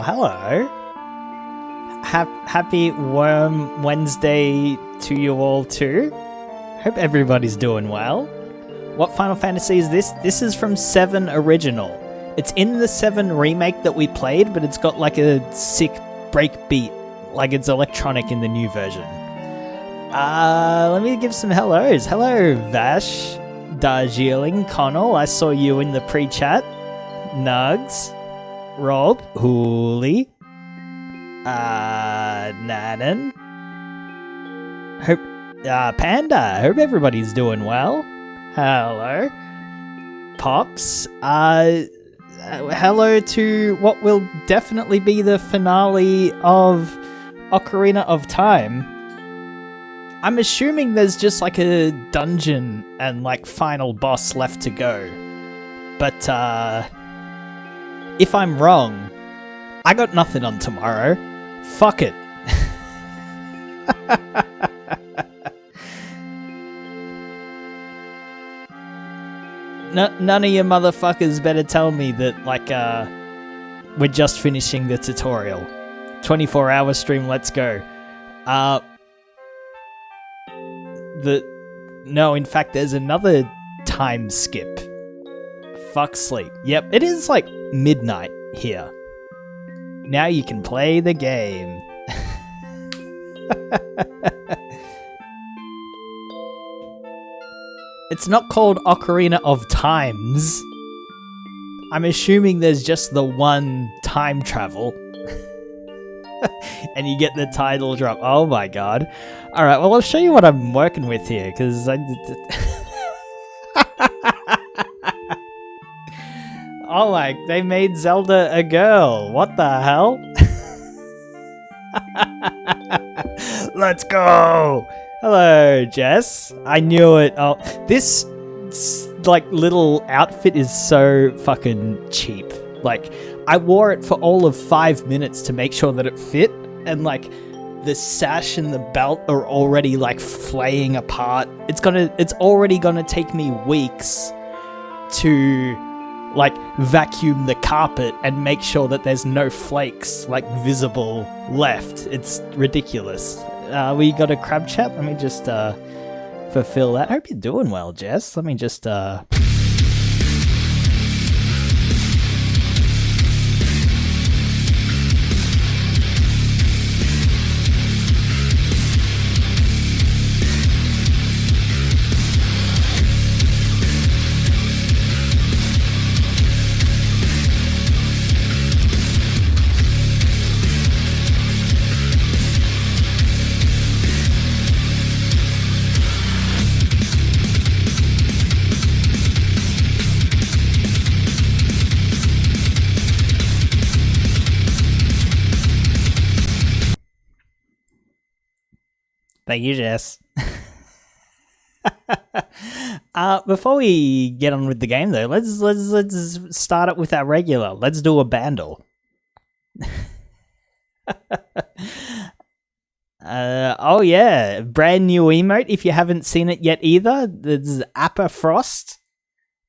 Hello. Happy Worm Wednesday to you all too. Hope everybody's doing well. What Final Fantasy is this? This is from 7 Original. It's in the 7 remake that we played, but it's got like a sick break beat, like it's electronic in the new version. Let me give some hellos. Hello, Vash, Darjeeling, Connell. I saw you in the pre-chat. Nugs, Rob, Hooli, Nanan, hope, Panda. Hope everybody's doing well. Hello, Pops. Hello to what will definitely be the finale of Ocarina of Time. I'm assuming there's just like a dungeon and like final boss left to go, but if I'm wrong, I got nothing on tomorrow. Fuck it. None of you motherfuckers better tell me that, like, we're just finishing the tutorial. 24-hour stream, let's go. No, in fact, there's another time skip. Fuck sleep. Yep, it is like midnight here. Now you can play the game. It's not called Ocarina of Times. I'm assuming there's just the one time travel. And you get the title drop. Oh my god. Alright, well I'll show you what I'm working with here, because oh my, they made Zelda a girl. What the hell? Let's go! Hello, Jess. I knew it. Oh, this like little outfit is so fucking cheap. Like, I wore it for all of 5 minutes to make sure that it fit, and like the sash and the belt are already like flaying apart. It's already gonna take me weeks to like vacuum the carpet and make sure that there's no flakes like visible left. It's ridiculous. We got a crab chat. Let me just fulfill that. Hope you're doing well, Jess. Let me just thank you, Jess. Before we get on with the game, though, let's start it with our regular. Let's do a bandle. Oh yeah, brand new emote. If you haven't seen it yet either, there's Appa Frost,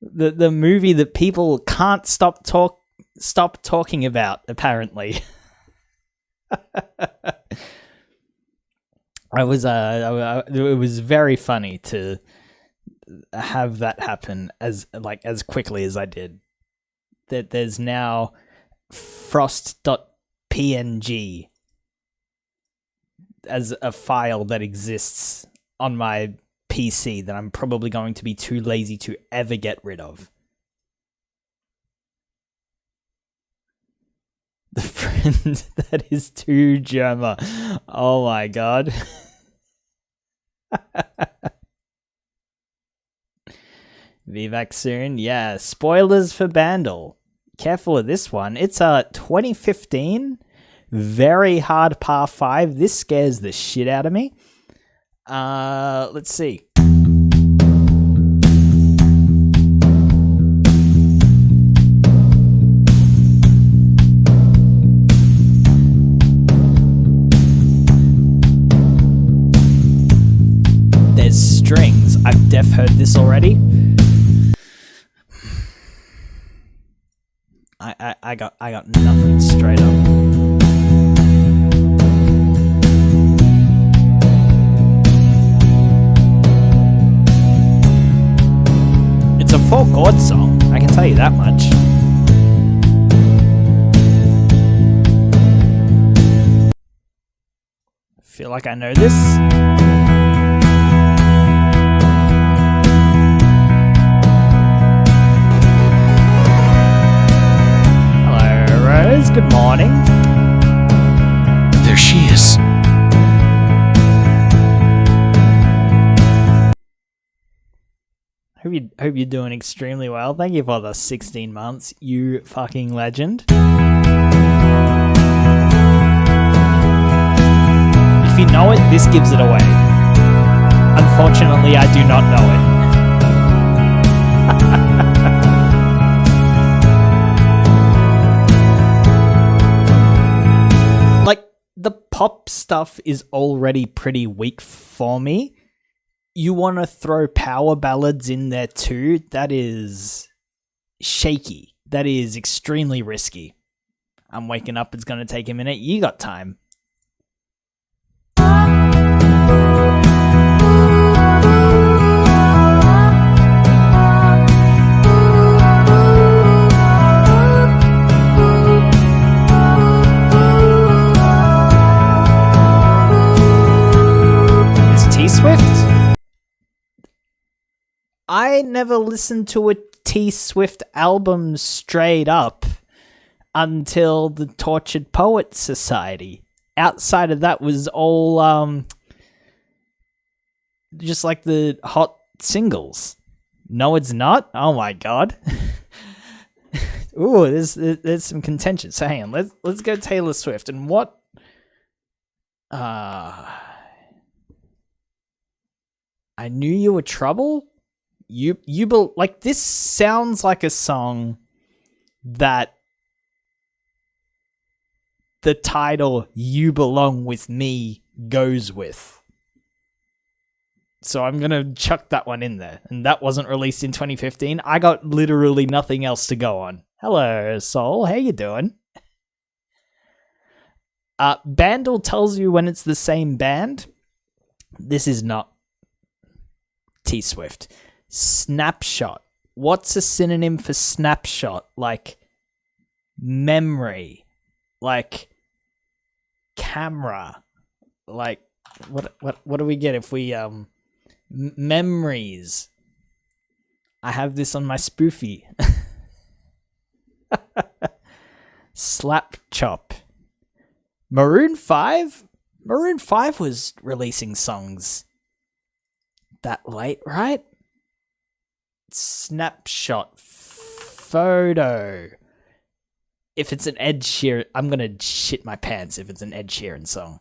the movie that people can't stop talking about. Apparently. It was very funny to have that happen as quickly as I did. That there's now frost.png as a file that exists on my PC that I'm probably going to be too lazy to ever get rid of. The friend that is too Germa. Oh my god. VVAC soon. Yeah, spoilers for Bandle. Careful of this one. It's a 2015 very hard par 5. This scares the shit out of me. Let's see. There's strings. I've def heard this already. I got nothing straight up. It's a folk god song, I can tell you that much. Feel like I know this. Good morning. There she is. Hope you're doing extremely well. Thank you for the 16 months, you fucking legend. If you know it, this gives it away. Unfortunately, I do not know it. The pop stuff is already pretty weak for me. You want to throw power ballads in there too? That is shaky. That is extremely risky. I'm waking up. It's going to take a minute. You got time. Swift? I never listened to a T Swift album straight up until the Tortured Poets Society. Outside of that was all just like the hot singles. No, it's not. Oh my god. Ooh, there's some contention. So hang on, let's go Taylor Swift. And what I Knew You Were Trouble? Like, this sounds like a song that the title You Belong With Me goes with. So I'm going to chuck that one in there. And that wasn't released in 2015. I got literally nothing else to go on. Hello, Soul. How you doing? Bandle tells you when it's the same band. This is not T-Swift. Snapshot. What's a synonym for snapshot? Like memory. Like camera. Like what do we get if we memories? I have this on my spoofy. Slap chop. Maroon 5? Maroon 5 was releasing songs that late, right? Snapshot. Photo. If it's an Ed Sheeran, I'm going to shit my pants if it's an Ed Sheeran song.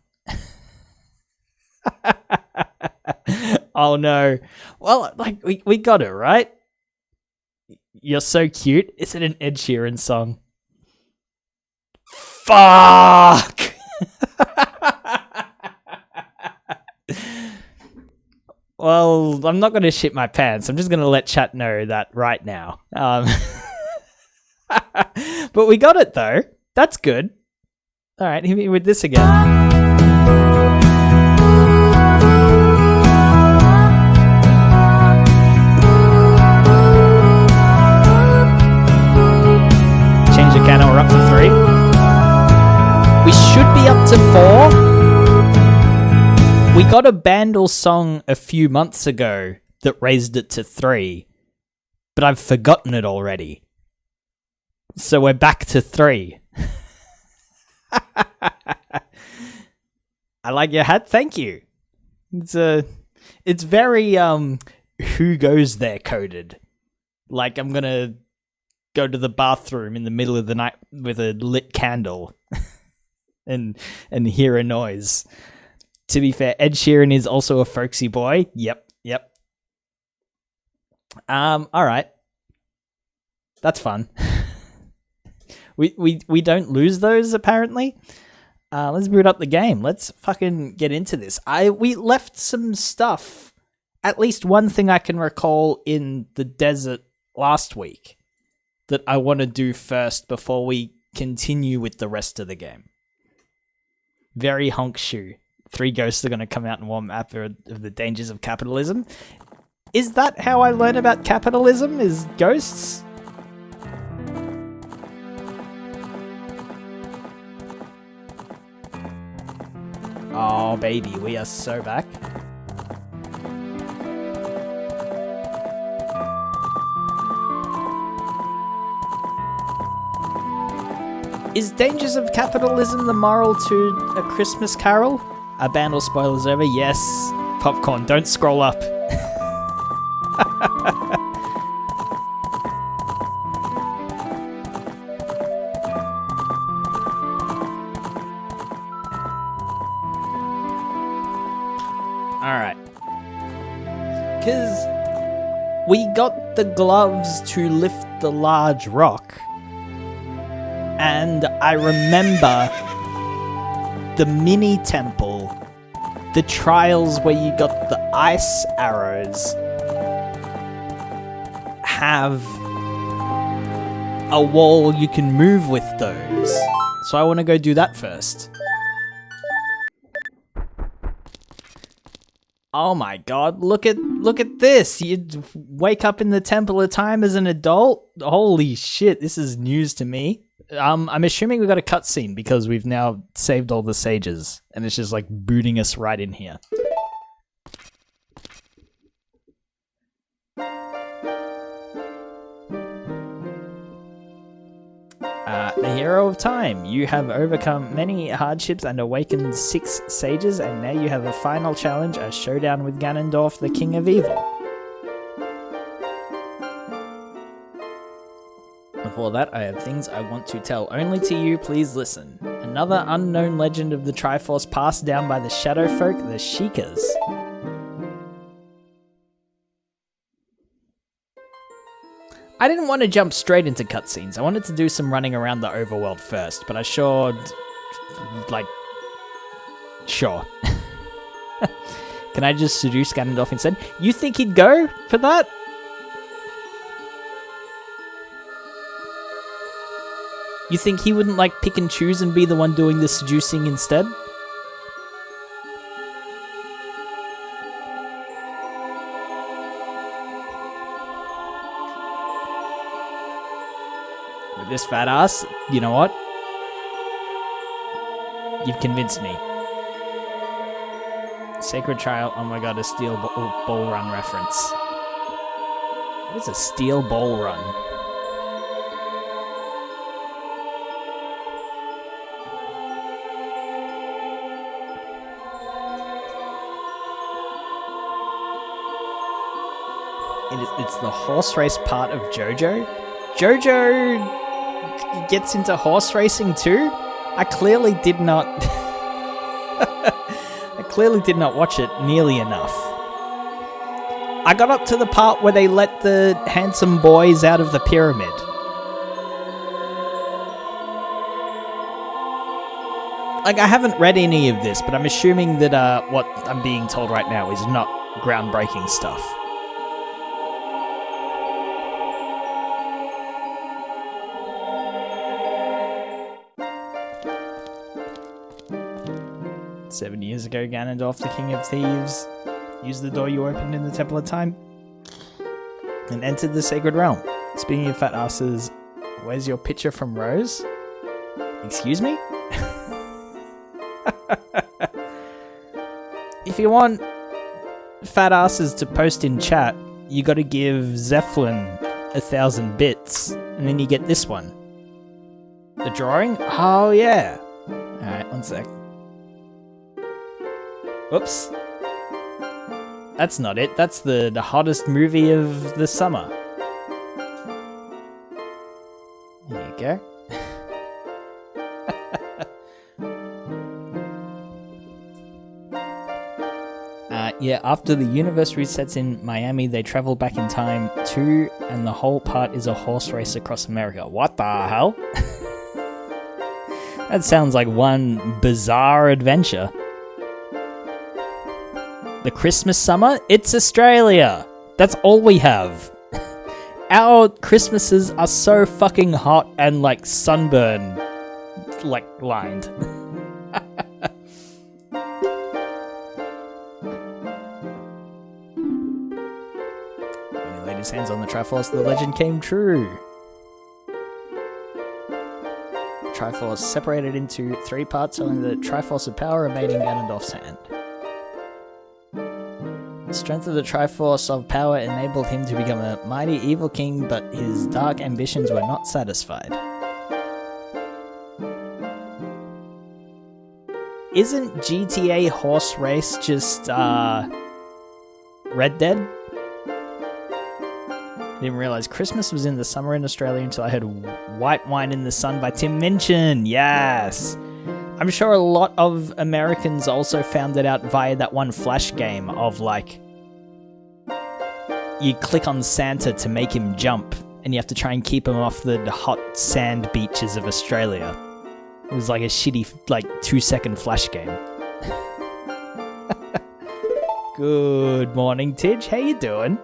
Oh no. Well, like, we got it, right? You're so cute. Is it an Ed Sheeran song? Fuck! Well, I'm not going to shit my pants. I'm just going to let chat know that right now. But we got it, though. That's good. All right, hit me with this again. Change the channel. We're up to 3. We should be up to 4. We got a Bandle song a few months ago that raised it to 3, but I've forgotten it already. So we're back to 3. I like your hat, thank you. It's very who goes there coded. Like I'm gonna go to the bathroom in the middle of the night with a lit candle and hear a noise. To be fair, Ed Sheeran is also a folksy boy. Yep. All right. That's fun. We don't lose those apparently. Let's boot up the game. Let's fucking get into this. We left some stuff. At least one thing I can recall in the desert last week that I want to do first before we continue with the rest of the game. Very honk shoe. 3 ghosts are going to come out and warm up of the dangers of capitalism. Is that how I learn about capitalism? Is ghosts? Oh, baby, we are so back. Is Dangers of Capitalism the moral to A Christmas Carol? Are Bandle spoilers over? Yes. Popcorn, don't scroll up. Alright. Because we got the gloves to lift the large rock. And I remember the mini temple, the trials where you got the ice arrows, have a wall you can move with those. So I want to go do that first. Oh my god, look at this. You'd wake up in the Temple of Time as an adult? Holy shit, this is news to me. I'm assuming we got a cutscene because we've now saved all the sages and it's just like booting us right in here. The Hero of Time. You have overcome many hardships and awakened 6 sages, and now you have a final challenge, a showdown with Ganondorf, the King of Evil. Before that, I have things I want to tell only to you, please listen. Another unknown legend of the Triforce passed down by the Shadow Folk, the Sheikahs. I didn't want to jump straight into cutscenes. I wanted to do some running around the overworld first, but I sure like, sure. Can I just seduce Ganondorf instead? You think he'd go for that? You think he wouldn't, like, pick and choose and be the one doing the seducing instead? With this fat ass, you know what? You've convinced me. Sacred Child, oh my god, a steel ball run reference. What is a steel ball run? It's the horse race part of JoJo. JoJo gets into horse racing too? I clearly did not... I clearly did not watch it nearly enough. I got up to the part where they let the handsome boys out of the pyramid. Like, I haven't read any of this, but I'm assuming that what I'm being told right now is not groundbreaking stuff. "7 years ago, Ganondorf, the King of Thieves, used the door you opened in the Temple of Time and entered the Sacred Realm. Speaking of fat asses, where's your picture from Rose? Excuse me? If you want fat asses to post in chat, you gotta give Zeppelin 1,000 bits, and then you get this one. The drawing? Oh yeah. Alright, one sec. Whoops. That's not it. That's the hottest movie of the summer. There you go. Yeah, after the universe resets in Miami, they travel back in time too, and the whole part is a horse race across America. What the hell? That sounds like one bizarre adventure. The Christmas summer? It's Australia! That's all we have. Our Christmases are so fucking hot and, like, sunburn, like, lined. When he laid his hands on the Triforce, the legend came true. The Triforce separated into 3 parts, only the Triforce of Power remained in Ganondorf's hand. The strength of the Triforce of Power enabled him to become a mighty evil king, but his dark ambitions were not satisfied. Isn't GTA Horse Race just, Red Dead? I didn't realize Christmas was in the summer in Australia until I heard White Wine in the Sun by Tim Minchin. Yes! I'm sure a lot of Americans also found it out via that one Flash game of, like, you click on Santa to make him jump, and you have to try and keep him off the hot sand beaches of Australia. It was like a shitty, like, 2-second Flash game. Good morning, Tidge. How you doing?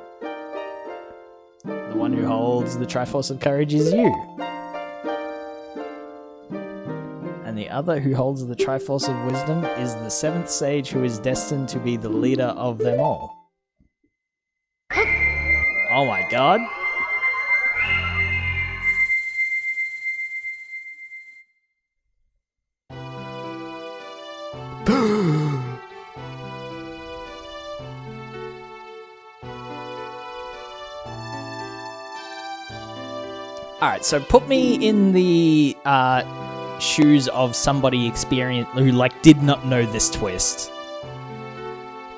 The one who holds the Triforce of Courage is you. And the other who holds the Triforce of Wisdom is the 7th Sage who is destined to be the leader of them all. Oh my god. Alright, so put me in the shoes of somebody who, like, did not know this twist.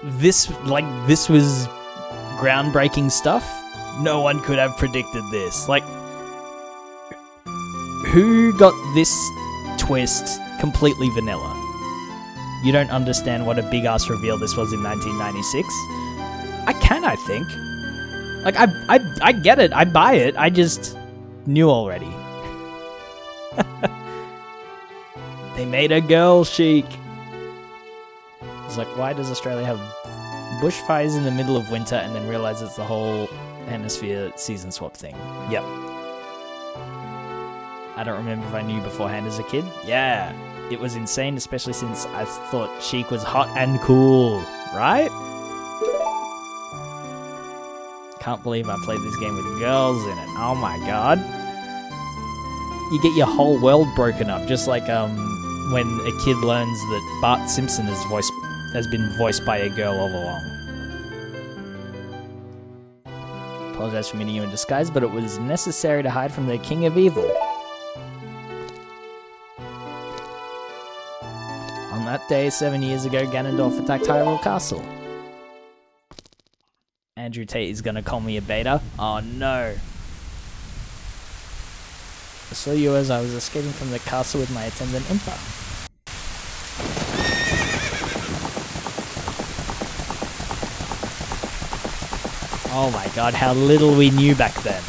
This was groundbreaking stuff. No one could have predicted this. Like, who got this twist completely vanilla? You don't understand what a big-ass reveal this was in 1996? I can, I think. Like, I get it. I buy it. I just knew already. They made a girl, Sheik. It's like, why does Australia have bushfires in the middle of winter and then realize it's the whole hemisphere season swap thing? Yep. I don't remember if I knew beforehand as a kid. Yeah, it was insane, especially since I thought Sheik was hot and cool, right? Can't believe I played this game with girls in it. Oh my god. You get your whole world broken up, just like when a kid learns that Bart Simpson has been voiced by a girl all along. Apologize for meeting you in disguise, but it was necessary to hide from the King of Evil. On that day, 7 years ago, Ganondorf attacked Hyrule Castle. Andrew Tate is gonna call me a beta. Oh no. I saw you as I was escaping from the castle with my attendant Impa. Oh my god, how little we knew back then.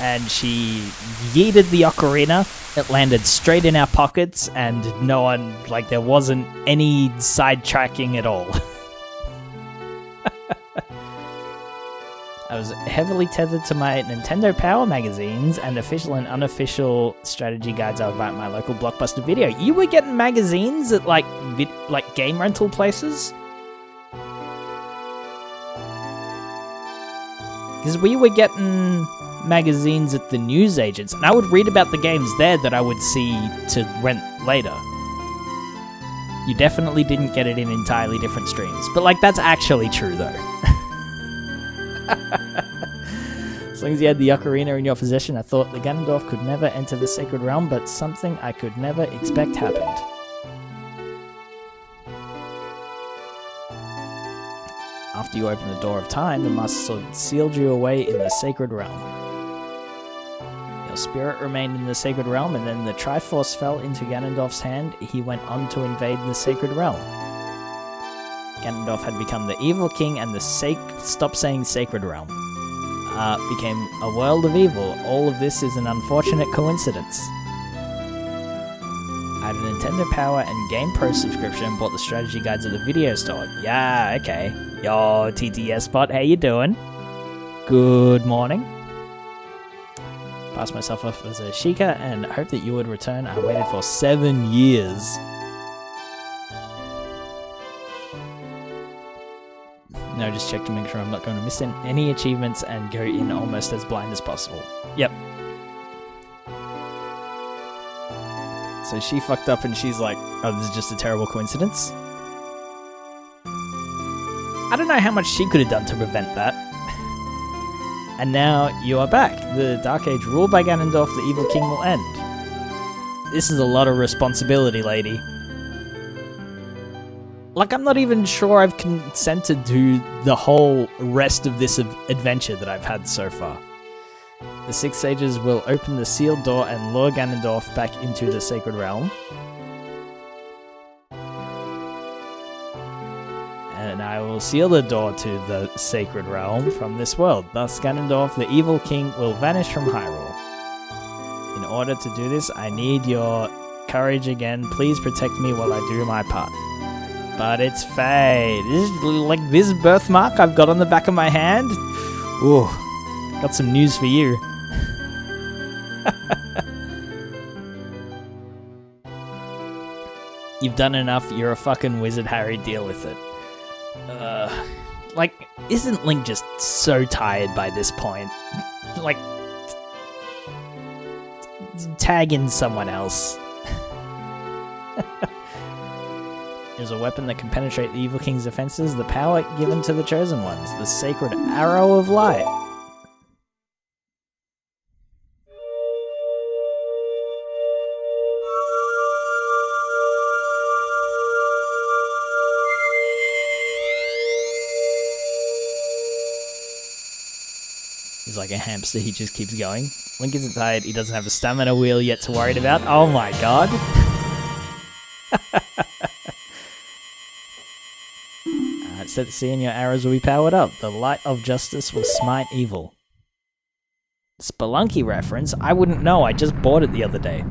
And she yeeted the ocarina. It landed straight in our pockets, and no one, like, there wasn't any sidetracking at all. I was heavily tethered to my Nintendo Power magazines and official and unofficial strategy guides about my local Blockbuster Video. You were getting magazines at, like game rental places? Because we were getting magazines at the newsagents, and I would read about the games there that I would see to rent later. You definitely didn't get it in entirely different streams, but like that's actually true though. As long as you had the ocarina in your possession, I thought the Ganondorf could never enter the Sacred Realm, but something I could never expect happened. After you opened the Door of Time, the Master Sword sealed you away in the Sacred Realm. Your spirit remained in the Sacred Realm, and then the Triforce fell into Ganondorf's hand. He went on to invade the Sacred Realm. Ganondorf had become the Evil King, and the stop saying Sacred Realm became a world of evil. All of this is an unfortunate coincidence. I had a Nintendo Power and Game Pro subscription and bought the strategy guides at the video store. Yeah, okay. Yo, TTS bot, how you doing? Good morning. Passed myself off as a Sheikah and hoped that you would return. I waited for 7 years. No, just check to make sure I'm not going to miss any achievements and go in almost as blind as possible. Yep. So she fucked up and she's like, oh, this is just a terrible coincidence. I don't know how much she could have done to prevent that. And now you are back. The Dark Age ruled by Ganondorf, the Evil King will end. This is a lot of responsibility, lady. Like, I'm not even sure I've consented to the whole rest of this adventure that I've had so far. The Six Sages will open the sealed door and lure Ganondorf back into the Sacred Realm. And I will seal the door to the Sacred Realm from this world. Thus, Ganondorf, the Evil King, will vanish from Hyrule. In order to do this, I need your courage again. Please protect me while I do my part. But it's fate. This is like this birthmark I've got on the back of my hand. Ooh, got some news for you. You've done enough. You're a fucking wizard, Harry. Deal with it. Like, isn't Link just so tired by this point? Like, tag in someone else. There's a weapon that can penetrate the Evil King's defenses, the power given to the Chosen Ones, the Sacred Arrow of Light. He's like a hamster, he just keeps going. Link isn't tired, he doesn't have a stamina wheel yet to worry about. Oh my god. set the sea and your arrows will be powered up. The light of justice will smite evil. Spelunky reference? I wouldn't know, I just bought it the other day.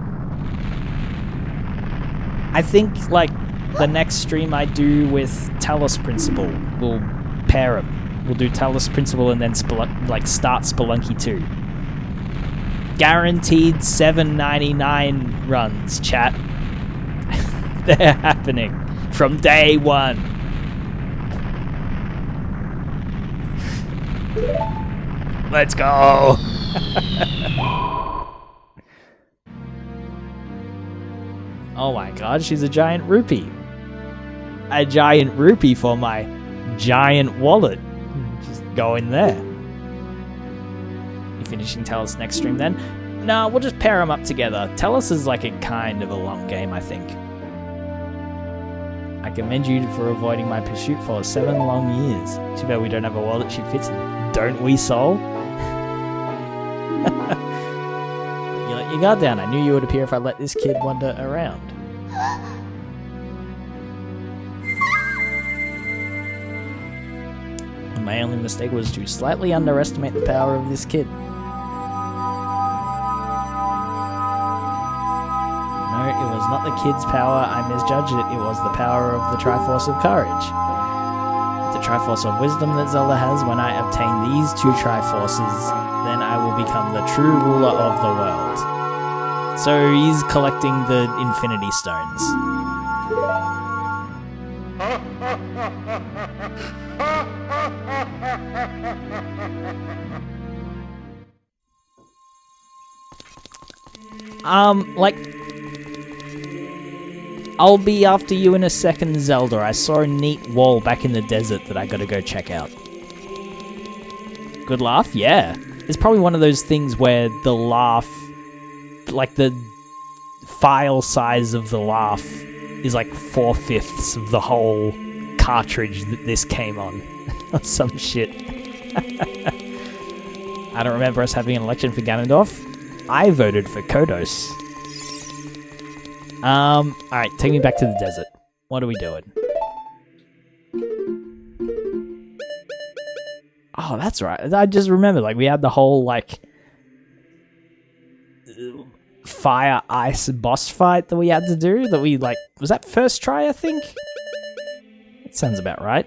I think, like, the next stream I do with Talos Principle, we'll pair them. We'll do Talos Principle and then start Spelunky 2. Guaranteed $7.99 runs, chat. They're happening from day one. Let's go! Oh my god, she's a giant rupee. A giant rupee for my giant wallet. Just go in there. You finishing Talos next stream then? No, we'll just pair them up together. Talos is like a kind of a long game, I think. I commend you for avoiding my pursuit for 7 long years. Too bad we don't have a wallet she fits in. Don't we, Soul? You let your guard down. I knew you would appear if I let this kid wander around. My only mistake was to slightly underestimate the power of this kid. No, it was not the kid's power I misjudged it, it was the power of the Triforce of Courage. With the Triforce of Wisdom that Zelda has, when I obtain these 2 Triforces, then I will become the true ruler of the world. So he's collecting the Infinity Stones. I'll be after you in a second, Zelda. I saw a neat wall back in the desert that I gotta go check out. Good laugh? Yeah. It's probably one of those things where the laugh, like the file size of the laugh is like 4/5 of the whole cartridge that this came on. Or some shit. I don't remember us having an election for Ganondorf. I voted for Kodos. Alright, take me back to the desert. What are we doing? Oh, that's right. I just remembered, like, we had the whole, like, fire ice boss fight that we had to do. That we, like, was that first try, I think? That sounds about right.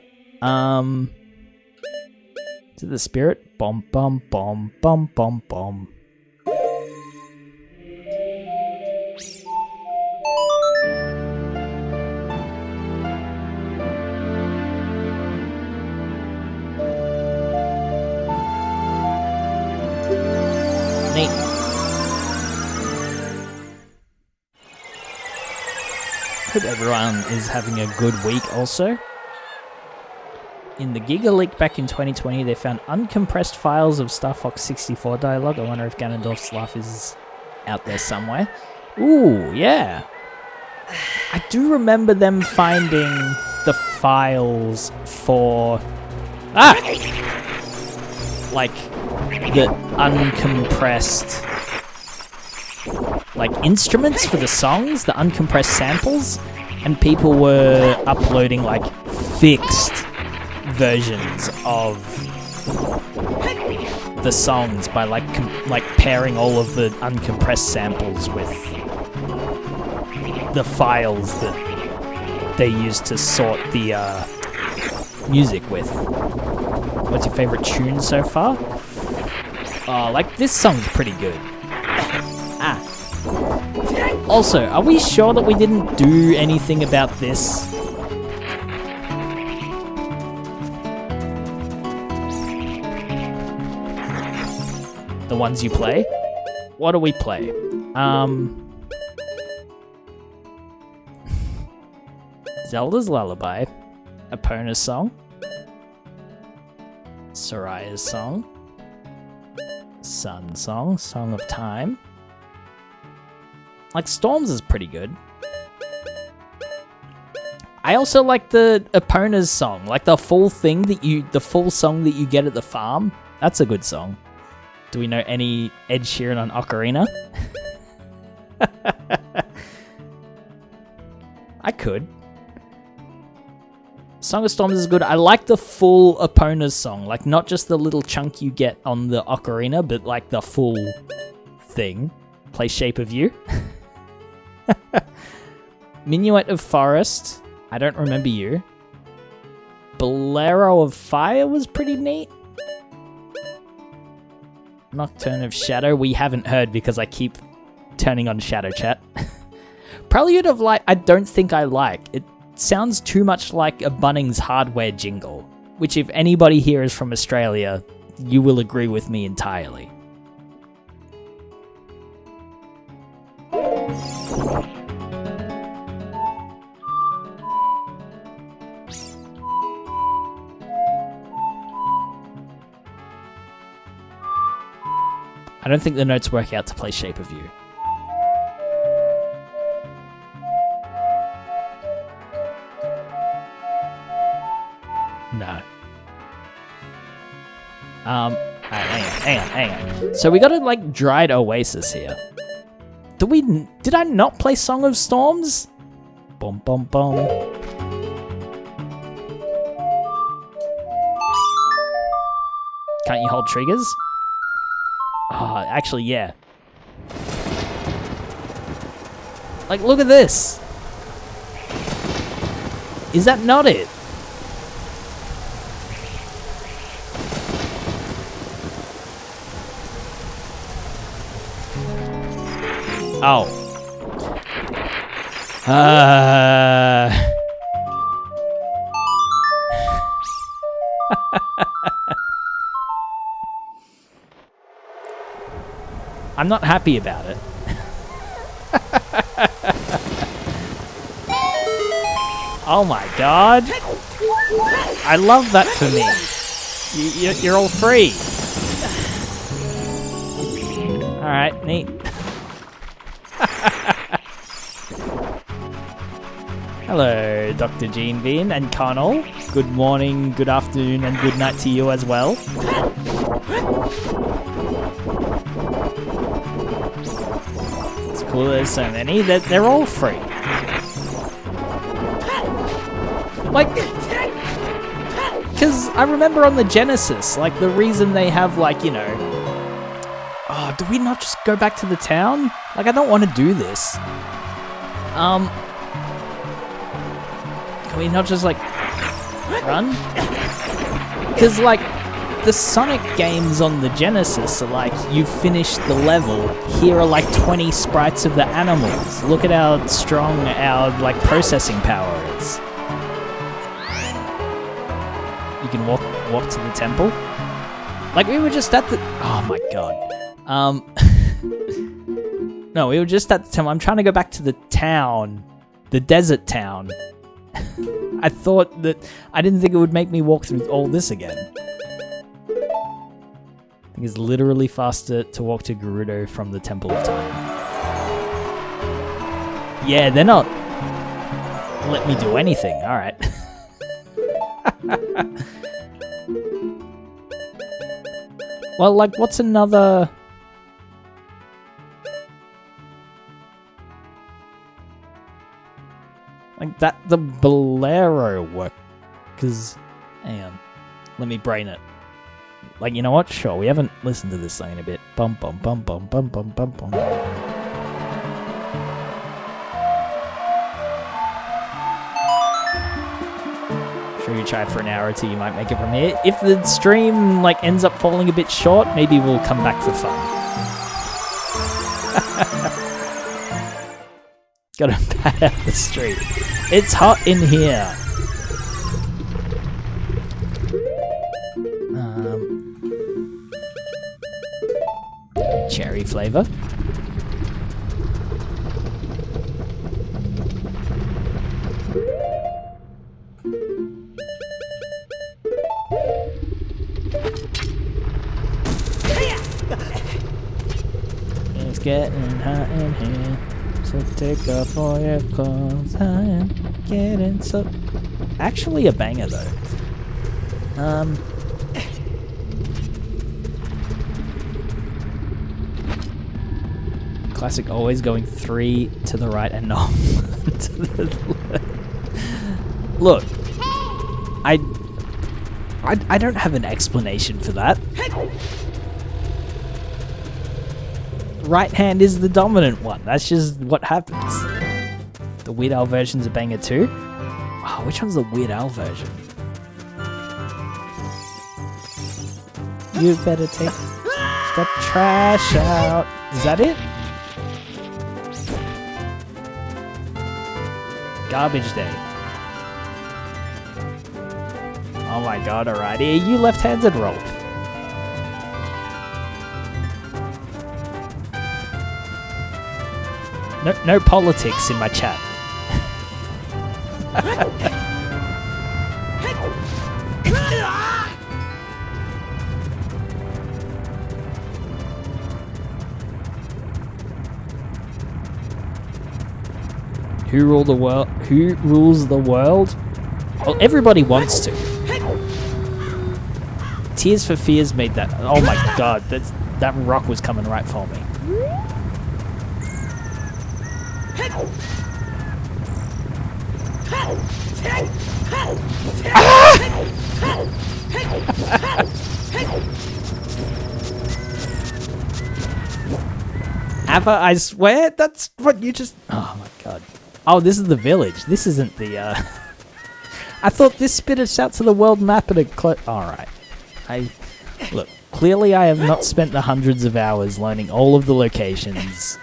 Is it the spirit? Bom, bom, bom, bom, bom, bom. Neat. Hope everyone is having a good week also. In the Giga leak back in 2020, they found uncompressed files of Star Fox 64 dialogue. I wonder if Ganondorf's laugh is out there somewhere. Ooh, yeah. I do remember them finding the files for... like, the uncompressed... like, instruments for the songs, the uncompressed samples, and people were uploading, like, fixed versions of the songs by, like, pairing all of the uncompressed samples with the files that they used to sort the music with. What's your favorite tune so far? Oh, like, this song's pretty good. Also, are we sure that we didn't do anything about this? The ones you play? What do we play? Zelda's Lullaby, Epona's song, Soraya's song, Sun song, Song of Time. Like, Storms is pretty good. I also like the Epona's song, like the full thing that the full song that you get at the farm. That's a good song. Do we know any Ed Sheeran on Ocarina? I could. Song of Storms is good. I like the full Epona's song. Like, not just the little chunk you get on the Ocarina, but like the full thing. Play Shape of You. Minuet of Forest. I don't remember you. Bolero of Fire was pretty neat. Nocturne of Shadow, we haven't heard because I keep turning on Shadow Chat. Prelude of Light, I don't think I like. It sounds too much like a Bunnings hardware jingle, which if anybody here is from Australia, you will agree with me entirely. I don't think the notes work out to play Shape of You. No. Hang on. So we got a like dried oasis here. Did I not play Song of Storms? Boom, boom, boom. Can't you hold triggers? Oh, actually, yeah. Like, look at this. Is that not it? Oh. I'm not happy about it. Oh my god. I love that for me. You're all free. Alright, neat. Hello, Dr. Gene Bean and Connell. Good morning, good afternoon, and good night to you as well. It's cool there's so many. They're all free. Like, because I remember on the Genesis, like, the reason they have, like, you know... Oh, do we not just go back to the town? Like, I don't want to do this. Can we not just, like, run? Because, like, the Sonic games on the Genesis are like, you finished the level, here are, like, 20 sprites of the animals. Look at how strong our, like, processing power is. You can walk to the temple? Like, we were just at the... Oh, my God. No, we were just at the temple. I'm trying to go back to the town. The desert town. I thought that... I didn't think it would make me walk through all this again. I think it's literally faster to walk to Gerudo from the Temple of Time. Yeah, they're not... let me do anything. Alright. Well, like, what's another... Like, that, the Bolero work, because, hang on, let me brain it. Like, you know what? Sure, we haven't listened to this song in a bit. Bum bum bum bum bum bum bum bum. Sure, you try it for an hour or two, you might make it from here. If the stream, like, ends up falling a bit short, maybe we'll come back for fun. Gotta pat out the street. It's hot in here. Cherry flavor. It's getting hot in here. So take off all your clothes and get in. So, actually a banger though. Classic, always going 3 to the right and not to the left. Look, I don't have an explanation for that. Right hand is the dominant one. That's just what happens. The Weird Al version's a banger too. Oh, which one's the Weird Al version? You better take the trash out. Is that it? Garbage day. Oh my god, alrighty. You left-handed, Rolf? No politics in my chat. Who rules the world? Well, everybody wants to. Tears for Fears made that. Oh my god, that rock was coming right for me. Ava, I swear that's what you just... Oh my god. Oh, this is the village. This isn't the, I thought this spit us out to the world map at a Alright. Look, clearly I have not spent the hundreds of hours learning all of the locations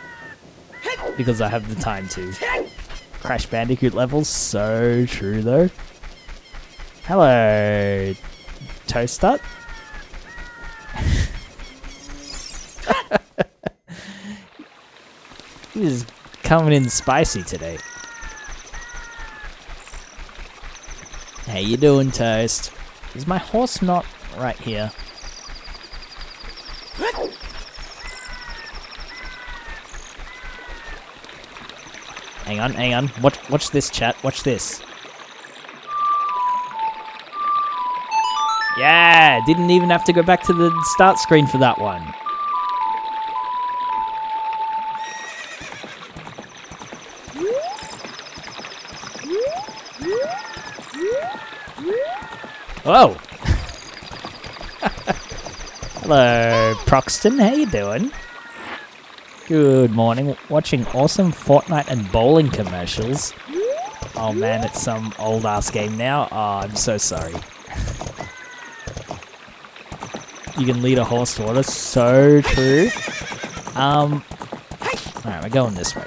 because I have the time to. Crash Bandicoot levels, so true though. Hello, Toastut. He's coming in spicy today. How you doing, Toast? Is my horse not right here? Hang on. Watch this, chat. Watch this. Yeah, didn't even have to go back to the start screen for that one. Whoa! Hello, Proxton. How you doing? Good morning. Watching awesome Fortnite and bowling commercials. Oh man, it's some old ass game now. Oh, I'm so sorry. You can lead a horse to water. So true. Alright, we're going this way.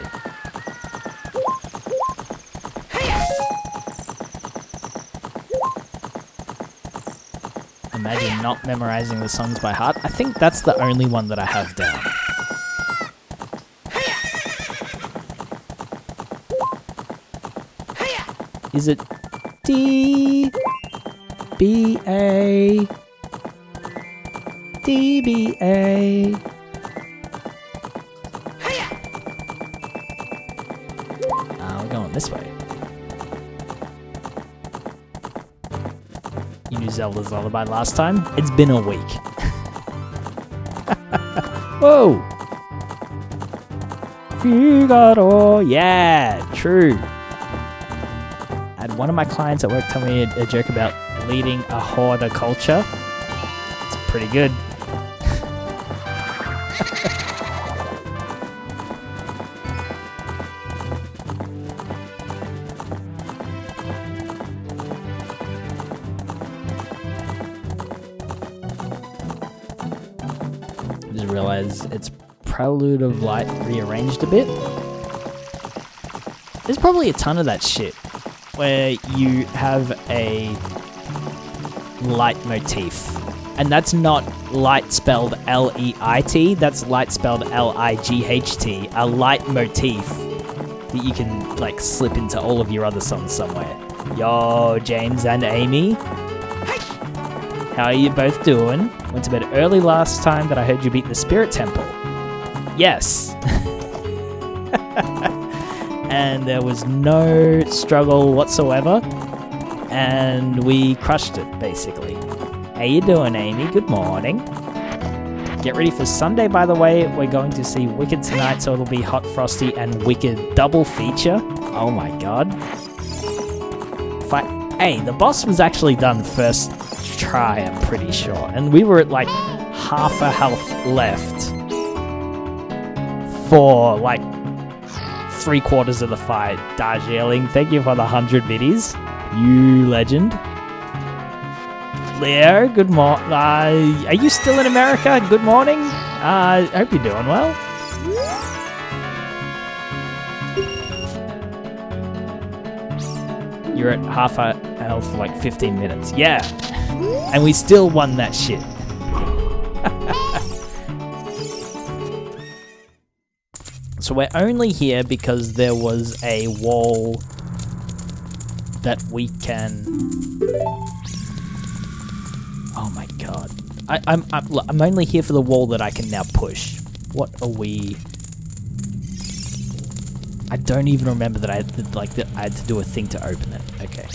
Imagine not memorizing the songs by heart. I think that's the only one that I have down. Is it D B A D B A? We're going this way. You knew Zelda's Lullaby last time? It's been a week. Whoa! Figaro! Yeah, true. I had one of my clients at work tell me a joke about leading a horticulture. It's pretty good. I just realized it's Prelude of Light rearranged a bit. There's probably a ton of that shit where you have a light motif. And that's not light spelled L-E-I-T, that's light spelled L-I-G-H-T. A light motif that you can like slip into all of your other songs somewhere. Yo, James and Amy. How are you both doing? Went to bed early last time, but I heard you beat the Spirit Temple. Yes. And there was no struggle whatsoever, and we crushed it, basically. How you doing, Amy? Good morning. Get ready for Sunday, by the way. We're going to see Wicked tonight, so it'll be Hot Frosty and Wicked double feature. Oh my god. Hey, the boss was actually done first try, I'm pretty sure. And we were at like half a health left for like 3/4 of the fight. Darjeeling, thank you for the 100 biddies. You legend. Leo, good morning. Are you still in America? Good morning. I hope you're doing well. You're at half a health for like 15 minutes. Yeah. And we still won that shit. So we're only here because there was a wall that we can... Oh my god. I'm only here for the wall that I can now push. What are we... I don't even remember that I had to do a thing to open it. Okay.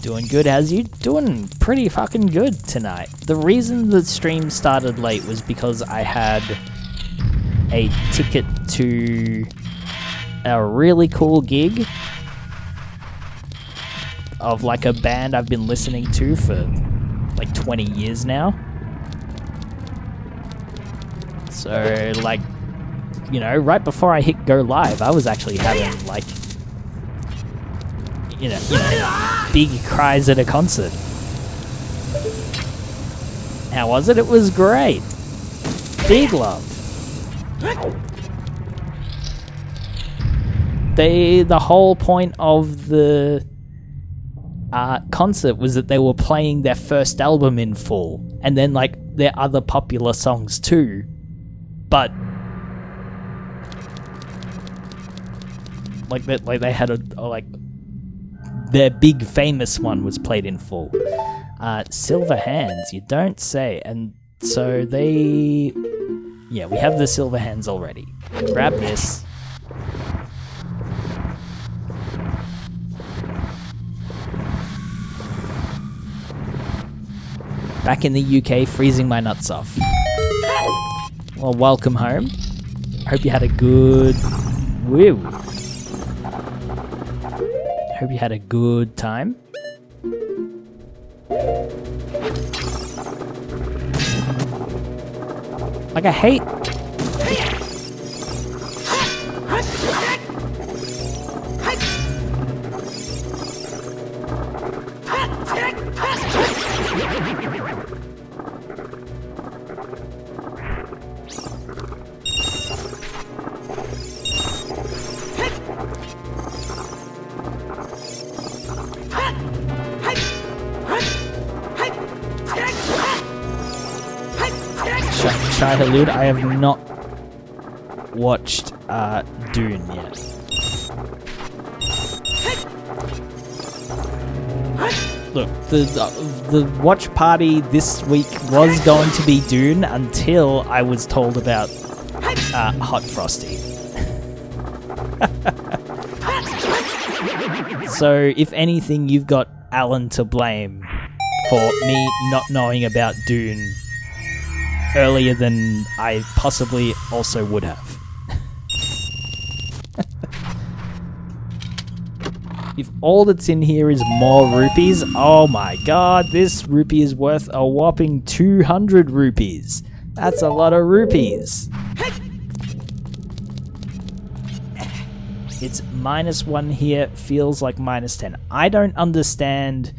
Doing good, how's you? Doing pretty fucking good tonight. The reason the stream started late was because I had a ticket to a really cool gig of like a band I've been listening to for like 20 years now. So like, you know, right before I hit go live, I was actually having like, you know, big cries at a concert. How was it? It was great. Big love. The whole point of the concert was that they were playing their first album in full, and then like their other popular songs too, but like they had like their big famous one was played in full. Silver hands, you don't say. And so they, yeah, we have the silver hands already. Grab this. Back in the UK, freezing my nuts off. Well, welcome home. Hope you had a good... Woo. Hope you had a good time. Like, I hate... Shai Halud, I have not watched Dune yet. Look, the watch party this week was going to be Dune until I was told about Hot Frosty. So, if anything, you've got Alan to blame for me not knowing about Dune earlier than I possibly also would have. If all that's in here is more rupees, oh my god, this rupee is worth a whopping 200 rupees. That's a lot of rupees. It's -1 here, feels like -10. I don't understand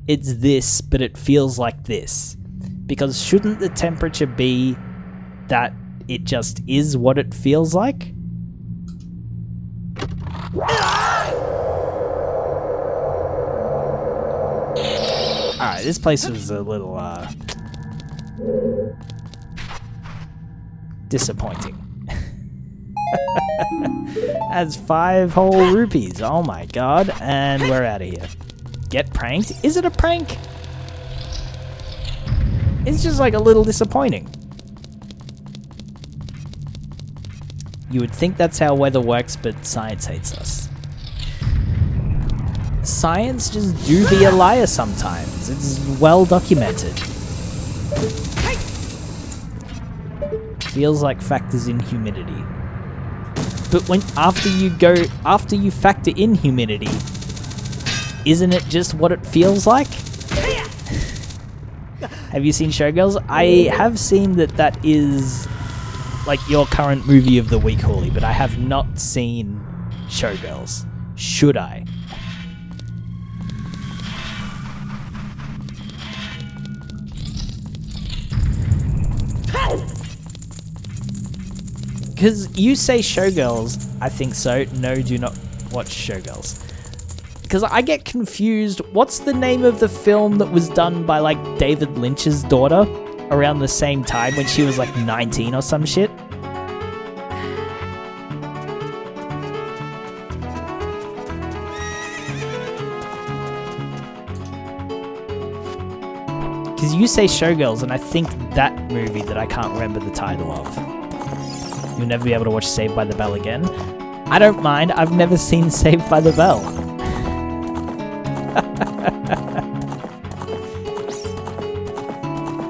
it's this, but it feels like this. Because shouldn't the temperature be that it just is what it feels like? Alright, this place was a little, disappointing. That's 5 whole rupees, oh my god, and we're out of here. Get pranked? Is it a prank? It's just like a little disappointing. You would think that's how weather works, but science hates us. Science just do be a liar sometimes. It's well documented. Feels like factors in humidity. But when after you factor in humidity, isn't it just what it feels like? Have you seen Showgirls? I have seen that is like your current movie of the week, Hawley, but I have not seen Showgirls. Should I? Because you say Showgirls, I think so. No, do not watch Showgirls. Because I get confused. What's the name of the film that was done by like David Lynch's daughter around the same time when she was like 19 or some shit? Because you say Showgirls, and I think that movie that I can't remember the title of. You'll never be able to watch Saved by the Bell again. I don't mind. I've never seen Saved by the Bell.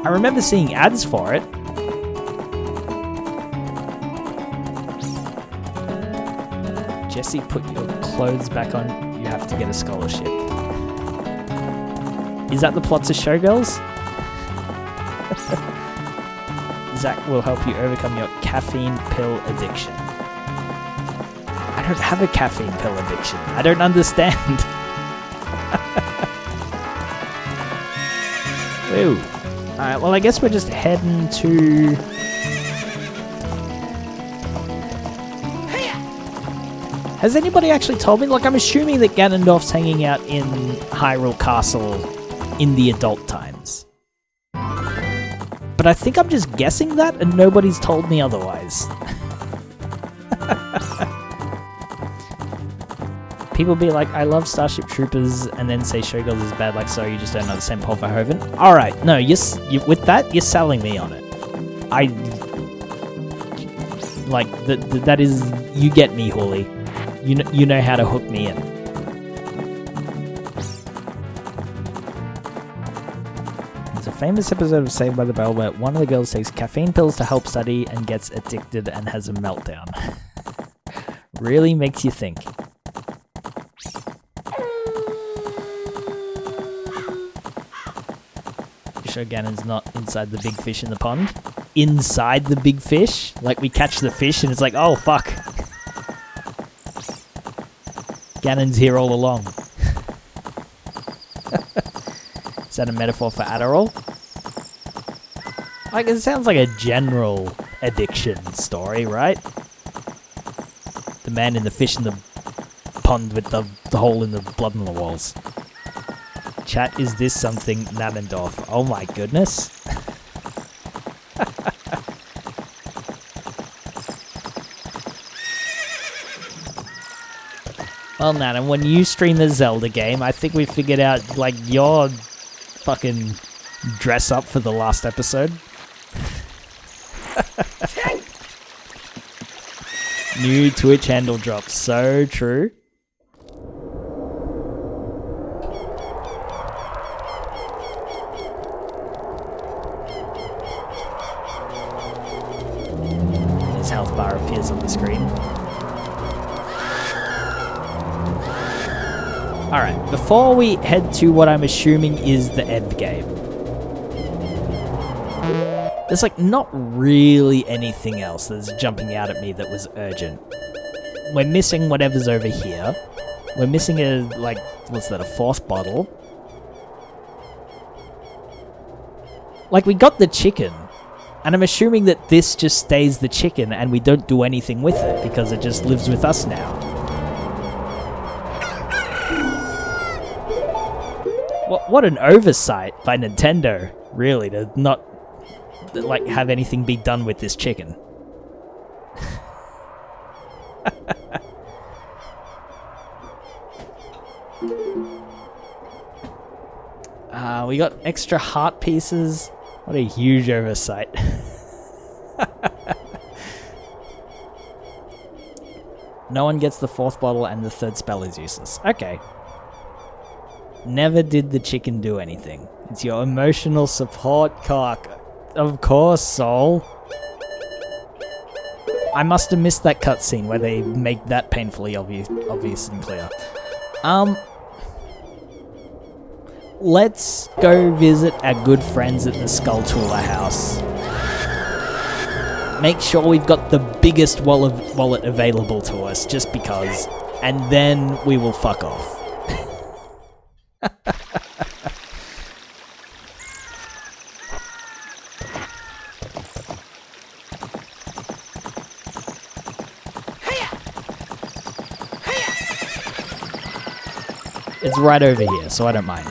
I remember seeing ads for it. Jesse, put your clothes back on. You have to get a scholarship. Is that the plot to Showgirls? Zach will help you overcome your caffeine pill addiction. I don't have a caffeine pill addiction. I don't understand. Woo. Alright, well I guess we're just heading to... Has anybody actually told me? Like, I'm assuming that Ganondorf's hanging out in Hyrule Castle in the adult times. But I think I'm just guessing that and nobody's told me otherwise. People be like, I love Starship Troopers, and then say Showgirls is bad, like, sorry, you just don't know the same Paul Verhoeven. Alright, no, with that, you're selling me on it. Like, that is, you get me, Hawley. You know how to hook me in. There's a famous episode of Saved by the Bell where one of the girls takes caffeine pills to help study and gets addicted and has a meltdown. Really makes you think. Ganon's not inside the big fish in the pond. Inside the big fish? Like we catch the fish and it's like, oh fuck. Ganon's here all along. Is that a metaphor for Adderall? Like, it sounds like a general addiction story, right? The man in the fish in the pond with the hole in the blood in the walls. Chat, is this something Nanendorf? Oh my goodness. Well, Nanan, when you stream the Zelda game, I think we figured out, like, your fucking dress up for the last episode. New Twitch handle drop. So true. Bar appears on the screen. Alright, before we head to what I'm assuming is the end game, there's like not really anything else that's jumping out at me that was urgent. We're missing whatever's over here. We're missing a, like, what's that, a fourth bottle? Like, we got the chicken. And I'm assuming that this just stays the chicken and we don't do anything with it because it just lives with us now. What an oversight by Nintendo, really, to not like have anything be done with this chicken. We got extra heart pieces. What a huge oversight. No one gets the fourth bottle and the third spell is useless. Okay. Never did the chicken do anything. It's your emotional support cock. Of course, Soul. I must have missed that cutscene where they make that painfully obvious and clear. let's go visit our good friends at the Skulltula house. Make sure we've got the biggest wallet available to us, just because, and then we will fuck off. It's right over here, so I don't mind.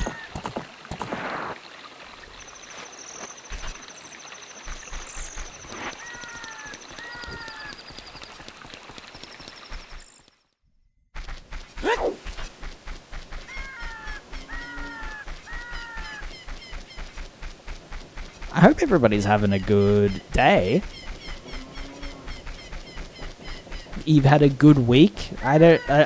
I hope everybody's having a good day. You've had a good week. I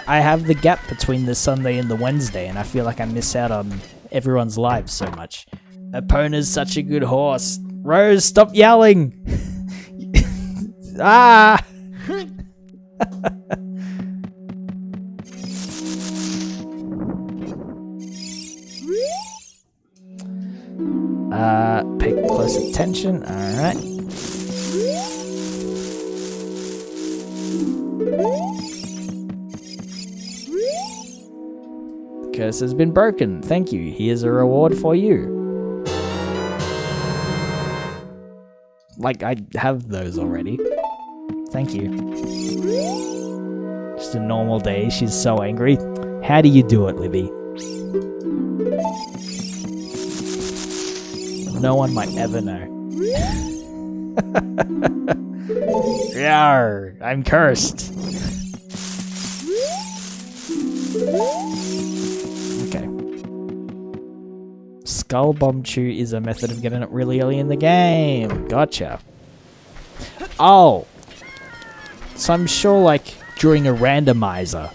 have the gap between the Sunday and the Wednesday, and I feel like I miss out on everyone's lives so much. Epona's such a good horse. Rose, stop yelling! Ah! Pay close attention. Alright. Curse has been broken. Thank you. Here's a reward for you. Like, I have those already. Thank you. Just a normal day. She's so angry. How do you do it, Libby? No one might ever know. Yarr, I'm cursed. Okay. Skull Bomb Chew is a method of getting it really early in the game. Gotcha. Oh. So I'm sure, like, during a randomizer,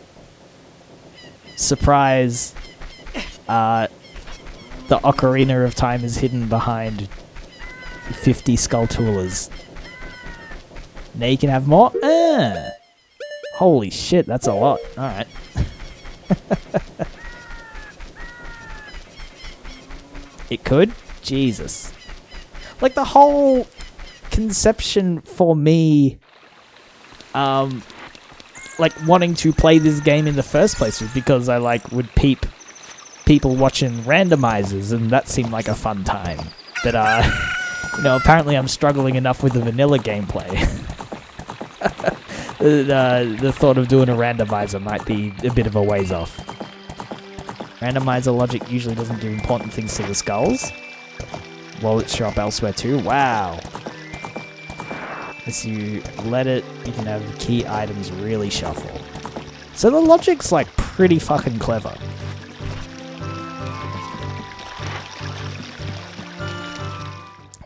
surprise, the Ocarina of Time is hidden behind 50 Skulltulas. Now you can have more? Holy shit, that's a lot. Alright. It could? Jesus. Like, the whole conception for me, like, wanting to play this game in the first place was because I, like, would peep people watching randomizers, and that seemed like a fun time. But, you know, apparently I'm struggling enough with the vanilla gameplay. The thought of doing a randomizer might be a bit of a ways off. Randomizer logic usually doesn't do important things to the skulls. Wallets show up elsewhere too. Wow. As you let it, you can have key items really shuffle. So the logic's, like, pretty fucking clever.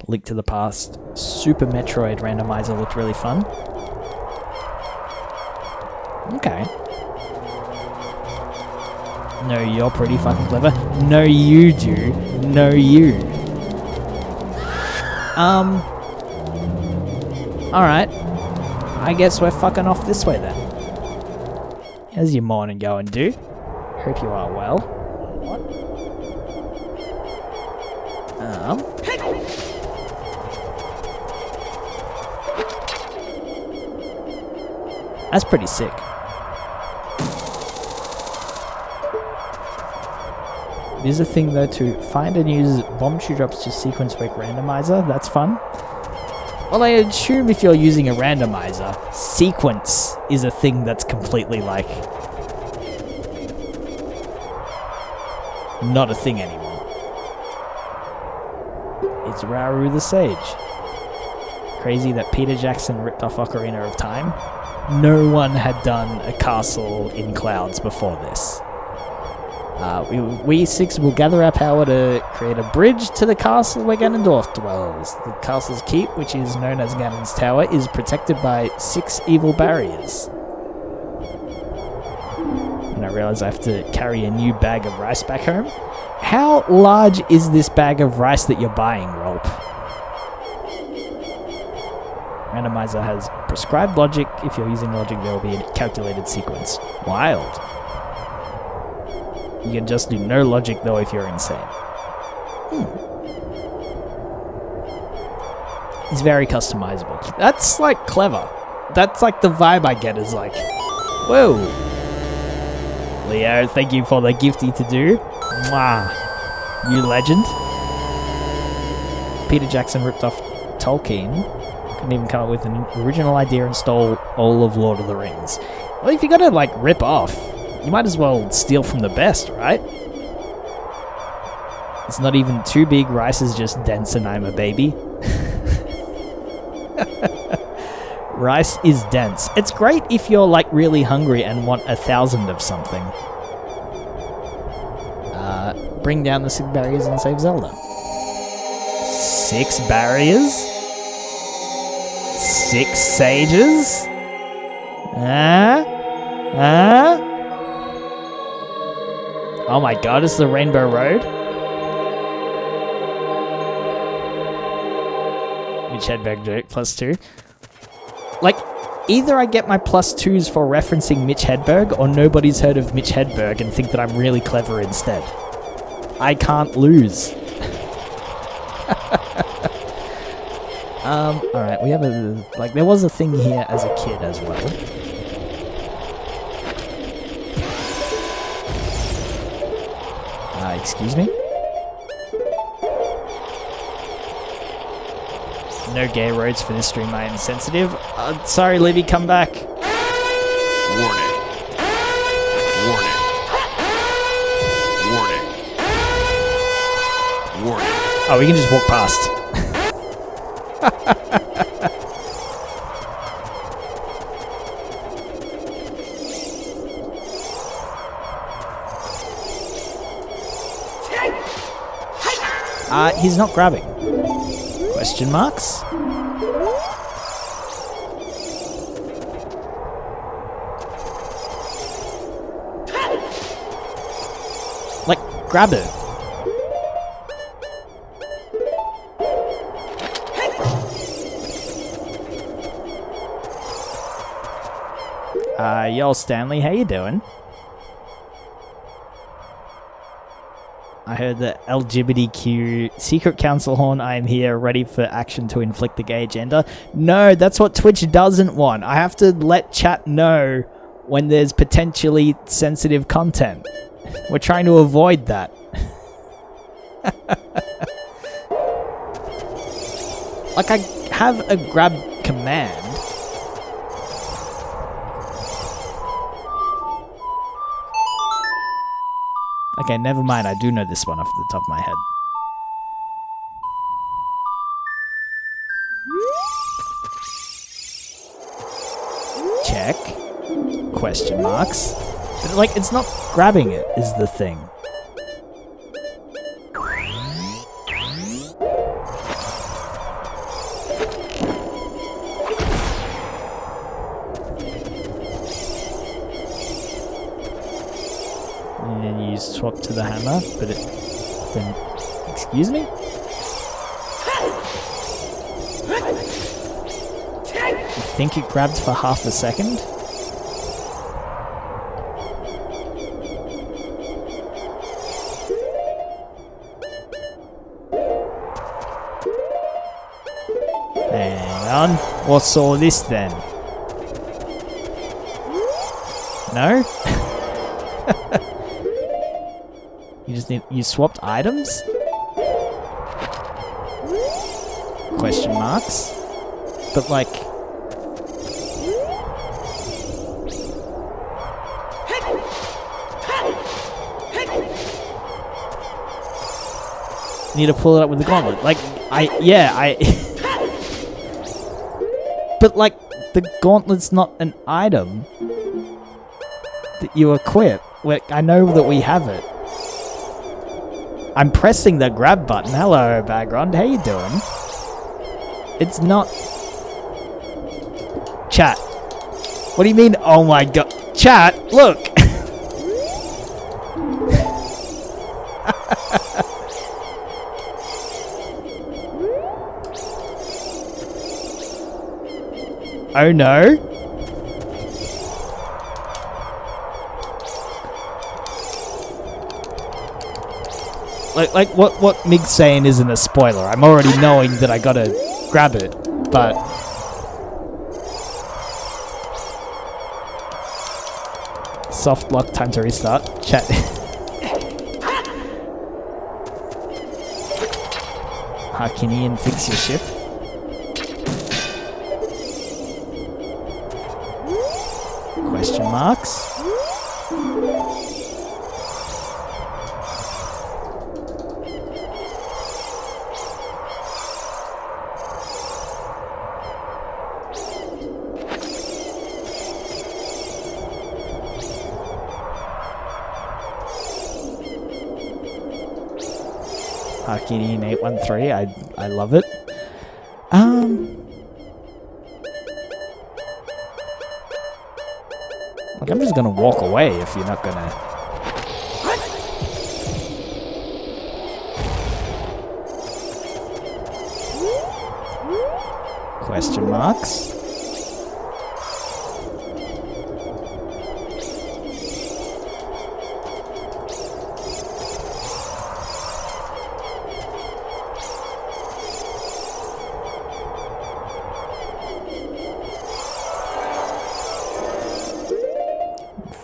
Link to the Past, Super Metroid randomizer looked really fun. Okay. No, you're pretty fucking clever. No, you do. No, you. Alright. I guess we're fucking off this way then. How's your morning going, dude? Hope you are well. What? That's pretty sick. It is a thing though to find and use bomb shoe drops to sequence break randomizer. That's fun. Well, I assume if you're using a randomizer, sequence is a thing that's completely, like, not a thing anymore. It's Rauru the Sage. Crazy that Peter Jackson ripped off Ocarina of Time. No one had done a castle in clouds before this. We six will gather our power to create a bridge to the castle where Ganondorf dwells. The castle's keep, which is known as Ganon's Tower, is protected by 6 evil barriers. And I realize I have to carry a new bag of rice back home. How large is this bag of rice that you're buying, Rolp? Randomizer has prescribed logic. If you're using logic, there will be a calculated sequence. Wild. You can just do no logic, though, if you're insane. It's very customizable. That's like clever. That's like the vibe I get is like, whoa. Leo, thank you for the gifty to do. Mwah. You legend. Peter Jackson ripped off Tolkien. Couldn't even come up with an original idea and stole all of Lord of the Rings. Well, if you're gonna like rip off, you might as well steal from the best, right? It's not even too big. Rice is just dense and I'm a baby. Rice is dense. It's great if you're like really hungry and want 1,000 of something. Bring down the 6 barriers and save Zelda. 6 barriers? 6 sages? Oh my god, it's the Rainbow Road? Mitch Hedberg joke, +2. Like, either I get my +2s for referencing Mitch Hedberg, or nobody's heard of Mitch Hedberg and think that I'm really clever instead. I can't lose. Alright, we have a... Like, there was a thing here as a kid as well. Excuse me? No gay roads for this stream, I am sensitive. Sorry, Libby, come back. Warning. Warning. Warning. Warning. Oh, we can just walk past. He's not grabbing. Question marks? Like, grab it. Yo, Stanley, how you doing? I heard the LGBTQ Secret Council horn. I am here, ready for action to inflict the gay agenda. No, that's what Twitch doesn't want. I have to let chat know when there's potentially sensitive content. We're trying to avoid that. Like, I have a grab command. Okay, never mind. I do know this one off the top of my head. Check. Question marks. But, like, it's not grabbing it is the thing. And then you swap to the hammer, but it... Then... Excuse me? I think it grabbed for half a second. Hang on. What's all this then? No? You just need... You swapped items? Question marks? But like... Need to pull it up with the gauntlet. Like, But like, the gauntlet's not an item that you equip. I know that we have it. I'm pressing the grab button. Hello, background. How you doing? It's not... Chat. What do you mean, oh my god? Chat, look! Oh no. Like what Mig's saying isn't a spoiler. I'm already knowing that I gotta grab it, but soft lock, time to restart. Chat. Harkinian, fix your ship. Question marks. Harkinian 813, I love it. Like, I'm just gonna walk away if you're not gonna. Question marks.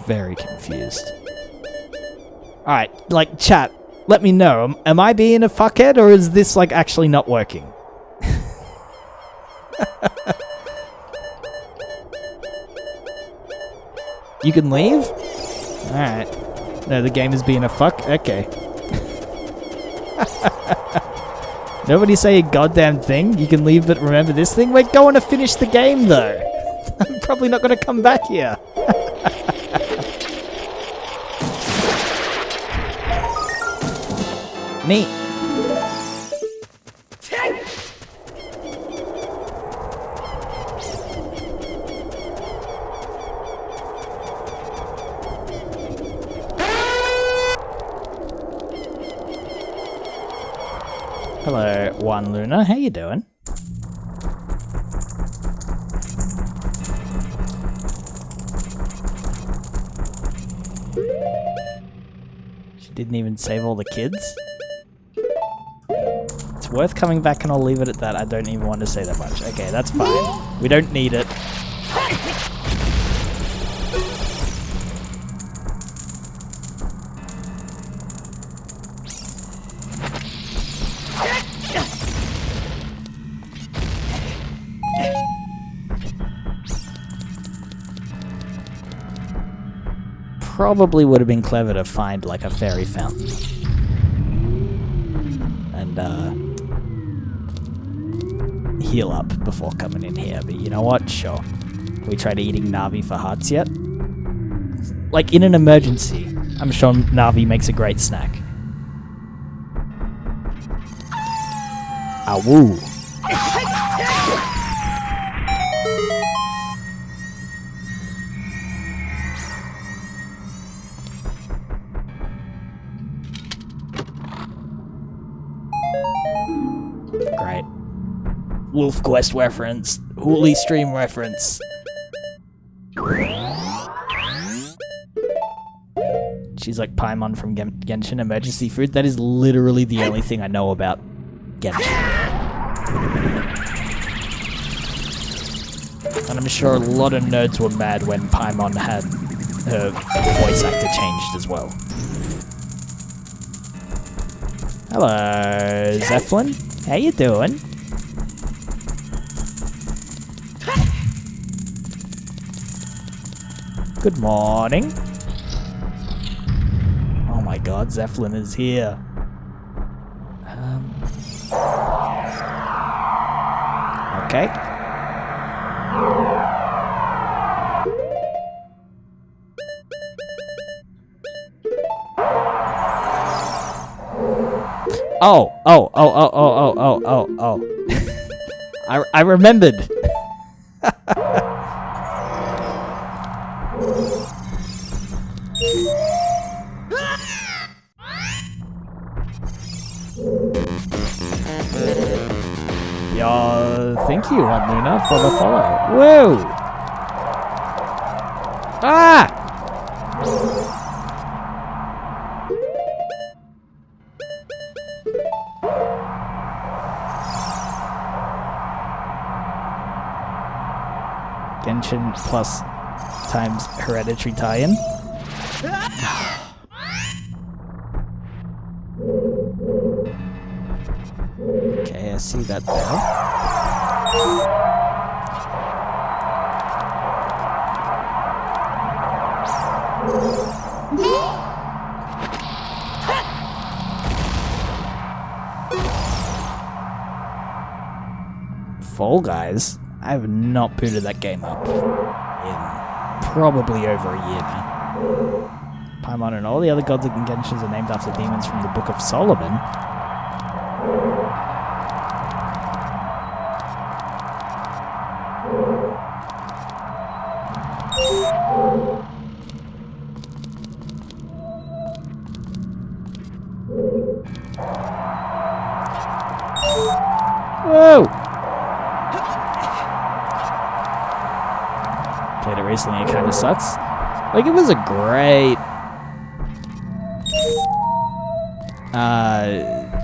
Very confused. Alright, like, chat, let me know. Am I being a fuckhead, or is this, like, actually not working? You can leave? Alright. No, the game is being a fuck? Okay. Nobody say a goddamn thing. You can leave, but remember this thing? We're going to finish the game, though. I'm probably not going to come back here. Neat. Hello, One Luna. How you doing? She didn't even save all the kids? It's worth coming back, and I'll leave it at that. I don't even want to say that much. Okay, that's fine. We don't need it. Probably would have been clever to find like a fairy fountain. And heal up before coming in here, but you know what? Sure. We tried eating Navi for hearts yet? Like, in an emergency, I'm sure Navi makes a great snack. Awoo. Great. Wolf Quest reference. Hooli stream reference. She's like Paimon from Genshin Emergency Food. That is literally the only thing I know about Genshin. And I'm sure a lot of nerds were mad when Paimon had her voice actor changed as well. Hello, Zeppelin. How you doing? Good morning. Oh my god, Zeppelin is here. Okay. Oh. I remembered. Yo, thank you, One Luna, for the follow. Whoa! Ah! Genshin plus times Hereditary tie-in. Okay, I see that there. Fall Guys? I have not booted that game up in probably over a year now. Paimon and all the other gods and Genshins are named after demons from the Book of Solomon. Whoa! Played it recently, it kind of sucks. Like, it was a great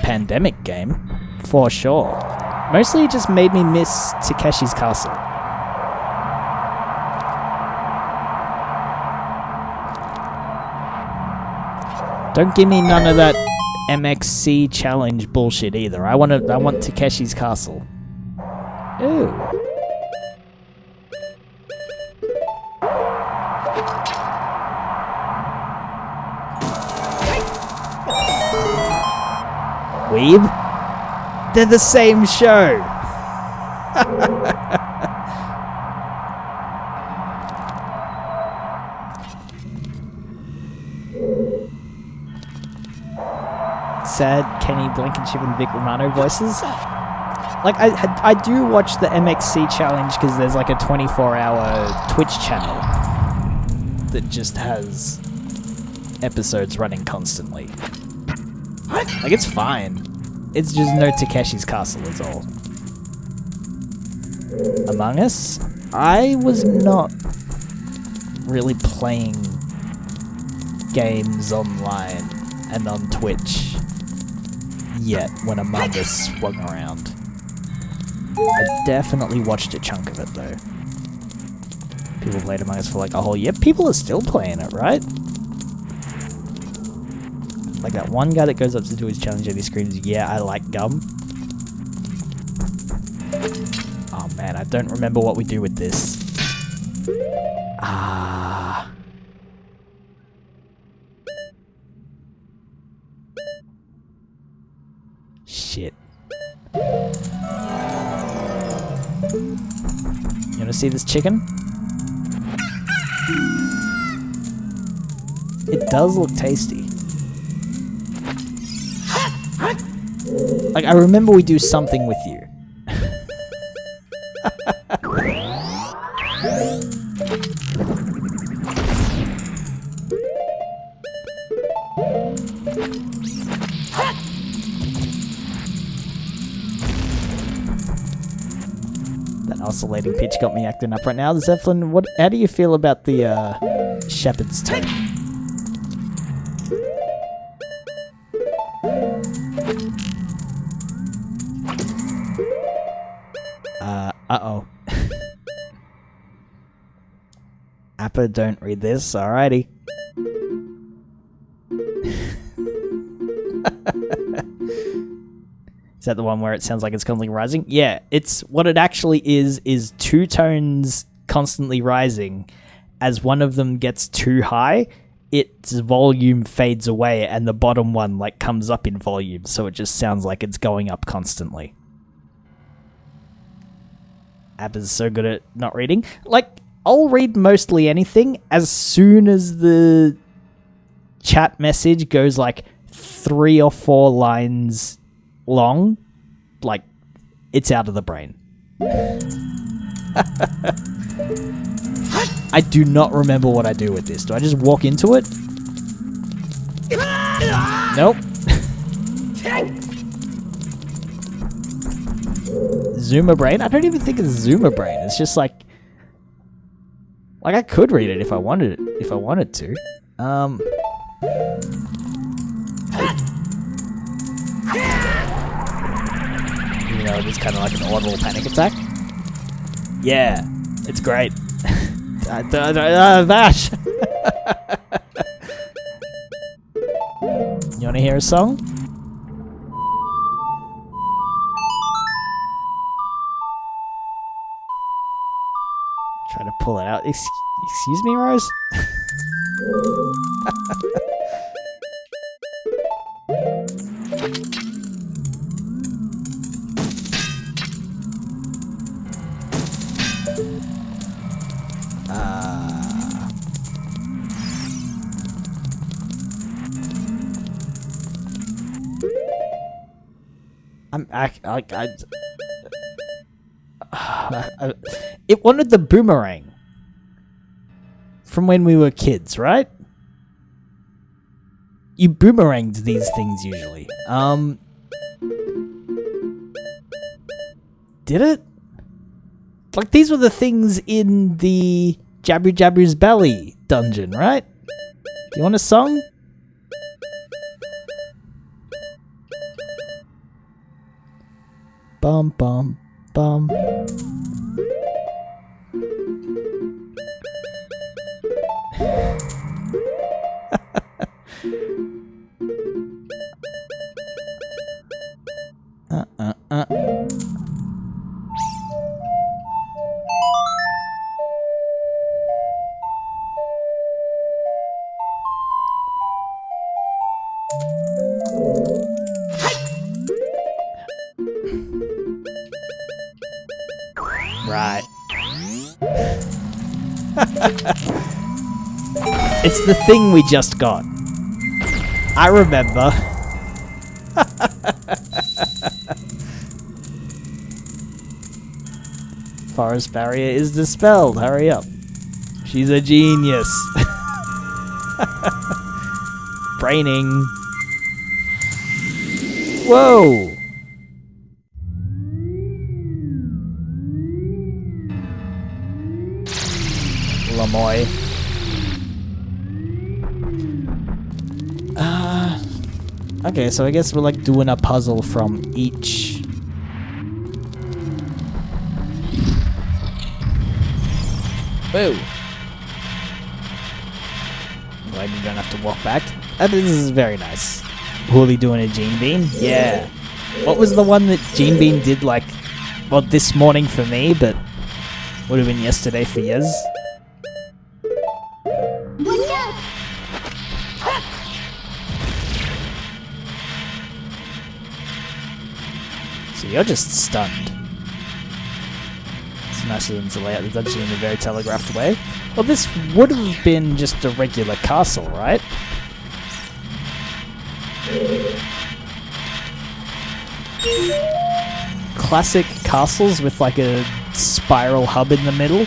pandemic game, for sure. Mostly it just made me miss Takeshi's Castle. Don't give me none of that MXC challenge bullshit either. I want Takeshi's Castle. Ooh. Weeb? They're the same show! Sad Kenny Blankenship and Vic Romano voices. Like, I do watch the MXC challenge because there's like a 24-hour Twitch channel that just has episodes running constantly. Like, it's fine. It's just no Takeshi's Castle is all. Among Us? I was not really playing games online and on Twitch yet when Among Us swung around. I definitely watched a chunk of it though. People played Among Us for like a whole year. People are still playing it, right? Like that one guy that goes up to do his challenge and he screams, "Yeah, I like gum." Oh man, I don't remember what we do with this. Shit. You wanna see this chicken? It does look tasty. Like, I remember we do something with you. That oscillating pitch got me acting up right now. Zeppelin, how do you feel about the shepherd's tone? Uh-oh. Appa, don't read this. Alrighty. Is that the one where it sounds like it's constantly rising? Yeah, it's what it actually is two tones constantly rising. As one of them gets too high, its volume fades away and the bottom one like comes up in volume, so it just sounds like it's going up constantly. App is so good at not reading. Like, I'll read mostly anything as soon as the chat message goes like 3 or 4 lines long. Like, it's out of the brain. I do not remember what I do with this. Do I just walk into it? Nope. Zoomer Brain? I don't even think it's Zoomer Brain. It's just like I could read it if I wanted to. You know, it's kind of like an audible panic attack. Yeah, it's great. Vash! You wanna hear a song? Try to pull it out. Excuse me, Rose? It wanted the boomerang from when we were kids, right? You boomeranged these things usually. Did it? Like, these were the things in the Jabber Jabber's Belly dungeon, right? Do you want a song? Bum bum bum. Right. It's the thing we just got. I remember. Forest barrier is dispelled. Hurry up. She's a genius. Braining. Whoa. Lamoy. Okay, so I guess we're like doing a puzzle from each. Whoa. Glad you don't have to walk back. This is very nice. Hooli doing a Gene Bean? Yeah. What was the one that Gene Bean did like, well, this morning for me, but would have been yesterday for Yez? So you're just stunned. It's nicer than to lay out the dungeon in a very telegraphed way. Well, this would have been just a regular castle, right? Classic castles with like a spiral hub in the middle.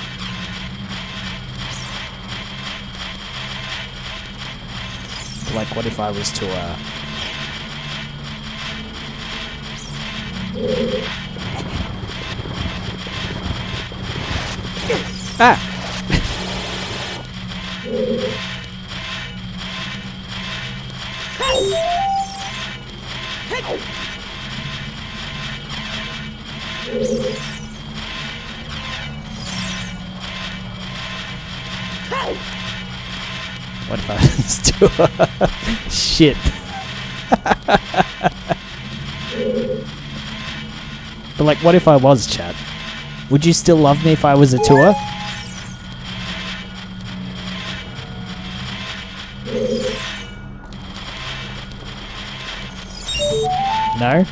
Like, what if I was to, Ah! What if I was to shit? But like, what if I was, chat? Would you still love me if I was a tour? No?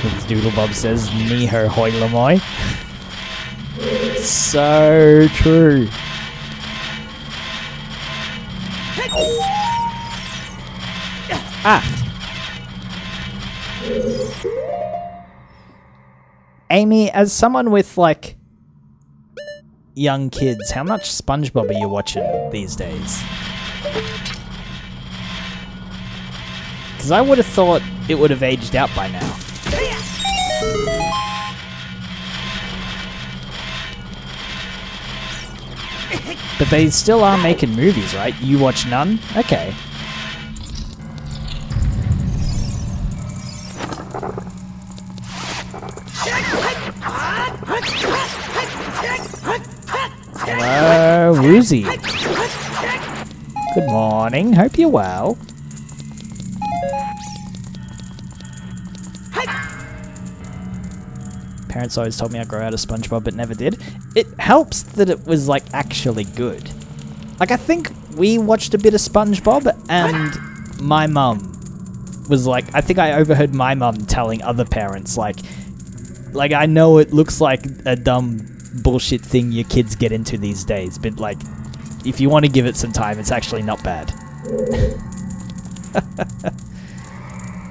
As Doodlebob says, knee her hoi lamoy. So true. Ah! Amy, as someone with, like, young kids, how much SpongeBob are you watching these days? Because I would have thought it would have aged out by now. But they still are making movies, right? You watch none? Okay. Uzi. Good morning. Hope you're well. Parents always told me I'd grow out of SpongeBob, but never did. It helps that it was, like, actually good. Like, I think we watched a bit of SpongeBob, and my mum was like... I think I overheard my mum telling other parents, like, I know it looks like a dumb bullshit thing your kids get into these days, but, like, if you want to give it some time, it's actually not bad.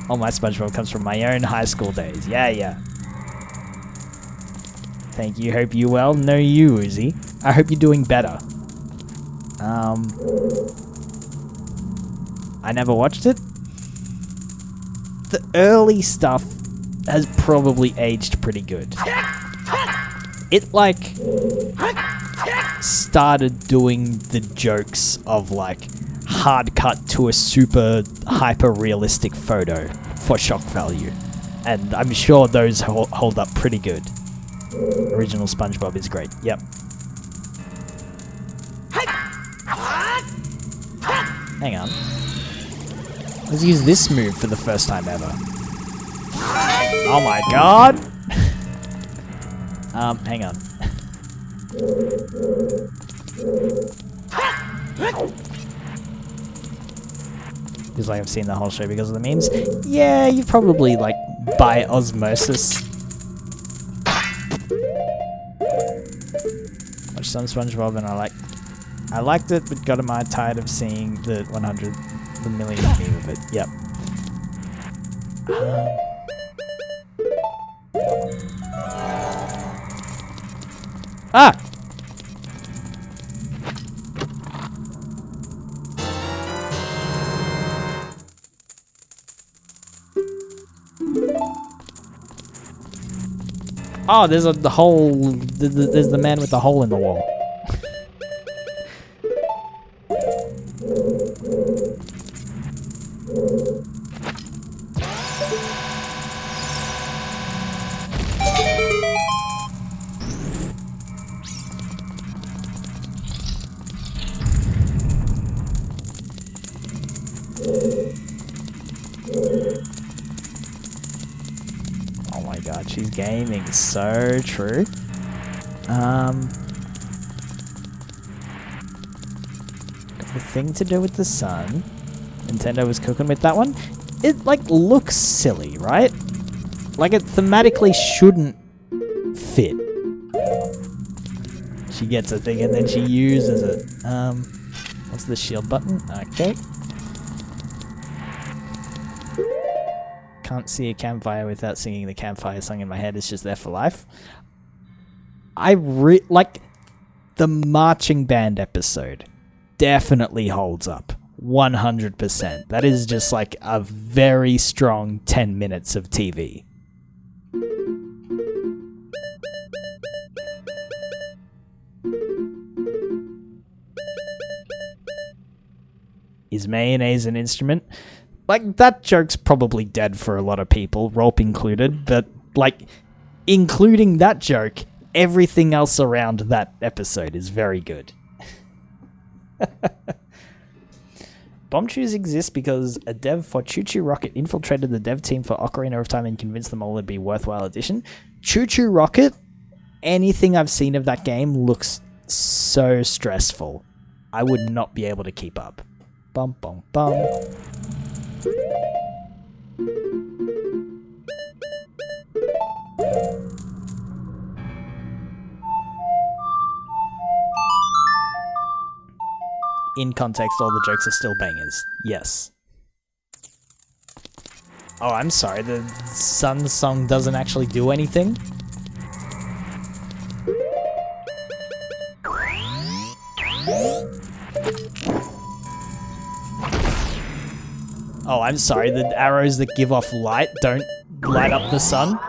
All my SpongeBob comes from my own high school days. Yeah. Thank you. Hope you well. No, you, Uzi. I hope you're doing better. I never watched it. The early stuff has probably aged pretty good. It, like, started doing the jokes of, like, hard cut to a super hyper-realistic photo for shock value. And I'm sure those hold up pretty good. Original SpongeBob is great. Yep. Hang on. Let's use this move for the first time ever. Oh my god! Hang on. Feels like I've seen the whole show because of the memes. Yeah, you've probably, like, by osmosis. Watched some SpongeBob and I liked it, but got tired of seeing the 100, the millionth meme of it. Yep. Ah! Oh, there's the hole. There's the man with the hole in the wall. Oh my god, she's gaming. So true. Got a thing to do with the sun. Nintendo was cooking with that one. It, like, looks silly, right? Like, it thematically shouldn't fit. She gets a thing and then she uses it. What's the shield button? Okay. Can't see a campfire without singing the campfire song in my head. It's just there for life. Like, the marching band episode definitely holds up. 100%. That is just like a very strong 10 minutes of TV. Is mayonnaise an instrument? Like, that joke's probably dead for a lot of people, Rolp included, but, like, including that joke, everything else around that episode is very good. Bomb Chews exists because a dev for Choo Choo Rocket infiltrated the dev team for Ocarina of Time and convinced them all it'd be a worthwhile addition. Choo Choo Rocket, anything I've seen of that game looks so stressful. I would not be able to keep up. Bum bum bum. In context, all the jokes are still bangers. Yes. Oh, I'm sorry. The Sun song doesn't actually do anything? Oh, I'm sorry. The arrows that give off light don't light up the sun?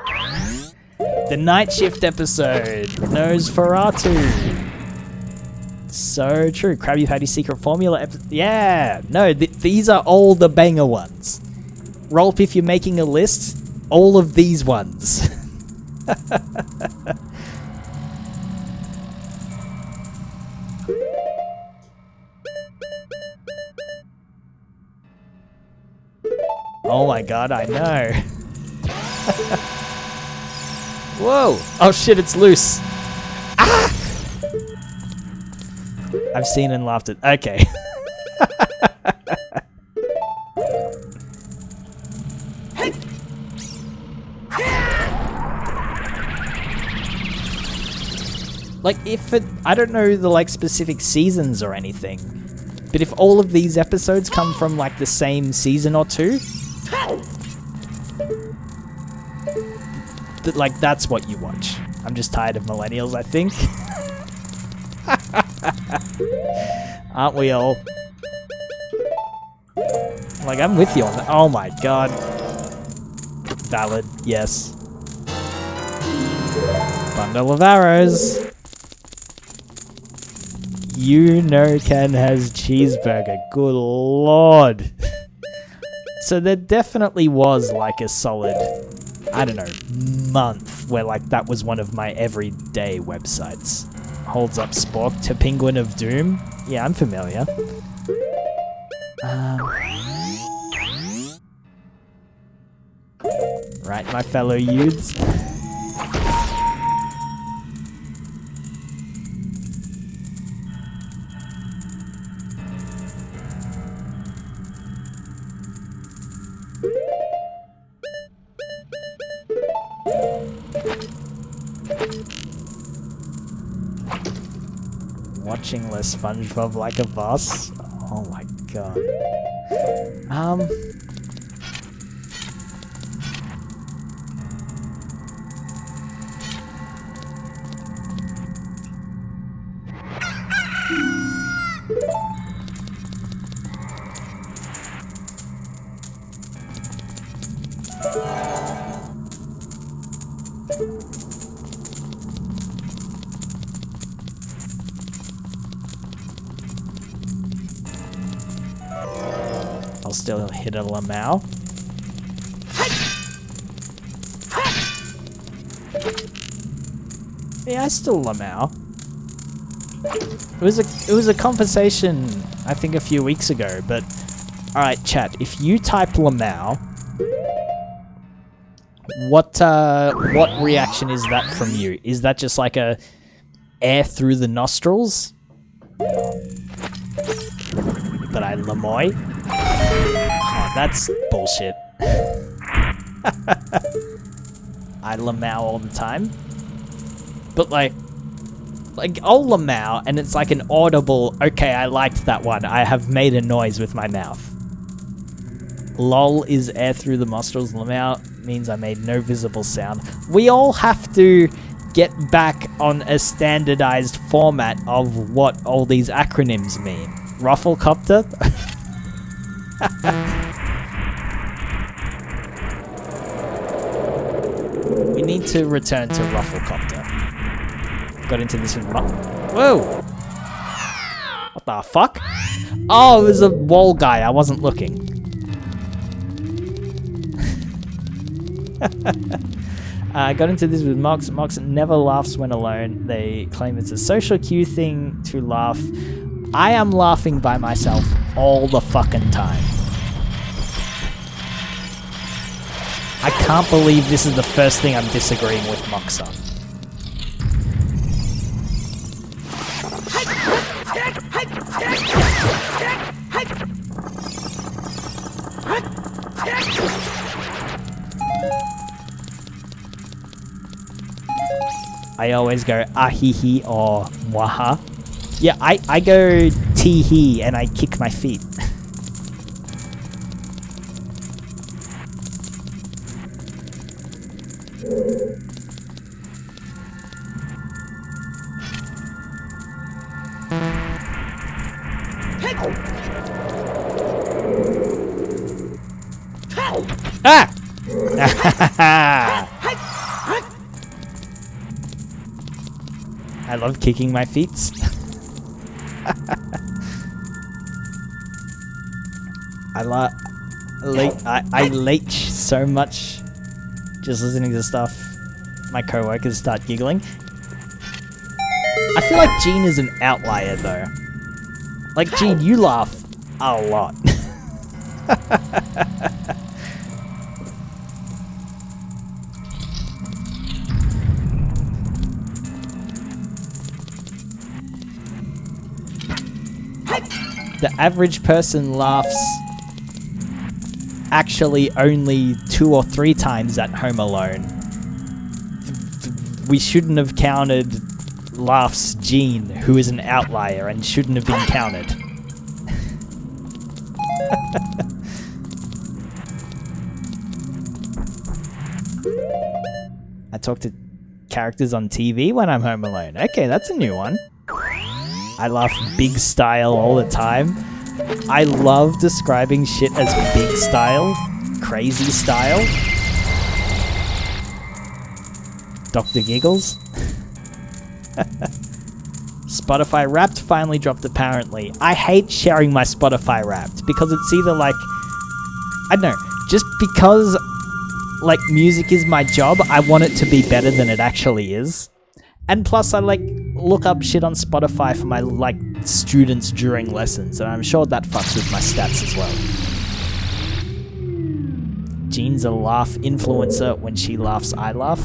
The night shift episode. Nosferatu. So true. Krabby Patty's secret formula. Yeah. No, these are all the banger ones. Rolp, if you're making a list, all of these ones. Oh my god, I know. Whoa! Oh shit, it's loose. Ah! I've seen and laughed at. Okay. Like, if it, I don't know the like specific seasons or anything, but if all of these episodes come from like the same season or two, like that's what you watch. I'm just tired of millennials, I think. Aren't we all? Like, I'm with you on that. Oh my god. Valid, yes. Bundle of arrows. You know Ken has cheeseburger. Good lord. So there definitely was like a solid, I don't know, month where like that was one of my everyday websites. Holds up Spork to Penguin of Doom. Yeah, I'm familiar. Right, my fellow youths. Watching less SpongeBob like a boss. Oh my god. I'll still hit a Lamau. Yeah, I still Lamau. It was a conversation I think a few weeks ago, but alright chat, if you type Lamau, what reaction is that from you? Is that just like a air through the nostrils? But I Lamoy? Oh, that's bullshit. I Lamau all the time. But like I'll Lamau and it's like an audible, okay, I liked that one. I have made a noise with my mouth. Lol is air through the nostrils. Lamau means I made no visible sound. We all have to get back on a standardized format of what all these acronyms mean. Rufflecopter? We need to return to Rufflecopter. Got into this with whoa! What the fuck? Oh, it was a wall guy. I wasn't looking. I got into this with Mox. Mox never laughs when alone. They claim it's a social cue thing to laugh. I am laughing by myself all the fucking time. I can't believe this is the first thing I'm disagreeing with Mox on. I always go ahihi or mwaha. Yeah, I go tee-hee and I kick my feet. Ah! I love kicking my feet. I leech so much just listening to stuff. My co-workers start giggling. I feel like Gene is an outlier though. Like Gene, you laugh a lot. The average person laughs actually only 2 or 3 times at Home Alone. We shouldn't have counted laughs Gene, who is an outlier and shouldn't have been counted. I talk to characters on TV when I'm home alone. Okay, that's a new one. I laugh big style all the time. I love describing shit as big style, crazy style. Dr. Giggles. Spotify Wrapped finally dropped apparently. I hate sharing my Spotify Wrapped because it's either like, I don't know, just because like music is my job, I want it to be better than it actually is. And plus I like look up shit on Spotify for my like students during lessons, and I'm sure that fucks with my stats as well. Jean's a laugh influencer. When she laughs, I laugh.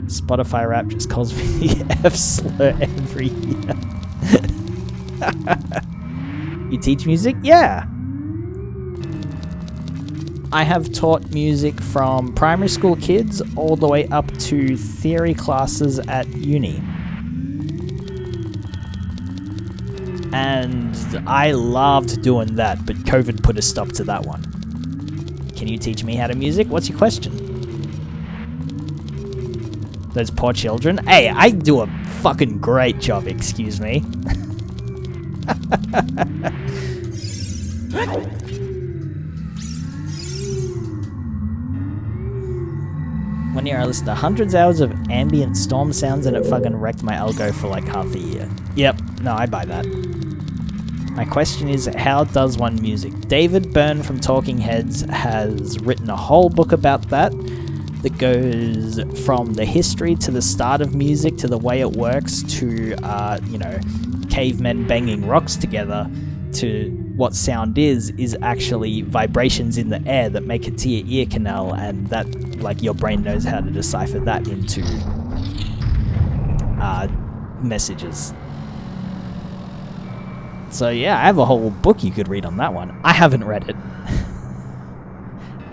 Spotify Rap just calls me the F slur every year. You teach music? Yeah. I have taught music from primary school kids all the way up to theory classes at uni. And I loved doing that, but COVID put a stop to that one. Can you teach me how to music? What's your question? Those poor children? Hey, I do a fucking great job, excuse me. One year I listened to hundreds of hours of ambient storm sounds and it fucking wrecked my algo for like half a year. Yep, no, I buy that. My question is, how does one music? David Byrne from Talking Heads has written a whole book about that goes from the history to the start of music to the way it works to, cavemen banging rocks together to what sound is actually vibrations in the air that make it to your ear canal, and that, like, your brain knows how to decipher that into messages. So yeah, I have a whole book you could read on that one. I haven't read it.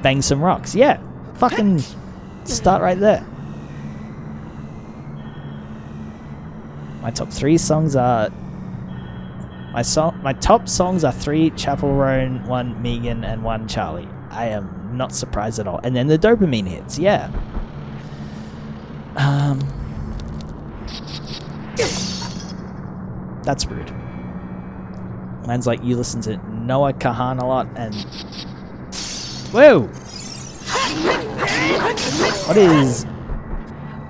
Bang some rocks. Yeah, fucking start right there. My top 3 songs are... My top songs are 3 Chapel Roan, 1 Megan, and 1 Charlie. I am not surprised at all. And then the dopamine hits, yeah. That's rude. Mine's like, you listen to Noah Kahan a lot, and... Whoa! What is...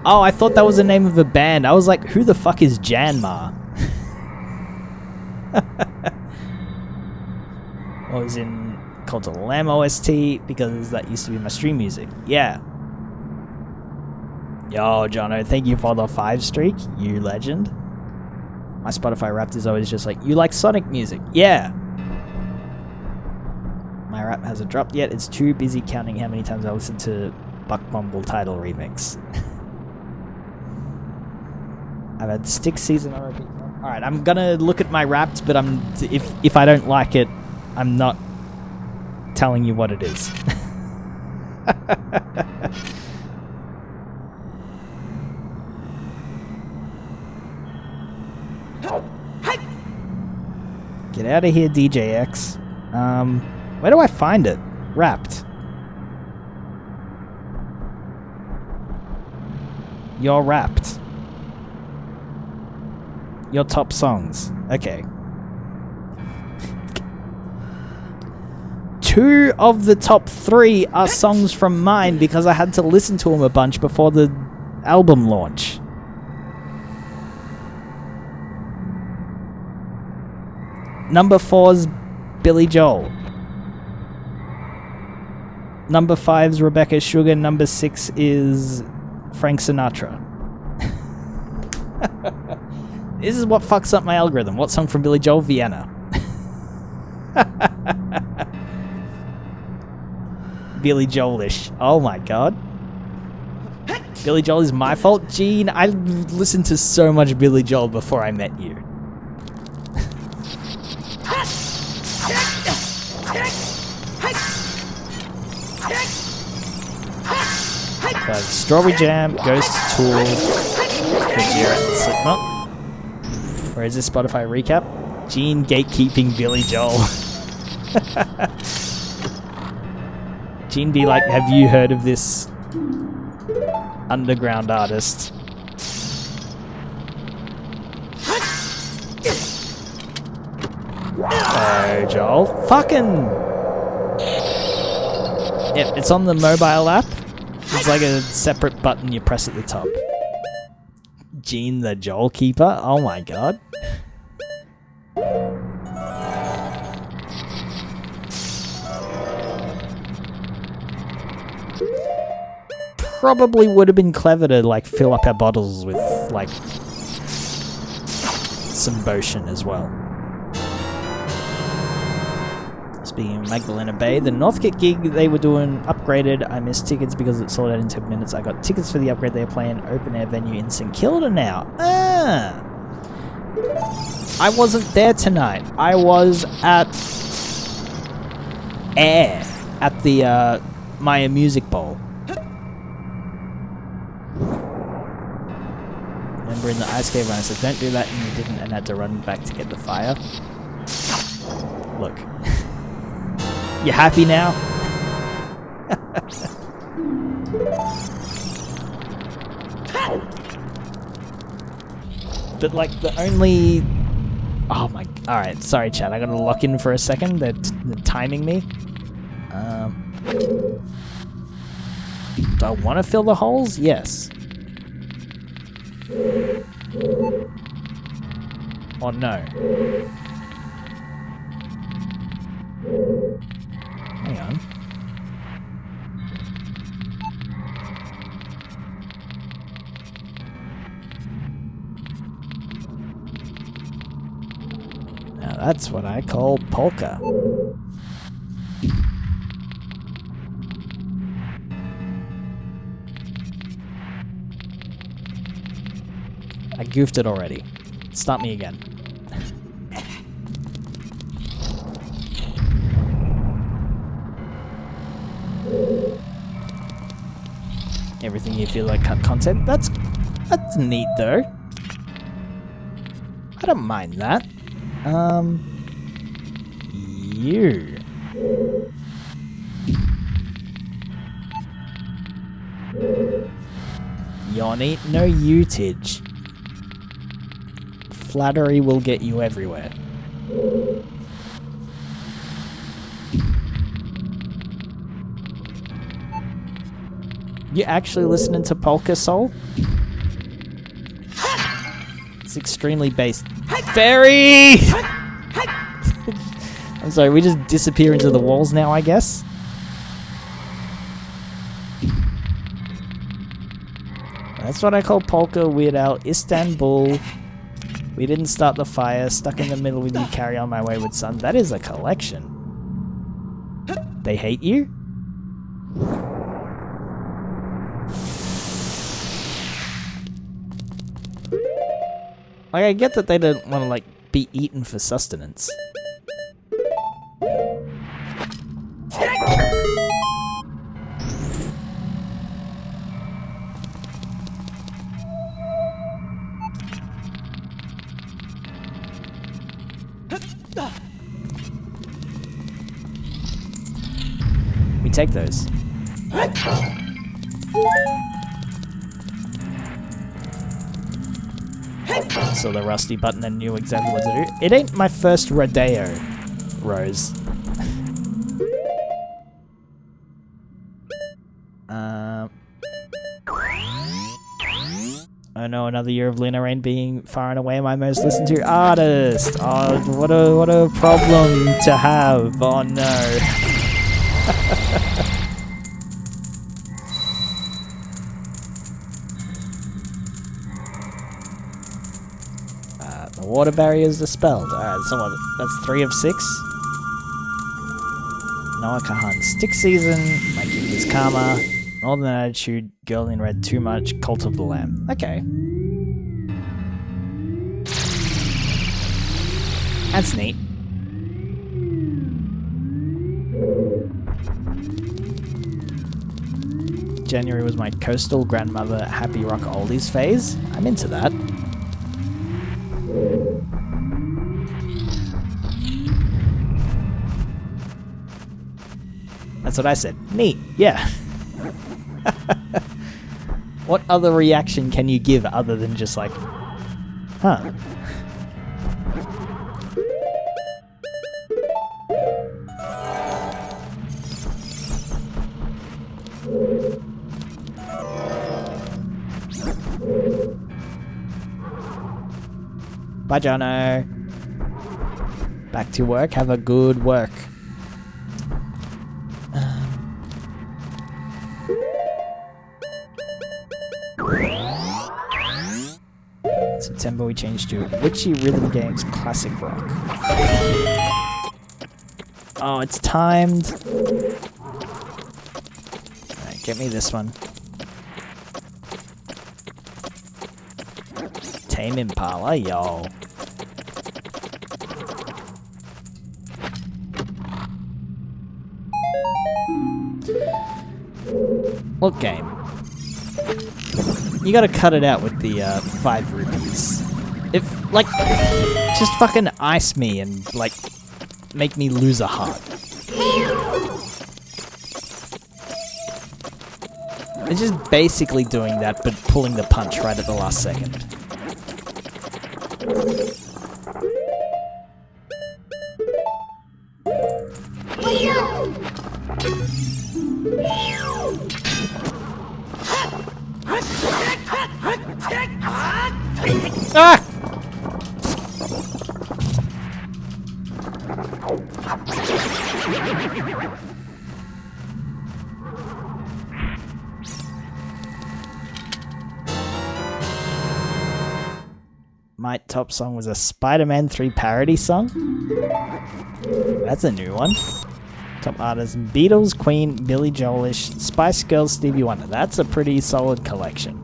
Oh, I thought that was the name of a band. I was like, who the fuck is Janmar? I was in Cult of the Lamb OST because that used to be my stream music. Yeah. Yo, Jono, thank you for the 5 streak, you legend. My Spotify Wrapped is always just like, you like Sonic music? Yeah. My rap hasn't dropped yet. It's too busy counting how many times I listened to Buck Bumble title remix. I've had Stick Season on repeat. Alright, I'm gonna look at my Wrapped, but if I don't like it, I'm not telling you what it is. Get out of here, DJX. Where do I find it? Wrapped. You're Wrapped. Your top songs. Okay. 2 of the top 3 are songs from mine because I had to listen to them a bunch before the album launch. Number 4's Billy Joel. Number 5's Rebecca Sugar. Number 6 is Frank Sinatra. This is what fucks up my algorithm. What song from Billy Joel? Vienna. Billy Joelish. Oh my god. Billy Joel is my fault? Gene, I listened to so much Billy Joel before I met you. Got Strawberry Jam, Ghost, Tool, Gojira, and Slipknot. Where is this Spotify recap? Gene gatekeeping Billy Joel. Gene be like, have you heard of this underground artist? Oh, Joel. Fucking... Yep, it's on the mobile app. It's like a separate button you press at the top. Gene the Joel Keeper? Oh my god. Probably would have been clever to like fill up our bottles with like some Botion as well. Speaking of Magdalena Bay, the Northgate gig they were doing upgraded. I missed tickets because it sold out in 10 minutes. I got tickets for the upgrade. They're playing open air venue in St Kilda now. I wasn't there tonight. I was at Air at the Maya Music Bowl. Remember in the ice cave when I said don't do that and you didn't and had to run back to get the fire? Look. You happy now? But like the only... Oh my... Alright, sorry chat, I gotta lock in for a second. They're timing me. Do I want to fill the holes? Yes. Or no? Hang on. Now that's what I call polka. I goofed it already. Stop me again. Everything you feel like cut content. That's neat though. I don't mind that. You. Yoni, no utage. Flattery will get you everywhere. You actually listening to Polka Soul? It's extremely based. Fairy! I'm sorry, we just disappear into the walls now, I guess? That's what I call Polka, Weird Al, Istanbul. We didn't start the fire, stuck in the middle with you, carry on my wayward son. That is a collection. They hate you? Like, I get that they don't want to, like, be eaten for sustenance. We take those. So the rusty button and knew exactly what to do. It ain't my first rodeo, Rose. Oh no, another year of Luna Rain being far and away my most listened to artist. Oh, what a problem to have. Oh no. The water barriers dispelled. Alright, so what? That's 3 of 6. Noah Kahan, Stick Season, My Gift is Karma, Northern Attitude, Girl in Red, Too Much, Cult of the Lamb. Okay. That's neat. January was my coastal grandmother happy rock oldies phase. I'm into that. That's what I said. Neat, yeah. What other reaction can you give other than just like, huh? Bye, Jono. Back to work. Have a good work. September we changed to Witchy Rhythm Games Classic Rock. Oh, it's timed. Alright, get me this one. Tame Impala, yo. Look, game. You gotta cut it out with the 5 rupees. If, like, just fucking ice me and, like, make me lose a heart. It's just basically doing that, but pulling the punch right at the last second. Ah! My top song was a Spider-Man 3 parody song. That's a new one. Top artists: Beatles, Queen, Billy Joelish, Spice Girls, Stevie Wonder. That's a pretty solid collection.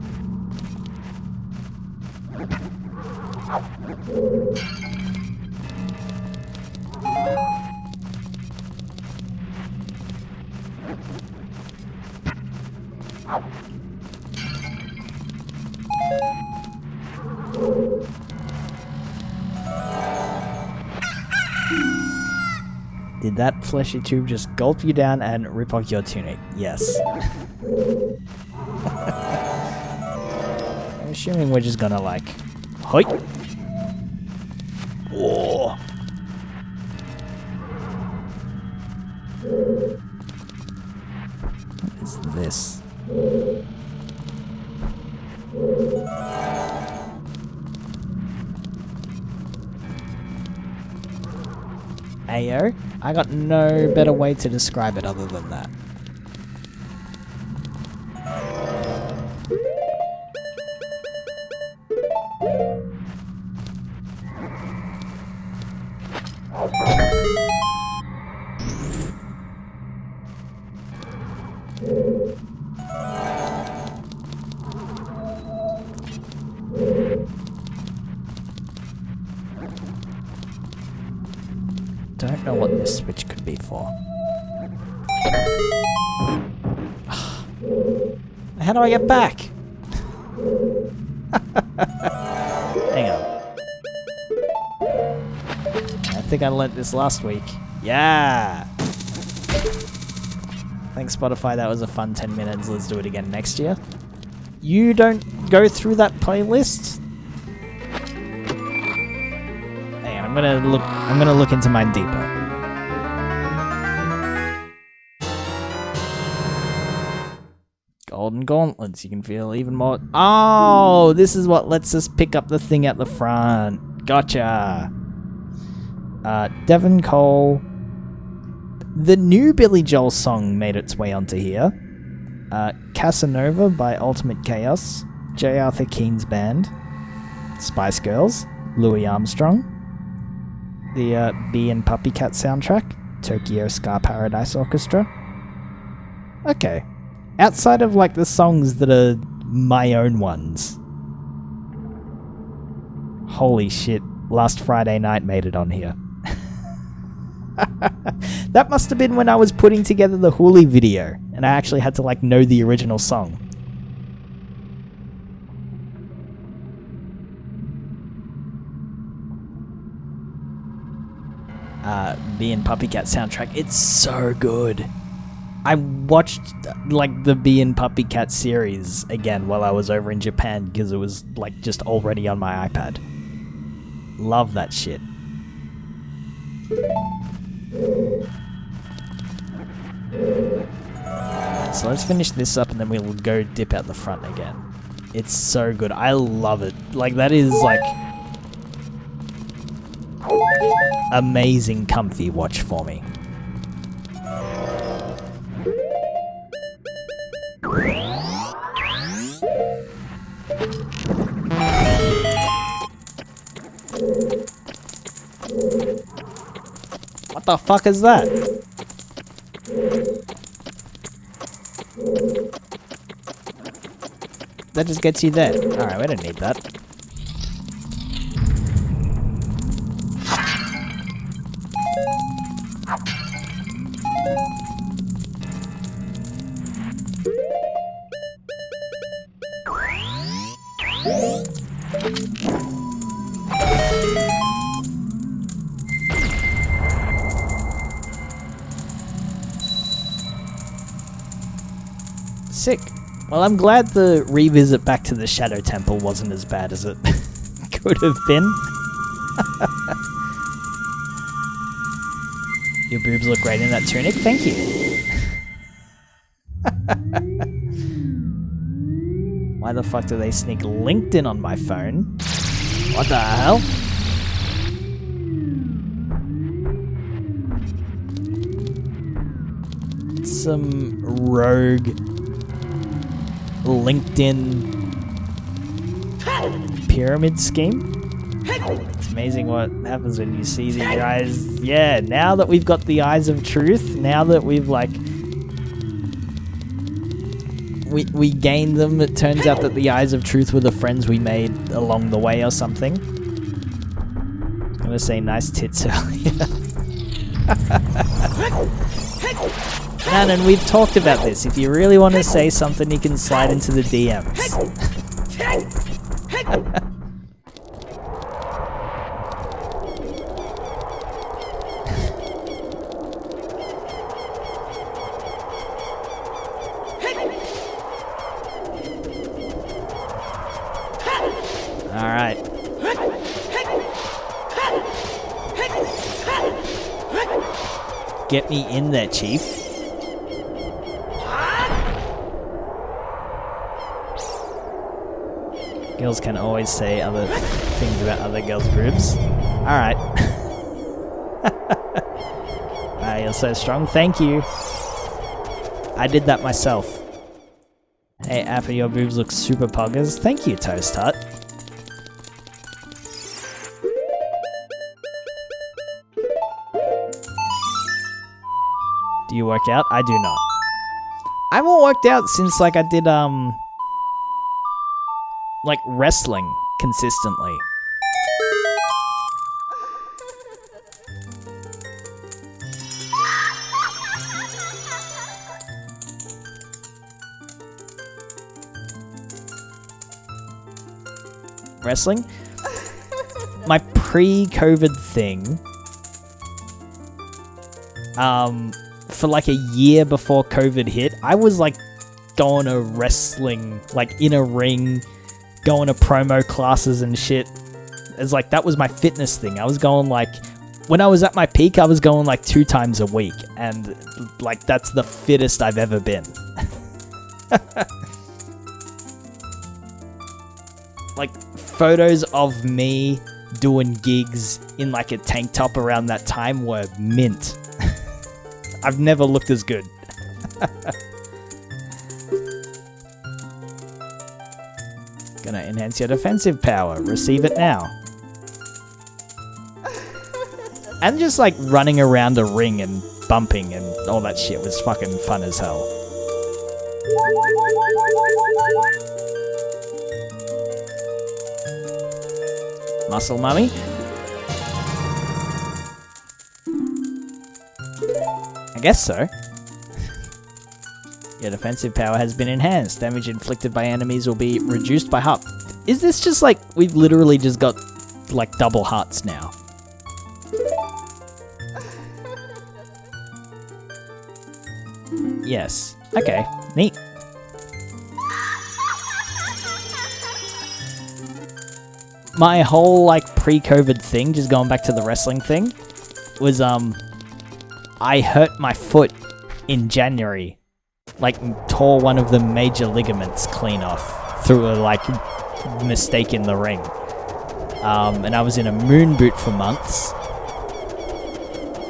Did that fleshy tube just gulp you down and rip off your tunic? Yes. I'm assuming we're just gonna like... Hoi! Whoa! What is this? Ayo? I got no better way to describe it other than that. Don't know what this switch could be for. How do I get back? Hang on. I think I learnt this last week. Yeah! Thanks, Spotify. That was a fun 10 minutes. Let's do it again next year. You don't go through that playlist? I'm gonna look into mine deeper. Golden gauntlets, you can feel even more. Oh, this is what lets us pick up the thing at the front. Gotcha. Devon Cole. The new Billy Joel song made its way onto here. Casanova by Ultimate Chaos. J. Arthur Keen's band. Spice Girls. Louis Armstrong. The Bee and Puppy Cat soundtrack, Tokyo Ska Paradise Orchestra. Okay. Outside of like the songs that are my own ones. Holy shit, Last Friday Night made it on here. That must have been when I was putting together the Hooli video, and I actually had to like know the original song. Bee and Puppy Cat soundtrack, it's so good. I watched like the Bee and Puppy Cat series again while I was over in Japan because it was like just already on my iPad. Love that shit. So let's finish this up and then we'll go dip out the front again. It's so good. I love it. Like that is like amazing comfy watch for me. What the fuck is that? That just gets you there. Alright, we don't need that. Sick. Well, I'm glad the revisit back to the Shadow Temple wasn't as bad as it could have been. Your boobs look great in that tunic. Thank you. Why the fuck do they sneak LinkedIn on my phone? What the hell? Some rogue LinkedIn pyramid scheme. It's amazing what happens when you see the eyes. Yeah, now that we've got the eyes of truth, now that we've like we gained them, it turns out that the eyes of truth were the friends we made along the way or something. I'm gonna say nice tits earlier. Man, and we've talked about this. If you really want to say something, you can slide into the DMs. Alright. Get me in there, Chief. Girls can always say other things about other girls' boobs. Alright. You're so strong. Thank you. I did that myself. Hey, Appa, your boobs look super poggers. Thank you, Toast Hut. Do you work out? I do not. I haven't worked out since like I did like wrestling consistently. Wrestling? My pre-COVID thing, for like a year before COVID hit, I was like going to wrestling, like in a ring, going to promo classes and shit. It's like, that was my fitness thing. I was going like, when I was at my peak, I was going like 2 times a week. And like, that's the fittest I've ever been. Like, photos of me doing gigs in like a tank top around that time were mint. I've never looked as good. Gonna enhance your defensive power. Receive it now. And just like running around a ring and bumping and all that shit was fucking fun as hell. Muscle Mummy. I guess so. Your defensive power has been enhanced. Damage inflicted by enemies will be reduced by half. Is this just like, we've literally just got like double hearts now? Yes. Okay, neat. My whole like pre-COVID thing, just going back to the wrestling thing, was I hurt my foot in January. Like, tore one of the major ligaments clean off through a like mistake in the ring. And I was in a moon boot for months.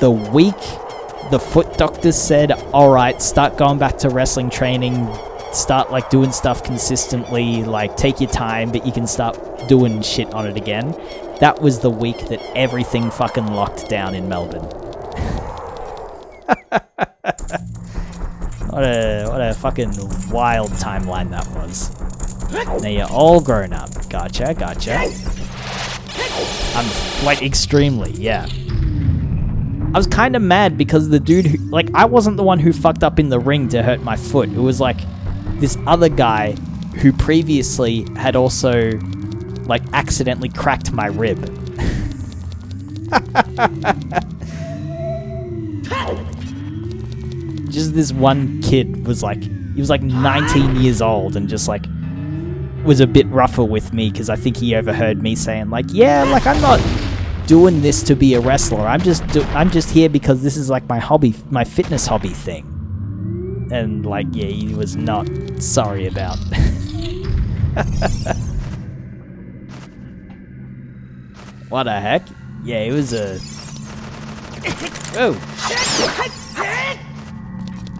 The week the foot doctors said, alright, start going back to wrestling training, start like doing stuff consistently, like take your time, but you can start doing shit on it again. That was the week that everything fucking locked down in Melbourne. What a fucking wild timeline that was. Now you're all grown up. Gotcha. I'm like extremely, yeah. I was kind of mad because the dude who, like, I wasn't the one who fucked up in the ring to hurt my foot. It was like this other guy who previously had also like accidentally cracked my rib. Just this one kid was like, he was like 19 years old and just like was a bit rougher with me because I think he overheard me saying like, yeah, like I'm not doing this to be a wrestler. I'm just here because this is like my hobby, my fitness hobby thing. And like, yeah, he was not sorry about. What the heck? Yeah, it was a. Oh.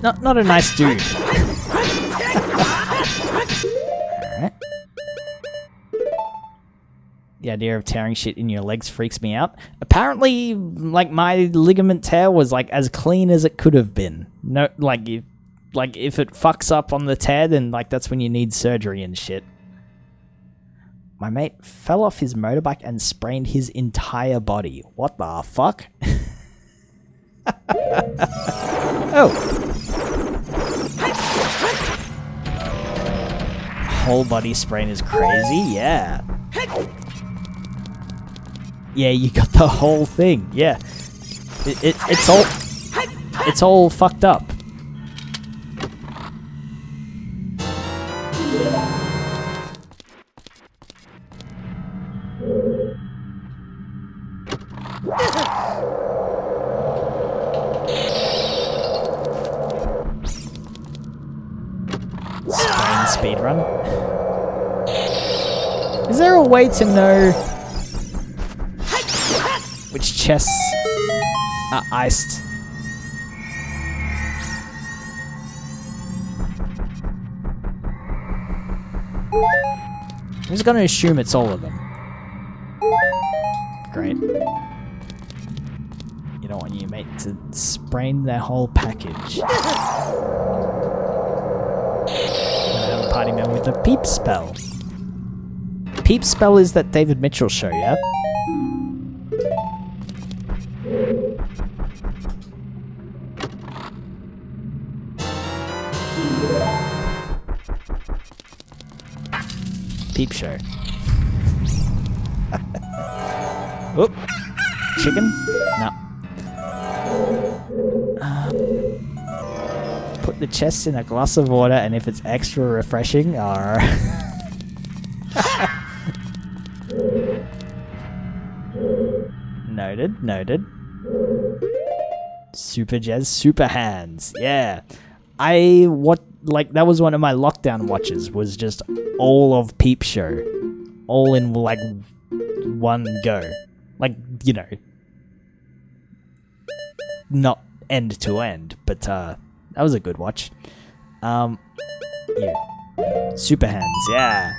Not a nice dude. Alright. The idea of tearing shit in your legs freaks me out. Apparently, like, my ligament tear was, like, as clean as it could have been. No, like, if it fucks up on the tear, then, like, that's when you need surgery and shit. My mate fell off his motorbike and sprained his entire body. What the fuck? Oh. Whole body sprain is crazy, yeah. Yeah, you got the whole thing, yeah. It's all fucked up. Sprain speedrun. Is there a way to know which chests are iced? I'm just gonna assume it's all of them. Great. You don't want your mate to sprain their whole package. Gonna have a party man with a peep spell. Peep spell is that David Mitchell show, yeah? Peep show. Oop. Chicken? No. Put the chest in a glass of water, and if it's extra refreshing, Noted. Super Jazz, Super Hands. Yeah. That was one of my lockdown watches, was just all of Peep Show. All in, like, one go. Like, you know. Not end to end, but, that was a good watch. Yeah. Super Hands, yeah.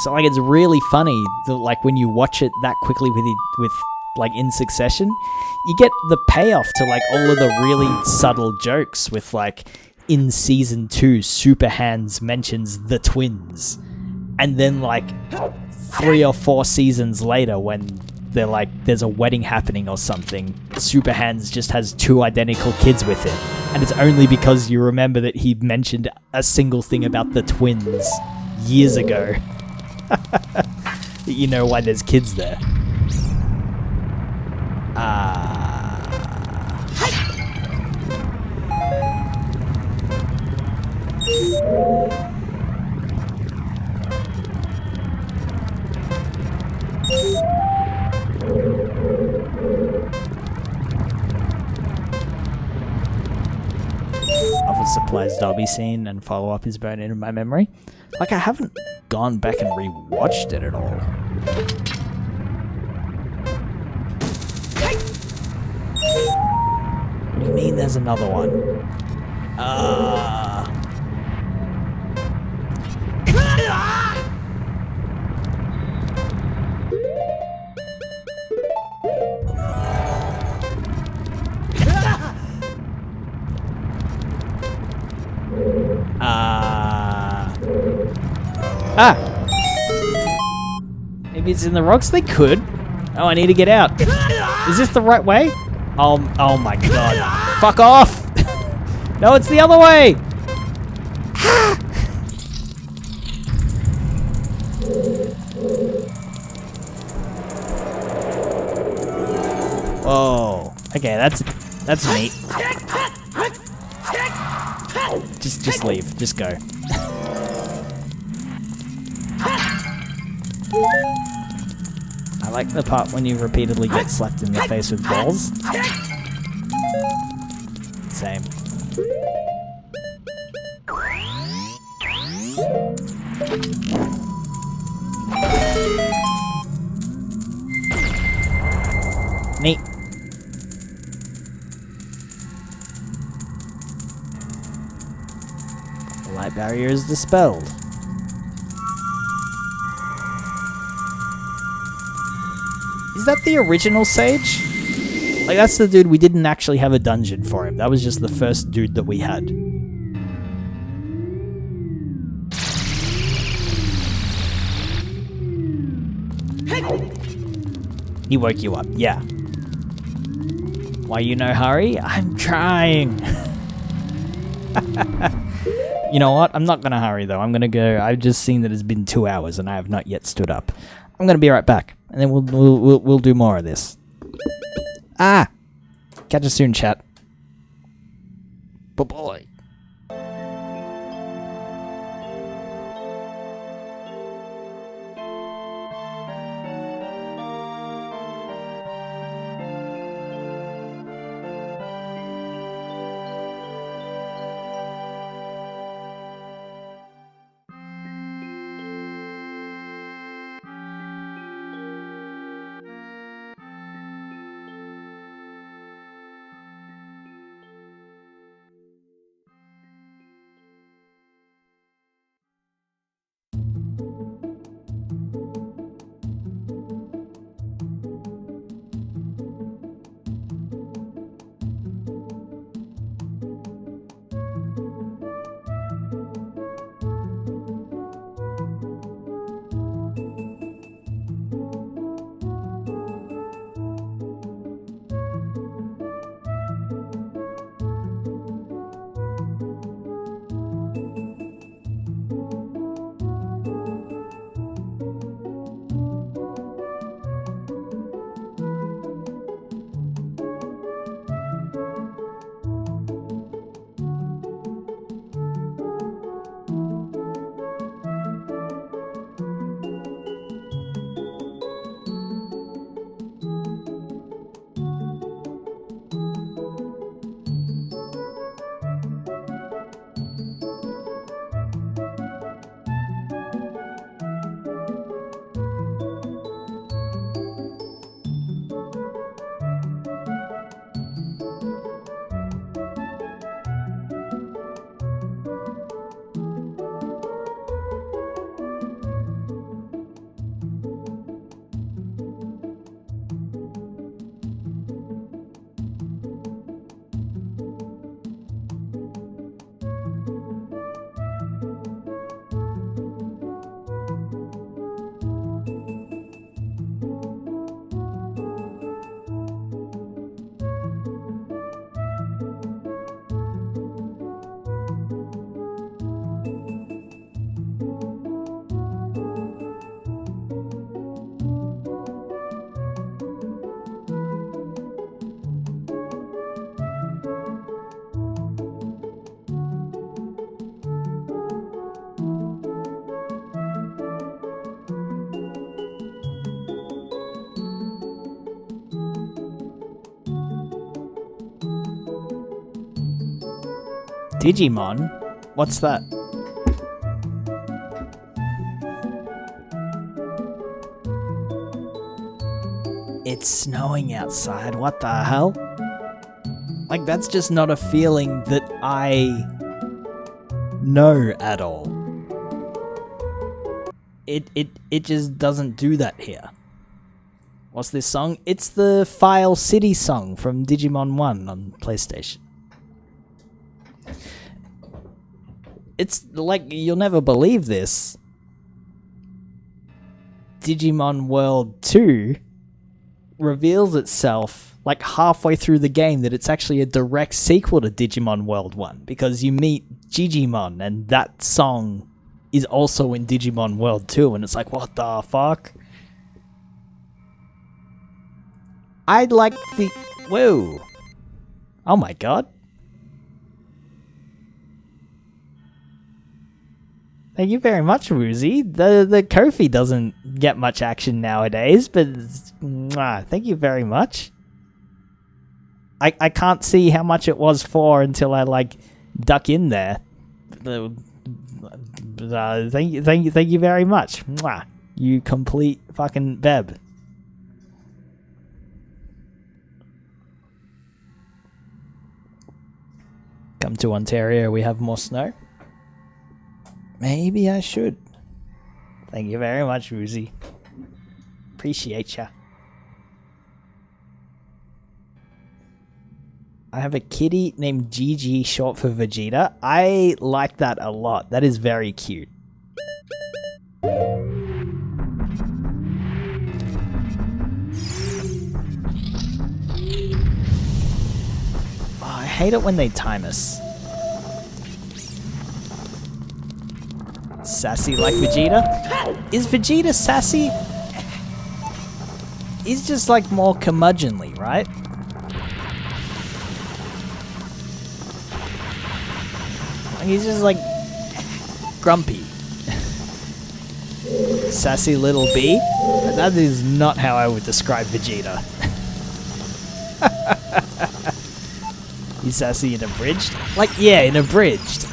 So, like, it's really funny that, like, when you watch it that quickly with like, in succession, you get the payoff to, like, all of the really subtle jokes with, like, in Season 2, Super Hands mentions the twins. And then, like, 3 or 4 seasons later, when they're like, there's a wedding happening or something. Super Hands just has 2 identical kids with him. And it's only because you remember that he mentioned a single thing about the twins years ago. That you know why there's kids there. Office supplies Dobby scene and follow up is burned into my memory. Like, I haven't gone back and rewatched it at all. What do you mean there's another one? Maybe it's in the rocks? They could. Oh, I need to get out. Is this the right way? Oh my god. Fuck off! No, it's the other way! Whoa. Okay, that's neat. Just leave. Just go. I like the part when you repeatedly get slapped in the face with balls. Same. Neat. The light barrier is dispelled. Is that the original Sage? Like, that's the dude we didn't actually have a dungeon for him. That was just the first dude that we had. He woke you up, yeah. Why you no hurry? I'm trying. You know what? I'm not gonna hurry though. I'm gonna go. I've just seen that it's been 2 hours and I have not yet stood up. I'm gonna be right back, and then we'll do more of this. Catch you soon, chat. Bye-bye. Digimon? What's that? It's snowing outside, what the hell? Like, that's just not a feeling that I know at all. It just doesn't do that here. What's this song? It's the File City song from Digimon 1 on PlayStation. It's like, you'll never believe this. Digimon World 2 reveals itself like halfway through the game that it's actually a direct sequel to Digimon World 1 because you meet Gigimon and that song is also in Digimon World 2 and it's like, what the fuck? I'd like the... Whoa. Oh my god. Thank you very much, Woozy. The Kofi doesn't get much action nowadays, but thank you very much. I can't see how much it was for until I like duck in there. Thank you very much. You complete fucking beb. Come to Ontario, we have more snow. Maybe I should. Thank you very much, Woozy. Appreciate ya. I have a kitty named Gigi, short for Vegeta. I like that a lot. That is very cute. Oh, I hate it when they time us. Sassy like Vegeta? Is Vegeta sassy? He's just like more curmudgeonly, right? He's just like grumpy. Sassy little bee? That is not how I would describe Vegeta. He's sassy in abridged? Like, yeah, in abridged.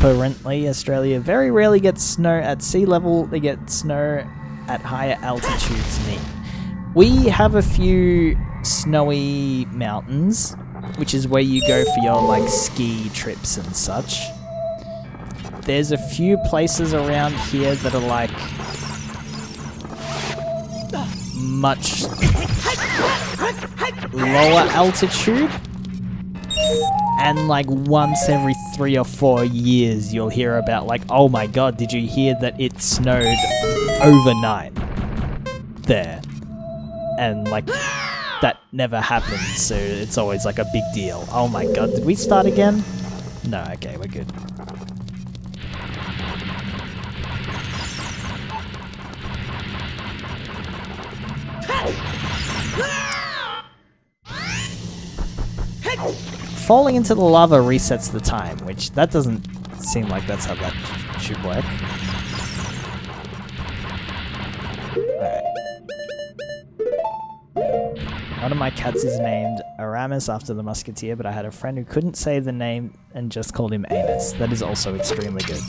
Apparently, Australia very rarely gets snow at sea level. They get snow at higher altitudes. Neat. We have a few snowy mountains, which is where you go for your like ski trips and such. There's a few places around here that are like much lower altitude. And like once every 3 or 4 years you'll hear about like, oh my god, did you hear that it snowed overnight there? And like that never happens, so it's always like a big deal. Oh my god, did we start again? No, okay, we're good. Falling into the lava resets the time, which that doesn't seem like that's how that should work. Alright. One of my cats is named Aramis after the Musketeer, but I had a friend who couldn't say the name and just called him Amos. That is also extremely good.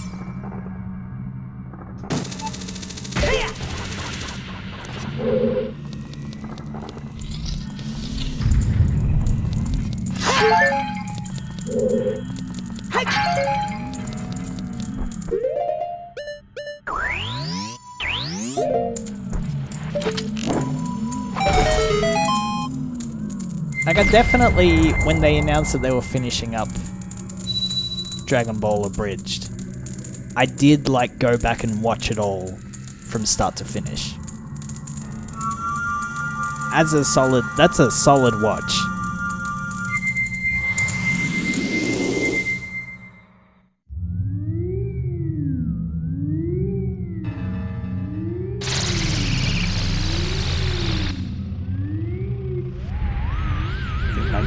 Like, I definitely, when they announced that they were finishing up Dragon Ball Abridged, I did, like, go back and watch it all from start to finish. That's a solid watch.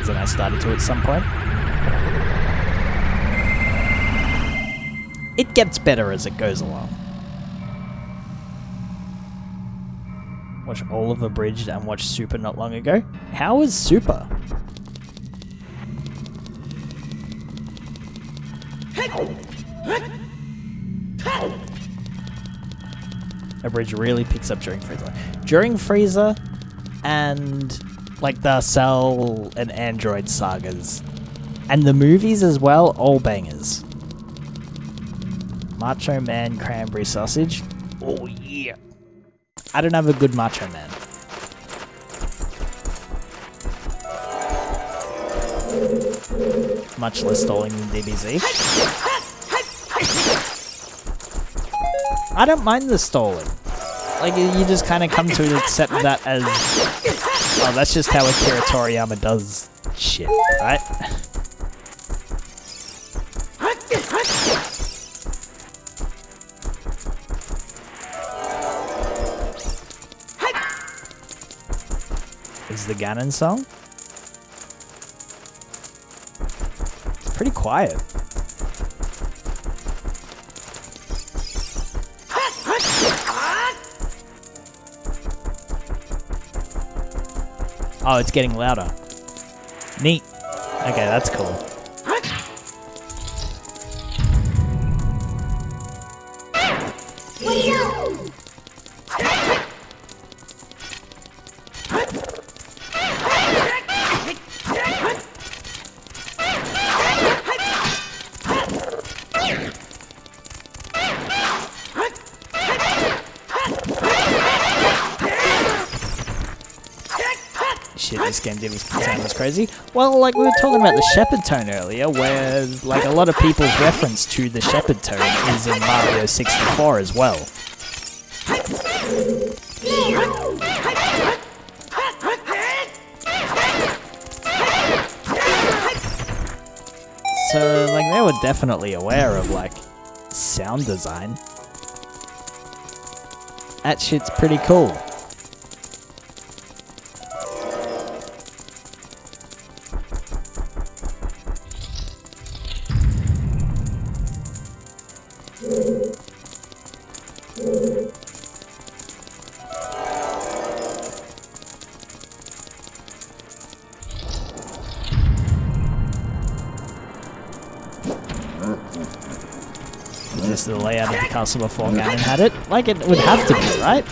And I started to at some point. It gets better as it goes along. Watch all of Abridged and watch Super not long ago. How was Super? Abridged really picks up during Frieza. During Frieza and like the Cell and Android sagas. And the movies as well, all bangers. Macho Man cranberry sausage. Oh yeah. I don't have a good Macho Man. Much less stalling than DBZ. I don't mind the stalling. Like, you just kind of come to accept that as... Oh, that's just how Akira Toriyama does shit, right? Is the Ganon song? It's pretty quiet. Oh, it's getting louder. Neat. Okay, that's cool. Shit, this game did sound was crazy. Well, like we were talking about the Shepherd Tone earlier, where like a lot of people's reference to the Shepherd Tone is in Mario 64 as well. So, like, they were definitely aware of, like, sound design. That shit's pretty cool. This is the layout of the castle before Ganon had it. Like, it would have to be, right?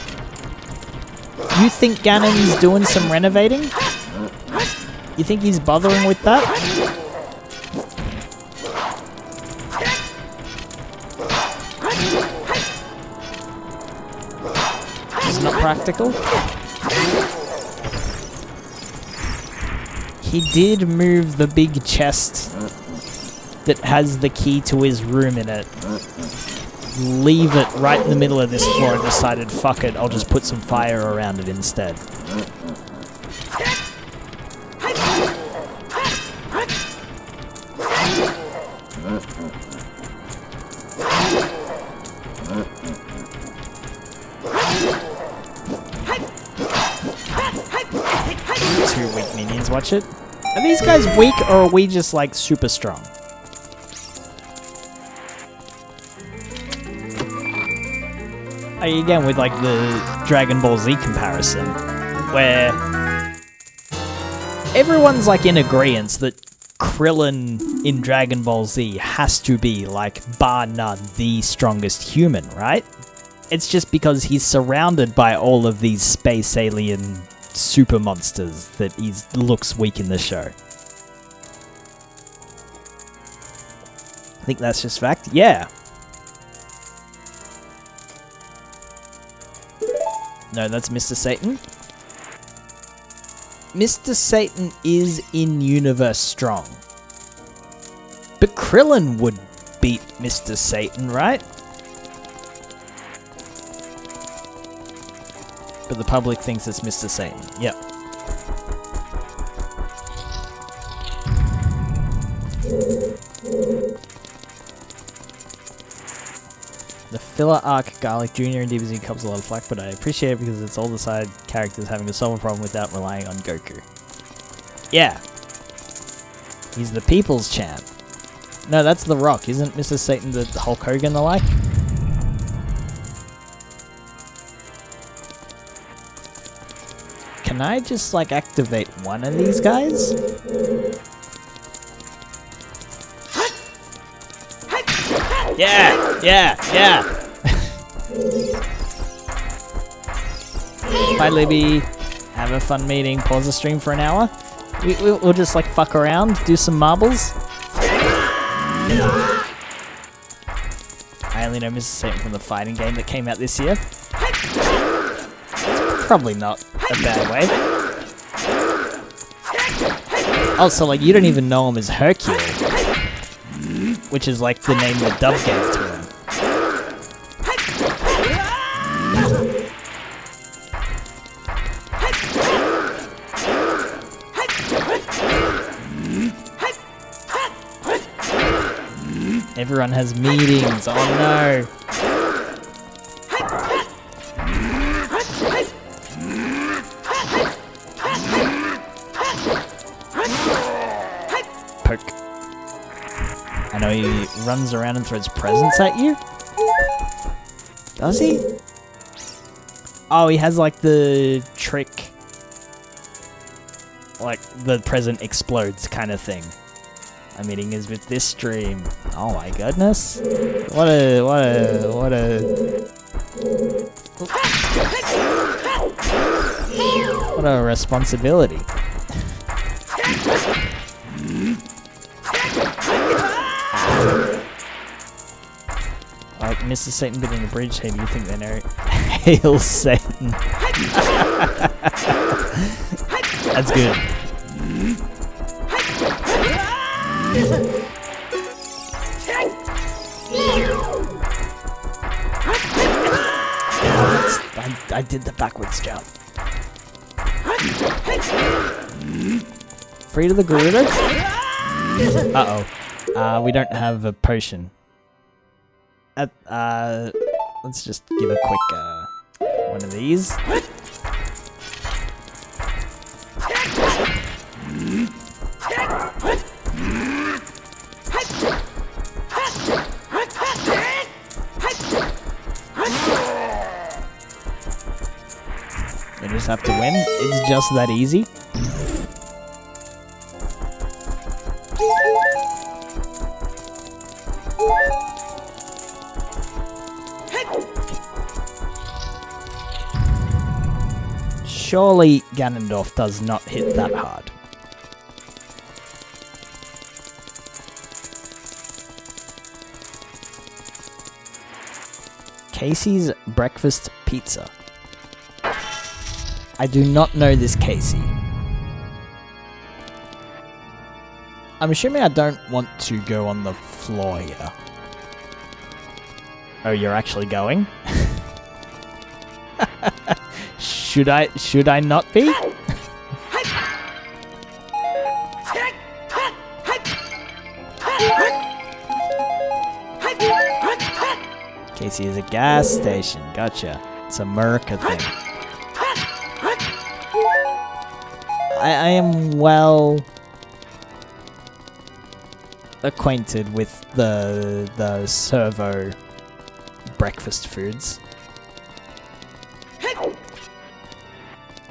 You think Ganon's doing some renovating? You think he's bothering with that? It's not practical. He did move the big chest that has the key to his room in it. Leave it right in the middle of this floor and decided, fuck it, I'll just put some fire around it instead. Two weak minions, watch it. Are these guys weak or are we just like super strong? Again, with like the Dragon Ball Z comparison, where everyone's like in agreement that Krillin in Dragon Ball Z has to be like bar none the strongest human, right? It's just because he's surrounded by all of these space alien super monsters that he looks weak in the show. I think that's just fact. Yeah. No, that's Mr. Satan. Mr. Satan is in-universe strong. But Krillin would beat Mr. Satan, right? But the public thinks it's Mr. Satan. Yep. The filler arc Garlic Jr. and DBZ comes a lot of flack, but I appreciate it because it's all the side characters having to solve a problem without relying on Goku. Yeah. He's the people's champ. No, that's The Rock. Isn't Mr. Satan the Hulk Hogan the like? Can I just like activate one of these guys? Yeah, yeah, yeah. Bye, Libby. Have a fun meeting. Pause the stream for an hour. We'll just like fuck around, do some marbles. I only know Mrs. Satan from the fighting game that came out this year. It's probably not a bad way. Also, like, you don't even know him as Hercule, which is like the name the dub gave to him. Everyone has meetings, oh no! Poke. I know he runs around and throws presents at you? Does he? Oh, he has like the trick, like the present explodes kind of thing. Our meeting is with this stream. Oh my goodness. What a responsibility. Like Mr. Satan bit in the bridge, hey, do you think they know? Hail Satan. That's good. I did the backwards jump. Free to the Gerudo? Uh-oh. We don't have a potion. Let's just give a quick, one of these. You just have to win. It's just that easy. Surely Ganondorf does not hit that hard. Casey's Breakfast Pizza. I do not know this Casey. I'm assuming I don't want to go on the floor here. Oh, you're actually going? Should I not be? Casey is a gas station. Gotcha. It's a Merca thing. I am well acquainted with the servo breakfast foods.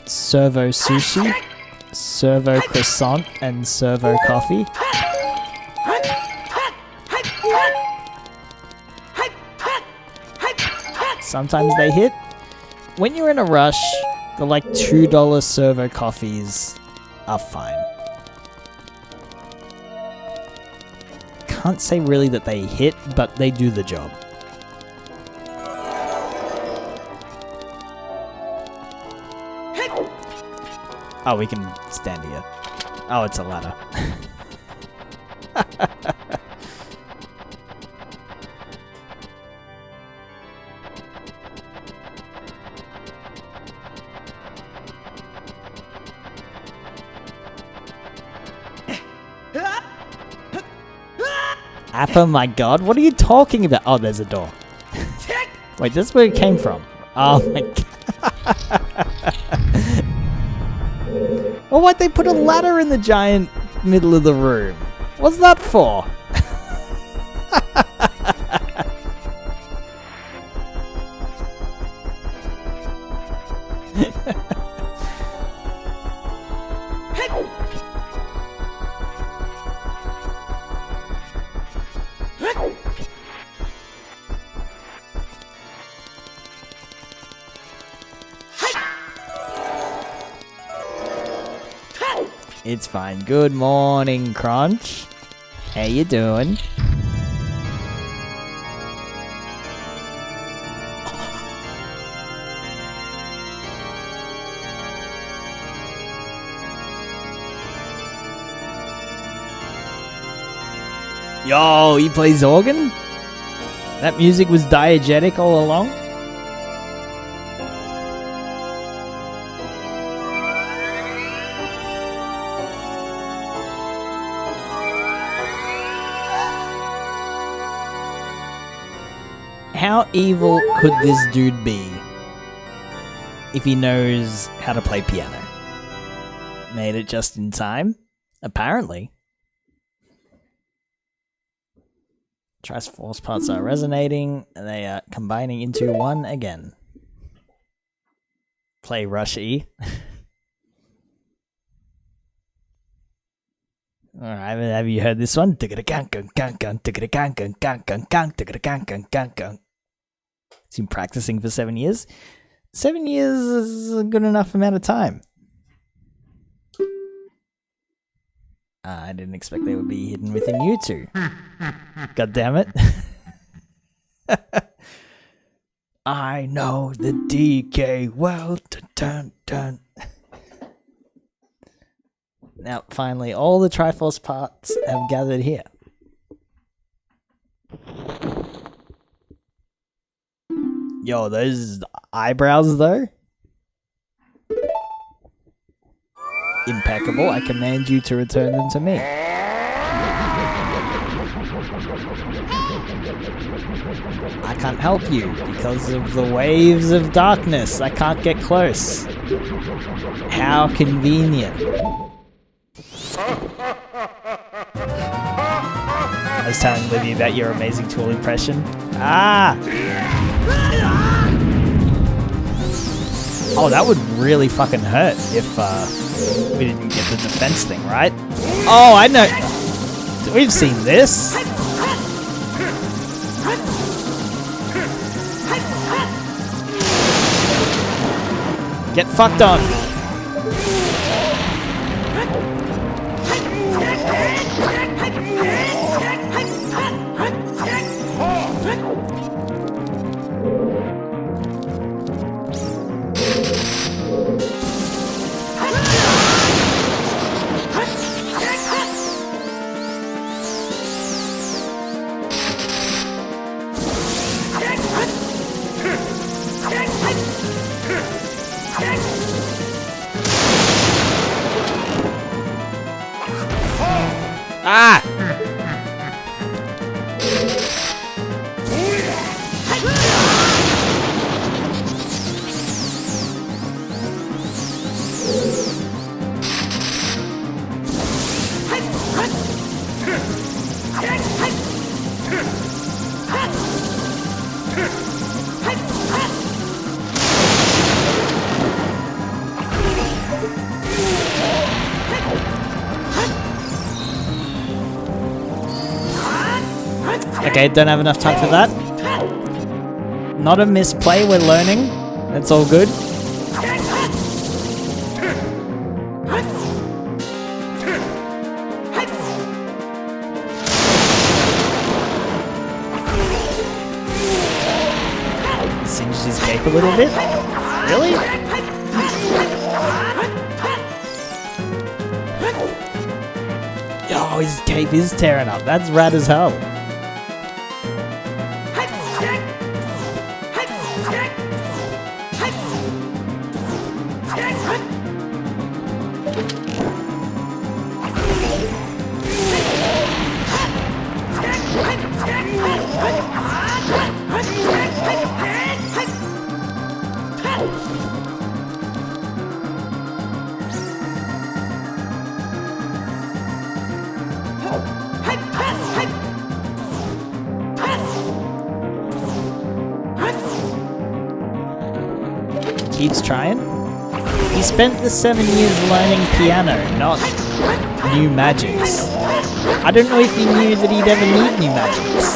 Servo sushi, servo croissant, and servo coffee. Sometimes they hit. When you're in a rush, the like $2 servo coffees are fine. Can't say really that they hit, but they do the job. Oh, we can stand here. Oh, it's a ladder. Appa, my god, what are you talking about? Oh, there's a door. Wait, that's where it came from. Oh my god. Well, why'd they put a ladder in the giant middle of the room? What's that for? It's fine. Good morning, Crunch. How you doing? Yo, he plays organ? That music was diegetic all along? How evil could this dude be if he knows how to play piano? Made it just in time? Apparently. Triforce parts are resonating, and they are combining into one again. Play Rush E. Alright, have you heard this one? He's been practicing for 7 years. 7 years is a good enough amount of time. I didn't expect they would be hidden within you two. God damn it. I know the DK well. Dun, dun, dun. Now, finally, all the Triforce parts have gathered here. Yo, those eyebrows, though? Impeccable. I command you to return them to me. I can't help you because of the waves of darkness. I can't get close. How convenient. I was telling Livy about your amazing Tool impression. Ah! Oh, that would really fucking hurt if we didn't get the defense thing, right? Oh, I know. We've seen this. Get fucked on. Ah! Okay, don't have enough time for that. Not a misplay, we're learning. That's all good. Singed his cape a little bit? Really? Oh, his cape is tearing up. That's rad as hell. Keeps trying. He spent the 7 years learning piano, not new magics. I don't know if he knew that he'd ever need new magics.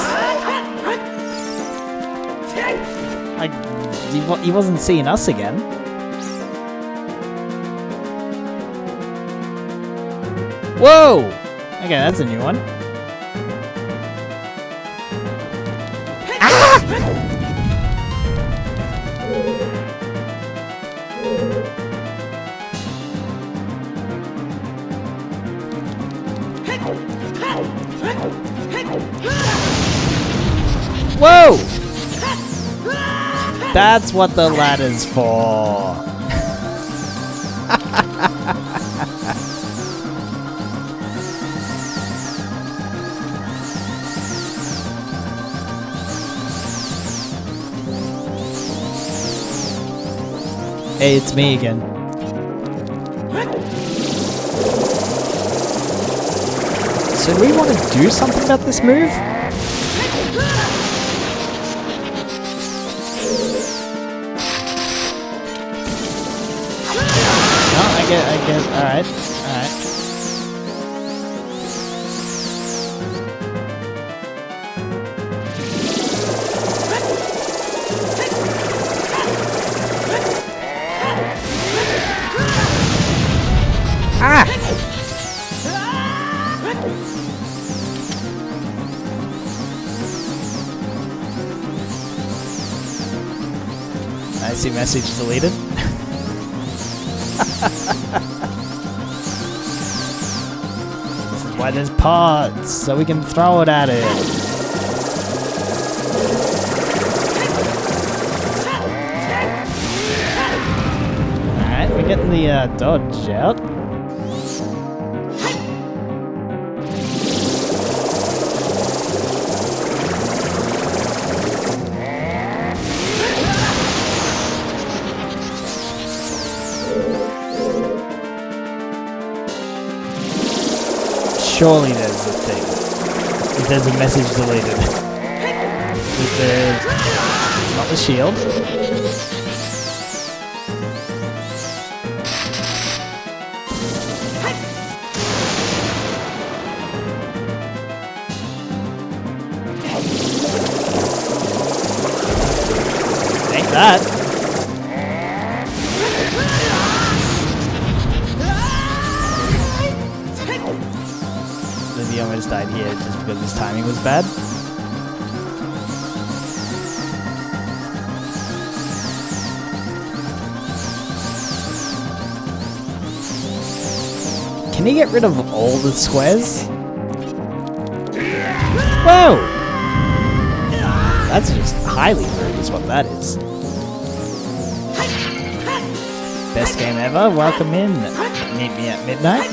Like, he wasn't seeing us again. Whoa! Okay, that's a new one. Whoa! That's what the ladder's for. Hey, it's me again. So do we want to do something about this move? No, I guess, alright. Ah! I see message deleted. This is why there's pods, so we can throw it at it. Alright, we're getting the dodge out. Surely there's a thing. If there's a message deleted. It's not the shield. Ain't that. He almost died here just because his timing was bad. Can he get rid of all the squares? Whoa! That's just highly rude is what that is. Best game ever, welcome in. Meet me at midnight.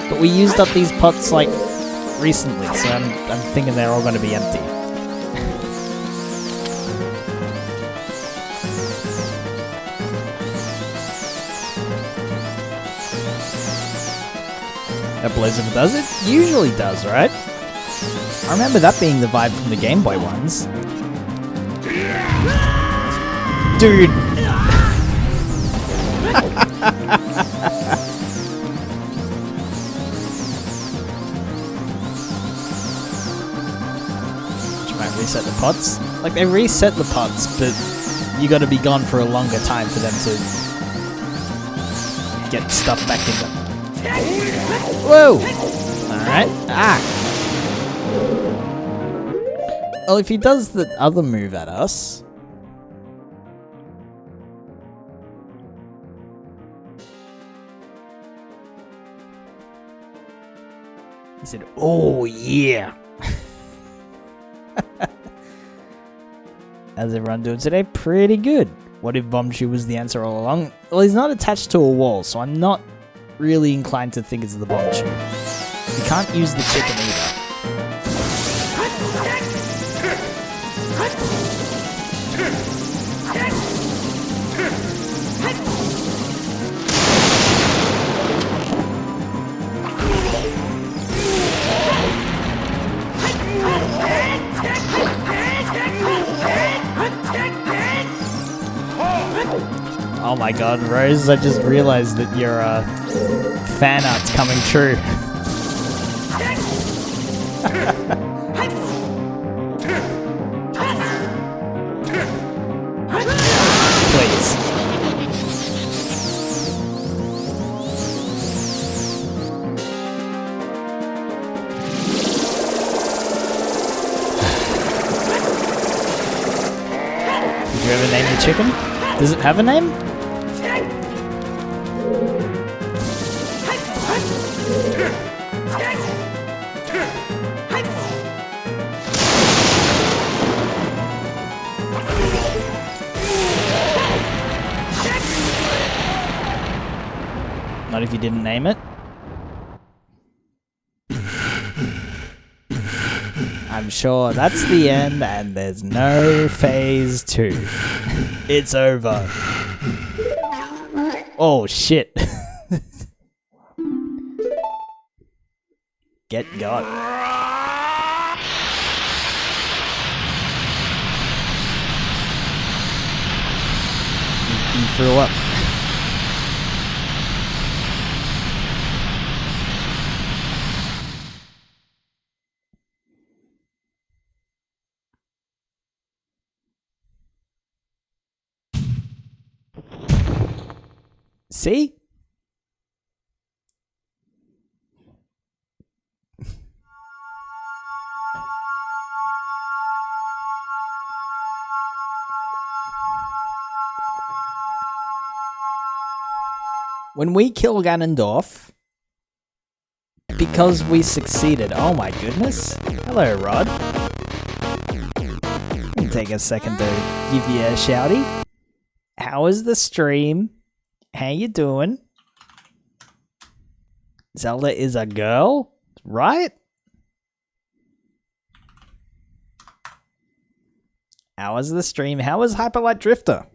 But we used up these pots like recently, so I'm thinking they're all going to be empty. That blows if it does it? Usually does, right? I remember that being the vibe from the Game Boy ones. Dude! Reset the pots? Like, they reset the pots, but you gotta be gone for a longer time for them to get stuff back in them. Whoa! Alright. Ah! Well, if he does the other move at us... He said, oh yeah! How's everyone doing today? Pretty good. What if Bombchu was the answer all along? Well, he's not attached to a wall, so I'm not really inclined to think it's the Bombchu. You can't use the chicken either. Oh my god, Rose, I just realized that your fan art's coming true. Please. ever named the chicken? Does it have a name? Not if you didn't name it. I'm sure that's the end and there's no phase 2. It's over. Oh shit. Get got. You threw up. See? When we kill Ganondorf, because we succeeded. Oh my goodness. Hello, Rod. Take a second to give you a shouty. How is the stream? How you doing? Zelda is a girl, right? How was the stream? How was Hyperlight Drifter?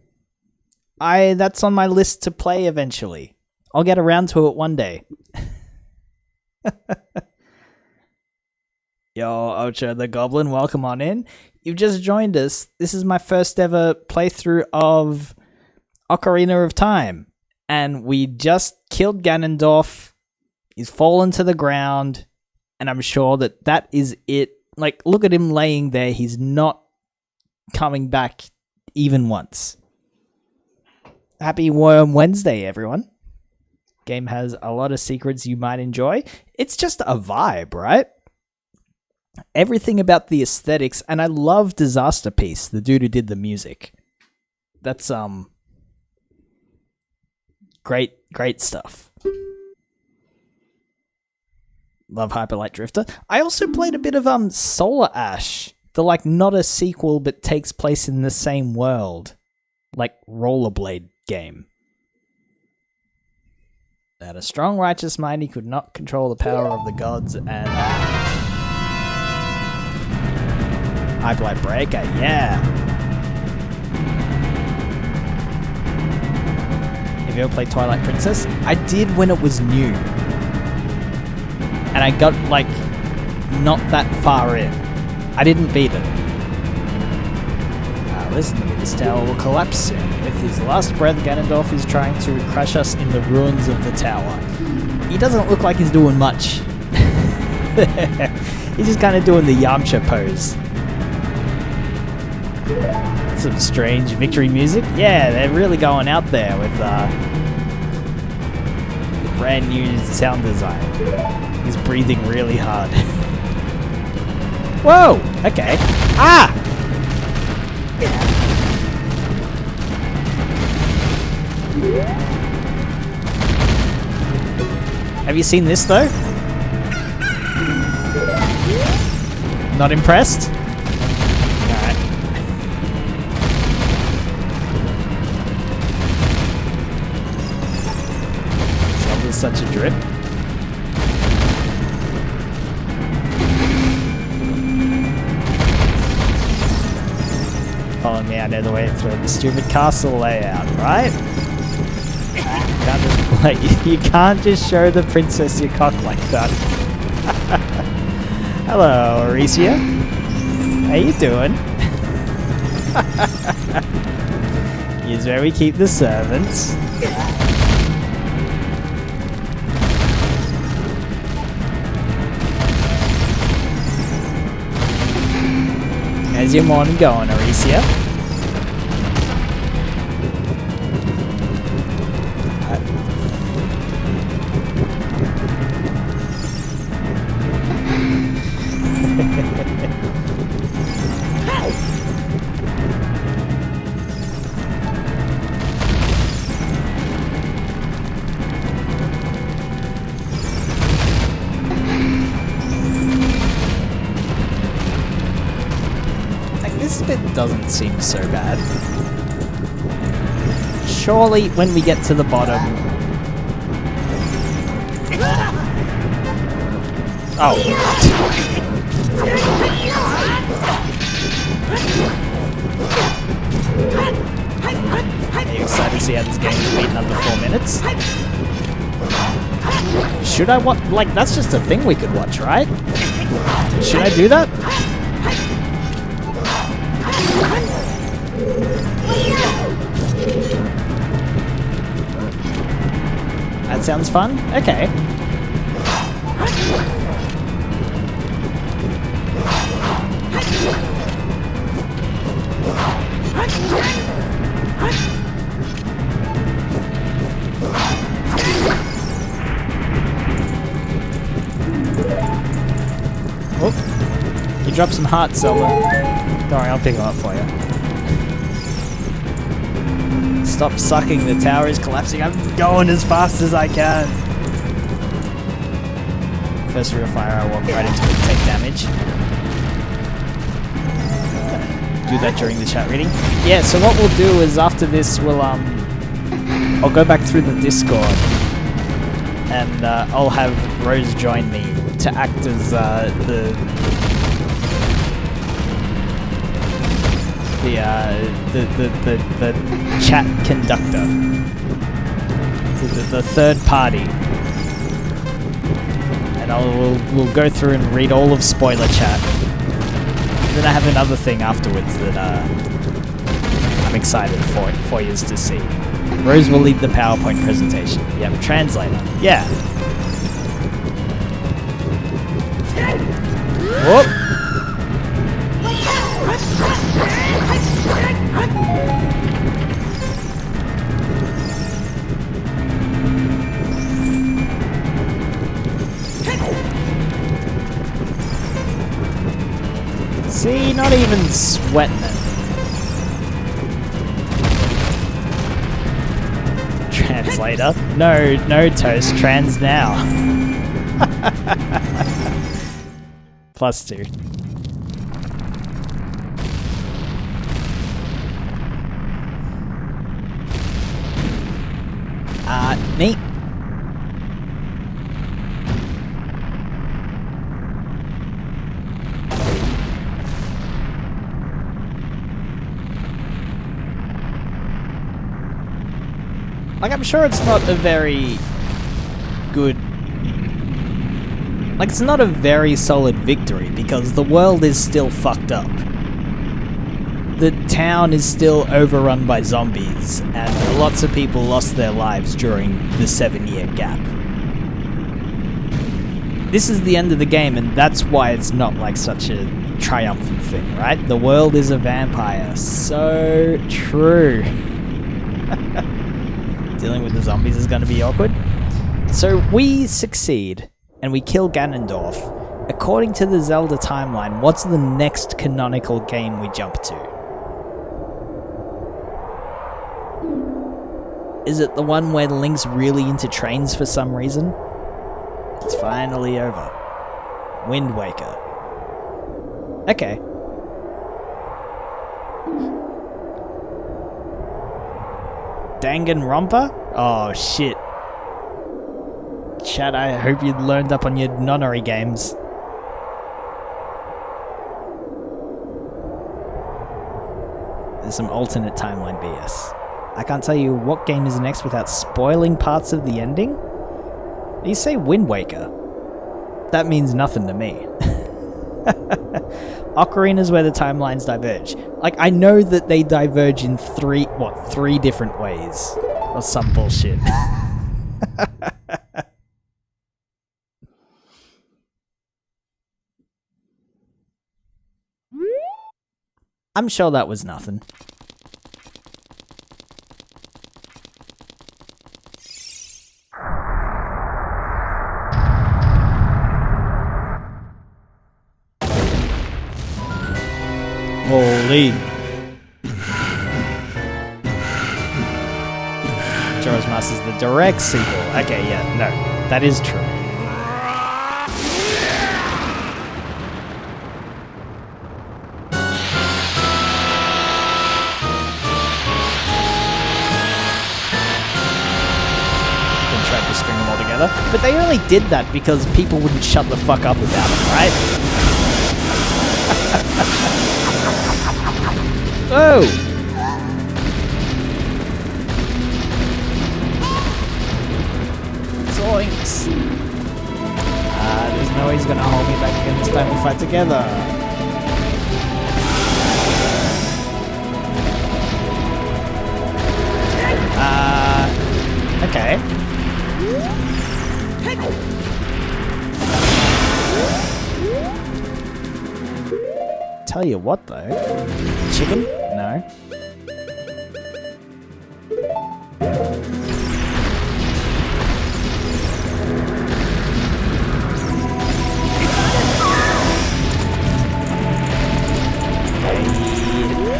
That's on my list to play eventually. I'll get around to it one day. Yo, Ocha the Goblin, welcome on in. You've just joined us. This is my first ever playthrough of Ocarina of Time. And we just killed Ganondorf. He's fallen to the ground. And I'm sure that is it. Like, look at him laying there. He's not coming back even once. Happy Worm Wednesday, everyone. Game has a lot of secrets you might enjoy. It's just a vibe, right? Everything about the aesthetics, and I love Disaster Piece, the dude who did the music. That's great stuff. Love Hyperlight Drifter. I also played a bit of Solar Ash, the like not a sequel but takes place in the same world, like rollerblade game. At a strong righteous mind, he could not control the power of the gods and Hyperlight Breaker, yeah. Have you ever played Twilight Princess? I did when it was new. And I got, like, not that far in. I didn't beat it. Listen to me, this tower will collapse soon. With his last breath, Ganondorf is trying to crush us in the ruins of the tower. He doesn't look like he's doing much. He's just kind of doing the Yamcha pose. Some strange victory music. Yeah, they're really going out there with the brand new sound design. He's breathing really hard. Whoa! Okay. Ah! Have you seen this though? Not impressed? Alright. Zelda's such a drip. Follow me, I know the way through the stupid castle layout, right? You can't just show the princess your cock like that. Hello, Aricia. How you doing? Here's where we keep the servants. How's your morning going, Aricia? This bit doesn't seem so bad. Surely, when we get to the bottom... Oh. Are you excited to see how this game is beaten under 4 minutes? Should I watch? Like, that's just a thing we could watch, right? Should I do that? That sounds fun? Okay. Oh, you dropped some hearts, Zelda. Don't worry, I'll pick them up for you. Stop sucking, the tower is collapsing. I'm going as fast as I can. First real fire, I walk right into it and take damage. Do that during the chat reading. Yeah, so what we'll do is after this, we'll I'll go back through the Discord and I'll have Rose join me to act as the chat conductor, the third party, and we'll go through and read all of spoiler chat. Then I have another thing afterwards that I'm excited for you to see. Rose will lead the PowerPoint presentation. Yep, translator. Yeah. Whoop. See, not even sweating it. Translator. No toast, trans now. +2. Neat. Like, I'm sure it's not a very good... Like, it's not a very solid victory, because the world is still fucked up. The town is still overrun by zombies, and lots of people lost their lives during the 7-year gap. This is the end of the game, and that's why it's not like such a triumphant thing, right? The world is a vampire. So true. Dealing with the zombies is going to be awkward. So we succeed, and we kill Ganondorf. According to the Zelda timeline, what's the next canonical game we jump to? Is it the one where Link's really into trains for some reason? It's finally over. Wind Waker. Okay. Danganronpa? Oh shit. Chat, I hope you learned up on your nonary games. There's some alternate timeline BS. I can't tell you what game is next without spoiling parts of the ending. You say Wind Waker. That means nothing to me. Ocarina is where the timelines diverge. Like, I know that they diverge in three different ways. Or some bullshit. I'm sure that was nothing. Holy. Majora's Mask is the direct sequel. Okay, yeah, no. That is true. together. But they only did that because people wouldn't shut the fuck up about it, right? Whoa! Zoinks! There's no way he's gonna hold me back again this time we fight together. Okay. Tell you what though. Chicken? No.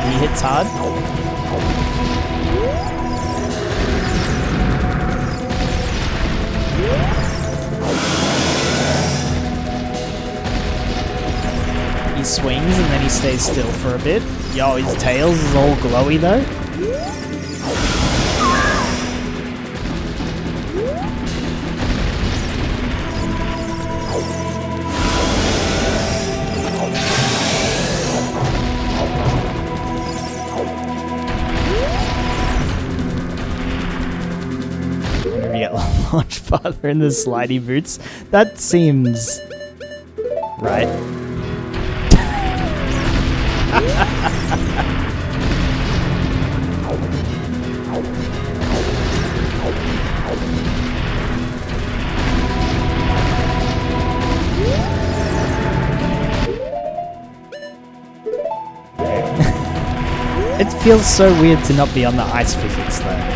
He hits hard. He swings and then he stays still for a bit. Yo, his tails is all glowy though. Maybe get much farther in the slidey boots. That seems right. It feels so weird to not be on the ice physics though.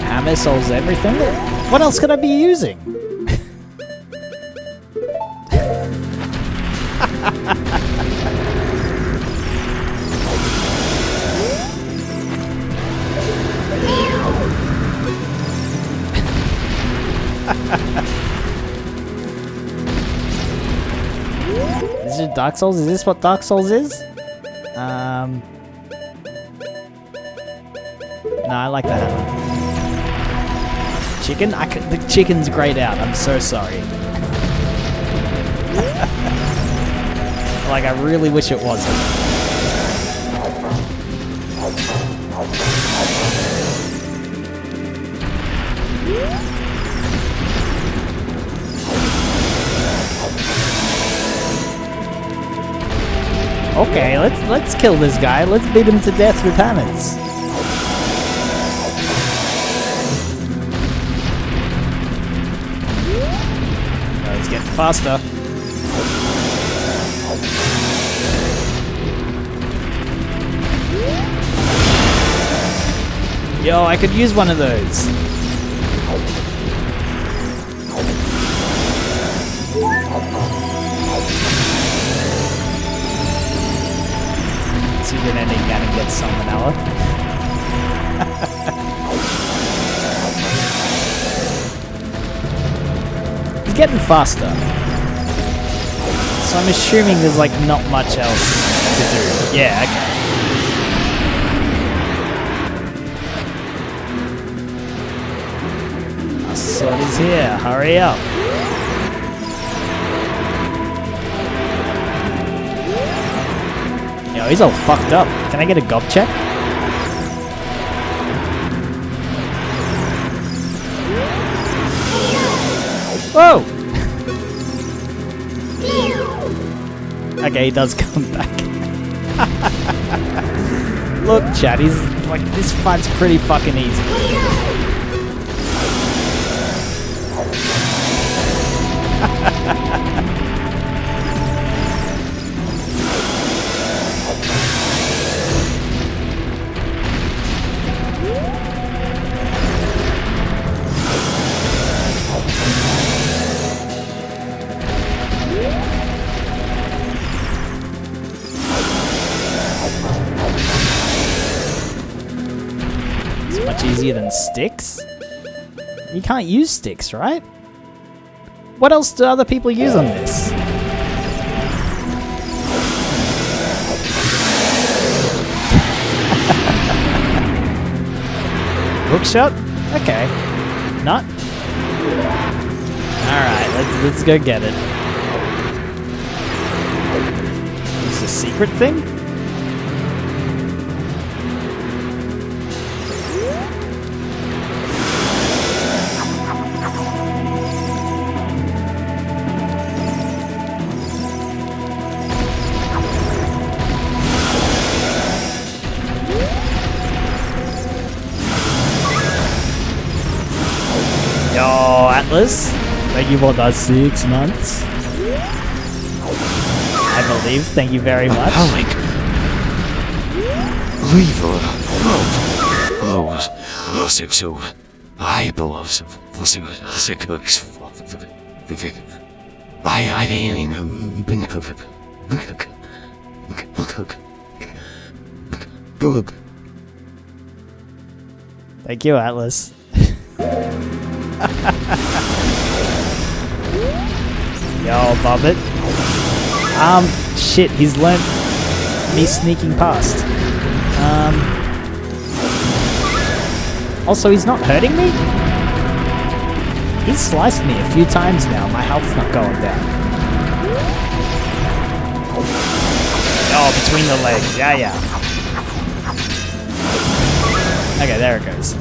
Hammer solves everything? What else could I be using? Is it Dark Souls? Is this what Dark Souls is? No, I like the hammer. Chicken? The chicken's grayed out. I'm so sorry. Like, I really wish it wasn't. Okay, let's kill this guy. Let's beat him to death with hammers. Oh, he's getting faster. Yo, I could use one of those. See if an ending gun and get some vanilla. He's getting faster. So I'm assuming there's like not much else to do. Yeah, okay. Our sword is here, hurry up. Yo, he's all fucked up. Can I get a gob check? Whoa! Okay, he does come back. Look, chat, he's like, this fight's pretty fucking easy. Much easier than sticks? You can't use sticks, right? What else do other people use on this? Hookshot? Okay. Not? Alright, let's go get it. Is this a secret thing? Yo, Atlas. Thank you for the 6 months. I believe. Thank you very much. Alec. Leave her. So I believe Thank you, Atlas. Yo, Bobbit. Shit, he's learnt me sneaking past. Also, he's not hurting me? He's sliced me a few times now. My health's not going down. Oh, between the legs. Yeah. Okay, there it goes.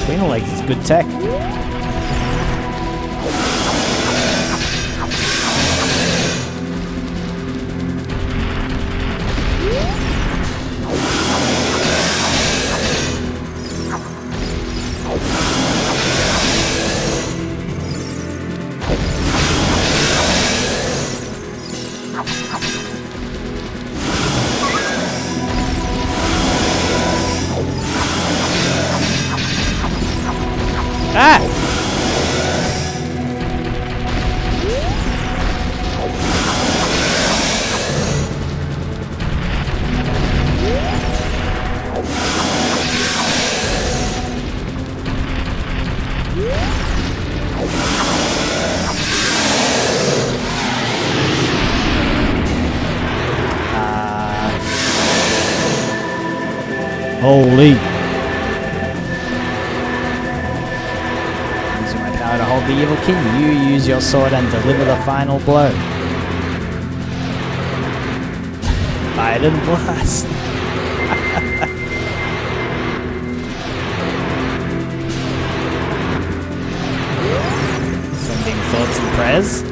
Between the legs is good tech. Ah! Holy. Using my power to hold the evil king, you use your sword and deliver the final blow. Biden blast. Sending thoughts and prayers.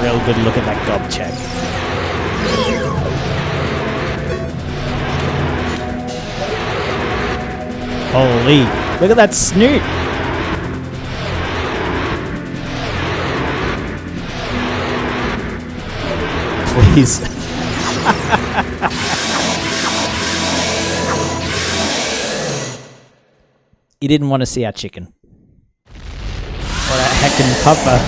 Real good look at that gob check. Holy, look at that snoot. Please. You didn't want to see our chicken. What a heckin' pupper.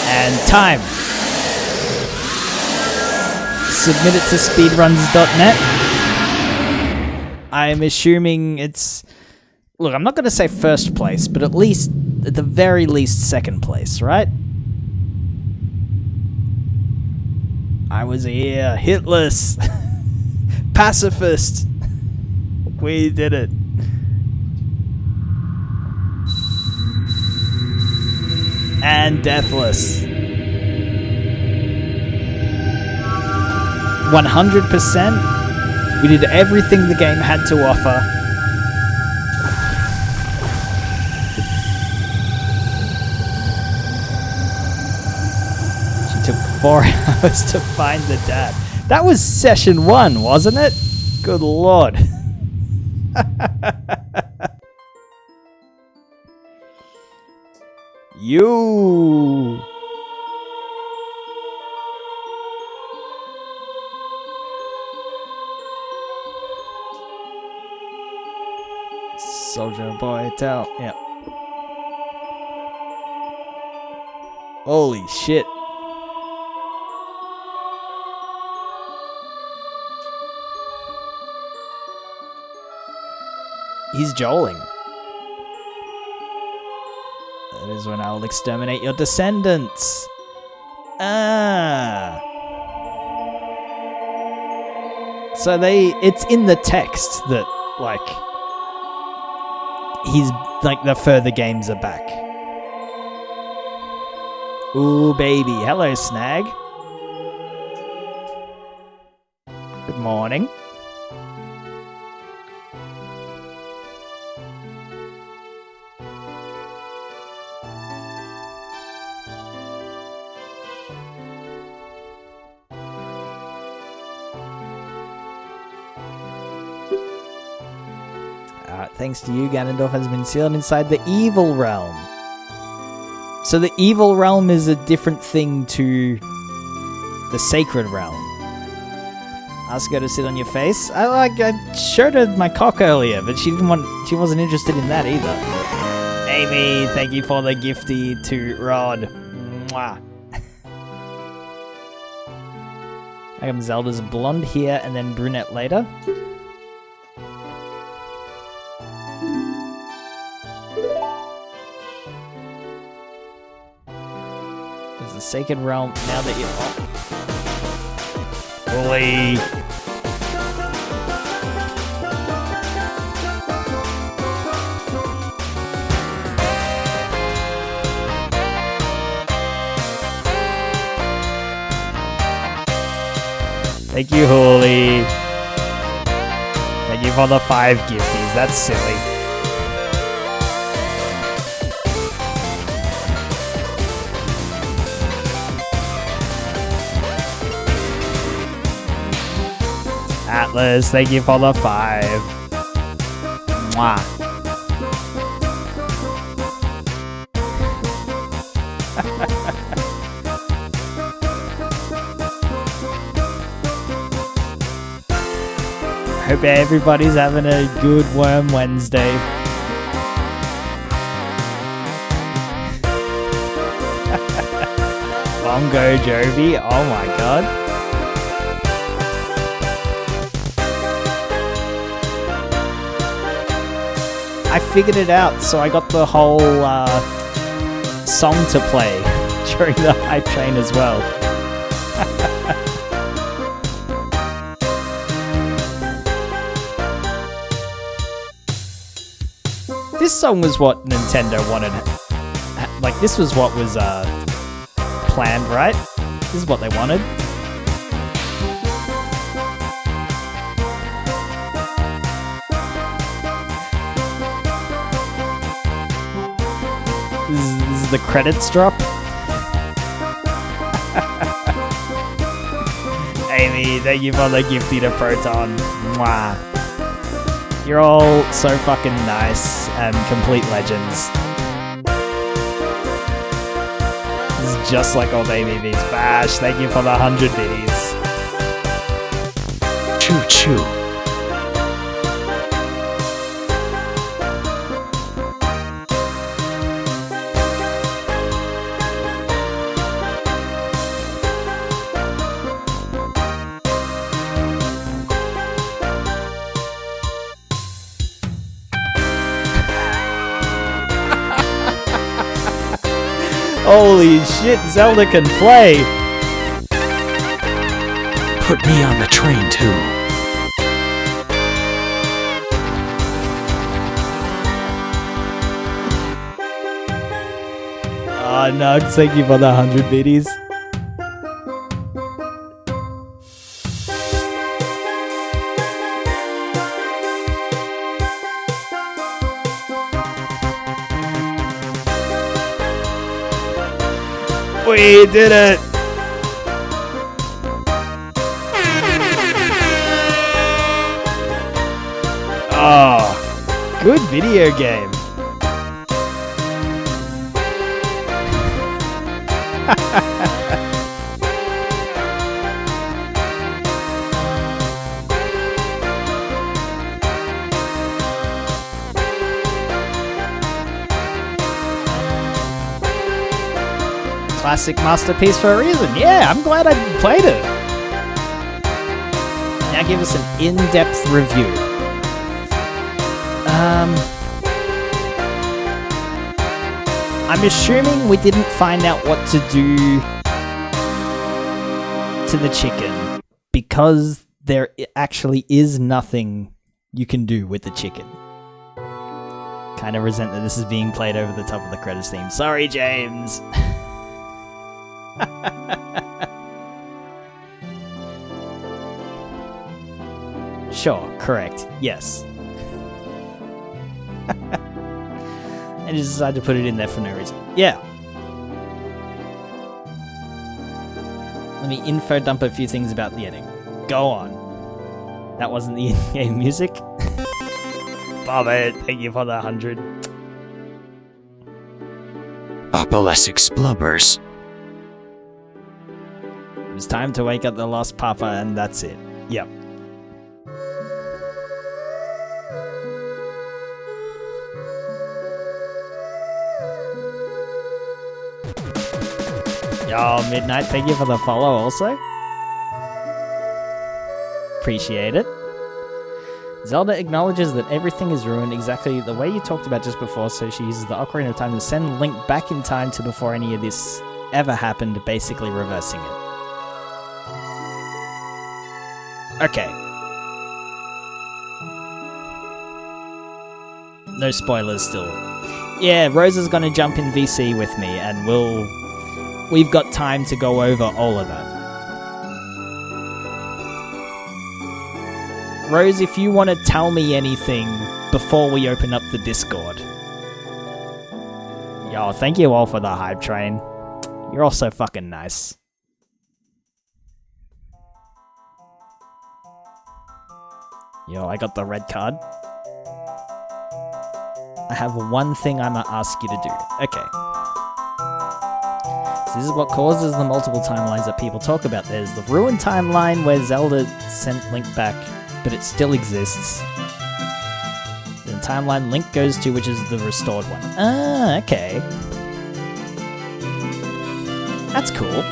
And time. Submit it to speedruns.net. I'm assuming it's... Look, I'm not going to say first place, but at the very least, second place, right? I was here. Hitless. Pacifist. We did it. And deathless. 100%. We did everything the game had to offer. She took 4 hours to find the dad. That was session 1, wasn't it? Good lord. You. Soldier boy, tell. Yeah. Holy shit. He's joling. That is when I will exterminate your descendants. Ah. So it's in the text that, like, he's, like, the further games are back. Ooh, baby. Hello, Snag. Good morning. Thanks to you, Ganondorf has been sealed inside the evil realm. So the evil realm is a different thing to the sacred realm. Ask her to sit on your face. I showed her my cock earlier, but she wasn't interested in that either. Amy, thank you for the gifty to Rod. Mwah. I am Zelda's blonde here and then brunette later. The sacred realm now that you're fully. Thank you, Holy. Thank you for the 5 gifties. That's silly. Atlas, thank you for the 5. Mwah. Hope everybody's having a good Worm Wednesday. Bongo Jovi, oh my god. I figured it out, so I got the whole song to play during the hype train as well. This song was what Nintendo wanted. Like, this was what was planned, right? This is what they wanted. This is the credits drop. Amy, thank you for the gifty to Proton. Mwah. You're all so fucking nice and complete legends. This is just like old ABB's. Bash, thank you for the 100 biddies. Choo choo. Holy shit, Zelda can play! Put me on the train too. Oh, Nugs, thank you for the 100 biddies. We did it! Oh, good video game. Classic masterpiece for a reason. Yeah, I'm glad I played it. Now give us an in-depth review. I'm assuming we didn't find out what to do to the chicken because there actually is nothing you can do with the chicken. Kind of resent that this is being played over the top of the credits theme. Sorry, James. Sure, correct. Yes. I just decided to put it in there for no reason. Yeah. Let me info dump a few things about the ending. Go on. That wasn't the in-game music. Bobbit, thank you for the 100. Opalescent Splubbers. It was time to wake up the lost papa, and that's it. Yep. Yo, Midnight, thank you for the follow also. Appreciate it. Zelda acknowledges that everything is ruined exactly the way you talked about just before, so she uses the Ocarina of Time to send Link back in time to before any of this ever happened, basically reversing it. Okay. No spoilers still. Yeah, Rose is gonna jump in VC with me, and we've got time to go over all of that. Rose, if you want to tell me anything before we open up the Discord. Yo, thank you all for the hype train. You're all so fucking nice. Yo, I got the red card. I have one thing I'm gonna ask you to do. Okay. So this is what causes the multiple timelines that people talk about. There's the ruined timeline where Zelda sent Link back, but it still exists. The timeline Link goes to, which is the restored one. Ah, okay. That's cool.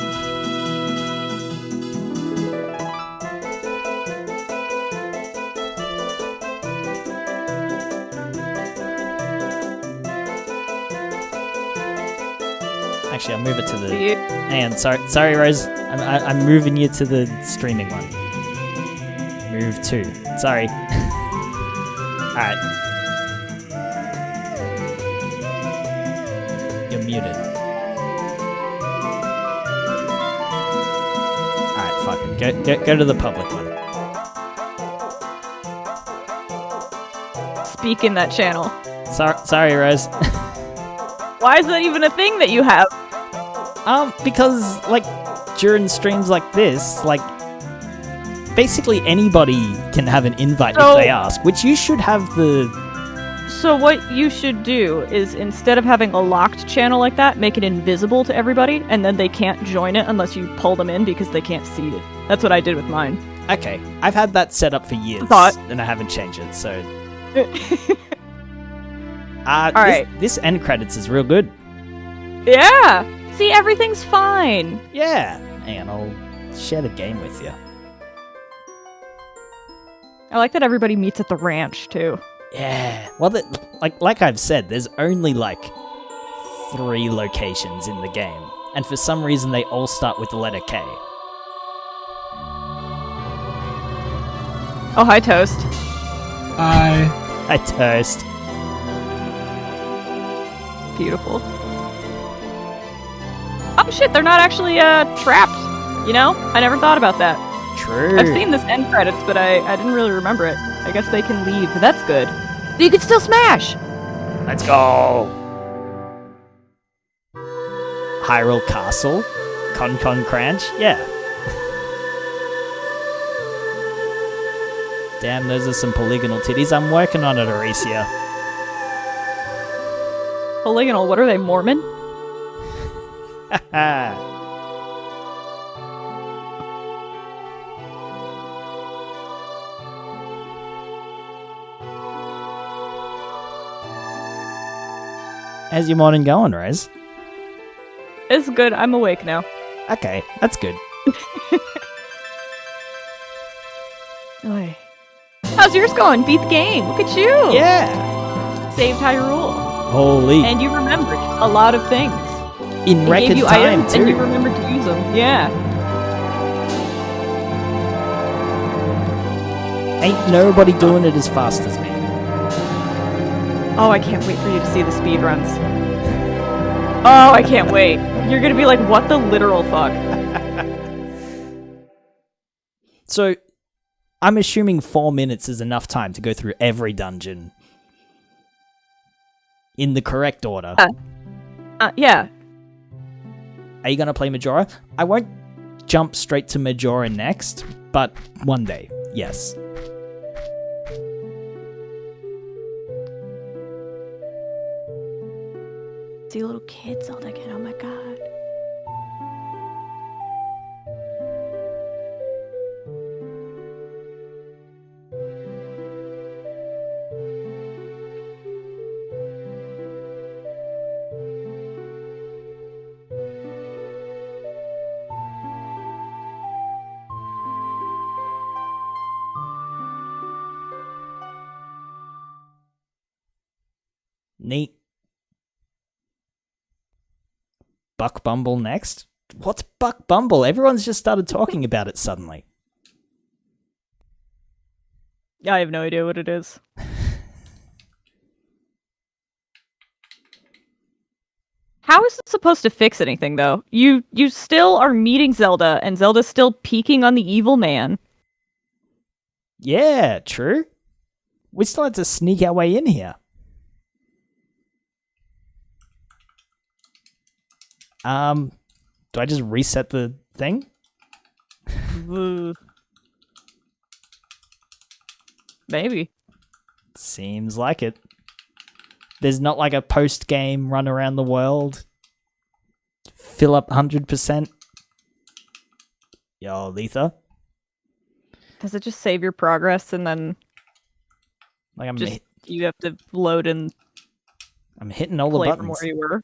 Actually, I'll move it to the... And sorry, Rose. I'm moving you to the streaming one. Move 2. Sorry. Alright. You're muted. Alright, fuck it. Go to the public one. Speak in that channel. Sorry, Rose. Why is that even a thing that you have? Because, like, during streams like this, like, basically anybody can have an invite if they ask, which you should have the... So what you should do is, instead of having a locked channel like that, make it invisible to everybody, and then they can't join it unless you pull them in because they can't see it. That's what I did with mine. Okay, I've had that set up for years, and I haven't changed it, so... Alright. This end credits is real good. Yeah! See, everything's fine. Yeah, and I'll share the game with you. I like that everybody meets at the ranch, too. Yeah. Well, like I've said, there's only, like, 3 locations in the game. And for some reason, they all start with the letter K. Oh, hi, Toast. Hi. Hi, Toast. Beautiful. Oh shit, they're not actually trapped. You know? I never thought about that. True. I've seen this end credits, but I didn't really remember it. I guess they can leave, but that's good. But you can still smash! Let's go! Hyrule Castle? Con Cranch? Yeah. Damn, those are some polygonal titties. I'm working on it, Aricia. Polygonal, what are they, Mormon? How's your morning going, Rose? It's good, I'm awake now. Okay, that's good. Oy. How's yours going? Beat the game. Look at you. Yeah. Saved Hyrule. Holy. And you remembered a lot of things. In It record gave you time, items too. and you remembered to use them. Yeah. Ain't nobody doing it as fast as me. Oh, I can't wait for you to see the speedruns. Oh, I can't wait. You're gonna be like, what the literal fuck? So, I'm assuming 4 minutes is enough time to go through every dungeon in the correct order. Yeah. Are you going to play Majora? I won't jump straight to Majora next, but one day, yes. See little kids all again. Oh my god. Neat. Buck Bumble next? What's Buck Bumble? Everyone's just started talking about it suddenly. I have no idea what it is. How is it supposed to fix anything, though? You still are meeting Zelda, and Zelda's still peeking on the evil man. Yeah, true. We still had to sneak our way in here. Do I just reset the thing? Maybe. Seems like it. There's not like a post-game run around the world. Fill up 100%. Yo, Letha. Does it just save your progress and then Like you have to load and I'm hitting all the play buttons. from where you were?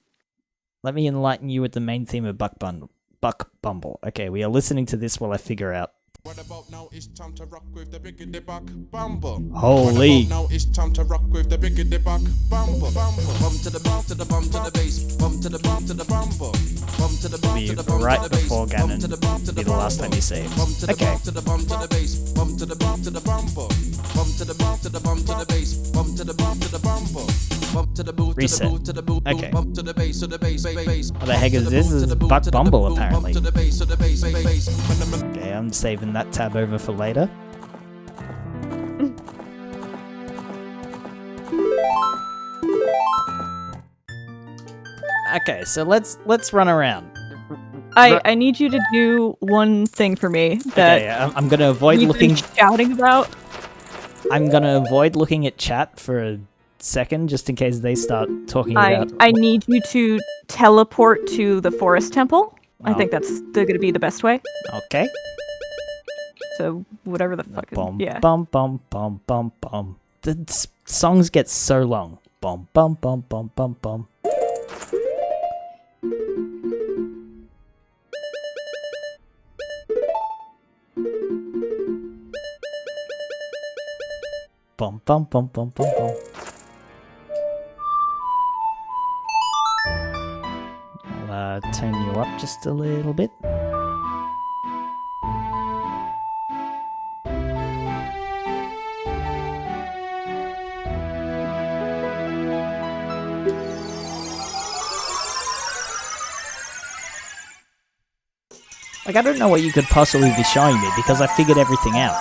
Let me enlighten you with the main theme of Buck Bumble. Okay, we are listening to this while I figure out. What about now? It's time to rock with the biggity buck bumble. Holy. What about now? It's time to rock with the biggity buck bumble. Bum to the bum to the bum to the bass. Bum to the bum to the bumble. Bum to the bum Be to the bum right to the bass. before Ganon. Bum to the bum to Be the the last time you save. Bum to the Okay. bum to the bum to the bass. Bum to the bum to the bumble. Bum to the bum to the bum to the bass. Bum to the bum to the bumble. Bump to the boot Reset. to the boot Okay. bump to the bass to the bass bass. What the heck is this? This is Buck Bumble, apparently. To the bass to the bass bass. Okay, I'm saving that tab over for later. Okay, so let's run around. I need you to do one thing for me that Okay, I'm gonna avoid you've looking. been shouting about. I'm gonna avoid looking at chat for a second, just in case they start talking about. I need you to teleport to the forest temple. I Oh. think that's going to be the best way. Okay. So whatever the fuck. Bum Yeah. bum bum bum bum bum. The songs get so long. Bum bum bum bum bum bum. Bum bum bum bum bum bum. I'll turn you up just a little bit. Like, I don't know what you could possibly be showing me because I figured everything out.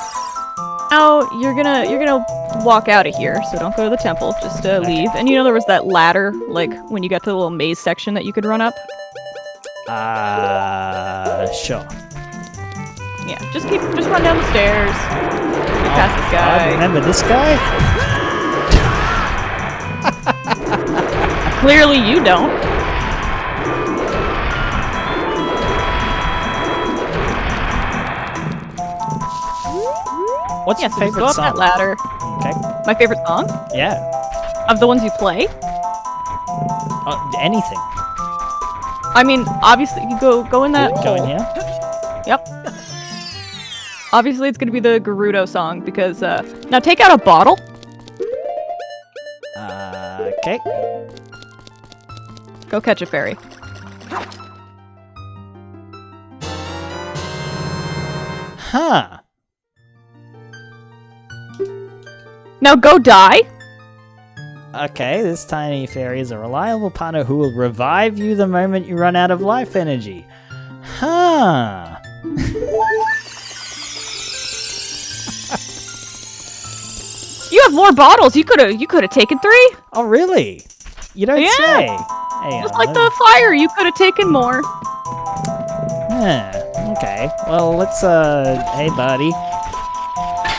Oh, you're gonna walk out of here, so don't go to the temple. Just leave. And you know there was that ladder, like when you got to the little maze section that you could run up. Sure. Yeah, just run down the stairs. Get past this I guy. remember this guy? Clearly you don't. What's Yeah, your so just favorite go up song? that ladder. Okay. My favorite song? Yeah. Of the ones you play? Anything. I mean, obviously, you go in that Go hole. in here. Yep. Obviously, it's gonna be the Gerudo song because, now take out a bottle. Okay. Go catch a fairy. Huh. Now go die. Okay, this tiny fairy is a reliable partner who will revive you the moment you run out of life energy. Huh. You have more bottles. You could have taken 3. Oh, really? You don't Yeah. say. Hey, Just like the fire, you could have taken more. Okay. Well, let's, hey, buddy.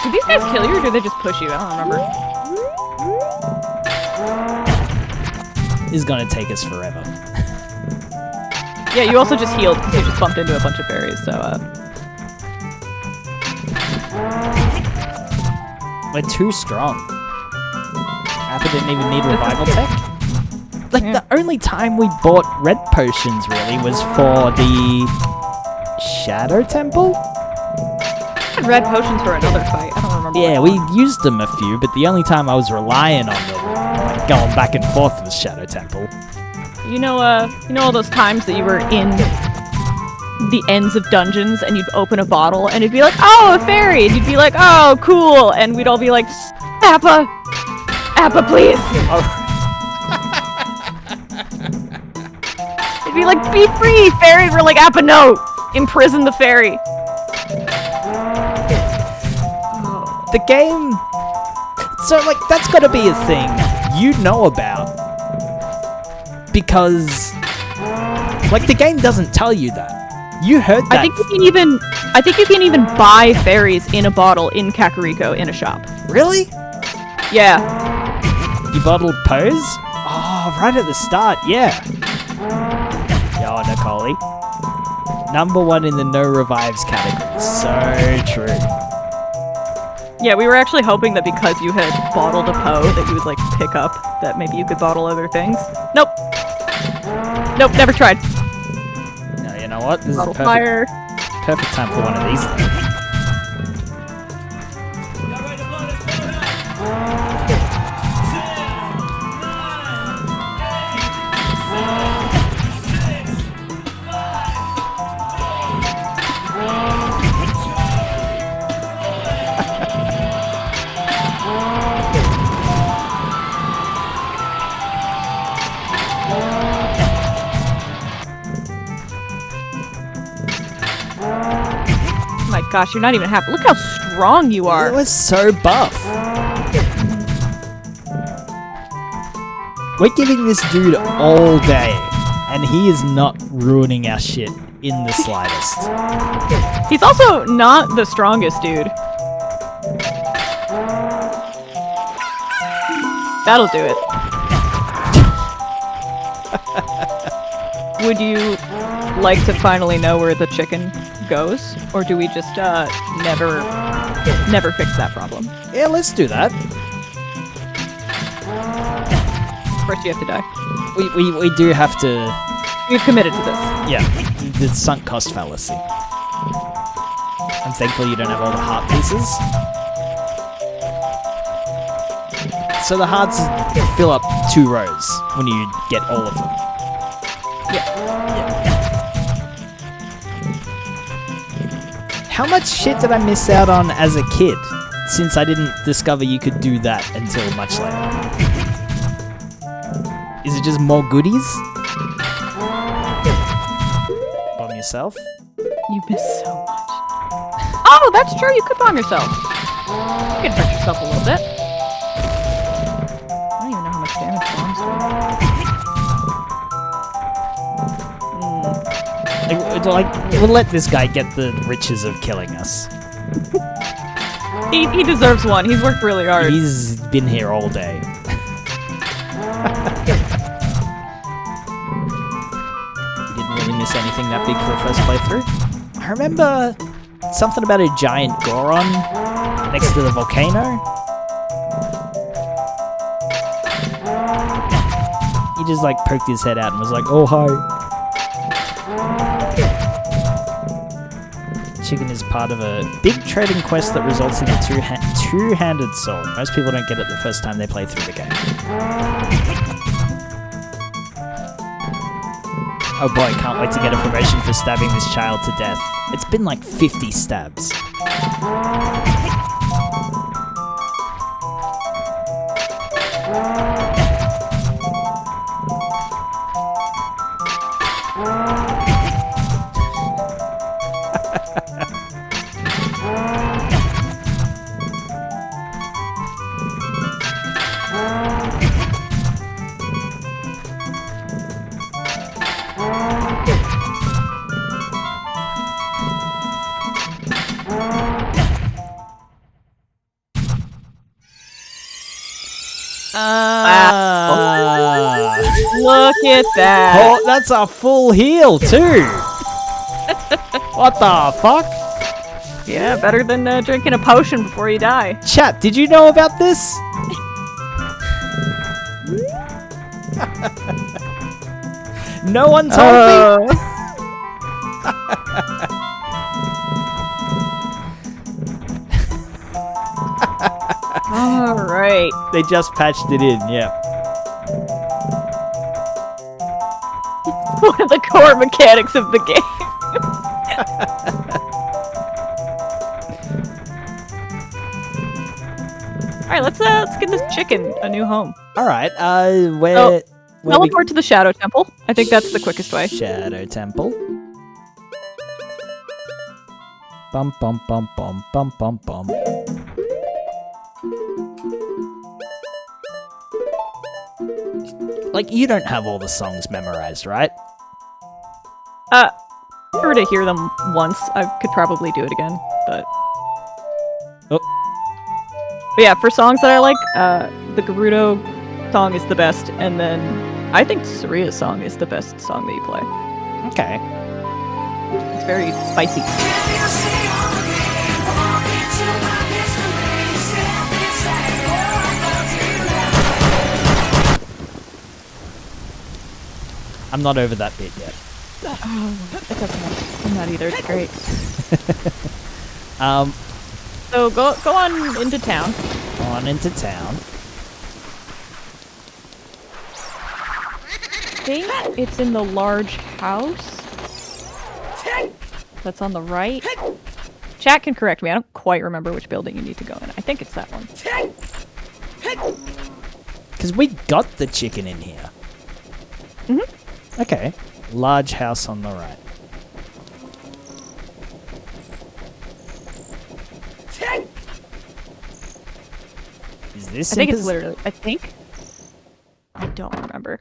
Do these guys kill you or do they just push you? I don't remember. This is gonna take us forever. Yeah, you also just healed because you just bumped into a bunch of fairies, so, We're too strong. Appa didn't even need revival tech. Like, Yeah. the only time we bought red potions, really, was for the Shadow Temple? had red potions for another fight. I don't remember. Yeah, what we used them a few, but the only time I was relying on them, like going back and forth, was Shadow Temple. You know all those times that you were in the ends of dungeons and you'd open a bottle and it'd be like, oh, a fairy, and you'd be like, oh, cool, and we'd all be like, Appa, please. It'd be like, be free, fairy. We're like, Appa, no, imprison the fairy. The game... So, like, that's gotta be a thing you know about. Because... Like, the game doesn't tell you that. You heard that. I think you can even buy fairies in a bottle in Kakariko in a shop. Really? Yeah. You bottled Pose? Oh, right at the start, yeah. Yo, Nicole. #1 in the no revives category. So true. Yeah, we were actually hoping that because you had bottled a Poe that you would, like, pick up that maybe you could bottle other things. Nope. Nope, never tried. No, you know what? This Bottle is a fire. perfect time for one of these, though. My gosh, you're not even half. Look how strong you It are. was so buff. We're giving this dude all day, and he is not ruining our shit in the slightest. He's also not the strongest dude. That'll do it. Would you like to finally know where the chicken goes? Or do we just, never fix that problem? Yeah, let's do that. First you have to die. We do have to... We've committed to this. Yeah, the sunk cost fallacy. I'm thankful you don't have all the heart pieces. So the hearts fill up 2 rows when you get all of them. How much shit did I miss out on as a kid, since I didn't discover you could do that until much later? Is it just more goodies? Bomb yourself? You miss so much. Oh, that's true. You could bomb yourself. You could hurt yourself a little bit. I don't even know how much damage bombs do. we'll let this guy get the riches of killing us. He deserves one. He's worked really hard. He's been here all day. You didn't really miss anything that big for a first playthrough. I remember something about a giant Goron next to the volcano. He just like poked his head out and was like, "Oh hi." Chicken is part of a big trading quest that results in a two-handed sword. Most people don't get it the first time they play through the game. Oh boy, can't wait to get a promotion for stabbing this child to death. It's been like 50 stabs. Look at that. Oh, that's a full heal too. What the fuck? Yeah, better than drinking a potion before you die. Chat, did you know about this? No one told me. Alright. They just patched it in, yeah. One of the core mechanics of the game. Alright, let's get this chicken a new home. Alright, where we Teleport to the Shadow Temple. I think that's the quickest way. Shadow Temple. Bum bum bum bum bum bum bum. Like, you don't have all the songs memorized, right? If I were to hear them once, I could probably do it again, but... Oh. But yeah, for songs that I like, the Gerudo song is the best, and then I think Saria's song is the best song that you play. Okay. It's very spicy. I'm not over that bit yet. It's okay. I'm not either. It's great. So So go on into town. on into town. I think it's in the large house. That's on the right. Chat can correct me. I don't quite remember which building you need to go in. I think it's that one. Because we got the chicken in here. Mhm. Okay. Large house on the right. Is this? I think it's literally. I think. I don't remember.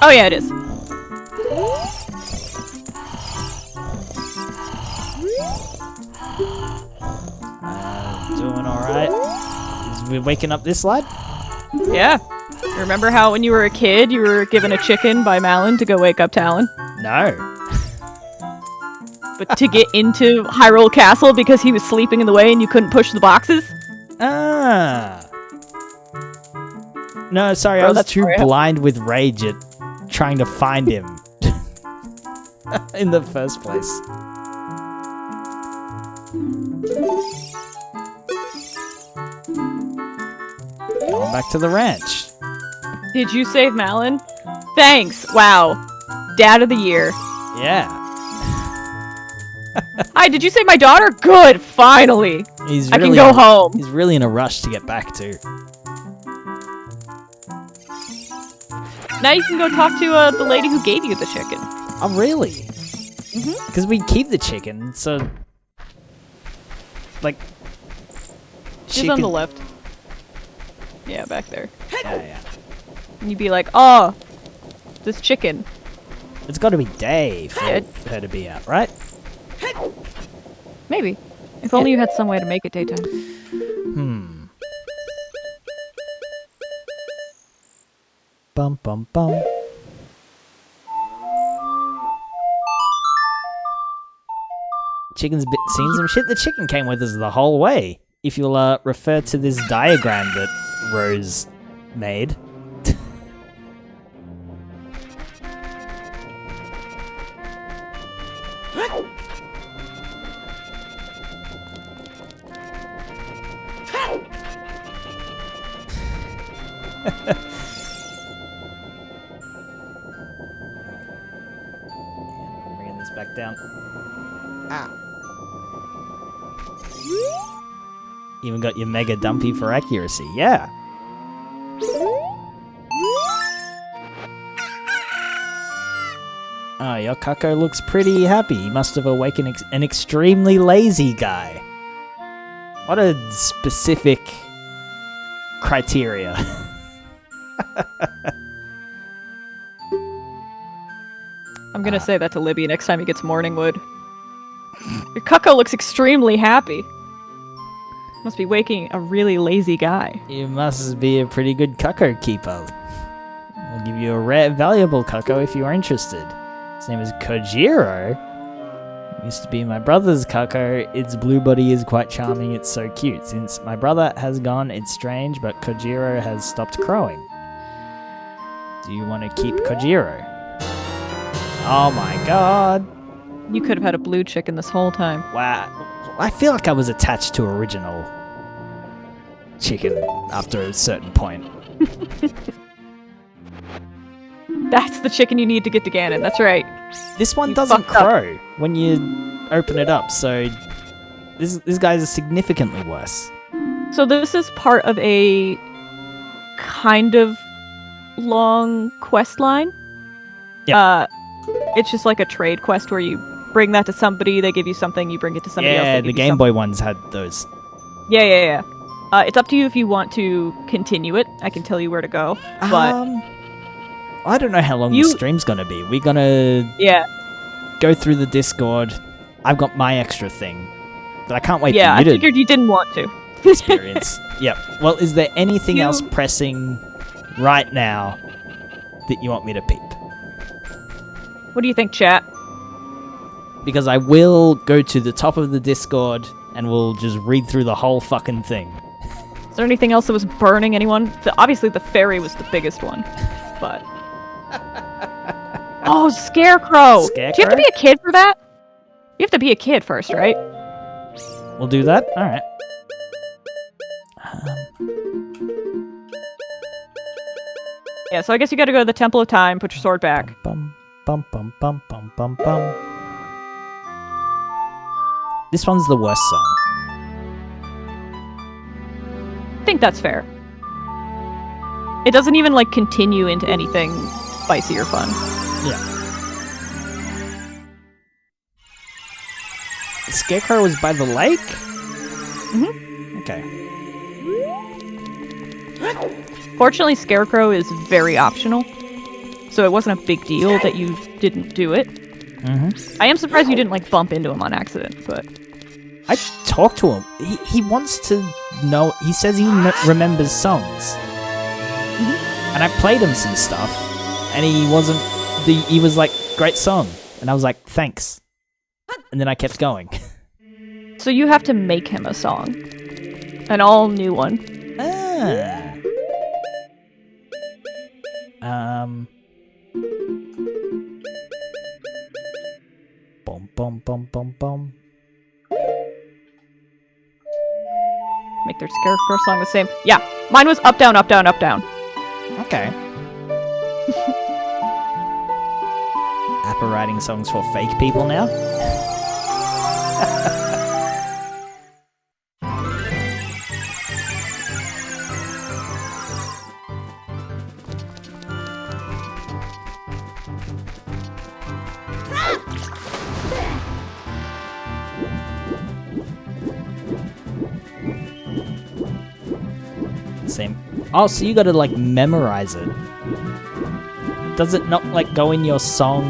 Oh yeah, it is. Doing all right. Is we waking up this lad? Yeah. Remember how when you were a kid, you were given a chicken by Malin to go wake up Talon? No. But to get into Hyrule Castle because he was sleeping in the way and you couldn't push the boxes? Ah. No, sorry, Bro, I was that's too right. blind with rage at trying to find him in the first place. Going back to the ranch. Did you save Malin? Thanks. Wow. Dad of the year. Yeah. Hi, did you save my daughter? Good, finally. He's I really can go home. He's really in a rush to get back to. Now you can go talk to the lady who gave you the chicken. Oh, really? Mhm. Because we keep the chicken, so... Like... She's on the left. Yeah, back there. Yeah, yeah. And you'd be like, oh, this chicken. It's got to be day for Yeah. her to be out, right? Maybe. If only you had some way to make it daytime. Bum bum bum. Chicken's seen some shit. The chicken came with us the whole way. If you'll refer to this diagram that Rose made. I'm bringing this back down. Ah. Even got your mega dumpy for accuracy. Yeah. Oh, your Cucko looks pretty happy. He must have awakened an extremely lazy guy. What a specific criteria. I'm gonna say that to Libby next time he gets morning wood. Your Cucko looks extremely happy. Must be waking a really lazy guy. You must be a pretty good Cucko keeper. I'll give you a rare, valuable Cucko if you are interested. His name is Kojiro. Used to be my brother's Cucko. Its blue body is quite charming. It's so cute. Since my brother has gone, it's strange, but Kojiro has stopped crowing. Do you want to keep Kojiro? Oh my god. You could have had a blue chicken this whole time. Wow. I feel like I was attached to original chicken after a certain point. That's the chicken you need to get to Ganon, that's right. This one You doesn't fucked up. crow when you open it up, so this guy is significantly worse. So this is part of a kind of long quest line. It's just like a trade quest where you bring that to somebody, they give you something, you bring it to somebody else. Yeah, they the give you Game something. Boy ones had those. Yeah. It's up to you if you want to continue it. I can tell you where to go. But I don't know how long You- the stream's gonna be. We're gonna yeah, go through the Discord. I've got my extra thing, but I can't wait yeah, for I you to figured you didn't want to. experience. Yep. Well, is there anything You- else pressing right now that you want me to peep? What do you think, chat? Because I will go to the top of the Discord and we'll just read through the whole fucking thing. Is there anything else that was burning anyone? Obviously the fairy was the biggest one, but... Oh, Scarecrow! Do you have to Scarecrow? be a kid for that? You have to be a kid first, right? We'll do that? Alright. Yeah, so I guess you gotta go to the Temple of Time, put your sword back. Bum, bum, bum, bum, bum, bum, bum. This one's the worst song. I think that's fair. It doesn't even, like, continue into anything spicy or fun. Yeah. The Scarecrow was by the lake? Mhm. Okay. Fortunately, Scarecrow is very optional, so it wasn't a big deal that you didn't do it. Mm-hmm. I am surprised you didn't, like, bump into him on accident, but... I talked to him. He wants to know. He says he remembers songs. And I played him some stuff, and he wasn't. He was like, great song. And I was like, thanks. And then I kept going. So you have to make him a song. An all-new one. Ah. Bum bum bum bum bum. Make their Scarecrow song the same. Yeah, mine was up, down, up, down, up, down. Okay. Appa writing songs for fake people now? Same. Oh, so you gotta like memorize it. Does it not like go in your song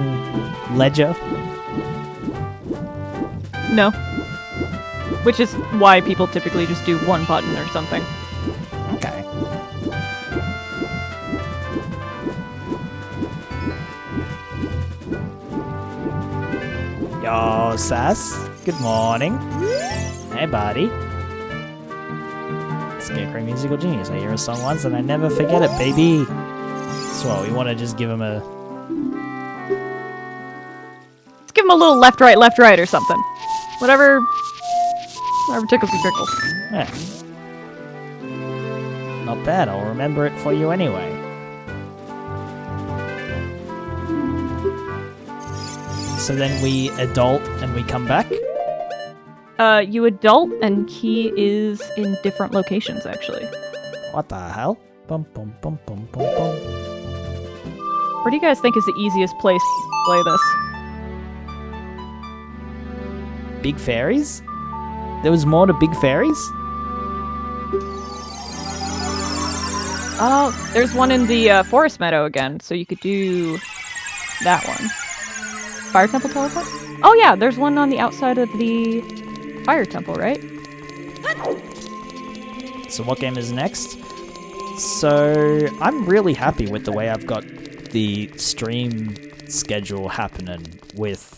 ledger? No. Which is why people typically just do one button or something. Okay. Yo, Sass. Good morning. Hey, buddy. Scarecrow Musical Genius. I hear a song once and I never forget it, baby. So, we want to just give him a... Let's give him a little left, right, or something. Whatever tickles your pickle. Yeah. Not bad. I'll remember it for you anyway. So then we adult and we come back? You adult, and he is in different locations, actually. What the hell? Bum, bum, bum, bum, bum, bum. Where do you guys think is the easiest place to play this? Big fairies? There was more to Big Fairies? Oh, there's one in the forest meadow again, so you could do that one. Fire Temple teleport? Oh yeah, there's one on the outside of the Fire Temple, right? So what game is next? So I'm really happy with the way I've got the stream schedule happening with...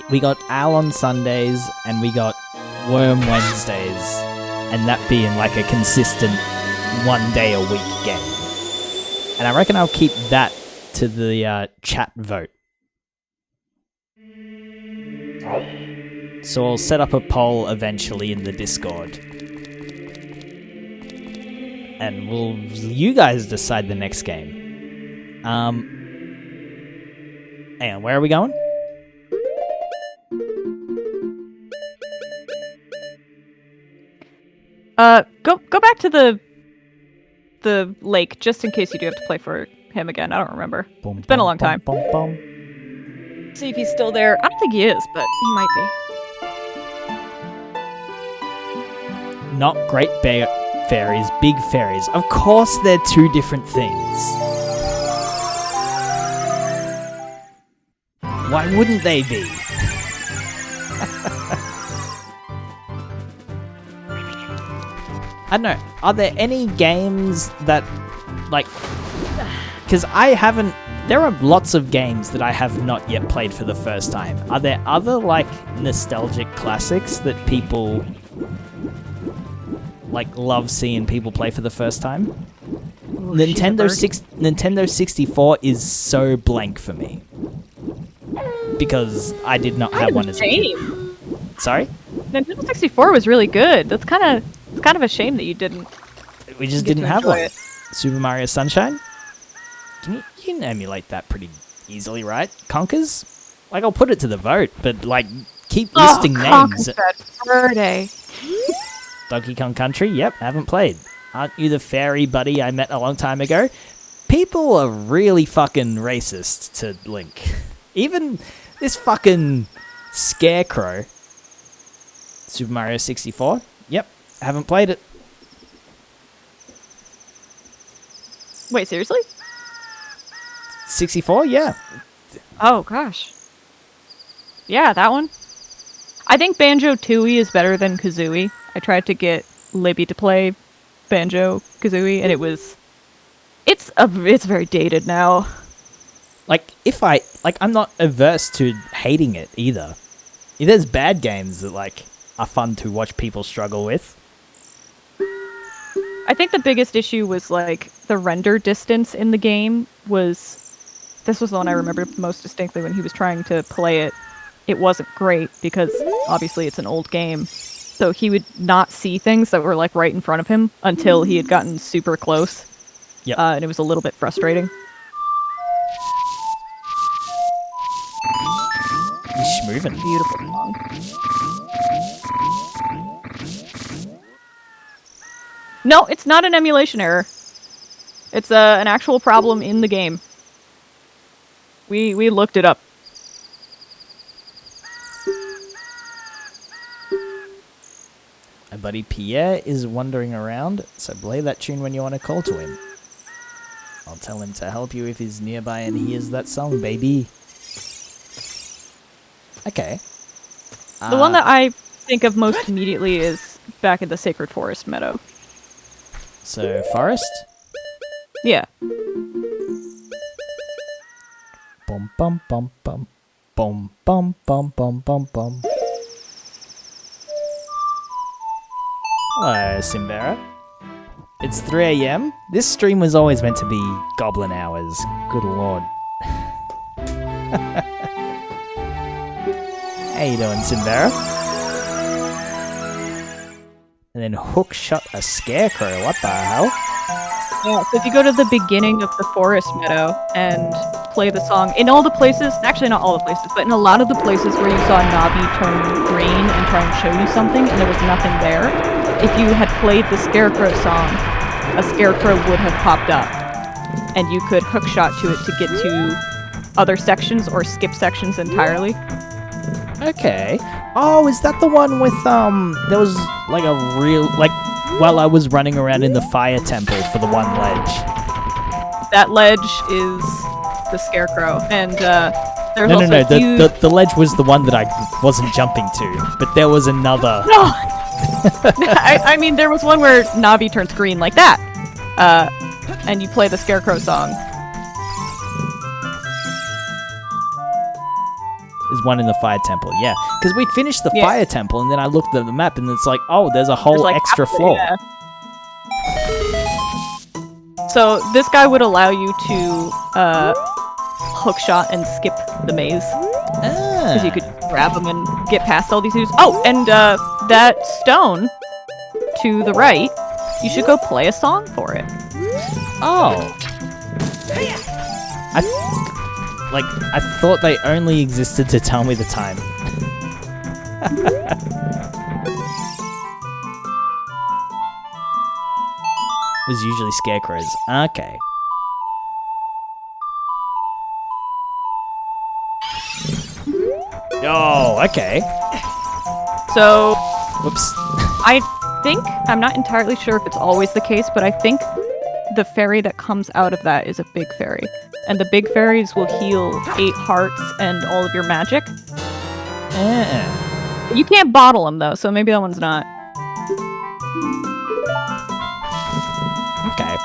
We got Owl on Sundays and we got Worm Wednesdays, and that being like a consistent 1 day a week game. And I reckon I'll keep that to the chat vote. So I'll set up a poll eventually in the Discord. And you guys decide the next game. Hang on, where are we going? Go back to the lake, just in case you do have to play for him again. I don't remember. It's been a long time. See if he's still there. I don't think he is, but he might be. Not Great Fairies, Big Fairies. Of course they're two different things. Why wouldn't they be? I don't know. Are there any games that, like... Because I haven't... There are lots of games that I have not yet played for the first time. Are there other, like, nostalgic classics that people... like, love seeing people play for the first time? Ooh, Nintendo 64 is so blank for me. Because I did not have one as a kid. Sorry? Nintendo 64 was really good. That's kind of a shame that you didn't. We just didn't have one. Super Mario Sunshine? You can emulate that pretty easily, right? Conkers? Like, I'll put it to the vote, but, like, keep listing names. Birthday. Donkey Kong Country? Yep, haven't played. Aren't you the fairy buddy I met a long time ago? People are really fucking racist to Link. Even this fucking Scarecrow. Super Mario 64? Yep, haven't played it. Wait, seriously? 64? Yeah. Oh, gosh. Yeah, that one. I think Banjo-Tooie is better than Kazooie. I tried to get Libby to play Banjo-Kazooie, and it's very dated now. Like, I'm not averse to hating it either. There's bad games that, like, are fun to watch people struggle with. I think the biggest issue was, like, the render distance in the game was... This was the one I remember most distinctly when he was trying to play it. It wasn't great because, obviously, it's an old game. So he would not see things that were, like, right in front of him until he had gotten super close. Yep. And it was a little bit frustrating. Schmoovin'. Beautiful song. No, it's not an emulation error. It's an actual problem in the game. We looked it up. My buddy Pierre is wandering around, so play that tune when you want to call to him. I'll tell him to help you if he's nearby and hears that song, baby. Okay. The one that I think of most immediately is back at the Sacred Forest Meadow. So, forest? Yeah. Bum bum bum bum. Bum bum bum bum bum bum. Hello, Simbera. It's 3 AM. This stream was always meant to be goblin hours. Good lord. How you doing, Simbera? And then hook shot a scarecrow. What the hell? Yeah, so if you go to the beginning of the forest meadow and play the song, in all the places, actually not all the places, but in a lot of the places where you saw Navi turn green and try and show you something and there was nothing there, if you had played the Scarecrow song, a Scarecrow would have popped up. And you could hookshot to it to get to other sections or skip sections entirely. Okay. Oh, is that the one with, there was, like, a real, like, while I was running around in the fire temple for the one ledge. That ledge is the Scarecrow, and, there's No, also no, no, the ledge was the one that I wasn't jumping to, but there was another. No! I mean, there was one where Navi turns green like that, and you play the Scarecrow song. There's one in the fire temple, yeah. Because we finished the Yeah. fire temple, and then I looked at the map, and it's like, oh, there's a whole There's, like, extra half of it, floor. yeah. So this guy would allow you to hookshot and skip the maze. Because you could grab them and get past all these dudes. Oh, and that stone to the right, you should go play a song for it. Oh. I thought they only existed to tell me the time. It was usually scarecrows. Okay. Oh, okay. So Whoops. I'm not entirely sure if it's always the case, but I think the fairy that comes out of that is a big fairy. And the big fairies will heal 8 hearts and all of your magic. You can't bottle them though, so maybe that one's not. Okay.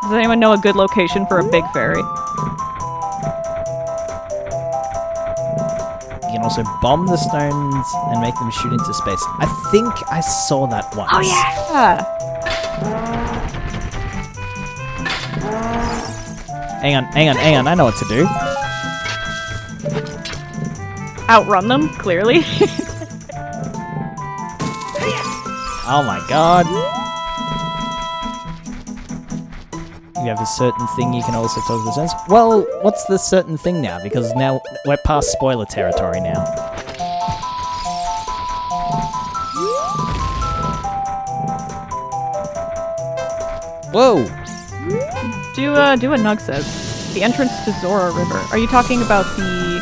Does anyone know a good location for a big fairy? You can also bomb the stones and make them shoot into space. I think I saw that once. Oh yeah! Hang on, I know what to do. Outrun them, clearly. Oh my god. You have a certain thing you can also talk to the stones. Well, what's the certain thing now? Because now we're past spoiler territory now. Whoa! Do what Nug says. The entrance to Zora River. Are you talking about the...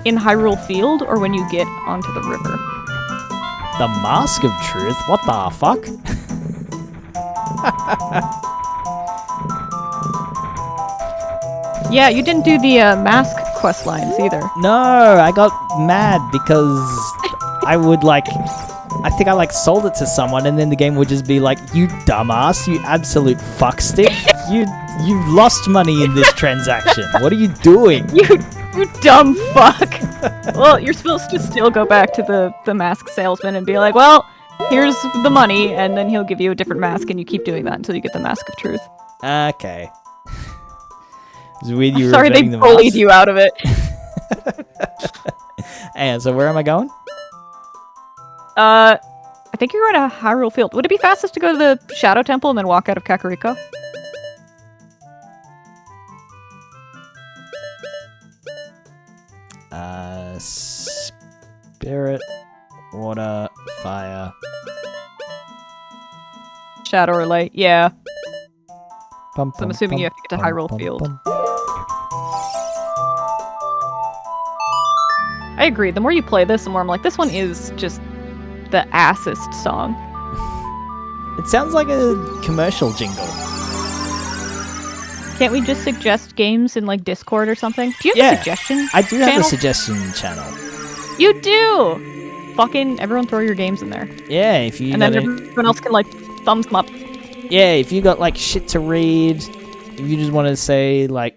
in Hyrule Field, or when you get onto the river? The Mask of Truth? What the fuck? Yeah, you didn't do the mask quest lines either. No, I got mad because I would I think I sold it to someone and then the game would just be like, you dumbass, you absolute fuckstick. You lost money in this transaction. What are you doing? You dumb fuck. Well, you're supposed to still go back to the mask salesman and be like, well, here's the money, and then he'll give you a different mask, and you keep doing that until you get the Mask of Truth. Okay. It's weird you were Sorry they betting the bullied mask. you out of it. And so where am I going? I think you're going to Hyrule Field. Would it be fastest to go to the Shadow Temple and then walk out of Kakariko? Spirit, water, fire. Shadow or light, yeah. Bum, So I'm assuming you have to get to Hyrule Field. I agree. The more you play this, the more I'm like, this one is just the assest song. It sounds like a commercial jingle. Can't we just suggest games in like Discord or something? Do you have a suggestion? I do have a channel? suggestion channel. You do. Fucking everyone, throw your games in there, Yeah, if you and then everyone else can like thumbs them up. yeah, if you got like shit to read, if you just want to say like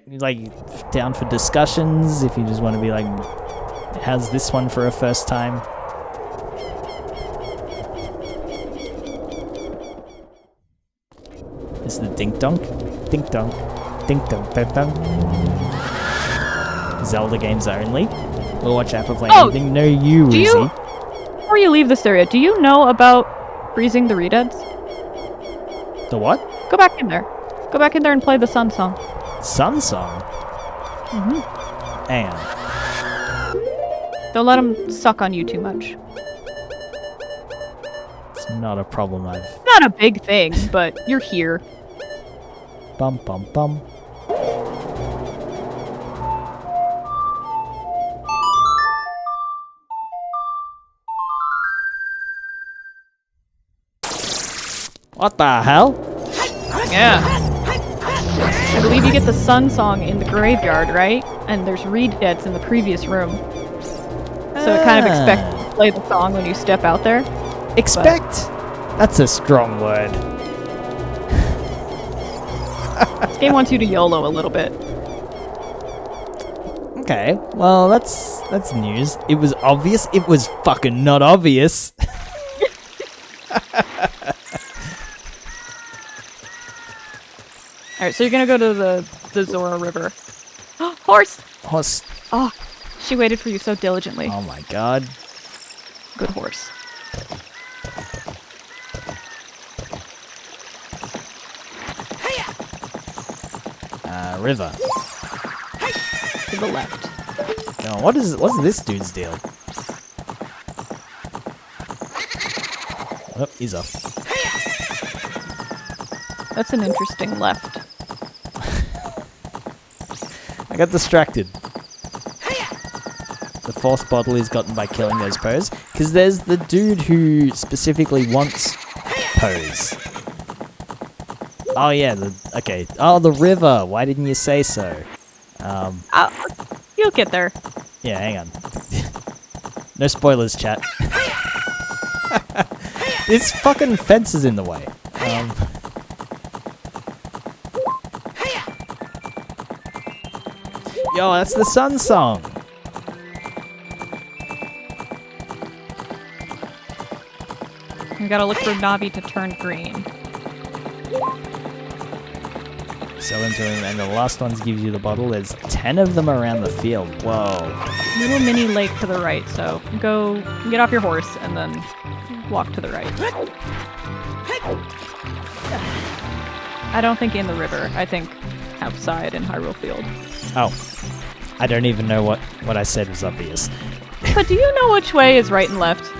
down for discussions, if you just want to be like, how's this one for a first time? This is the dink donk, dink donk, dink donk, dink donk. Zelda games only. We'll watch out for playing anything. No, you, Uzi. Before you leave this area, do you know about freezing the redeads? The what? Go back in there. Go back in there and play the Sun Song. Sun Song? Mm-hmm. And Don't let them suck on you too much. it's not a problem I've... Not a big thing, but you're here. Bum bum bum. What the hell? Yeah. I believe you get the Sun Song in the graveyard, right? And there's redeads in the previous room. So it kind of expects you to play the song when you step out there. Expect? That's a strong word. This game wants you to YOLO a little bit. Okay, well that's news. It was obvious. It was fucking not obvious. Alright, so you're gonna go to the Zora River. Horse! Horse. Oh, she waited for you so diligently. Oh my god. Good horse. River. To the left. No, what's this dude's deal? Oh, he's off. That's an interesting left. I got distracted. The fourth bottle is gotten by killing those pose. Because there's the dude who specifically wants pose. Oh yeah, okay. Oh, the river. Why didn't you say so? You'll get there. Yeah, hang on. No spoilers, chat. This fucking fence is in the way. Yo, that's the Sun Song. You gotta look for Navi to turn green. Sell them to him, and the last one gives you the bottle. There's 10 of them around the field. Whoa. Little mini lake to the right, so go get off your horse and then walk to the right. I don't think in the river. I think outside in Hyrule Field. Oh. I don't even know what I said was obvious. But do you know which way is right and left?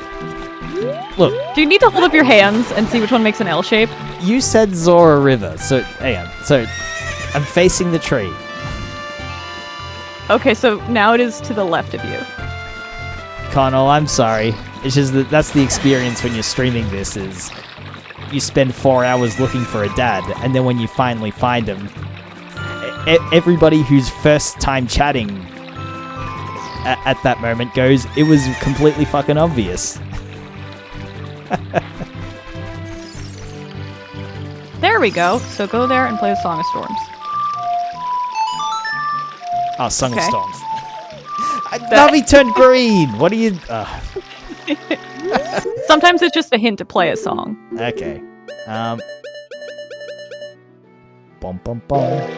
Look, Do you need to hold up your hands and see which one makes an L shape? you said Zora River, so hang on. So I'm facing the tree. Okay, so now it is to the left of you. Connell, I'm sorry. It's just that's the experience when you're streaming this is you spend 4 hours looking for a dad, and then when you finally find him, everybody who's first time chatting at that moment goes, it was completely fucking obvious. There we go. So go there and play the Song of Storms. Oh, Song of Okay. Storms. Navi turned green! What are you... Sometimes it's just a hint to play a song. Okay. Bum bum bum.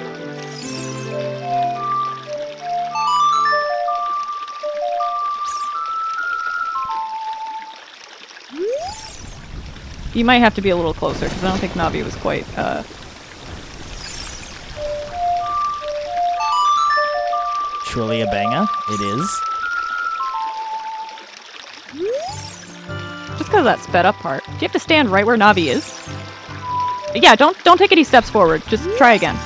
You might have to be a little closer, because I don't think Navi was quite, Truly a banger. It is. just because of that sped up part. Do you have to stand right where Navi is? Yeah, don't take any steps forward. Just try again.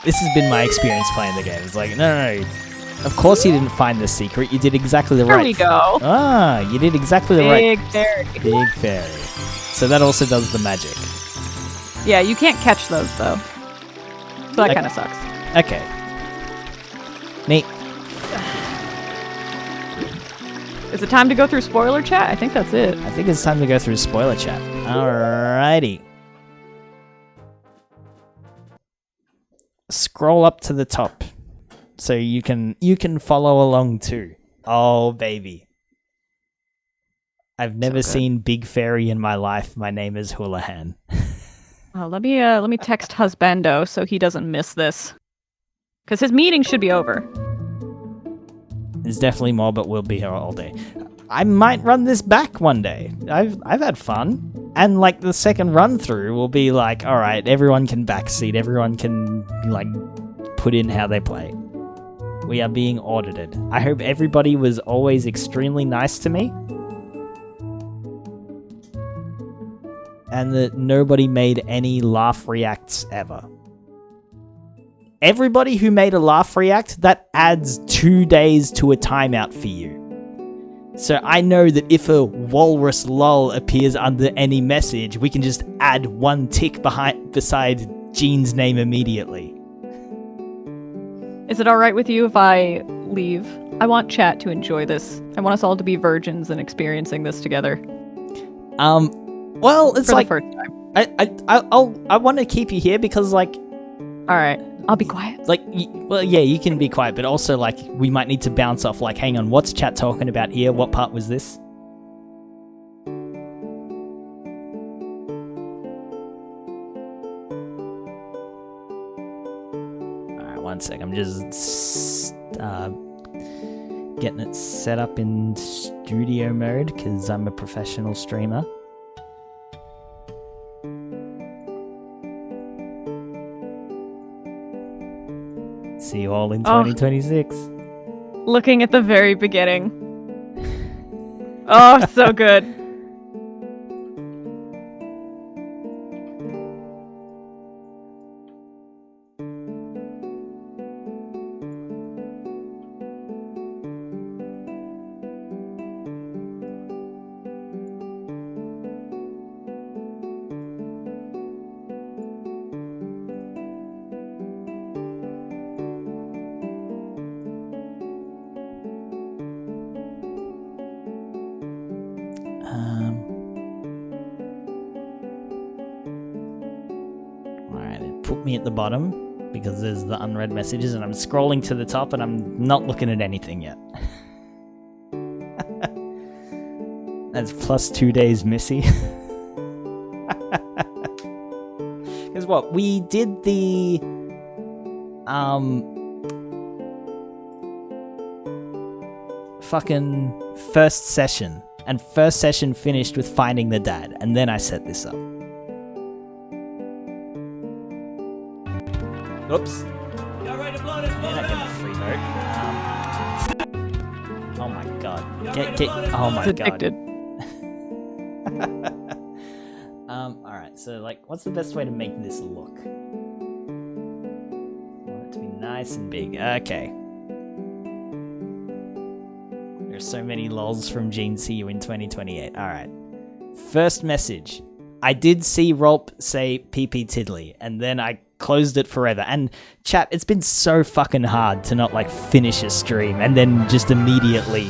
This has been my experience playing the game. It's like, no. Of course you didn't find the secret. You did exactly the There right we go. You did exactly the right... Big fairy. Big fairy. So that also does the magic. Yeah, you can't catch those, though. So that kind of sucks. Okay. Neat. Is it time to go through spoiler chat? I think that's it. I think it's time to go through spoiler chat. Alrighty. Scroll up to the top so you can follow along too. Oh baby. I've never seen Big Fairy in my life. My name is Houlihan. Let me text Husbando so he doesn't miss this. Cuz his meeting should be over. There's definitely more, but we'll be here all day. I might run this back one day. I've had fun. And like the second run through will be like, all right, everyone can backseat, everyone can like put in how they play. We are being audited. I hope everybody was always extremely nice to me. And that nobody made any laugh reacts ever. Everybody who made a laugh react, that adds 2 days to a timeout for you. So I know that if a walrus lol appears under any message, we can just add 1 tick beside Jean's name immediately. Is it alright with you if I leave? I want chat to enjoy this. I want us all to be virgins and experiencing this together. Well, it's for like the first time. I want to keep you here because like, alright, I'll be quiet. like, well, yeah, you can be quiet, but also like we might need to bounce off. Like, hang on, what's chat talking about here? What part was this? All right, 1 sec. I'm just getting it set up in studio mode because I'm a professional streamer. See you all in 2026. Looking at the very beginning. Oh, so good. Alright, it put me at the bottom because there's the unread messages and I'm scrolling to the top and I'm not looking at anything yet. That's plus 2 days Missy. Because what, we did the fucking first session, and first session finished with finding the dad, and then I set this up. Oops. And I get the free note. Oh my god. Oh my Addicted. god. Alright, so like, what's the best way to make this look? I want it to be nice and big. Okay. There's so many lols from Gene. See you in 2028. Alright. First message. I did see Rolp say PP Tiddly, and then I closed it forever. And chat, it's been so fucking hard to not like finish a stream and then just immediately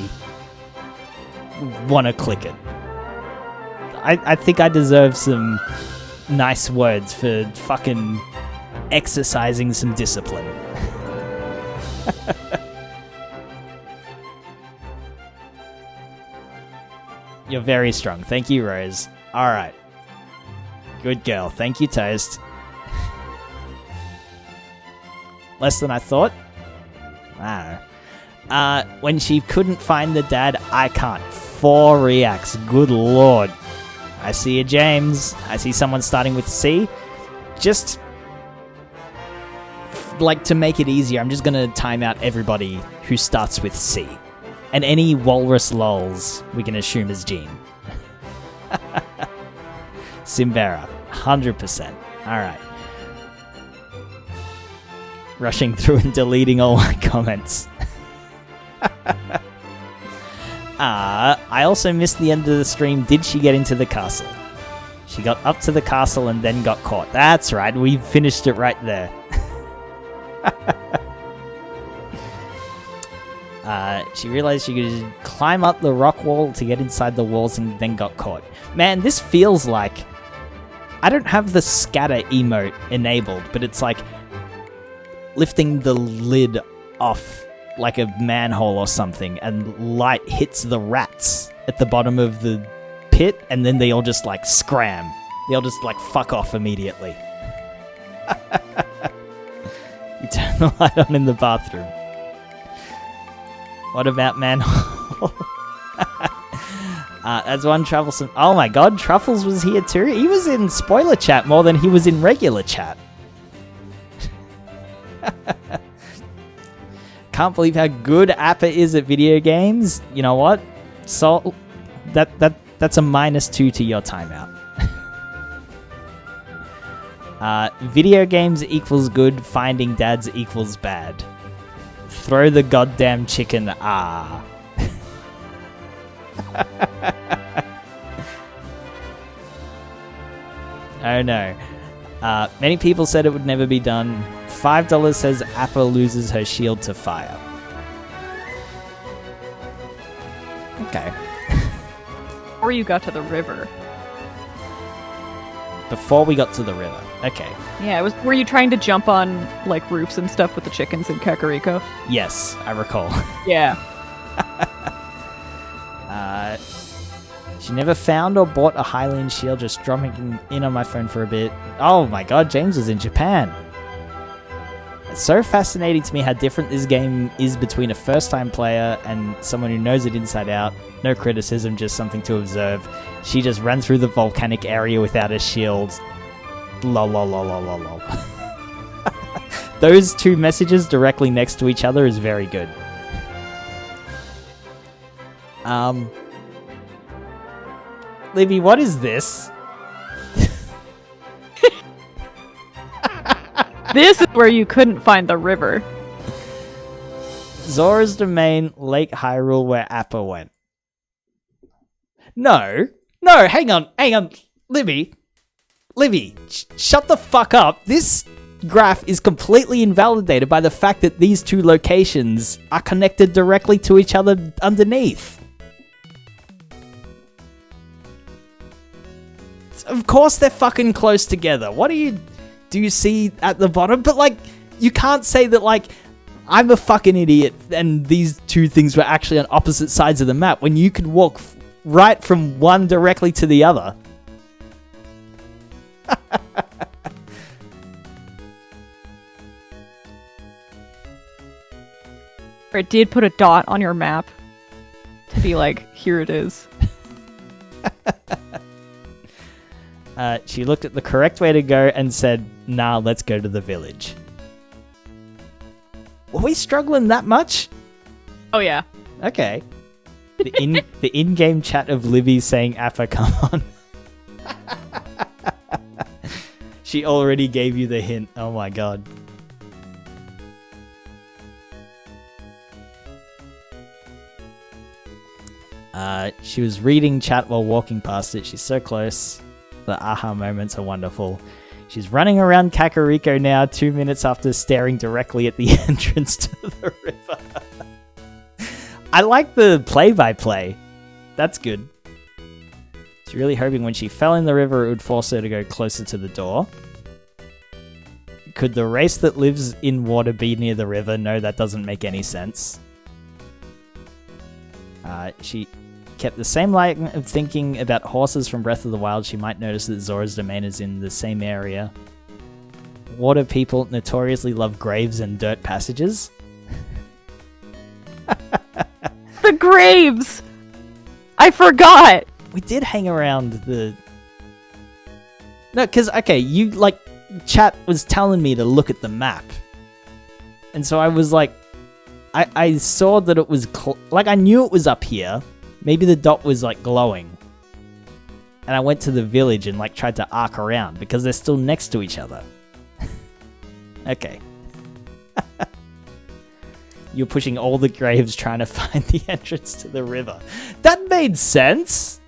want to click it. I think I deserve some nice words for fucking exercising some discipline. You're very strong. Thank you, Rose. Alright. Good girl. Thank you, Toast. Less than I thought? I don't know. When she couldn't find the dad, I can't. 4 reacts. Good lord. I see you, James. I see someone starting with C. Just, like, to make it easier, I'm just gonna time out everybody who starts with C. And any walrus lols we can assume is Jean. Simbera. 100%. Alright. rushing through and deleting all my comments. I also missed the end of the stream. Did she get into the castle? She got up to the castle and then got caught. That's right, we finished it right there. She realized she could climb up the rock wall to get inside the walls and then got caught. Man, this feels like... I don't have the scatter emote enabled, but it's like lifting the lid off like a manhole or something, and light hits the rats at the bottom of the pit, and then they all just like scram. They all just like fuck off immediately. You turn the light on in the bathroom. What about manhole? That's one troublesome... Oh my god, Truffles was here too? He was in spoiler chat more than he was in regular chat. Can't believe how good Appa is at video games. You know what? So that's a -2 to your timeout. Video games equals good, finding dads equals bad. Throw the goddamn chicken, ah. Oh no. Many people said it would never be done. $5 says Appa loses her shield to fire. Okay. Or you got to the river. Before we got to the river. Okay. Yeah, were you trying to jump on like roofs and stuff with the chickens in Kakariko? Yes, I recall. Yeah. She never found or bought a Hylian shield, just dropping in on my phone for a bit. Oh my god, James was in Japan. It's so fascinating to me how different this game is between a first-time player and someone who knows it inside out. No criticism, just something to observe. She just ran through the volcanic area without a shield. Lol, lol, lol, lol, lol, lol. Those two messages directly next to each other is very good. Libby, what is this? This is where you couldn't find the river. Zora's Domain, Lake Hyrule, where Appa went. No, hang on. Libby, shut the fuck up. This graph is completely invalidated by the fact that these two locations are connected directly to each other underneath. Of course they're fucking close together. What do you see at the bottom? But like, you can't say that like, I'm a fucking idiot and these two things were actually on opposite sides of the map when you could walk right from one directly to the other. Or it did put a dot on your map to be like, here it is. She looked at the correct way to go and said, nah, let's go to the village. Were we struggling that much? Oh yeah. Okay. The in-game chat of Libby saying, Appa, come on. She already gave you the hint. Oh my god. She was reading chat while walking past it. She's so close. The aha moments are wonderful. She's running around Kakariko now, 2 minutes after staring directly at the entrance to the river. I like the play-by-play. That's good. She's really hoping when she fell in the river it would force her to go closer to the door. Could the race that lives in water be near the river? No, that doesn't make any sense. She kept the same line of thinking about horses from Breath of the Wild. She might notice that Zora's Domain is in the same area. Water people notoriously love graves and dirt passages. The graves! I forgot! We did hang around the... No, because, okay, you, like, chat was telling me to look at the map. And so I was like... I saw that it was... like, I knew it was up here. Maybe the dot was, like, glowing. And I went to the village and, like, tried to arc around because they're still next to each other. Okay. you're pushing all the graves trying to find the entrance to the river. That made sense.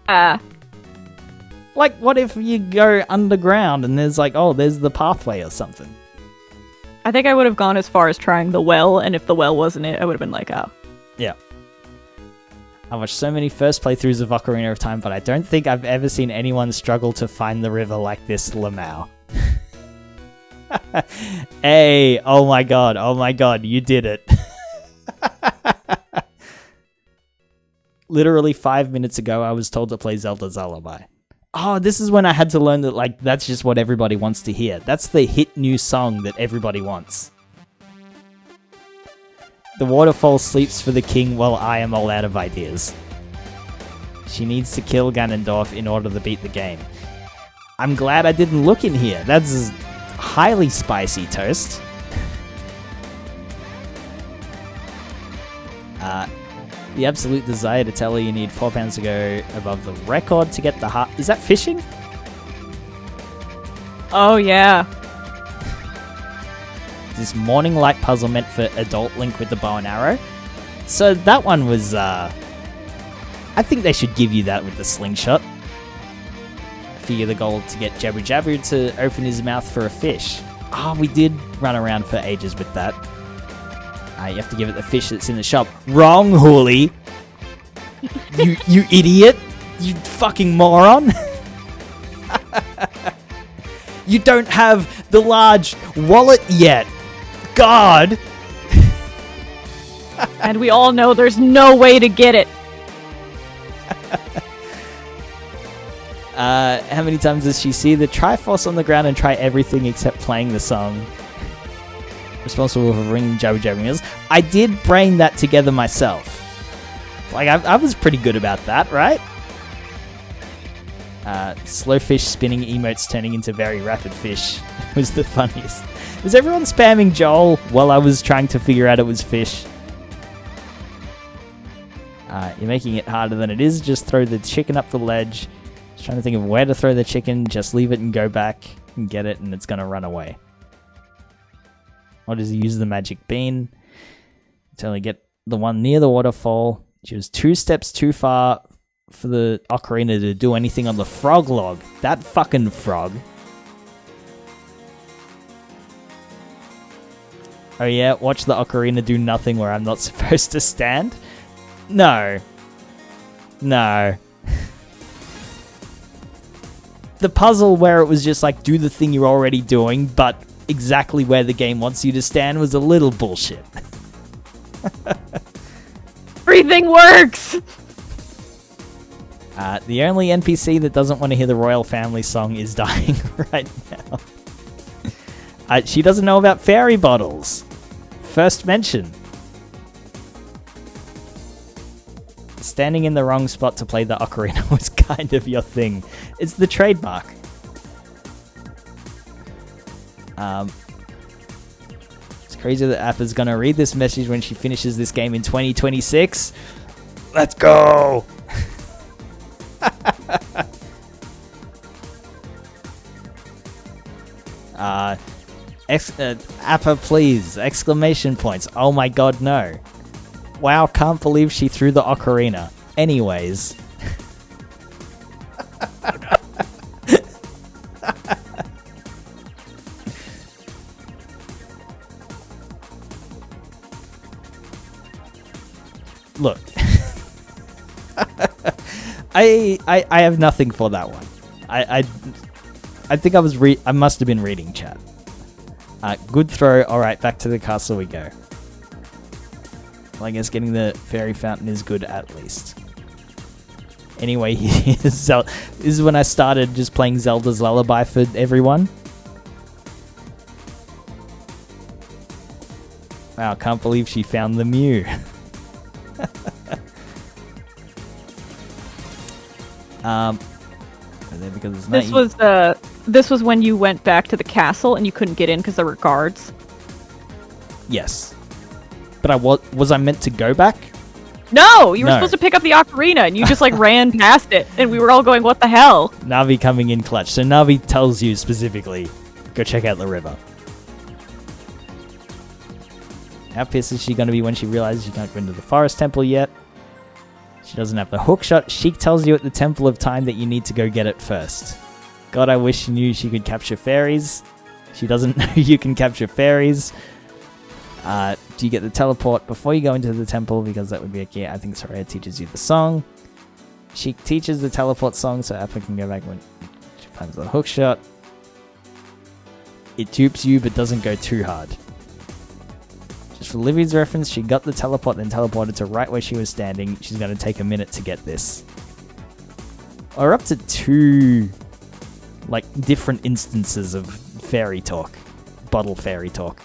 Like, what if you go underground and there's like, oh, there's the pathway or something? I think I would have gone as far as trying the well, and if the well wasn't it, I would have been like, oh. Yeah. I watched so many first playthroughs of Ocarina of Time, but I don't think I've ever seen anyone struggle to find the river like this, Lamau. Hey, oh my god, you did it. Literally 5 minutes ago, I was told to play Zelda's Lullaby. Oh, this is when I had to learn that, like, that's just what everybody wants to hear. That's the hit new song that everybody wants. The waterfall sleeps for the king while I am all out of ideas. She needs to kill Ganondorf in order to beat the game. I'm glad I didn't look in here. That's highly spicy toast. The absolute desire to tell her you need 4 pounds to go above the record to get the heart. Is that fishing? Oh, yeah. This morning light puzzle meant for adult Link with the bow and arrow. So that one was, I think they should give you that with the slingshot. Figure the goal to get Jabu Jabu to open his mouth for a fish. Oh, we did run around for ages with that. You have to give it the fish that's in the shop. Wrong, Hooli. You idiot. You fucking moron. You don't have the large wallet yet. God. And we all know there's no way to get it. How many times does she see the Triforce on the ground and try everything except playing the song? Responsible for ringing Jabu Jabu meals. I did brain that together myself. Like, I was pretty good about that, right? Slow fish spinning emotes turning into very rapid fish was the funniest. Was everyone spamming Joel while I was trying to figure out it was fish? You're making it harder than it is. Just throw the chicken up the ledge. Just trying to think of where to throw the chicken. Just leave it and go back and get it, and it's going to run away. Or does he use the magic bean to only get the one near the waterfall? She was 2 steps too far for the ocarina to do anything on the frog log. That fucking frog. Oh yeah, watch the ocarina do nothing where I'm not supposed to stand? No. No. The puzzle where it was just like, do the thing you're already doing, but exactly where the game wants you to stand was a little bullshit. Everything works! The only NPC that doesn't want to hear the royal family song is dying right now. She doesn't know about fairy bottles. First mention. Standing in the wrong spot to play the ocarina was kind of your thing. It's the trademark. It's crazy that Appa's gonna read this message when she finishes this game in 2026. Let's go! Appa, please! Exclamation points. Oh my god, no. Wow, can't believe she threw the ocarina. Anyways. Look. I have nothing for that one. I think I must have been reading chat. Good throw. Alright, back to the castle we go. Well, I guess getting the fairy fountain is good at least. Anyway, this is when I started just playing Zelda's Lullaby for everyone. Wow, can't believe she found the Mew. Because this was when you went back to the castle and you couldn't get in because there were guards. Yes, but was I meant to go back? No, you were supposed to pick up the ocarina and you just like ran past it, and we were all going, "What the hell?" Navi coming in clutch. So Navi tells you specifically, go check out the river. How pissed is she going to be when she realizes she can't go into the forest temple yet? She doesn't have the hook shot. Sheik tells you at the Temple of Time that you need to go get it first. God, I wish she knew she could capture fairies. She doesn't know you can capture fairies. Do you get the teleport before you go into the temple? Because that would be a key. I think Soraya teaches you the song. She teaches the teleport song so Appa can go back when she finds the hook shot. It dupes you but doesn't go too hard. Just for Livy's reference, she got the teleport then teleported to right where she was standing. She's going to take a minute to get this. Or up to 2 like different instances of fairy talk. Bottle fairy talk.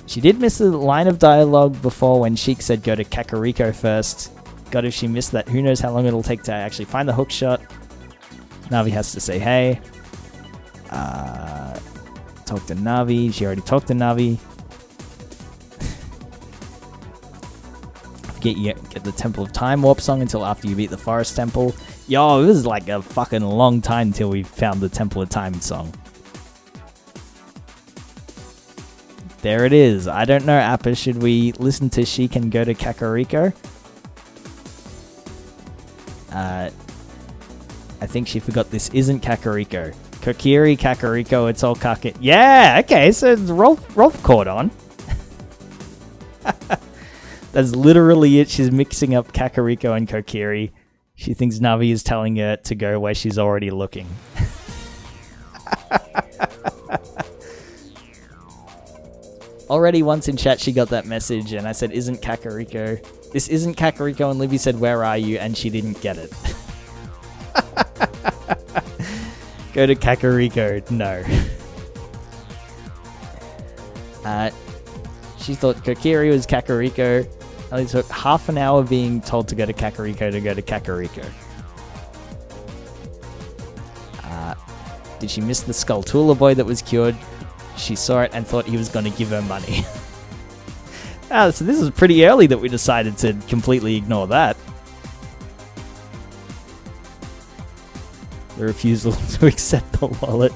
She did miss a line of dialogue before when Sheik said go to Kakariko first. God, if she missed that, who knows how long it'll take to actually find the hook shot. Navi has to say hey. Talk to Navi. She already talked to Navi. Get the Temple of Time warp song until after you beat the Forest Temple. Yo, it was like a fucking long time till we found the Temple of Time song. There it is. I don't know, Appa. Should we listen to Sheik and go to Kakariko? I think she forgot this isn't Kakariko. Kokiri, Kakariko, it's all Kaka. Yeah, okay, so Rolf caught on. That's literally it. She's mixing up Kakariko and Kokiri. She thinks Navi is telling her to go where she's already looking. Already once in chat she got that message and I said, isn't Kakariko? This isn't Kakariko, and Libby said, where are you? And she didn't get it. Go to Kakariko. No. She thought Kokiri was Kakariko. Only took half an hour being told to go to Kakariko to go to Kakariko. Did she miss the Skulltula boy that was cured? She saw it and thought he was going to give her money. So this is pretty early that we decided to completely ignore that. The refusal to accept the wallet.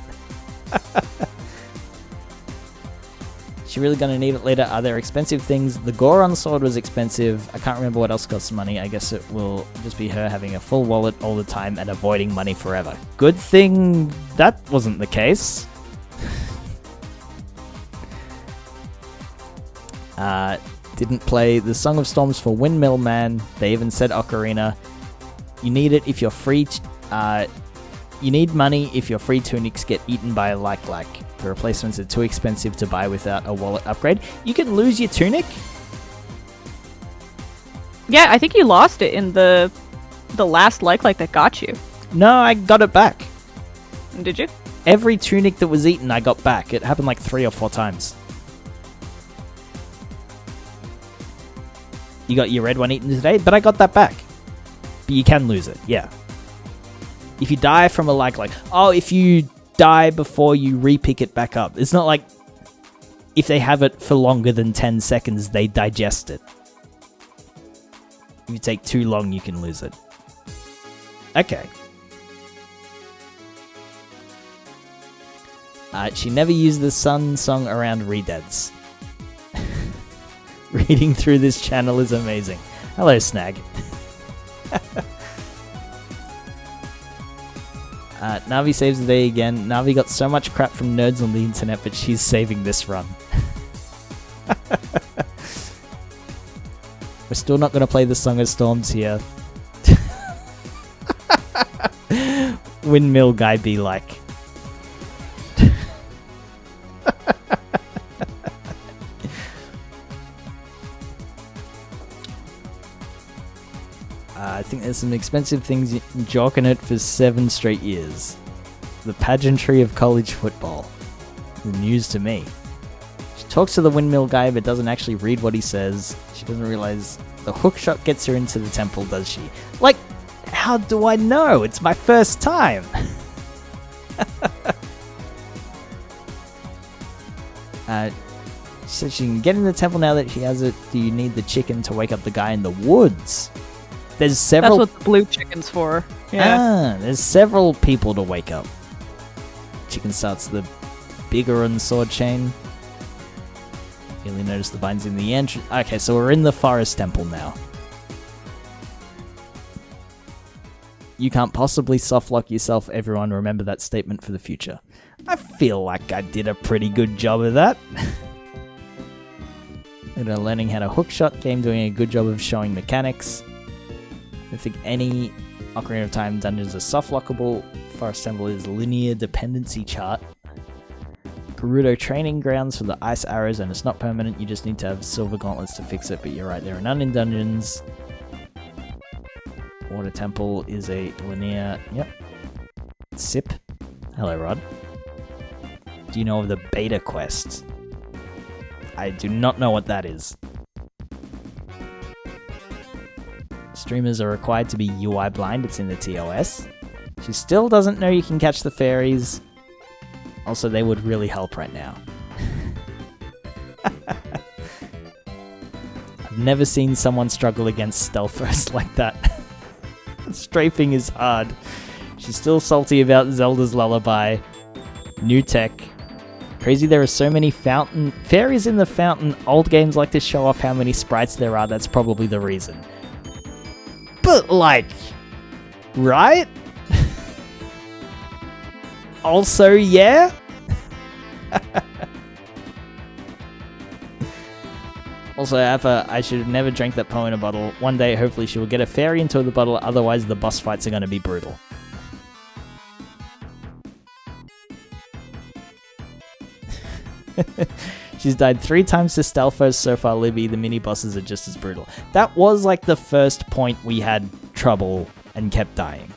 She really gonna need it later. Are there expensive things? The Goron sword was expensive. I can't remember what else costs money. I guess it will just be her having a full wallet all the time and avoiding money forever. Good thing that wasn't the case. Didn't play the Song of Storms for Windmill Man. They even said Ocarina. You need it if you're free. You need money if your free tunics get eaten by a like. The replacements are too expensive to buy without a wallet upgrade. You can lose your tunic? Yeah, I think you lost it in the last like that got you. No, I got it back. Did you? Every tunic that was eaten, I got back. It happened like 3 or 4 times. You got your red one eaten today, but I got that back. But you can lose it, yeah. If you die from a like, if you die before you re-pick it back up. It's not like if they have it for longer than 10 seconds, they digest it. If you take too long, you can lose it. Okay. She never used the Sun song around Redeads. Reading through this channel is amazing. Hello, Snag. Navi saves the day again. Navi got so much crap from nerds on the internet, but she's saving this run. We're still not going to play the Song of Storms here. Windmill guy be like. I think there's some expensive things jocking it for 7 straight years. The pageantry of college football. The news to me. She talks to the windmill guy but doesn't actually read what he says. She doesn't realize the hook shot gets her into the temple, does she? Like, how do I know? It's my first time. She said she can get in the temple now that she has it. Do you need the chicken to wake up the guy in the woods? There's several... That's what the blue chicken's for. Yeah. There's several people to wake up. Chicken starts the bigger on sword chain. Really notice the vines in the entrance. Okay, so we're in the forest temple now. You can't possibly softlock yourself, everyone. Remember that statement for the future. I feel like I did a pretty good job of that. Learning how to hookshot game, doing a good job of showing mechanics. I think any Ocarina of Time dungeons are softlockable. Forest Temple is linear dependency chart. Gerudo training grounds for the ice arrows, and it's not permanent. You just need to have silver gauntlets to fix it, but you're right, there are none in dungeons. Water Temple is a linear... Yep. Sip. Hello, Rod. Do you know of the beta quest? I do not know what that is. Streamers are required to be UI blind. It's in the TOS. She still doesn't know you can catch the fairies. Also, they would really help right now. I've never seen someone struggle against Stealthos like that. Strafing is hard. She's still salty about Zelda's Lullaby. New tech. Crazy there are so many fairies in the fountain. Old games like to show off how many sprites there are. That's probably the reason. But like, right? Also, yeah? Also, Appa, I should have never drank that poem in a bottle. One day, hopefully, she will get a fairy into the bottle. Otherwise, the boss fights are going to be brutal. She's died 3 times to Stealthos so far, Libby. The mini bosses are just as brutal. That was like the first point we had trouble and kept dying.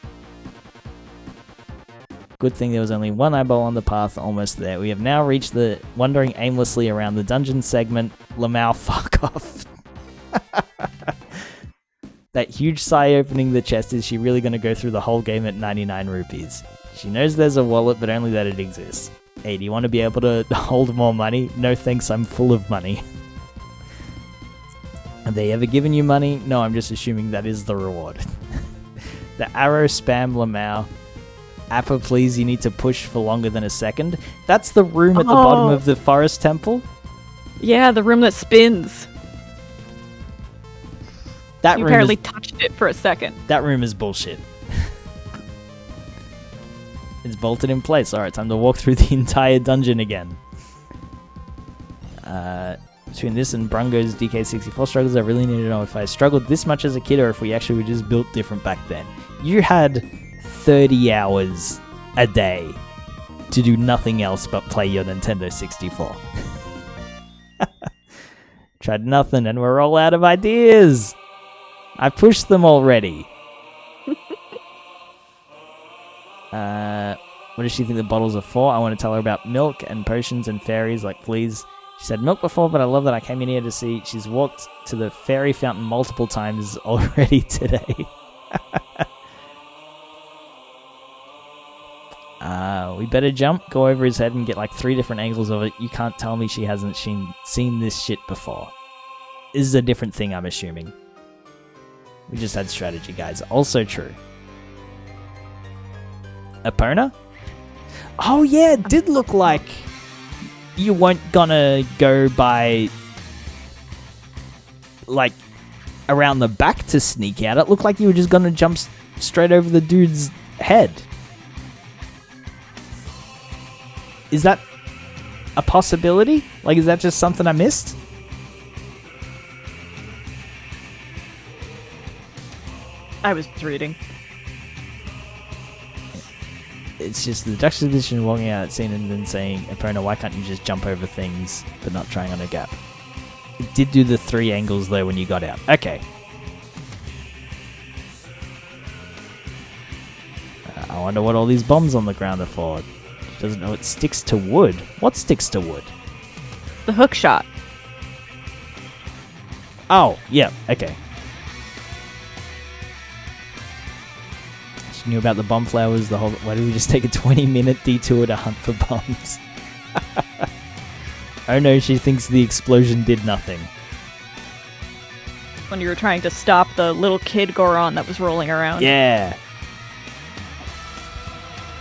Good thing there was only one eyeball on the path, almost there. We have now reached the wandering aimlessly around the dungeon segment. Lamau, fuck off. That huge sigh opening the chest, is she really going to go through the whole game at 99 rupees? She knows there's a wallet, but only that it exists. Hey, do you want to be able to hold more money? No thanks, I'm full of money. Have they ever given you money? No, I'm just assuming that is the reward. The arrow spam Lamau. Appa, please, you need to push for longer than a second. That's the room at the bottom of the forest temple? Yeah, the room that spins. That you room apparently touched it for a second. That room is bullshit. It's bolted in place. Alright, time to walk through the entire dungeon again. Between this and Brungo's DK64 struggles, I really need to know if I struggled this much as a kid or if we actually were just built different back then. You had 30 hours a day to do nothing else but play your Nintendo 64. Tried nothing and we're all out of ideas. I pushed them already. What does she think the bottles are for? I want to tell her about milk and potions and fairies. Like, please. She said milk before, but I love that I came in here to see. She's walked to the fairy fountain multiple times already today. We better jump, go over his head and get like 3 different angles of it. You can't tell me she hasn't seen this shit before. This is a different thing, I'm assuming. We just had strategy, guys. Also true. Epona? Oh yeah, it did look like you weren't gonna go by like around the back to sneak out. It looked like you were just gonna jump straight over the dude's head. Is that a possibility? Like, is that just something I missed? I was reading. It's just the Dutch edition walking out that scene and then saying, Epona, why can't you just jump over things but not trying on a gap? It did do the 3 angles though when you got out. Okay. I wonder what all these bombs on the ground are for. She doesn't know it sticks to wood. What sticks to wood? The hook shot. Oh, yeah, okay. She knew about the bomb flowers, the whole... Why did we just take a 20-minute detour to hunt for bombs? Oh no, she thinks the explosion did nothing. When you were trying to stop the little kid Goron that was rolling around. Yeah!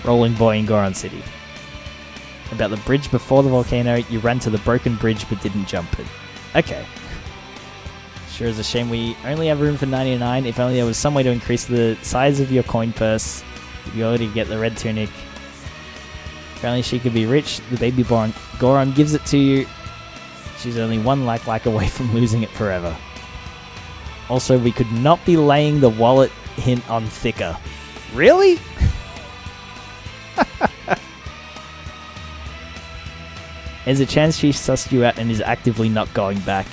Rolling boy in Goron City. About the bridge before the volcano, you ran to the broken bridge but didn't jump it. Okay. Sure is a shame we only have room for 99. If only there was some way to increase the size of your coin purse. You already get the red tunic. If only she could be rich. The baby born Goron gives it to you. She's only one like away from losing it forever. Also, we could not be laying the wallet hint on thicker. Really? There's a chance she sussed you out and is actively not going back.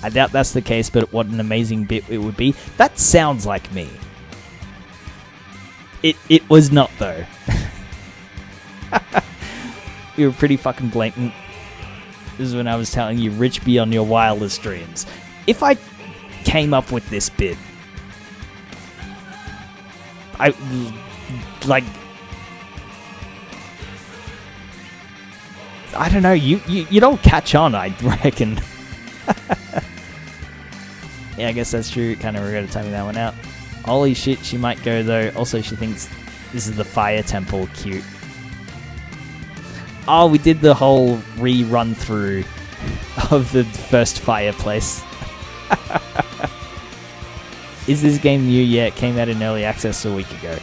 I doubt that's the case, but what an amazing bit it would be. That sounds like me. It was not, though. You were pretty fucking blatant. This is when I was telling you, rich beyond your wildest dreams. If I came up with this bit, I don't know, you don't catch on, I reckon. Yeah, I guess that's true. Kind of regretted timing that one out. Holy shit, she might go though. Also, she thinks this is the fire temple. Cute. Oh, we did the whole rerun through of the first fireplace. Is this game new? Yeah, it came out in early access a week ago.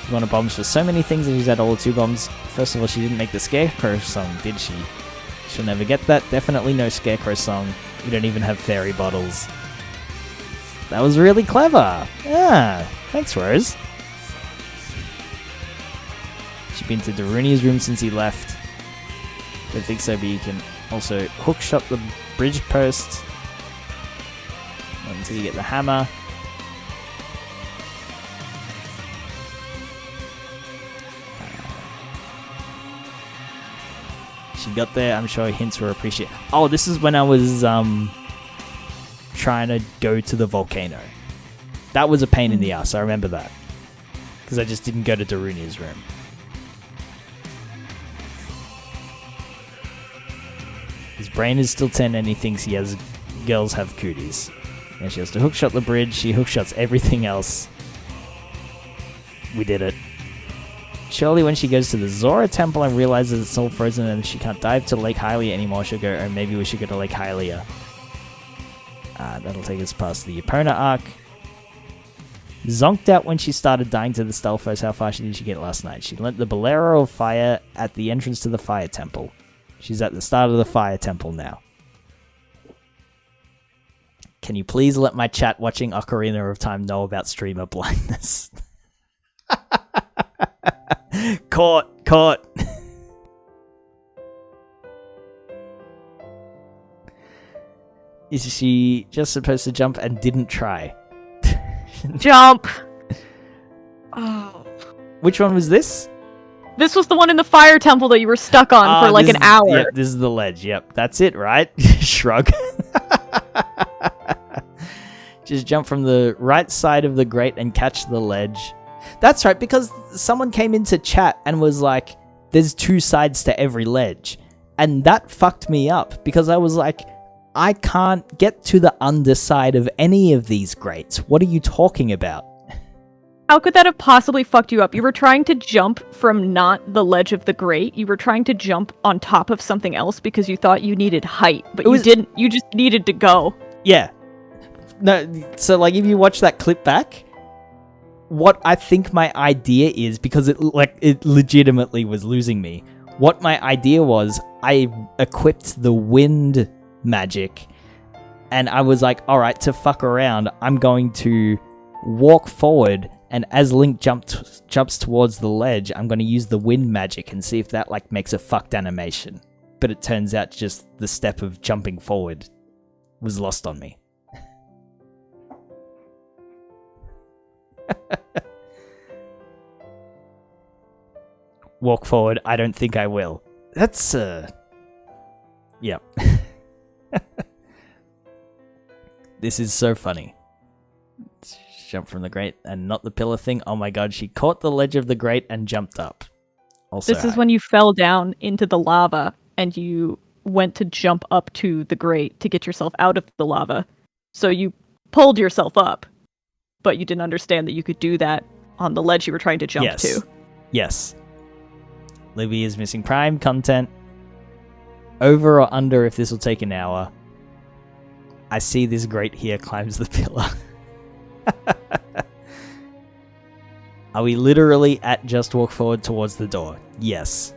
She wanted bombs for so many things and she's had all the 2 bombs. First of all, she didn't make the Scarecrow song, did she? She'll never get that. Definitely no Scarecrow song. We don't even have fairy bottles. That was really clever. Yeah, thanks, Rose. She's been to Darunia's room since he left. Don't think so, but you can also hook shot the bridge post until you get the hammer. She got there. I'm sure hints were appreciated. Oh, this is when I was trying to go to the volcano. That was a pain in the ass. I remember that because I just didn't go to Darunia's room. His brain is still 10 and he thinks he has girls have cooties. And she has to hookshot the bridge. She hookshots everything else. We did it. Surely when she goes to the Zora Temple and realizes it's all frozen and she can't dive to Lake Hylia anymore, she'll go, oh, maybe we should go to Lake Hylia. That'll take us past the Epona arc. Zonked out when she started dying to the Stelphos. How far did she get last night? She learnt the Bolero of Fire at the entrance to the Fire Temple. She's at the start of the Fire Temple now. Can you please let my chat watching Ocarina of Time know about streamer blindness? Caught. Is she just supposed to jump and didn't try? Jump! Oh. Which one was this? This was the one in the fire temple that you were stuck on for like an hour. Yep, this is the ledge. Yep, that's it, right? Shrug. Just jump from the right side of the grate and catch the ledge. That's right, because someone came into chat and was like, there's 2 sides to every ledge. And that fucked me up, because I was like, I can't get to the underside of any of these grates. What are you talking about? How could that have possibly fucked you up? You were trying to jump from not the ledge of the grate. You were trying to jump on top of something else because you thought you needed height, but you didn't. You just needed to go. Yeah. No, so like if you watch that clip back, what I think my idea is, because it legitimately was losing me. What my idea was, I equipped the wind magic, and I was like, all right, to fuck around, I'm going to walk forward, and as Link jumps towards the ledge, I'm going to use the wind magic and see if that like makes a fucked animation. But it turns out just the step of jumping forward was lost on me. Walk forward, I don't think I will. That's, yeah. This is so funny. Jump from the grate and not the pillar thing. Oh my god, she caught the ledge of the grate and jumped up. Also, this is when you fell down into the lava and you went to jump up to the grate to get yourself out of the lava. So you pulled yourself up, but you didn't understand that you could do that on the ledge you were trying to jump to. Yes. Libby is missing Prime content. Over or under if this will take an hour. I see this grate here climbs the pillar. Are we literally at just walk forward towards the door? Yes.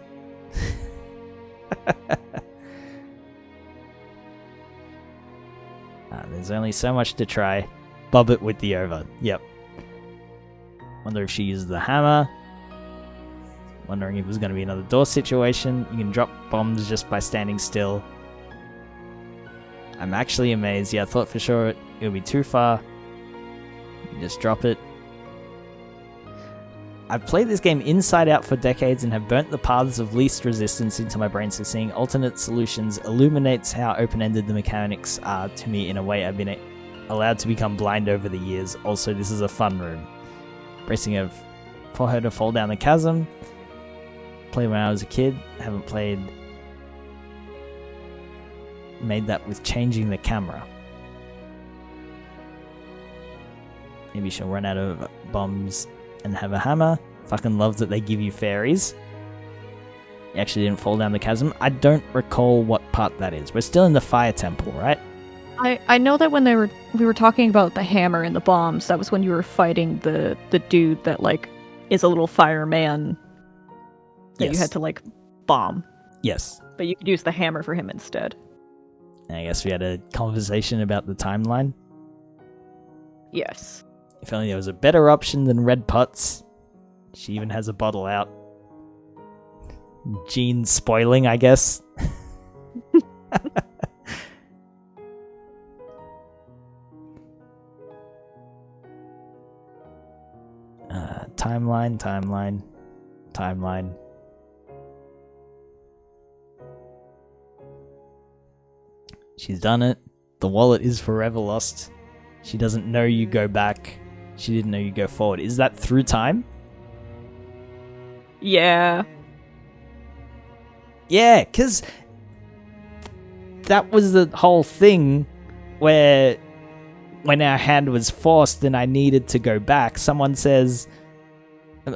There's only so much to try. Bob it with the over. Yep. Wonder if she uses the hammer. Wondering if it was going to be another door situation. You can drop bombs just by standing still. I'm actually amazed. Yeah, I thought for sure it would be too far. You just drop it. I've played this game inside out for decades and have burnt the paths of least resistance into my brain, so seeing alternate solutions illuminates how open-ended the mechanics are to me in a way I've been allowed to become blind over the years. Also, this is a fun room. Bracing for her to fall down the chasm. Played when I was a kid. Haven't made that with changing the camera. Maybe she'll run out of bombs and have a hammer. Fucking love that they give you fairies. You actually didn't fall down the chasm. I don't recall what part that is. We're still in the fire temple, right? I know that when we were talking about the hammer and the bombs, that was when you were fighting the dude that like is a little fireman that you had to like bomb. Yes. But you could use the hammer for him instead. I guess we had a conversation about the timeline. Yes. If only there was a better option than red pots. She even has a bottle out. Gene spoiling, I guess. Timeline. She's done it. The wallet is forever lost. She doesn't know you go back. She didn't know you go forward. Is that through time? Yeah. Yeah, because that was the whole thing where when our hand was forced and I needed to go back, someone says,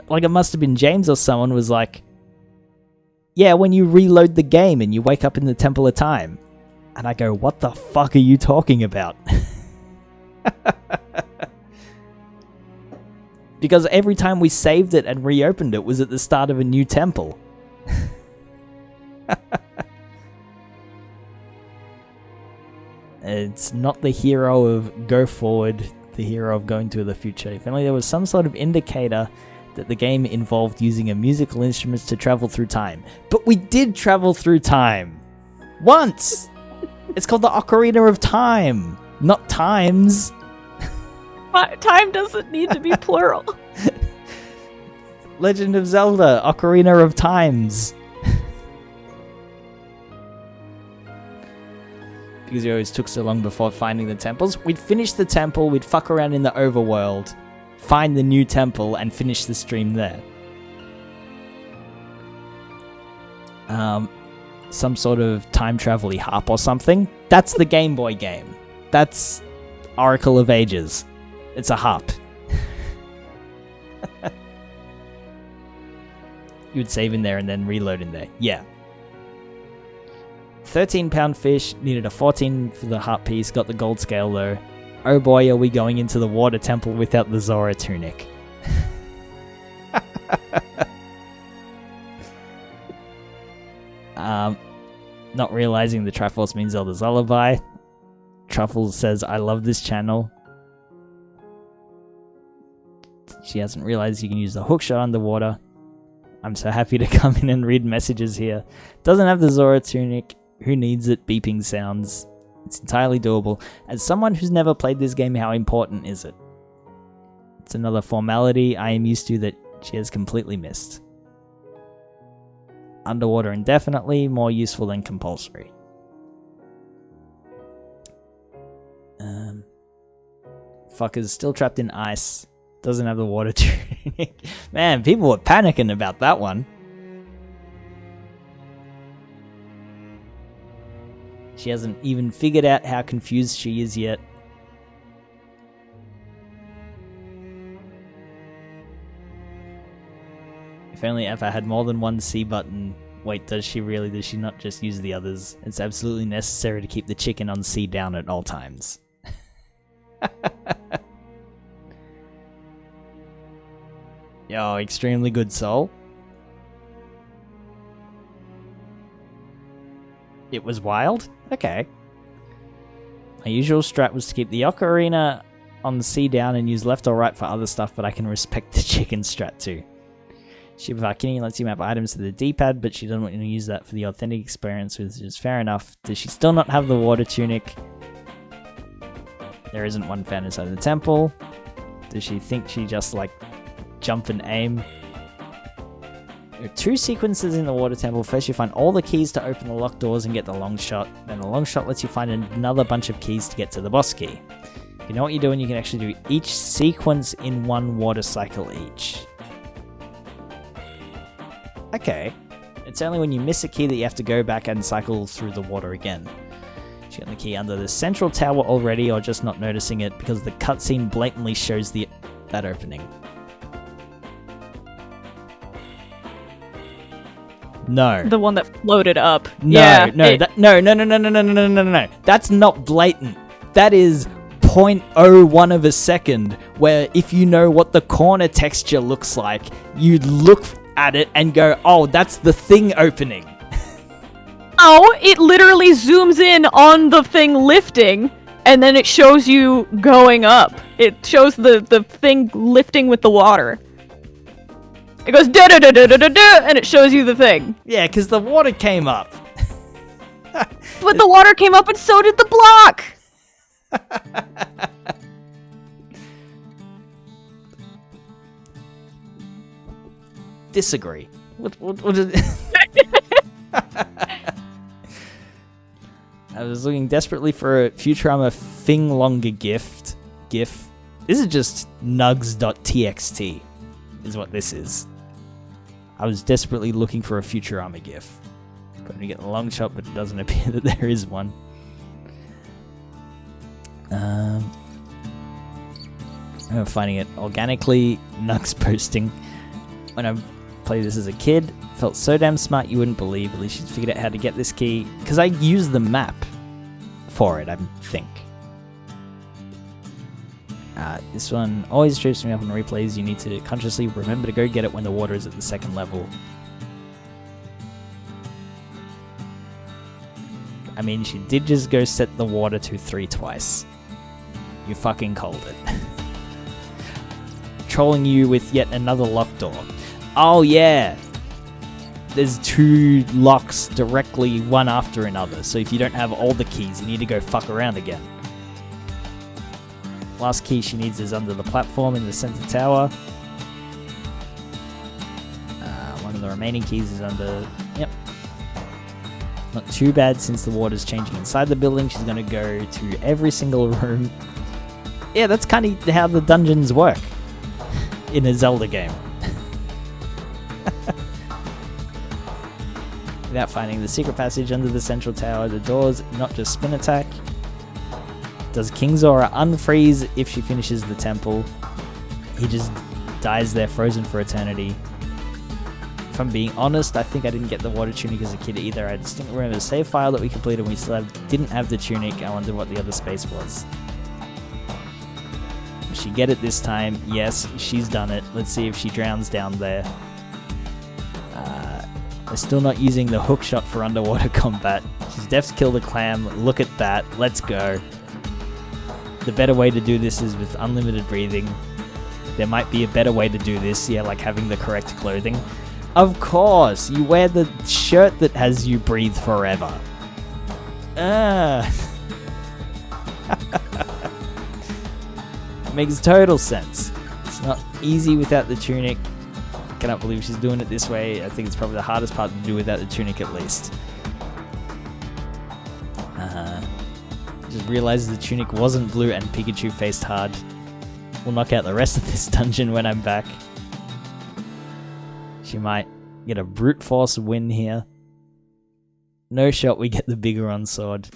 like it must have been James or someone was like, yeah, when you reload the game and you wake up in the Temple of Time. And I go, what the fuck are you talking about? Because every time we saved it and reopened it was at the start of a new temple. It's not the hero of go forward, the hero of going to the future. If only there was some sort of indicator that the game involved using a musical instrument to travel through time. But we did travel through time! Once! It's called the Ocarina of Time, not times. Time doesn't need to be plural. Legend of Zelda, Ocarina of Times. Because it always took so long before finding the temples. We'd finish the temple, we'd fuck around in the overworld, find the new temple, and finish the stream there. Some sort of time travel-y harp or something. That's the Game Boy game. That's Oracle of Ages. It's a harp. You would save in there and then reload in there. Yeah. 13-pound fish, needed a 14 for the harp piece, got the gold scale though. Oh boy, are we going into the water temple without the Zora tunic. Not realizing the Triforce means Zelda's Lullaby. Truffles says, I love this channel. She hasn't realized you can use the hookshot underwater. I'm so happy to come in and read messages here. Doesn't have the Zora tunic. Who needs it? Beeping sounds. It's entirely doable. As someone who's never played this game, how important is it? It's another formality I am used to that she has completely missed. Underwater indefinitely, more useful than compulsory. Fucker's still trapped in ice. Doesn't have the water tunic. Man, people were panicking about that one. She hasn't even figured out how confused she is yet. If only Eva had more than one C button. Wait, does she really? Does she not just use the others? It's absolutely necessary to keep the chicken on C down at all times. Yo, extremely good soul. It was wild? Okay. My usual strat was to keep the ocarina on the C down and use left or right for other stuff, but I can respect the chicken strat too. Shiba Vakini lets you map items to the D-pad, but she doesn't want you to use that for the authentic experience, which is fair enough. Does she still not have the water tunic? There isn't one fan inside the temple. Does she think she just, like, jump and aim? There are 2 sequences in the water temple. First, you find all the keys to open the locked doors and get the long shot. Then the long shot lets you find another bunch of keys to get to the boss key. If you know what you're doing, you can actually do each sequence in one water cycle each. Okay. It's only when you miss a key that you have to go back and cycle through the water again. She got the key under the central tower already, or just not noticing it because the cutscene blatantly shows that opening. No. The one that floated up. No, yeah, no. That's not blatant. That is 0.01 of a second, where if you know what the corner texture looks like, you'd look at it and go, oh, that's the thing opening. Oh, it literally zooms in on the thing lifting, and then it shows you going up. It shows the thing lifting with the water. It goes da da da da da da da, and it shows you the thing. Yeah, because the water came up. But the water came up, and so did the block. Disagree. What is I was looking desperately for a Futurama thing longer GIF. This is just nugs.txt is what this is. I was desperately looking for a Futurama GIF. Going to get the long shot, but it doesn't appear that there is one. I'm finding it organically. Nugs posting. When I played this as a kid, felt so damn smart you wouldn't believe. At least she's figured out how to get this key. Because I used the map for it, I think. This one always trips me up on replays. You need to consciously remember to go get it when the water is at the second level. I mean, she did just go set the water to 3 twice. You fucking called it. Trolling you with yet another locked door. Oh yeah! There's 2 locks directly one after another, so if you don't have all the keys, you need to go fuck around again. Last key she needs is under the platform in the center tower. One of the remaining keys is under... Yep. Not too bad since the water's changing inside the building. She's going to go to every single room. Yeah, that's kind of how the dungeons work in a Zelda game. Without finding the secret passage under the central tower, the doors not just spin attack. Does King Zora unfreeze if she finishes the temple? He just dies there frozen for eternity. If I'm being honest, I think I didn't get the water tunic as a kid either. I distinctly remember the save file that we completed and we still didn't have the tunic. I wondered what the other space was. Will she get it this time? Yes, she's done it. Let's see if she drowns down there. They're still not using the hook shot for underwater combat. She's deft's killed a clam. Look at that. Let's go. The better way to do this is with unlimited breathing. There might be a better way to do this, yeah, like having the correct clothing. Of course, you wear the shirt that has you breathe forever. Makes total sense. It's not easy without the tunic. I cannot believe she's doing it this way. I think it's probably the hardest part to do without the tunic at least. Just realized the tunic wasn't blue and Pikachu faced hard. We'll knock out the rest of this dungeon when I'm back. She might get a brute force win here. No shot, we get the Biggoron sword.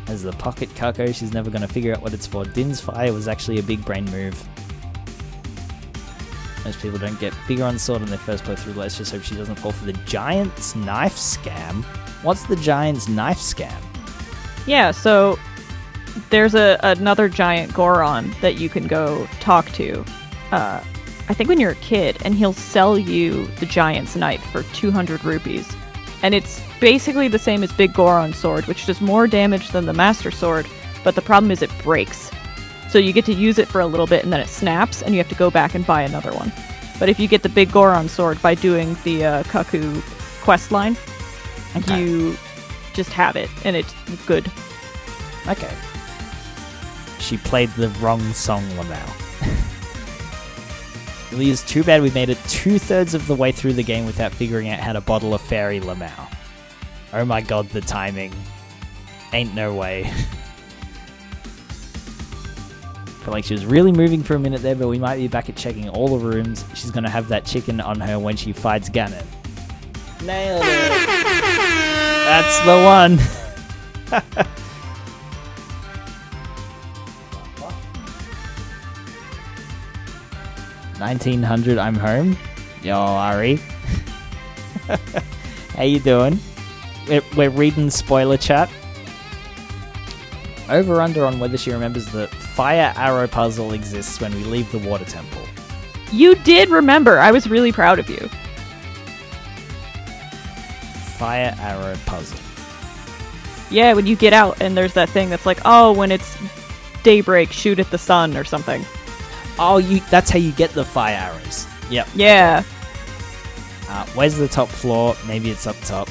As the pocket Kako, she's never going to figure out what it's for. Din's fire was actually a big brain move. Most people don't get bigger on the sword on their first playthrough. Let's just hope she doesn't fall for the giant's knife scam. What's the giant's knife scam? Yeah, so there's another giant Goron that you can go talk to. I think when you're a kid, and he'll sell you the giant's knife for 200 rupees. And it's basically the same as Big Goron's sword, which does more damage than the Master Sword, but the problem is it breaks. So you get to use it for a little bit and then it snaps and you have to go back and buy another one. But if you get the Big Goron sword by doing the Kaku quest line, you just have it and it's good. Okay. She played the wrong song, Lamau. Really is too bad we made it 2/3 of the way through the game without figuring out how to bottle a fairy, Lamau. Oh my god, the timing. Ain't no way. Felt like she was really moving for a minute there, but we might be back at checking all the rooms. She's gonna have that chicken on her when she fights Ganon. Nailed it! That's the one! 1900, I'm home. Yo, Ari. How you doing? We're reading spoiler chat. Over under on whether she remembers the fire arrow puzzle exists when we leave the water temple. You did remember. I was really proud of you. Fire arrow puzzle. Yeah, when you get out and there's that thing that's like, oh, when it's daybreak, shoot at the sun or something. Oh, that's how you get the fire arrows. Yep. Yeah. Where's the top floor? Maybe it's up top.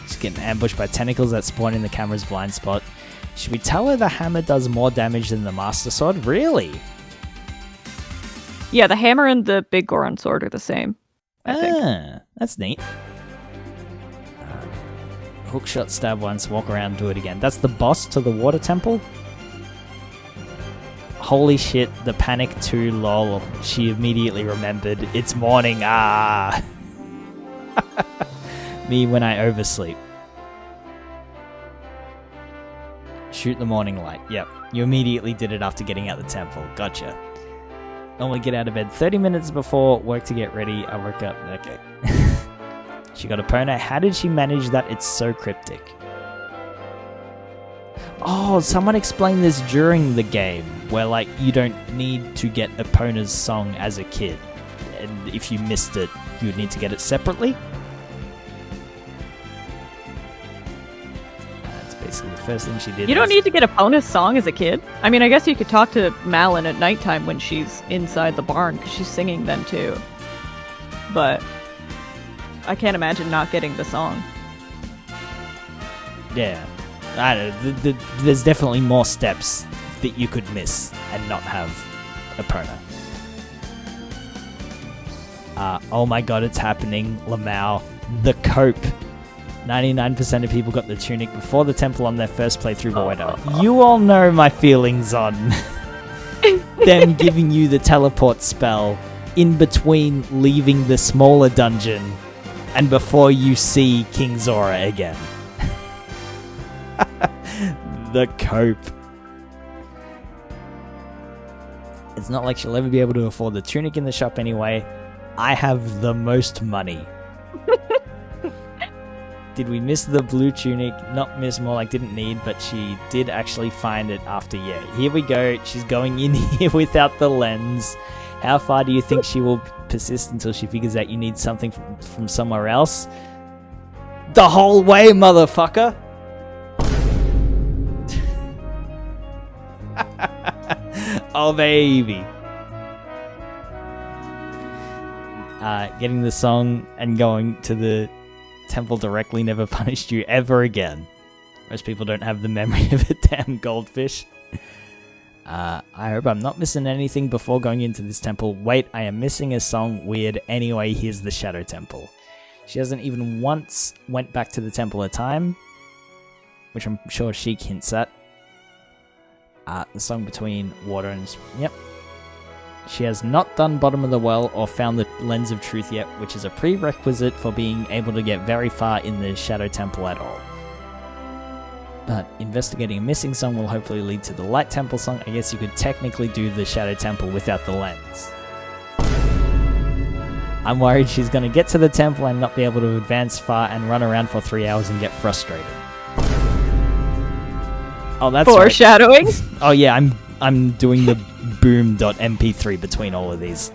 She's getting ambushed by tentacles that spawn in the camera's blind spot. Should we tell her the hammer does more damage than the Master Sword? Really? Yeah, the hammer and the Big Goron sword are the same, I think. That's neat. Hookshot, stab once, walk around, do it again. That's the boss to the water temple? Holy shit, the panic 2 lol. She immediately remembered. It's morning, Me when I oversleep. Shoot the morning light. Yep, you immediately did it after getting out the temple. Gotcha. Normally get out of bed 30 minutes before work to get ready. I woke up. Okay. She got a Epona. How did she manage that? It's so cryptic. Oh, someone explained this during the game, where like you don't need to get Epona's song as a kid, and if you missed it, you would need to get it separately. That's basically the first thing she did. You don't need to get Epona's song as a kid. I mean, I guess you could talk to Malin at nighttime when she's inside the barn, because she's singing then too. But I can't imagine not getting the song. Yeah. I don't know, there's definitely more steps that you could miss and not have Epona. Oh my god, it's happening. Lamau. The cope. 99% of people got the tunic before the temple on their first playthrough, but whatever. You all know my feelings on them giving you the teleport spell in between leaving the smaller dungeon and before you see King Zora again. The cope. It's not like she'll ever be able to afford the tunic in the shop anyway. I have the most money. Did we miss the blue tunic? Not miss, more like didn't need, but she did actually find it after, yeah. Here we go. She's going in here without the lens. How far do you think she will persist until she figures out you need something from somewhere else? The whole way, motherfucker! Oh, baby. Getting the song and going to the temple directly never punished you ever again. Most people don't have the memory of a damn goldfish. I hope I'm not missing anything before going into this temple. Wait, I am missing a song. Weird. Anyway, here's the Shadow Temple. She hasn't even once went back to the Temple of Time, which I'm sure Sheik hints at. The song between water and... Yep. She has not done Bottom of the Well or found the Lens of Truth yet, which is a prerequisite for being able to get very far in the Shadow Temple at all. But investigating a missing song will hopefully lead to the Light Temple song. I guess you could technically do the Shadow Temple without the lens. I'm worried she's going to get to the temple and not be able to advance far and run around for 3 hours and get frustrated. Oh, that's right. Foreshadowing. Oh yeah, I'm doing the boom.mp3 between all of these.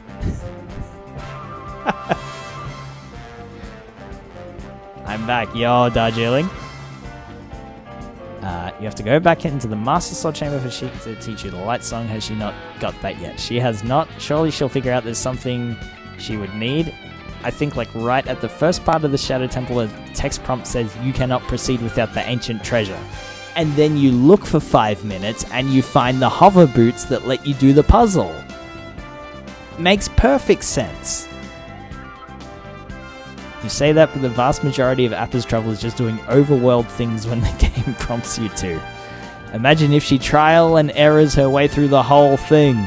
I'm back, yo, Darjeeling. You have to go back into the Master Sword Chamber for she to teach you the light song. Has she not got that yet? She has not. Surely she'll figure out there's something she would need. I think like right at the first part of the Shadow Temple, a text prompt says you cannot proceed without the ancient treasure. And then you look for 5 minutes and you find the hover boots that let you do the puzzle. Makes perfect sense. You say that, but the vast majority of Appa's trouble is just doing overworld things when the game prompts you to. Imagine if she trial and errors her way through the whole thing.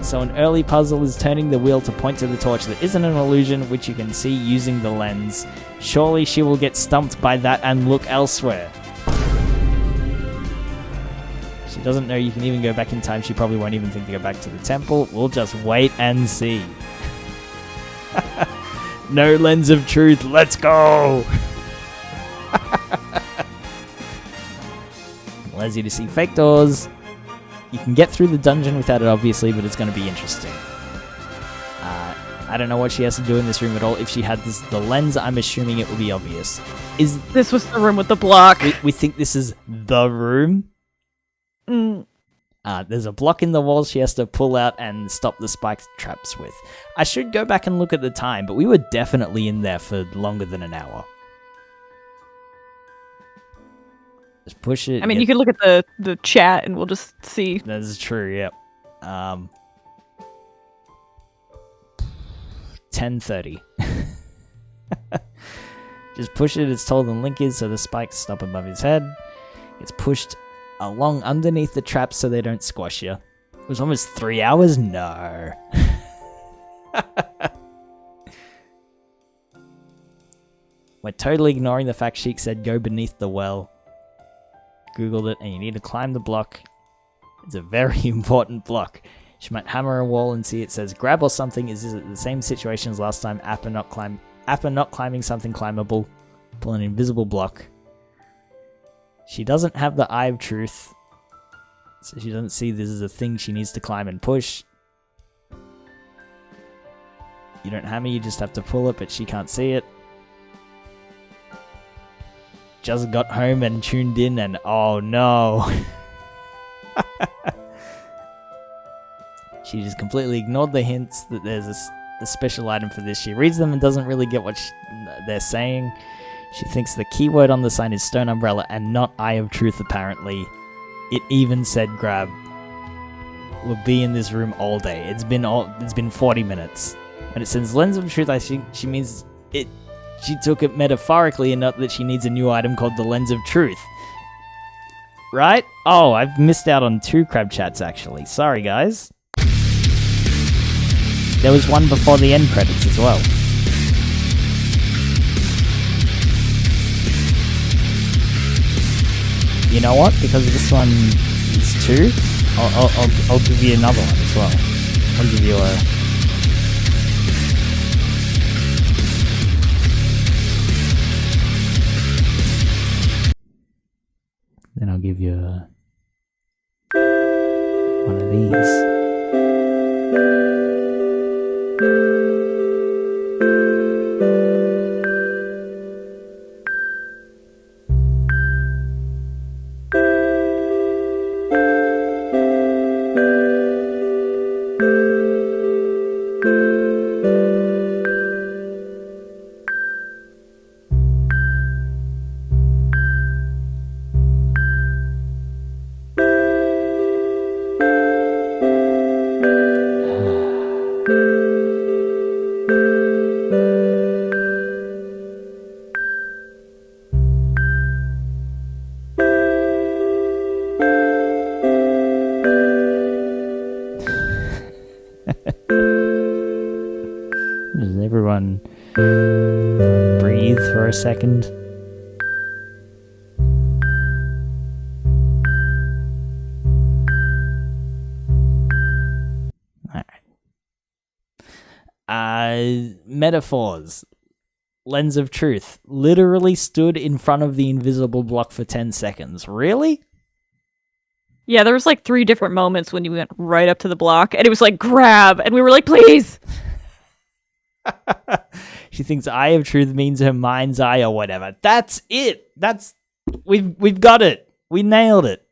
So an early puzzle is turning the wheel to point to the torch that isn't an illusion, which you can see using the lens. Surely she will get stumped by that and look elsewhere. She doesn't know you can even go back in time. She probably won't even think to go back to the temple. We'll just wait and see. No lens of truth, let's go! Allows you to see fake doors. You can get through the dungeon without it, obviously, but it's going to be interesting. I don't know what she has to do in this room at all. If she had the lens, I'm assuming it would be obvious. This was the room with the block. We think this is the room? There's a block in the wall she has to pull out and stop the spike traps with. I should go back and look at the time, but we were definitely in there for longer than an hour. Just push it. I mean, you could look at the chat and we'll just see. That is true, yep. 10:30. Just push it as taller than Link is so the spikes stop above his head. It's pushed along underneath the traps so they don't squash you. It was almost 3 hours? No. We're totally ignoring the fact Sheik said go beneath the well. Googled it and you need to climb the block. It's a very important block. She might hammer a wall and see it says grab or something. Is it the same situation as last time? Appa not climbing something climbable. Pull an invisible block. She doesn't have the Eye of Truth, so she doesn't see this is a thing she needs to climb and push. You don't hammer, you just have to pull it, but she can't see it. Just got home and tuned in and oh no. She just completely ignored the hints that there's a special item for this. She reads them and doesn't really get what they're saying. She thinks the keyword on the sign is Stone Umbrella and not Eye of Truth, apparently. It even said grab. We'll be in this room all day. It's been 40 minutes. When it says Lens of Truth, I think she means it. She took it metaphorically and not that she needs a new item called the Lens of Truth. Right? Oh, I've missed out on 2 crab chats, actually. Sorry, guys. There was one before the end credits as well. You know what? Because this one is 2, I'll give you another one as well. I'll give you a... Then I'll give you one of these. Does everyone breathe for a second? Alright. Metaphors. Lens of truth. Literally stood in front of the invisible block for 10 seconds. Really? Yeah, there was like 3 different moments when you went right up to the block, and it was like, grab, and we were like, please! She thinks Eye of Truth means her mind's eye or whatever. That's it! We've got it! We nailed it!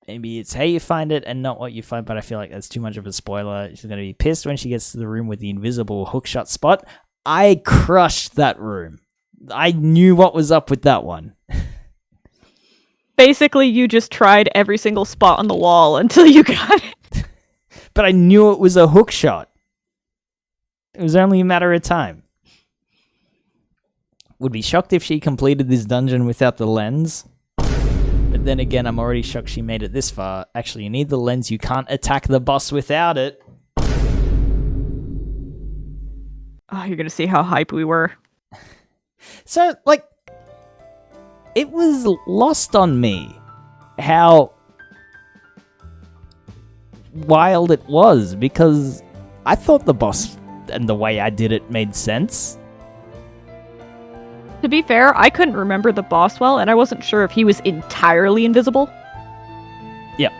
Maybe it's how you find it and not what you find, but I feel like that's too much of a spoiler. She's going to be pissed when she gets to the room with the invisible hookshot spot. I crushed that room. I knew what was up with that one. Basically, you just tried every single spot on the wall until you got it. But I knew it was a hookshot. It was only a matter of time. Would be shocked if she completed this dungeon without the lens. But then again, I'm already shocked she made it this far. Actually, you need the lens. You can't attack the boss without it. Oh, you're gonna see how hype we were. So, like, it was lost on me how wild it was, because I thought the boss and the way I did it made sense. To be fair, I couldn't remember the boss well, and I wasn't sure if he was entirely invisible. Yep.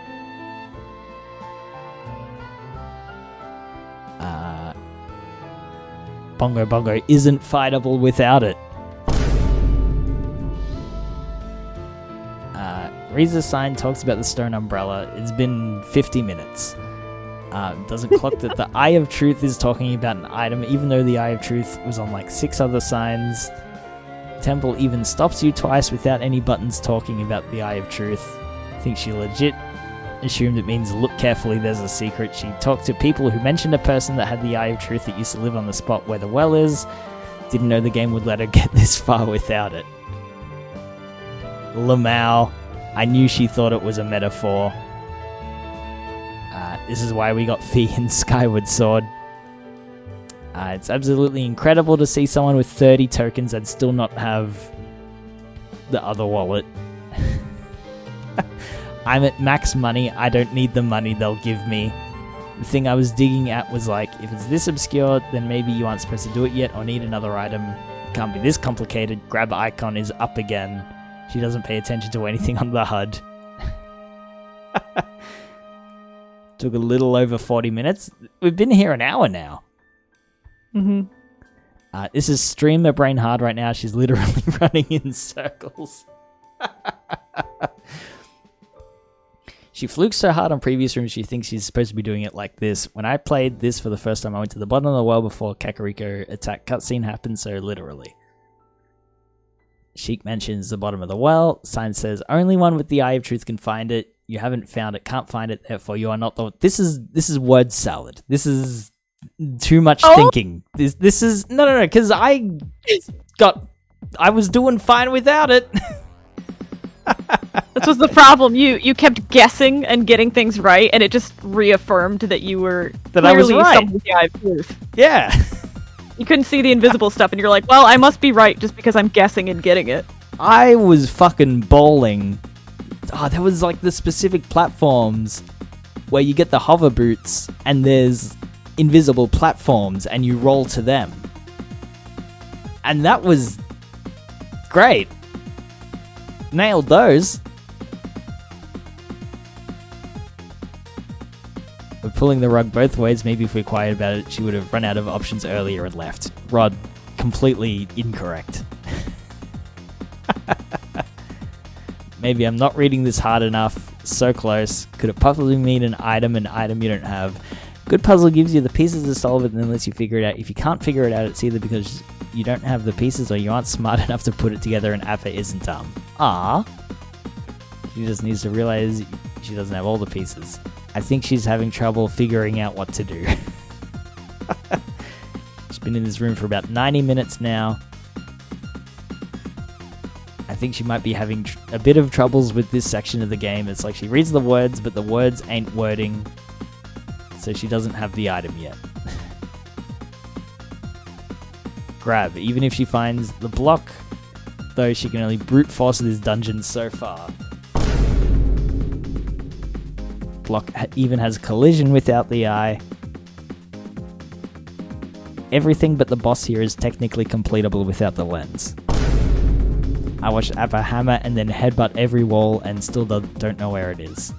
Bongo Bongo isn't fightable without it. Riza's sign talks about the stone umbrella. It's been 50 minutes. Doesn't clock that the Eye of Truth is talking about an item, even though the Eye of Truth was on like 6 other signs. Temple even stops you twice without any buttons talking about the Eye of Truth. I think she legit assumed it means look carefully, there's a secret. She talked to people who mentioned a person that had the Eye of Truth that used to live on the spot where the well is. Didn't know the game would let her get this far without it. Lamau. I knew she thought it was a metaphor. This is why we got Fee in Skyward Sword. It's absolutely incredible to see someone with 30 tokens and still not have the other wallet. I'm at max money. I don't need the money they'll give me. The thing I was digging at was like, if it's this obscure, then maybe you aren't supposed to do it yet or need another item. Can't be this complicated. Grab icon is up again. She doesn't pay attention to anything on the HUD. Took a little over 40 minutes. We've been here an hour now. Mm-hmm. This is streamer brain hard right now. She's literally running in circles. She flukes so hard on previous rooms she thinks she's supposed to be doing it like this. When I played this for the first time, I went to the bottom of the well before Kakariko attack cutscene happened, so literally. Sheik mentions the bottom of the well. Sign says, only one with the Eye of Truth can find it. You haven't found it, can't find it, therefore you are not the... This is word salad. This is too much thinking. This is... No, because I was doing fine without it. This was the problem. You kept guessing and getting things right, and it just reaffirmed that you were that I was right. Someone with the Eye of Truth. Yeah. You couldn't see the invisible stuff, and you're like, well, I must be right just because I'm guessing and getting it. I was fucking bowling. Oh, there was like the specific platforms where you get the hover boots and there's invisible platforms and you roll to them. And that was great. Nailed those. We're pulling the rug both ways. Maybe if we're quiet about it, she would have run out of options earlier and left. Rod, completely incorrect. Maybe I'm not reading this hard enough. So close. Could it possibly mean an item you don't have? Good puzzle gives you the pieces to solve it and then lets you figure it out. If you can't figure it out, it's either because you don't have the pieces or you aren't smart enough to put it together and Appa isn't dumb. Ah. She just needs to realize she doesn't have all the pieces. I think she's having trouble figuring out what to do. She's been in this room for about 90 minutes now. I think she might be having a bit of troubles with this section of the game. It's like she reads the words, but the words ain't wording. So she doesn't have the item yet. Grab. Even if she finds the block, though, she can only brute force this dungeon so far. Block even has collision without the eye. everything but the boss here is technically completable without the lens. I watched Appa hammer and then headbutt every wall and still don't know where it is.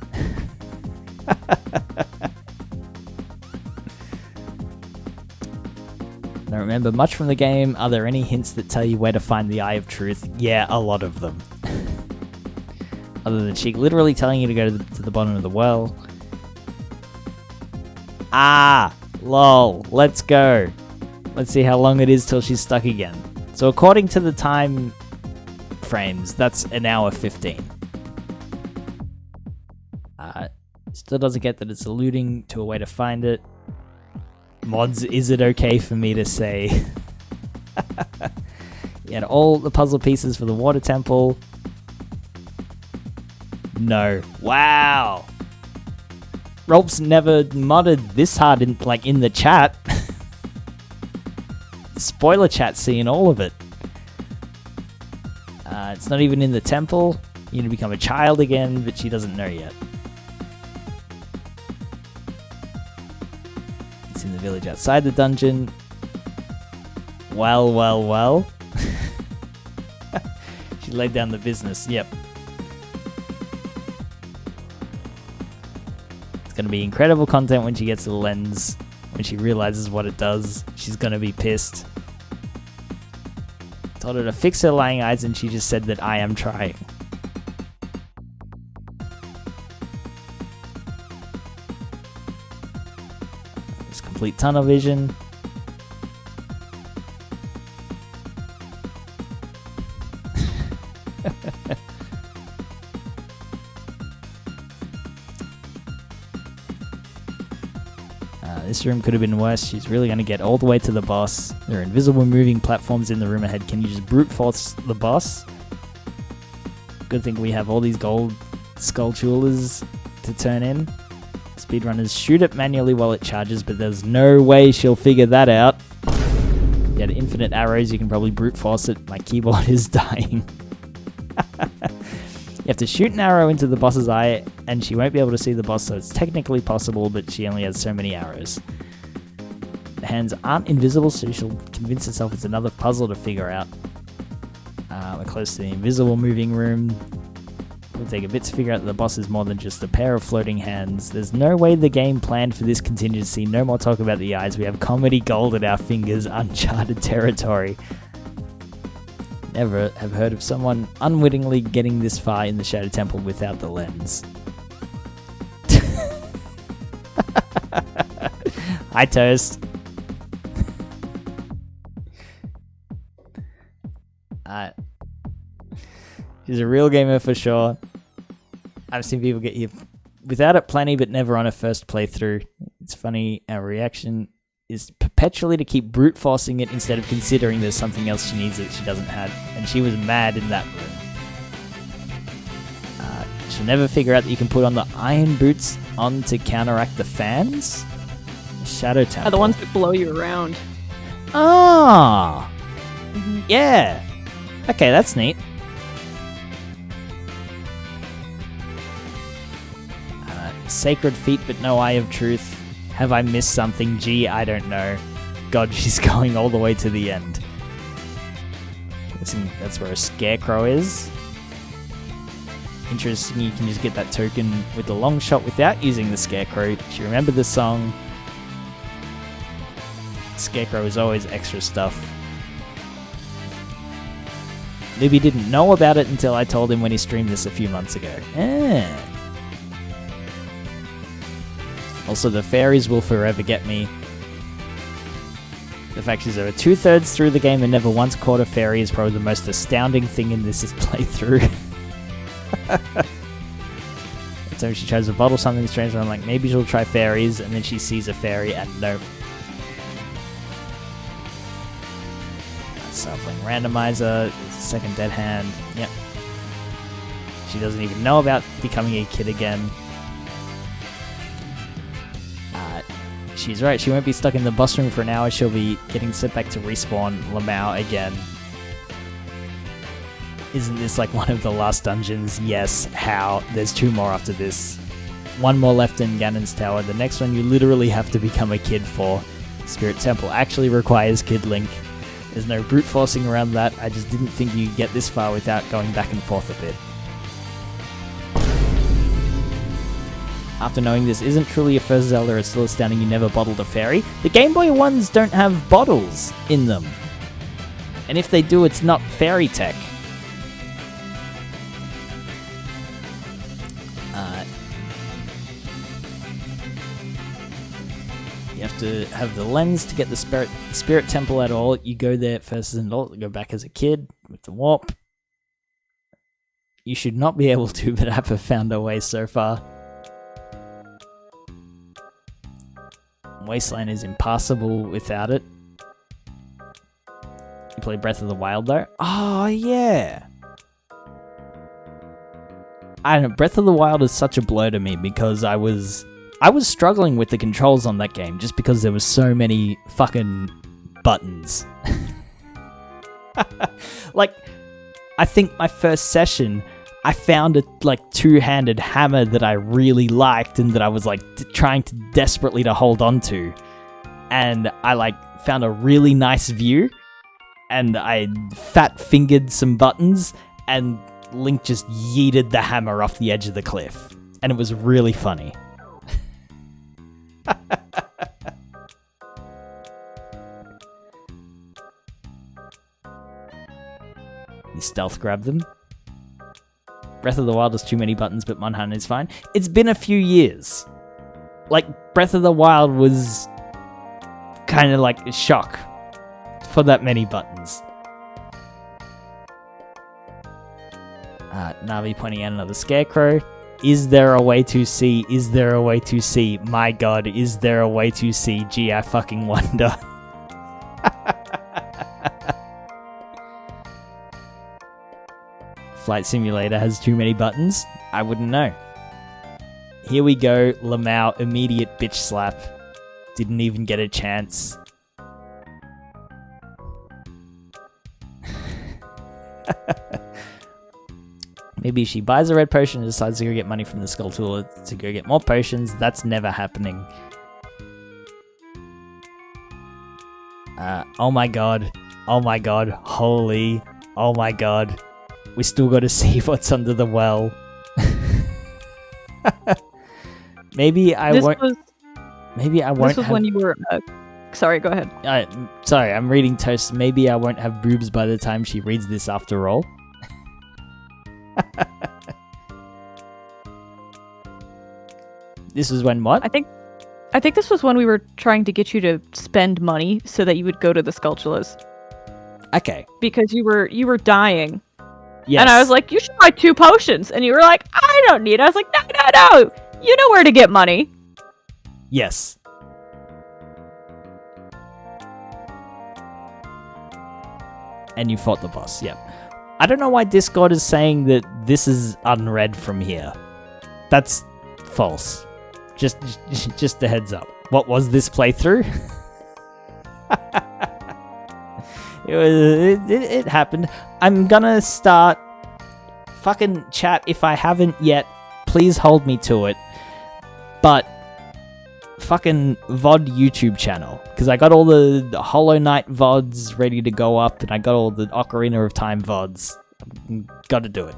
Don't remember much from the game. Are there any hints that tell you where to find the Eye of Truth? Yeah, a lot of them. Other than Sheik literally telling you to go to the bottom of the well. Ah! Lol. Let's go. Let's see how long it is till she's stuck again. So according to the time frames, that's an hour 15. Still doesn't get that it's alluding to a way to find it. Mods, is it okay for me to say? You had all the puzzle pieces for the water temple. No. Wow. Rolps never modded this hard in the chat. Spoiler chat seeing all of it. It's not even in the temple. You're gonna become a child again, but she doesn't know yet. It's in the village outside the dungeon. Well. She laid down the business. Yep. It's gonna be incredible content when she gets the lens. When she realizes what it does, she's gonna be pissed. Told her to fix her lying eyes and she just said that I am trying. It's complete tunnel vision. This room could have been worse. She's really going to get all the way to the boss. There are invisible moving platforms in the room ahead. Can you just brute force the boss? Good thing we have all these gold skull jewelers to turn in. Speedrunners shoot it manually while it charges, but there's no way she'll figure that out. You had infinite arrows, you can probably brute force it. My keyboard is dying. You have to shoot an arrow into the boss's eye, and she won't be able to see the boss, so it's technically possible, but she only has so many arrows. The hands aren't invisible, so she'll convince herself it's another puzzle to figure out. We're close to the invisible moving room. It'll take a bit to figure out that the boss is more than just a pair of floating hands. There's no way the game planned for this contingency. No more talk about the eyes. We have comedy gold at our fingers, uncharted territory. Never have heard of someone unwittingly getting this far in the Shadow Temple without the lens. Hi, Toast. She's a real gamer for sure. I've seen people get here without it plenty, but never on a first playthrough. It's funny, our reaction is perpetually to keep brute forcing it instead of considering there's something else she needs that she doesn't have, and she was mad in that room. She'll never figure out that you can put on the iron boots on to counteract the fans. Shadow Temple. The ones that blow you around. Ah, yeah. Okay, that's neat. Sacred feet, but no Eye of Truth. Have I missed something? Gee, I don't know. God, she's going all the way to the end. That's where a scarecrow is. Interesting, you can just get that token with the long shot without using the scarecrow. She remembered the song. Scarecrow is always extra stuff. Newbie didn't know about it until I told him when he streamed this a few months ago. Also, the fairies will forever get me. The fact she's over 2/3 through the game and never once caught a fairy is probably the most astounding thing in this playthrough. Every time she tries to bottle something strange, I'm like, maybe she'll try fairies, and then she sees a fairy, and nope. Sampling randomizer, second dead hand, yep. She doesn't even know about becoming a kid again. She's right, she won't be stuck in the boss room for an hour, she'll be getting sent back to respawn Lamau again. Isn't this like one of the last dungeons? Yes, how? There's 2 more after this. 1 more left in Ganon's Tower, the next one you literally have to become a kid for. Spirit Temple actually requires Kid Link. There's no brute forcing around that. I just didn't think you could get this far without going back and forth a bit. After knowing this isn't truly a first Zelda, it's still astounding you never bottled a fairy. The Game Boy ones don't have bottles in them. And if they do, it's not fairy tech. You have to have the lens to get the Spirit Temple at all. You go there first as an adult, go back as a kid with the warp. You should not be able to, but have found a way so far. Wasteland is impassable without it. You play Breath of the Wild though? Oh yeah! I don't know, Breath of the Wild is such a blow to me because I was struggling with the controls on that game just because there was so many fucking buttons. Like, I think my first session, I found a two-handed hammer that I really liked and that I was trying to desperately to hold on to. And I found a really nice view and I fat-fingered some buttons and Link just yeeted the hammer off the edge of the cliff. And it was really funny. You stealth grab them. Breath of the Wild has too many buttons, but Monhan is fine. It's been a few years. Breath of the Wild was kind of like a shock for that many buttons. Navi pointing out another scarecrow. Is there a way to see? Is there a way to see? My god, is there a way to see? Gee, I fucking wonder. Flight Simulator has too many buttons? I wouldn't know. Here we go, Lamau, immediate bitch slap. Didn't even get a chance. Maybe she buys a red potion and decides to go get money from the Skull Tool to go get more potions. That's never happening. Oh my god. Oh my god. Holy. Oh my god. We still got to see what's under the well. Maybe I won't. This was when you were. Sorry, go ahead. Sorry, I'm reading Toast. Maybe I won't have boobs by the time she reads this after all. This was when what? I think this was when we were trying to get you to spend money so that you would go to the Skulltulas. Okay. Because you were dying. Yes. And I was like, you should buy 2 potions. And you were like, I don't need it. I was like, no. You know where to get money. Yes. And you fought the boss, yep. I don't know why Discord is saying that this is unread from here. That's false. Just a heads up. What was this playthrough? It happened. I'm gonna start fucking chat if I haven't yet. Please hold me to it. But fucking VOD YouTube channel, because I got all the Hollow Knight VODs ready to go up, and I got all the Ocarina of Time VODs. Gotta do it.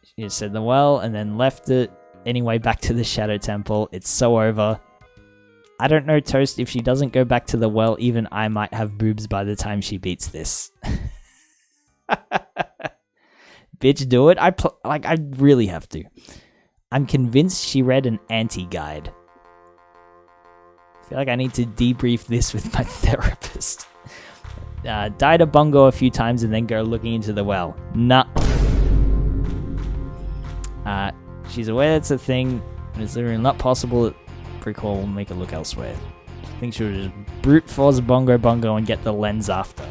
She just said the well and then left it. Anyway, back to the Shadow Temple. It's so over. I don't know, Toast, if she doesn't go back to the well, even I might have boobs by the time she beats this. Bitch, do it. I really have to. I'm convinced she read an anti-guide. I feel like I need to debrief this with my therapist. Died a bongo a few times and then go looking into the well. Nah. She's aware it's a thing. It's literally not possible. Recall will make her look elsewhere. I think she would just brute force bongo and get the lens after.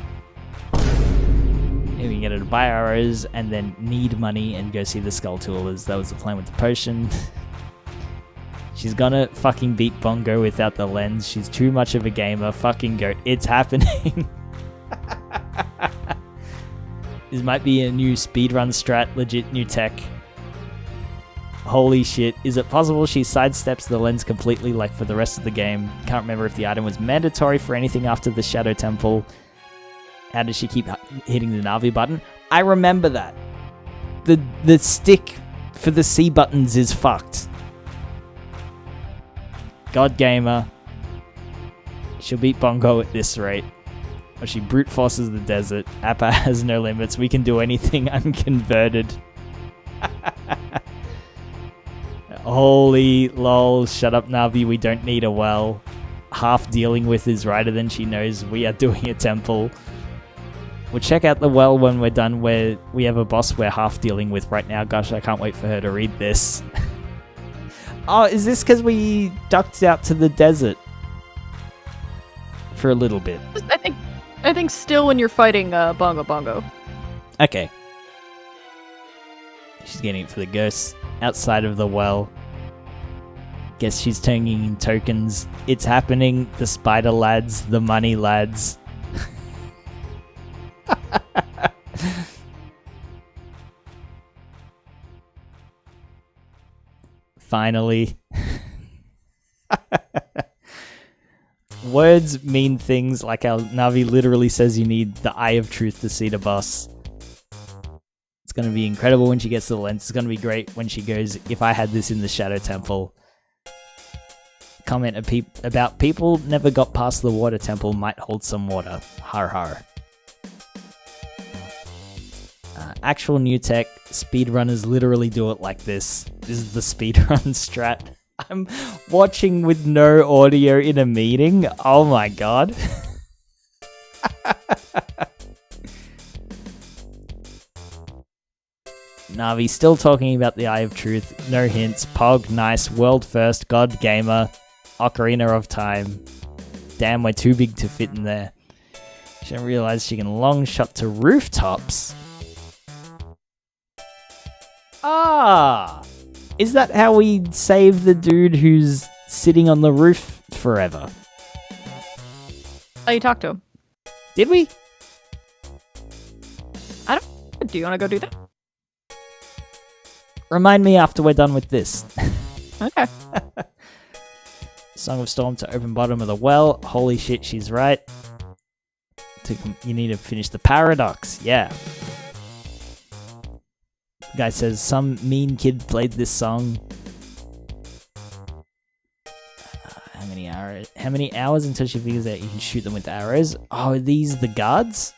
Maybe we can get her to buy arrows and then need money and go see the Skull Tool, as that was the plan with the potion. She's gonna fucking beat Bongo without the lens. She's too much of a gamer. Fucking go. It's happening. This might be a new speedrun strat, legit new tech. Holy shit. Is it possible she sidesteps the lens completely like for the rest of the game? Can't remember if the item was mandatory for anything after the Shadow Temple. How does she keep hitting the Navi button? I remember that. The stick for the C buttons is fucked. God Gamer. She'll beat Bongo at this rate. Or she brute forces the desert. Appa has no limits. We can do anything. I'm converted. Holy lol. Shut up, Navi. We don't need a well. Half dealing with is righter than she knows. We are doing a temple. We'll check out the well when we're done, where we have a boss we're half dealing with right now. Gosh, I can't wait for her to read this. Oh, is this because we ducked out to the desert? For a little bit. I think still when you're fighting Bongo Bongo. Okay. She's getting it for the ghosts outside of the well. Guess she's turning in tokens. It's happening. The spider lads, the money lads. Finally. Words mean things, like how Navi literally says you need the Eye of Truth to see the boss. It's going to be incredible when she gets to the lens. It's going to be great when she goes, if I had this in the Shadow Temple. Comment about people never got past the water temple might hold some water. Har har. Actual new tech, speedrunners literally do it like this. This is the speedrun strat. I'm watching with no audio in a meeting. Oh my god. Navi still talking about the Eye of Truth. No hints. Pog, nice. World first. God Gamer. Ocarina of Time. Damn, we're too big to fit in there. She didn't realize she can long shot to rooftops. Ah! Is that how we save the dude who's sitting on the roof forever? Oh, you talked to him. Did we? Do you want to go do that? Remind me after we're done with this. Okay. Song of Storm to open bottom of the well. Holy shit, she's right. You need to finish the paradox. Yeah. Guy says some mean kid played this song. How many hours until she figures out you can shoot them with arrows? Oh, are these the guards?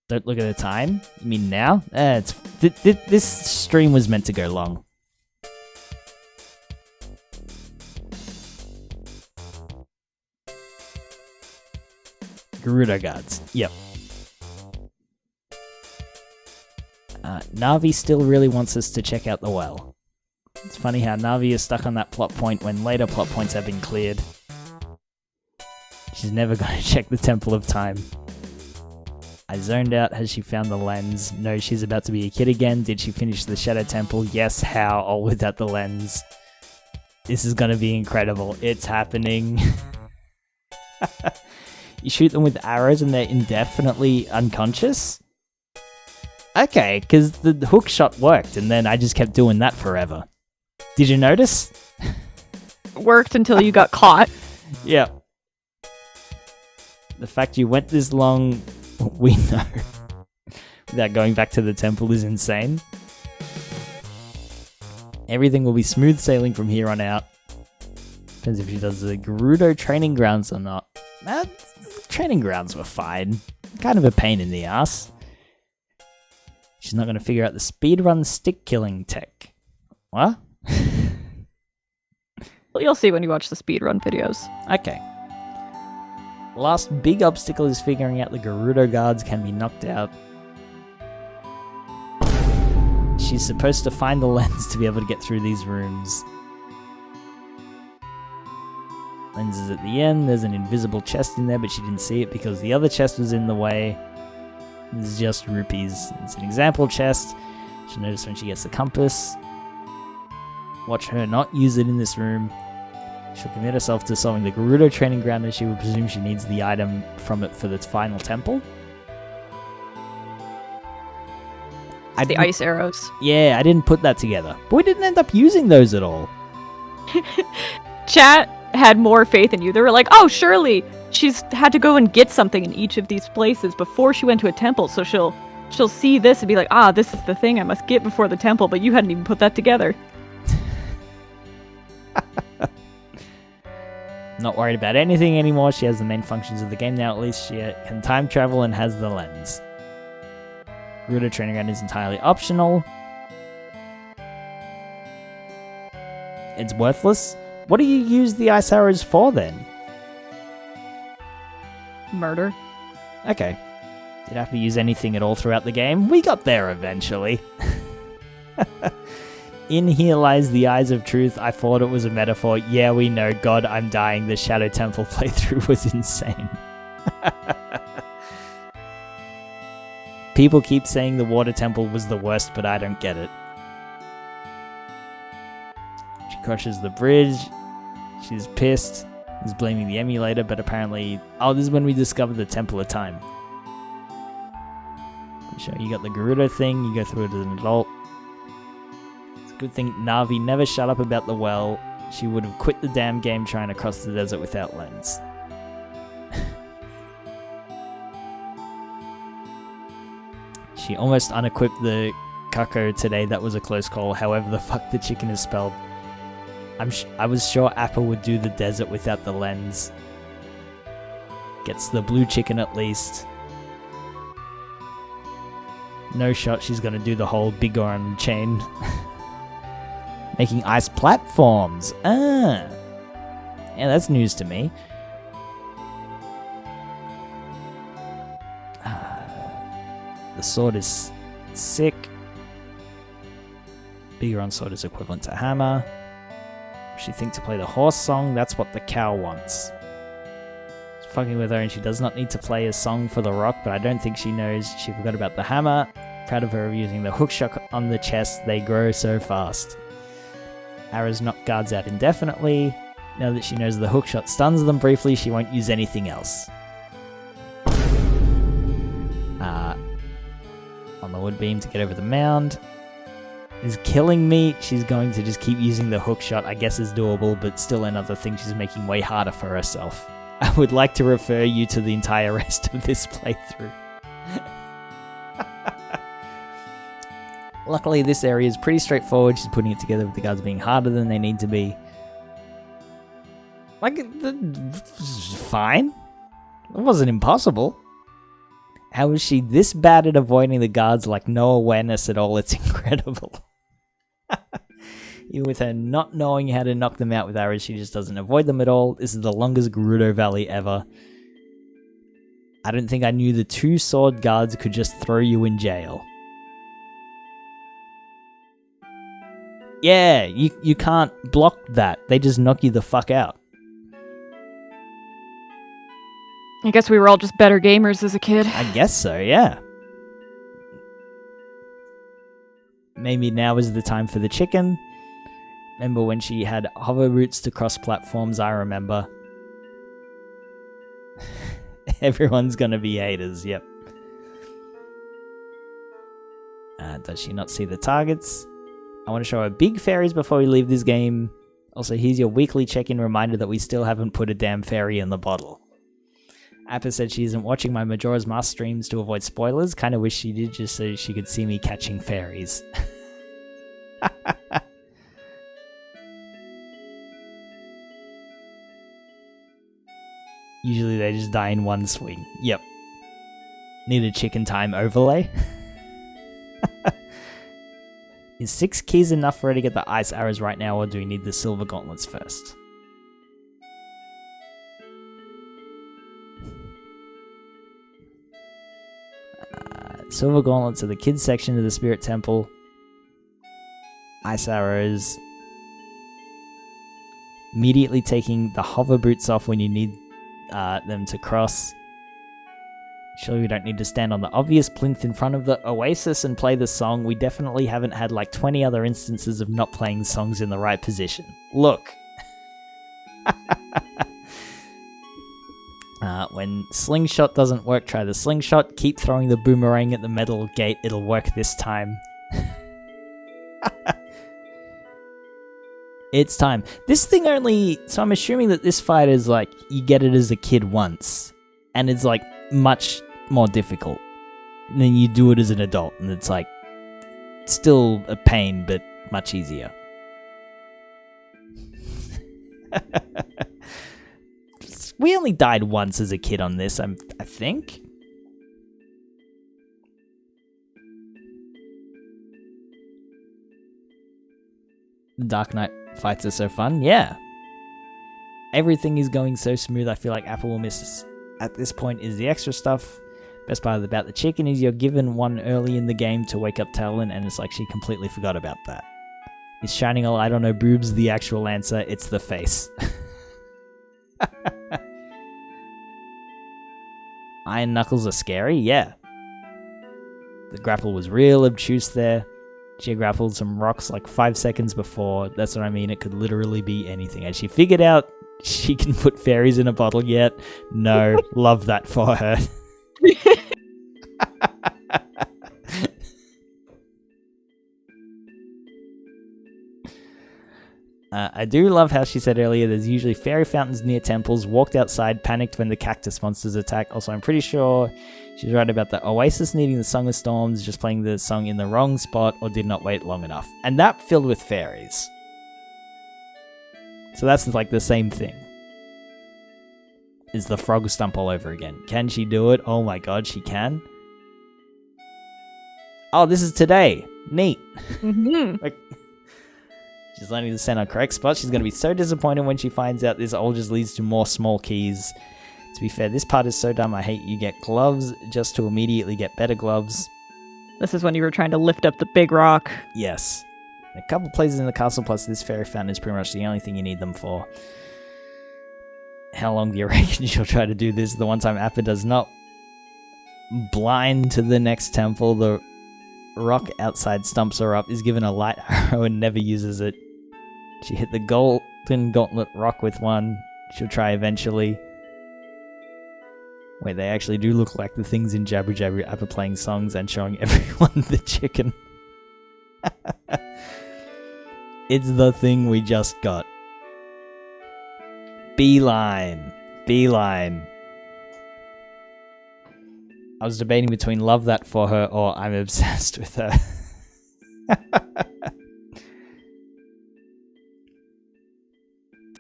Don't look at the time. You mean now? This stream was meant to go long. Gerudo guards. Yep. Navi still really wants us to check out the well. It's funny how Navi is stuck on that plot point when later plot points have been cleared. She's never going to check the Temple of Time. I zoned out. Has she found the lens? No, she's about to be a kid again. Did she finish the Shadow Temple? Yes, how? All without the lens. This is going to be incredible. It's happening. You shoot them with arrows and they're indefinitely unconscious? Okay, because the hook shot worked, and then I just kept doing that forever. Did you notice? Worked until you got caught. Yeah. The fact you went this long, we know, without going back to the temple is insane. Everything will be smooth sailing from here on out. Depends if she does the Gerudo training grounds or not. Training grounds were fine. Kind of a pain in the ass. She's not going to figure out the speedrun stick killing tech. What? Well, you'll see when you watch the speedrun videos. Okay. Last big obstacle is figuring out the Gerudo guards can be knocked out. She's supposed to find the lens to be able to get through these rooms. Lens is at the end. There's an invisible chest in there, but she didn't see it because the other chest was in the way. It's just rupees. It's an example chest. She'll notice when she gets the compass. Watch her not use it in this room. She'll commit herself to solving the Gerudo training ground, and she will presume she needs the item from it for the final temple. It's the ice arrows. Yeah, I didn't put that together. But we didn't end up using those at all. Chat had more faith in you. They were like, oh, surely she's had to go and get something in each of these places before she went to a temple, so she'll see this and be like, ah, this is the thing I must get before the temple, but you hadn't even put that together. Not worried about anything anymore. She has the main functions of the game now. At least she can time travel and has the lens. Gerudo training ground is entirely optional. It's worthless. What do you use the ice arrows for then? Murder. Okay. Did I have to use anything at all throughout the game? We got there eventually. In here lies the eyes of truth. I thought it was a metaphor. Yeah, we know. God, I'm dying. The Shadow Temple playthrough was insane. People keep saying the Water Temple was the worst, but I don't get it. She crushes the bridge. She's pissed. He's blaming the emulator, but apparently... Oh, this is when we discovered the Temple of Time. Sure, you got the Gerudo thing. You go through it as an adult. It's a good thing Navi never shut up about the well. She would have quit the damn game trying to cross the desert without lens. She almost unequipped the Kako today. That was a close call. However the fuck the chicken is spelled. I was sure Apple would do the desert without the lens. Gets the blue chicken at least. No shot she's gonna do the whole big on chain. Making ice platforms. Ah. Yeah, that's news to me. The sword is sick. Bigoron sword is equivalent to hammer. She thinks to play the horse song, that's what the cow wants. She's fucking with her and she does not need to play a song for the rock, but I don't think she knows she forgot about the hammer. Proud of her of using the hookshot on the chest, they grow so fast. Arrows knock guards out indefinitely. Now that she knows the hookshot stuns them briefly, she won't use anything else. On the wood beam to get over the mound. Is killing me. She's going to just keep using the hook shot. I guess is doable, but still another thing she's making way harder for herself. I would like to refer you to the entire rest of this playthrough. Luckily, this area is pretty straightforward. She's putting it together with the guards being harder than they need to be. Like, fine. It wasn't impossible. How is she this bad at avoiding the guards, like no awareness at all? It's incredible. Even with her not knowing how to knock them out with arrows, she just doesn't avoid them at all. This is the longest Gerudo Valley ever. I don't think I knew the 2 sword guards could just throw you in jail. Yeah, you can't block that. They just knock you the fuck out. I guess we were all just better gamers as a kid. I guess so, yeah. Maybe now is the time for the chicken. Remember when she had hover routes to cross platforms? I remember. Everyone's gonna be haters, yep. Does she not see the targets? I want to show her big fairies before we leave this game. Also, here's your weekly check-in reminder that we still haven't put a damn fairy in the bottle. Appa said she isn't watching my Majora's Mask streams to avoid spoilers. Kind of wish she did just so she could see me catching fairies. Usually they just die in one swing. Yep. Need a chicken time overlay. Is 6 keys enough for her to get the ice arrows right now, or do we need the silver gauntlets first? Silver gauntlets are the kids section of the Spirit Temple. Ice arrows. Immediately taking the hover boots off when you need them to cross. Surely we don't need to stand on the obvious plinth in front of the oasis and play the song. We definitely haven't had like 20 other instances of not playing songs in the right position. Look. When slingshot doesn't work, try the slingshot. Keep throwing the boomerang at the metal gate. It'll work this time. It's time. This thing only... So I'm assuming that this fight is like, you get it as a kid once. And it's like, much more difficult. And then you do it as an adult. And it's like, still a pain, but much easier. We only died once as a kid on this, I think. The Dark Knight fights are so fun, yeah. Everything is going so smooth, I feel like Apple will miss at this point is the extra stuff. Best part about the chicken is you're given one early in the game to wake up Talon, and it's like she completely forgot about that. Is shining a light on her boobs the actual answer? It's the face. Iron Knuckles are scary? Yeah. The grapple was real obtuse there. She grappled some rocks like 5 seconds before. That's what I mean. It could literally be anything. Has she figured out she can put fairies in a bottle yet? No. Love that for her. I do love how she said earlier there's usually fairy fountains near temples, walked outside, panicked when the cactus monsters attack. Also, I'm pretty sure she's right about the Oasis needing the Song of Storms, just playing the song in the wrong spot, or did not wait long enough. And that filled with fairies. So that's like the same thing. Is the frog stump all over again. Can she do it? Oh my god, she can. Oh, this is today. Neat. Mm-hmm. Like, she's learning to stand on correct spot. She's going to be so disappointed when she finds out this all just leads to more small keys. To be fair, this part is so dumb. I hate you get gloves just to immediately get better gloves. This is when you were trying to lift up the big rock. Yes. A couple places in the castle plus this fairy fountain is pretty much the only thing you need them for. How long do you reckon she'll try to do this? The one time Appa does not blind to the next temple, the rock outside stumps her up, is given a light arrow and never uses it. She hit the golden gauntlet rock with one. She'll try eventually. Wait, they actually do look like the things in Jabber Jabber Appa playing songs and showing everyone the chicken. It's the thing we just got. Beeline. Beeline. I was debating between love that for her or I'm obsessed with her.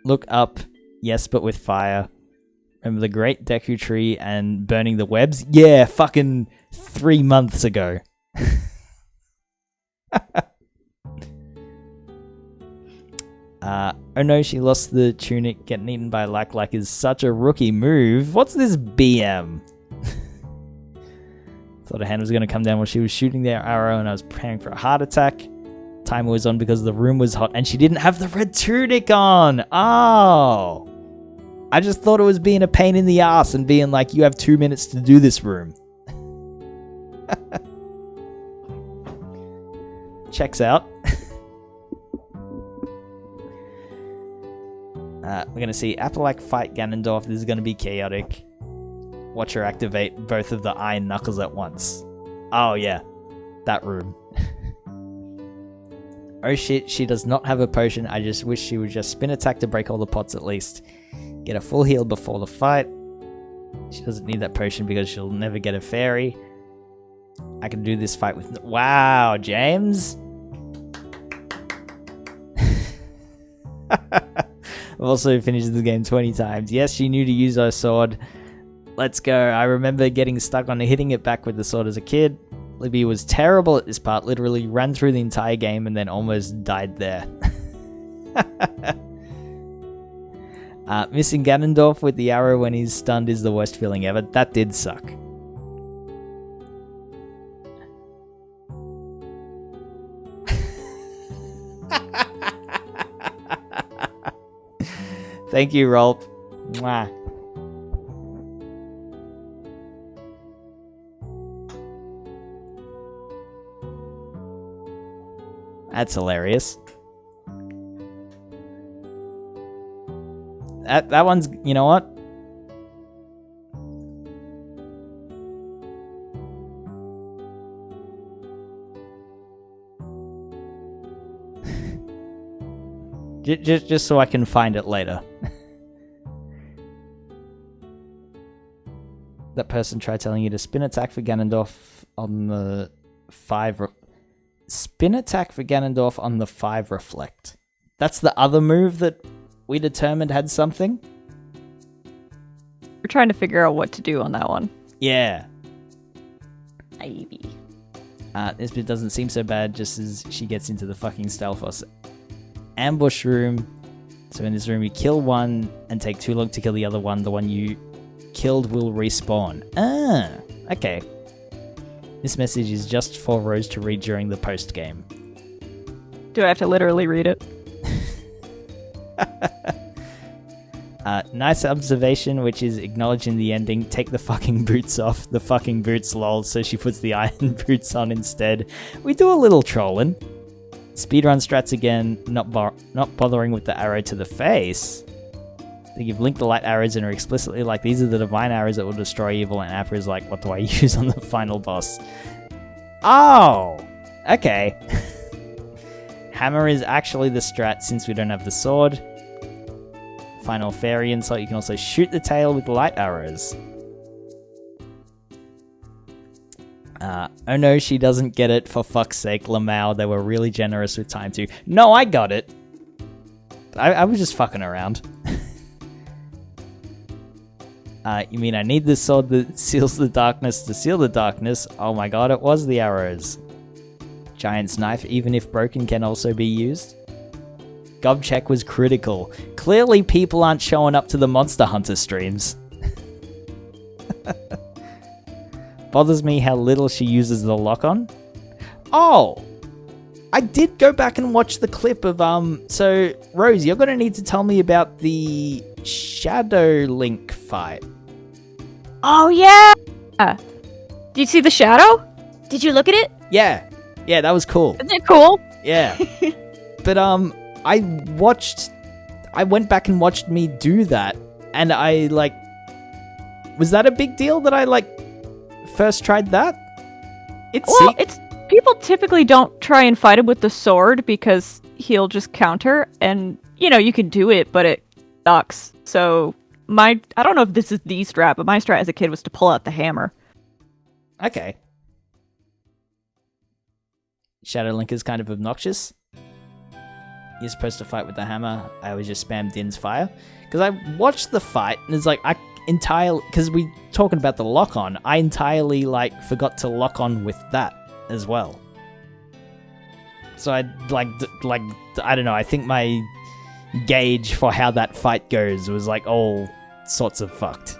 Look up. Yes, but with fire. Remember the Great Deku Tree and burning the webs? Yeah, fucking 3 months ago. Oh no, she lost the tunic. Getting eaten by Like is such a rookie move. What's this BM? Thought her hand was going to come down while she was shooting their arrow and I was preparing for a heart attack. Timer was on because the room was hot and she didn't have the red tunic on. Oh. I just thought it was being a pain in the ass and being like, you have 2 minutes to do this room. Checks out. We're going to see Appalach fight Ganondorf. This is going to be chaotic. Watch her activate both of the Iron Knuckles at once. Oh yeah, that room. Oh shit, she does not have a potion. I just wish she would just spin attack to break all the pots at least. Get a full heal before the fight. She doesn't need that potion because she'll never get a fairy. I can do this fight with... Wow, James! I've also finished the game 20 times. Yes, she knew to use her sword. Let's go. I remember getting stuck on hitting it back with the sword as a kid. Libby was terrible at this part, literally ran through the entire game and then almost died there. Missing Ganondorf with the arrow when he's stunned is the worst feeling ever. That did suck. Thank you, Rolp. Mwah. That's hilarious. That one's, you know what? Just so I can find it later. That person tried telling you to spin attack for Ganondorf on the 5... Spin attack for Ganondorf on the 5 reflect. That's the other move that we determined had something? We're trying to figure out what to do on that one. Yeah. Maybe. This bit doesn't seem so bad just as she gets into the fucking Stalfos ambush room. So in this room you kill one and take too long to kill the other one. The one you killed will respawn. Ah, okay. This message is just for Rose to read during the post-game. Do I have to literally read it? Nice observation, which is acknowledged in the ending. Take the fucking boots off. The fucking boots, lol. So she puts the iron boots on instead. We do a little trolling. Speedrun strats again, not bothering with the arrow to the face. They give Link the light arrows and are explicitly like, these are the divine arrows that will destroy evil, and Appa is like, what do I use on the final boss? Oh! Okay. Hammer is actually the strat since we don't have the sword. Final fairy insult, you can also shoot the tail with light arrows. Oh no, she doesn't get it, for fuck's sake, Lamau. They were really generous with time too. No, I got it! I was just fucking around. You mean I need the sword that seals the darkness to seal the darkness? Oh my god, it was the arrows. Giant's knife, even if broken, can also be used. Gobcheck was critical. Clearly people aren't showing up to the Monster Hunter streams. Bothers me how little she uses the lock-on. Oh! I did go back and watch the clip of, so, Rose, you're gonna need to tell me about the Shadow Link fight. Oh, yeah! Did you see the shadow? Did you look at it? Yeah. Yeah, that was cool. Isn't it cool? Yeah. But, I went back and watched me do that, and I, like, was that a big deal that I, like, first tried that? It's people typically don't try and fight him with the sword because he'll just counter, and, you know, you can do it, but it sucks. So, I don't know if this is the strat, but my strat as a kid was to pull out the hammer. Okay. Shadow Link is kind of obnoxious. You're supposed to fight with the hammer. I always just spam Din's fire. Because I watched the fight, and it's like, because we talking about the lock-on, I entirely, like, forgot to lock on with that as well. So I, I don't know, I think my gauge for how that fight goes was, like, all sorts of fucked.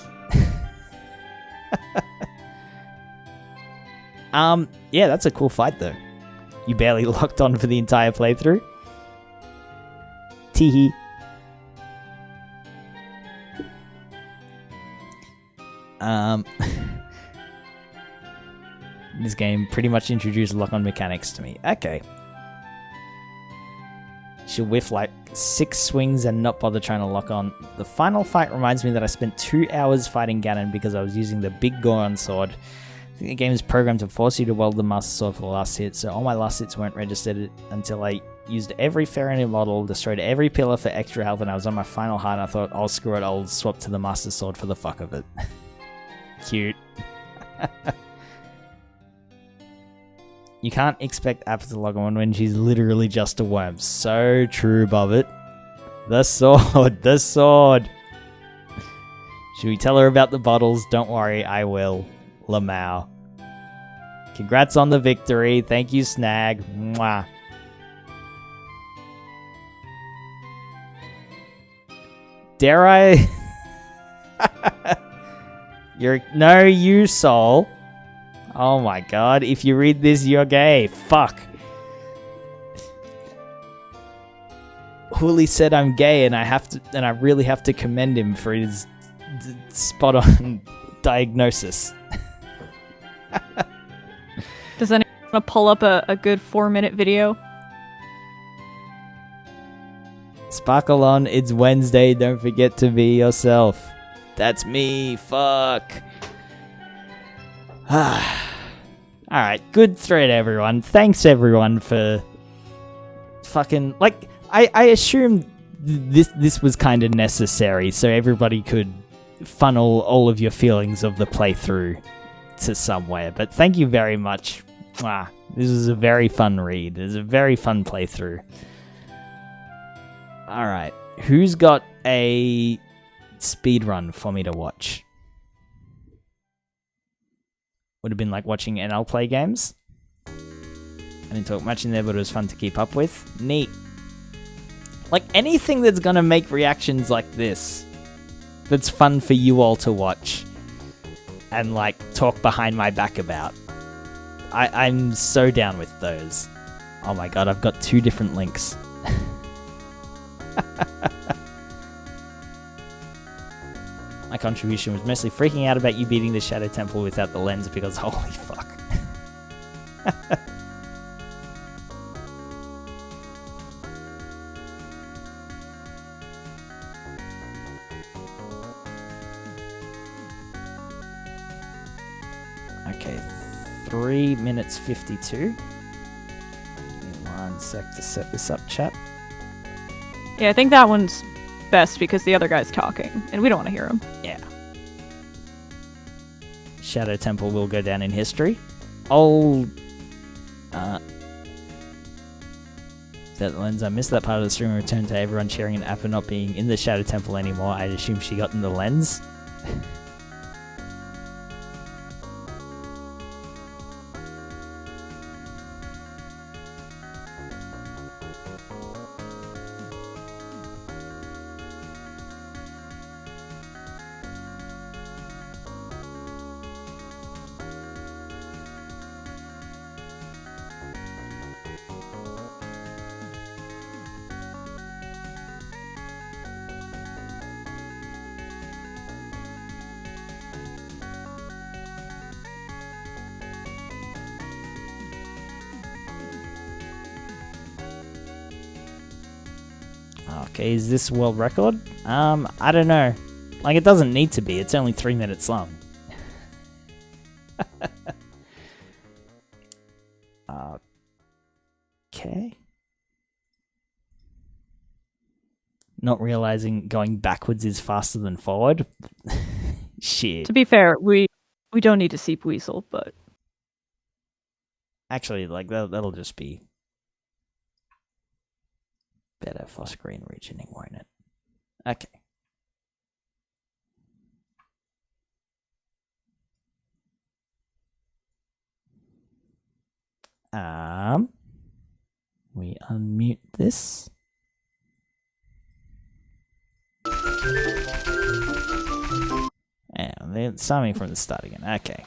Yeah, that's a cool fight, though. You barely locked on for the entire playthrough. Teehee. This game pretty much introduced lock-on mechanics to me. Okay. She'll whiff like 6 swings and not bother trying to lock on. The final fight reminds me that I spent 2 hours fighting Ganon because I was using the big Goron sword. I think the game is programmed to force you to weld the Master Sword for the last hit, so all my last hits weren't registered until I used every fairy model, destroyed every pillar for extra health, and I was on my final heart, and I thought, oh, screw it, I'll swap to the Master Sword for the fuck of it. Cute. You can't expect Appa to log on when she's literally just a worm. So true, Bobbit. The sword, the sword. Should we tell her about the bottles? Don't worry, I will. Lamau. Congrats on the victory. Thank you, Snag. Mwah. Dare I? No, you soul. Oh my god, if you read this, you're gay. Fuck. Hooli said I'm gay, and I really have to commend him for his spot on diagnosis. Does anyone want to pull up a good 4-minute video? Sparkle on, it's Wednesday, don't forget to be yourself. That's me, fuck. Alright, good thread, everyone. Thanks, everyone, for fucking... Like, I assumed this was kind of necessary, so everybody could funnel all of your feelings of the playthrough to somewhere. But thank you very much. This was a very fun read. It was a very fun playthrough. All right, who's got a speed run for me to watch? Would have been like watching NL play games. I didn't talk much in there, but it was fun to keep up with. Neat. Like anything that's gonna make reactions like this, that's fun for you all to watch and like talk behind my back about. I'm so down with those. Oh my god, I've got 2 different links. My contribution was mostly freaking out about you beating the Shadow Temple without the lens because holy fuck. Okay, 3 minutes 52. Give me 1 sec to set this up, chat. Yeah, I think that one's best because the other guy's talking, and we don't want to hear him. Yeah. Shadow Temple will go down in history. Oh, that lens. I missed that part of the stream and returned to everyone cheering and Appa not being in the Shadow Temple anymore. I assume she got in the lens. Okay, is this world record? I don't know. Like, it doesn't need to be. It's only 3 minutes long. Okay. Not realizing going backwards is faster than forward. Shit. To be fair, we don't need to seep weasel, but Actually, like, that'll just be better for screen regioning, won't it? Okay. We unmute this. And they're starting from the start again. Okay.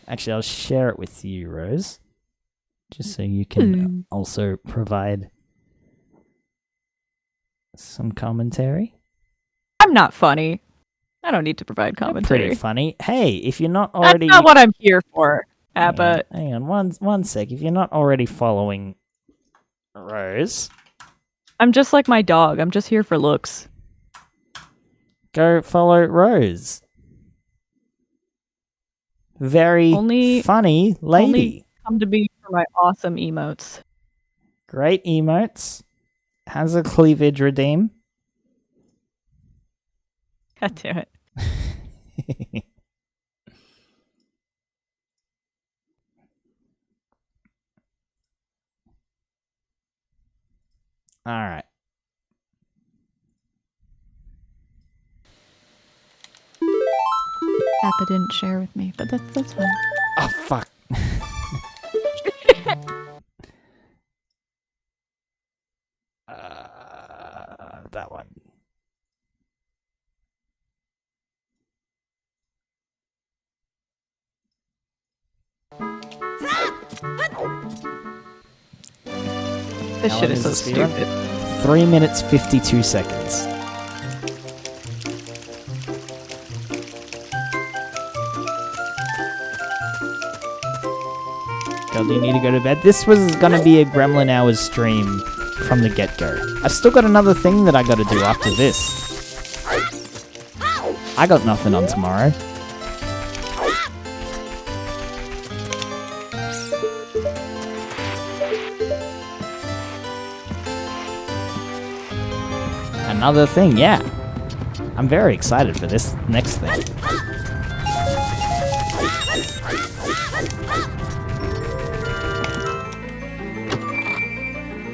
Actually, I'll share it with you, Rose. Just so you can also provide some commentary. I'm not funny. I don't need to provide commentary. Pretty funny. Hey, if you're not already... That's not what I'm here for, Appa. Hang on one sec. If you're not already following Rose... I'm just like my dog. I'm just here for looks. Go follow Rose. Very funny lady. Only come to me for my awesome emotes. Great emotes. Has a cleavage redeem. God damn it. All right. Appa didn't share with me, but that's fine. Oh, fuck. That one. This How shit long is so this speedrun? stupid. 3 minutes 52 seconds. God, do you need to go to bed? This was gonna be a Gremlin Hours stream from the get-go. I've still got another thing that I gotta do after this. I got nothing on tomorrow. Another thing, yeah. I'm very excited for this next thing.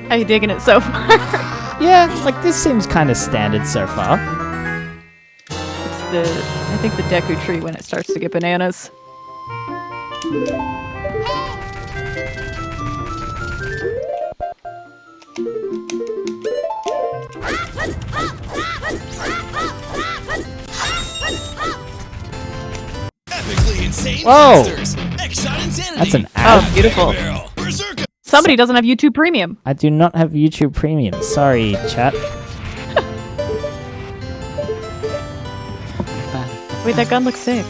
How you digging it so far? Yeah, like this seems kind of standard so far. I think the Deku tree when it starts to get bananas. Whoa! That's an ad. Oh, beautiful. Somebody doesn't have YouTube Premium. I do not have YouTube Premium. Sorry, chat. Wait, that gun looks sick.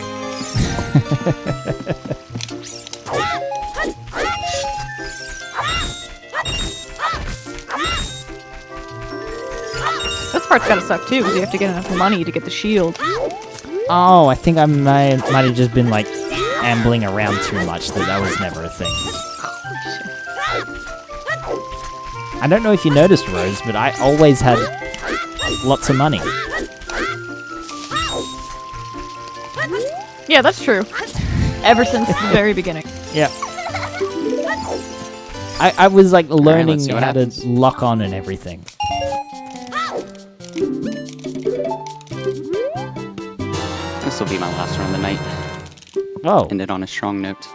This part's gotta suck too, because you have to get enough money to get the shield. Oh, I think I might have just been like ambling around too much. That was never a thing. I don't know if you noticed, Rose, but I always had lots of money. Yeah, that's true. Ever since the very beginning. Yeah. I was like learning let's see what how happens. to lock on and everything. This will be my last run of the night. Oh, End it on a strong note.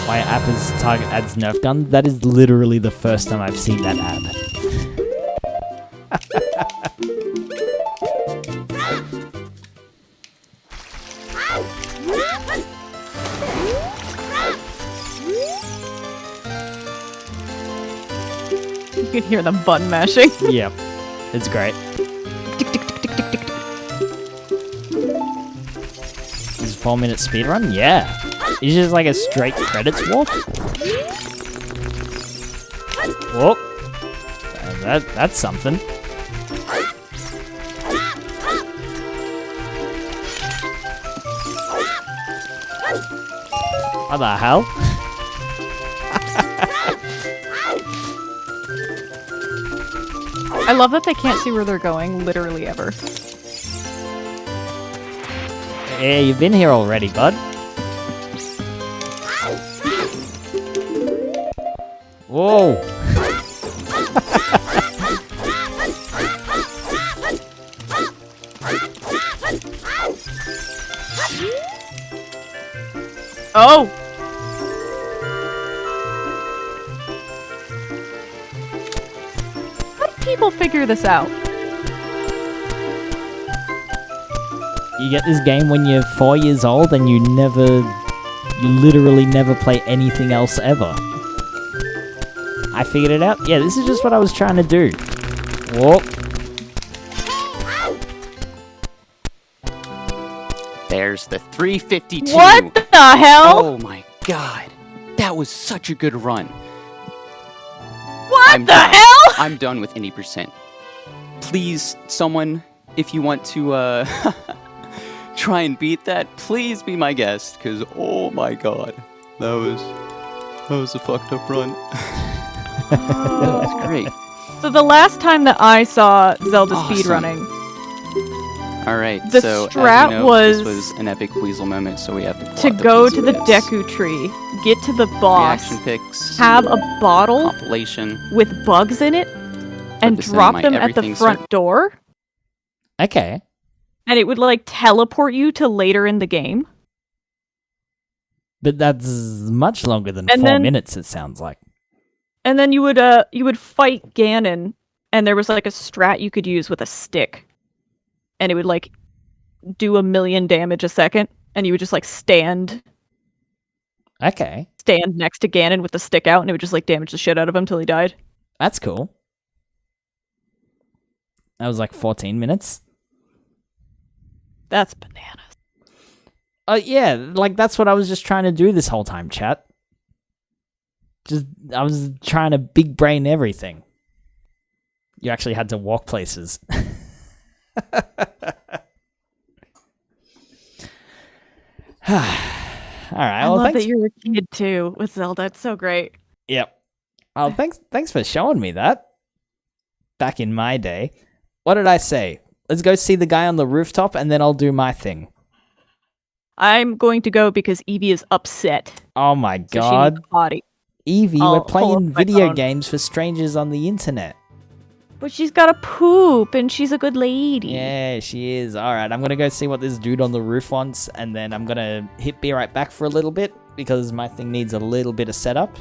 my app is target adds Nerf gun. That is literally the first time I've seen that ad. You can hear them button mashing. Yep, it's great. Tick, tick, tick, tick, tick, tick, tick. Is 4-minute speedrun? Yeah. It's just like a straight credits walk. Whoop. That's something. What the hell? I love that they can't see where they're going, literally ever. Yeah, you've been here already, bud. Whoa. Oh! How do people figure this out? You get this game when you're 4 years old and you literally never play anything else ever. I figured it out. Yeah, this is just what I was trying to do. Whoop. There's the 352. What the hell? Oh my god. That was such a good run. What I'm the done. hell? I'm done with any percent. Please, someone, if you want to try and beat that, please be my guest, because oh my god. That was a fucked up run. That was great. So the last time that I saw Zelda Awesome. speedrunning, Alright, The so strat as you know, was this was an epic Weasel moment, so we have to to plot go piece to of the this. Deku tree, get to the boss, Reaction pics, have a bottle compilation. with bugs in it, and this in drop my them at the everything front door, Okay. and it would like teleport you to later in the game. But that's much longer than And 4 then- minutes, it sounds like. And then you would fight Ganon, and there was like a strat you could use with a stick, and it would like do 1,000,000 damage a second, and you would just like stand Okay. next to Ganon with the stick out, and it would just like damage the shit out of him till he died. That's cool. That was like 14 minutes. That's bananas. Yeah, like that's what I was just trying to do this whole time, chat. I was trying to big brain everything. You actually had to walk places. All right. I Well, love thanks. that you're a kid too with Zelda. It's so great. Yep. Oh, thanks for showing me that. Back in my day. What did I say? Let's go see the guy on the rooftop and then I'll do my thing. I'm going to go because Evie is upset. Oh my So she needs god. a potty. Evie, I'll we're pull playing up my video phone. games for strangers on the internet. But she's got to poop and she's a good lady. Yeah, she is. Alright, I'm gonna go see what this dude on the roof wants, and then I'm gonna be right back for a little bit, because my thing needs a little bit of setup.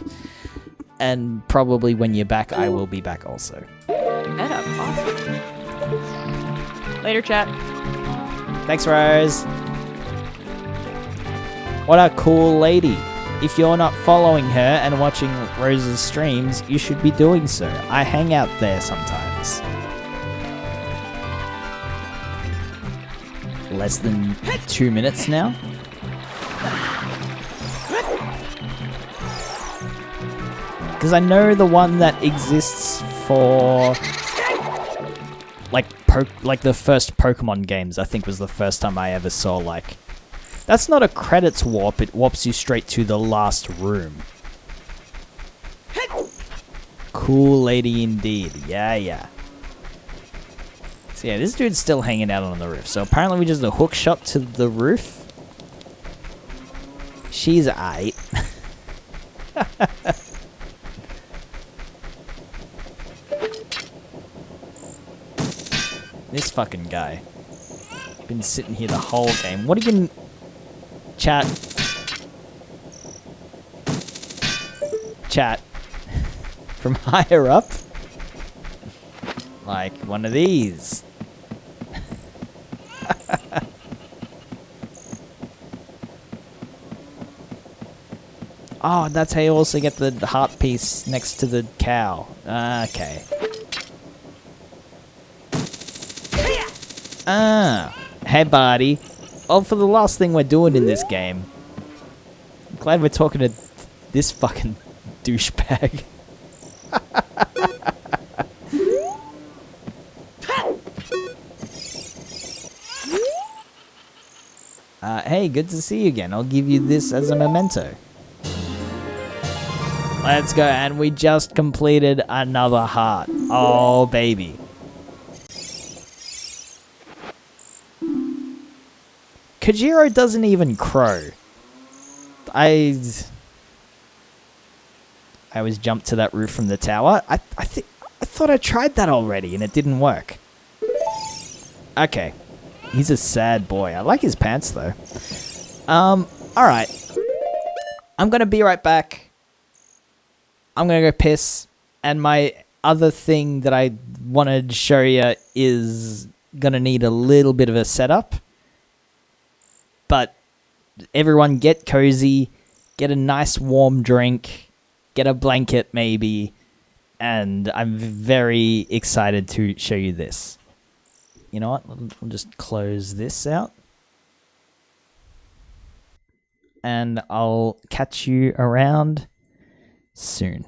And probably when you're back, I will be back also. Setup, awesome. Later, chat. Thanks, Rose. What a cool lady. If you're not following her and watching Rose's streams, you should be doing so. I hang out there sometimes. Less than 2 minutes now. Because I know the one that exists for like the first Pokemon games, I think was the first time I ever saw like... That's not a credits warp, it warps you straight to the last room. Cool lady indeed. Yeah. So yeah, this dude's still hanging out on the roof. So apparently we just a hook shot to the roof. She's aight. This fucking guy. Been sitting here the whole game. What are you... Chat. From higher up? Like one of these. Oh, that's how you also get the heart piece next to the cow. Okay. Hey buddy. Oh, for the last thing we're doing in this game. I'm glad we're talking to this fucking douchebag. Hey, good to see you again. I'll give you this as a memento. Let's go, and we just completed another heart. Oh, baby. Kojiro doesn't even crow. I always jumped to that roof from the tower. I thought I tried that already and it didn't work. Okay. He's a sad boy. I like his pants though. Alright. I'm gonna be right back. I'm gonna go piss, and my other thing that I wanted to show you is gonna need a little bit of a setup. But everyone get cozy, get a nice warm drink, get a blanket maybe, and I'm very excited to show you this. You know what? I'll just close this out. And I'll catch you around soon.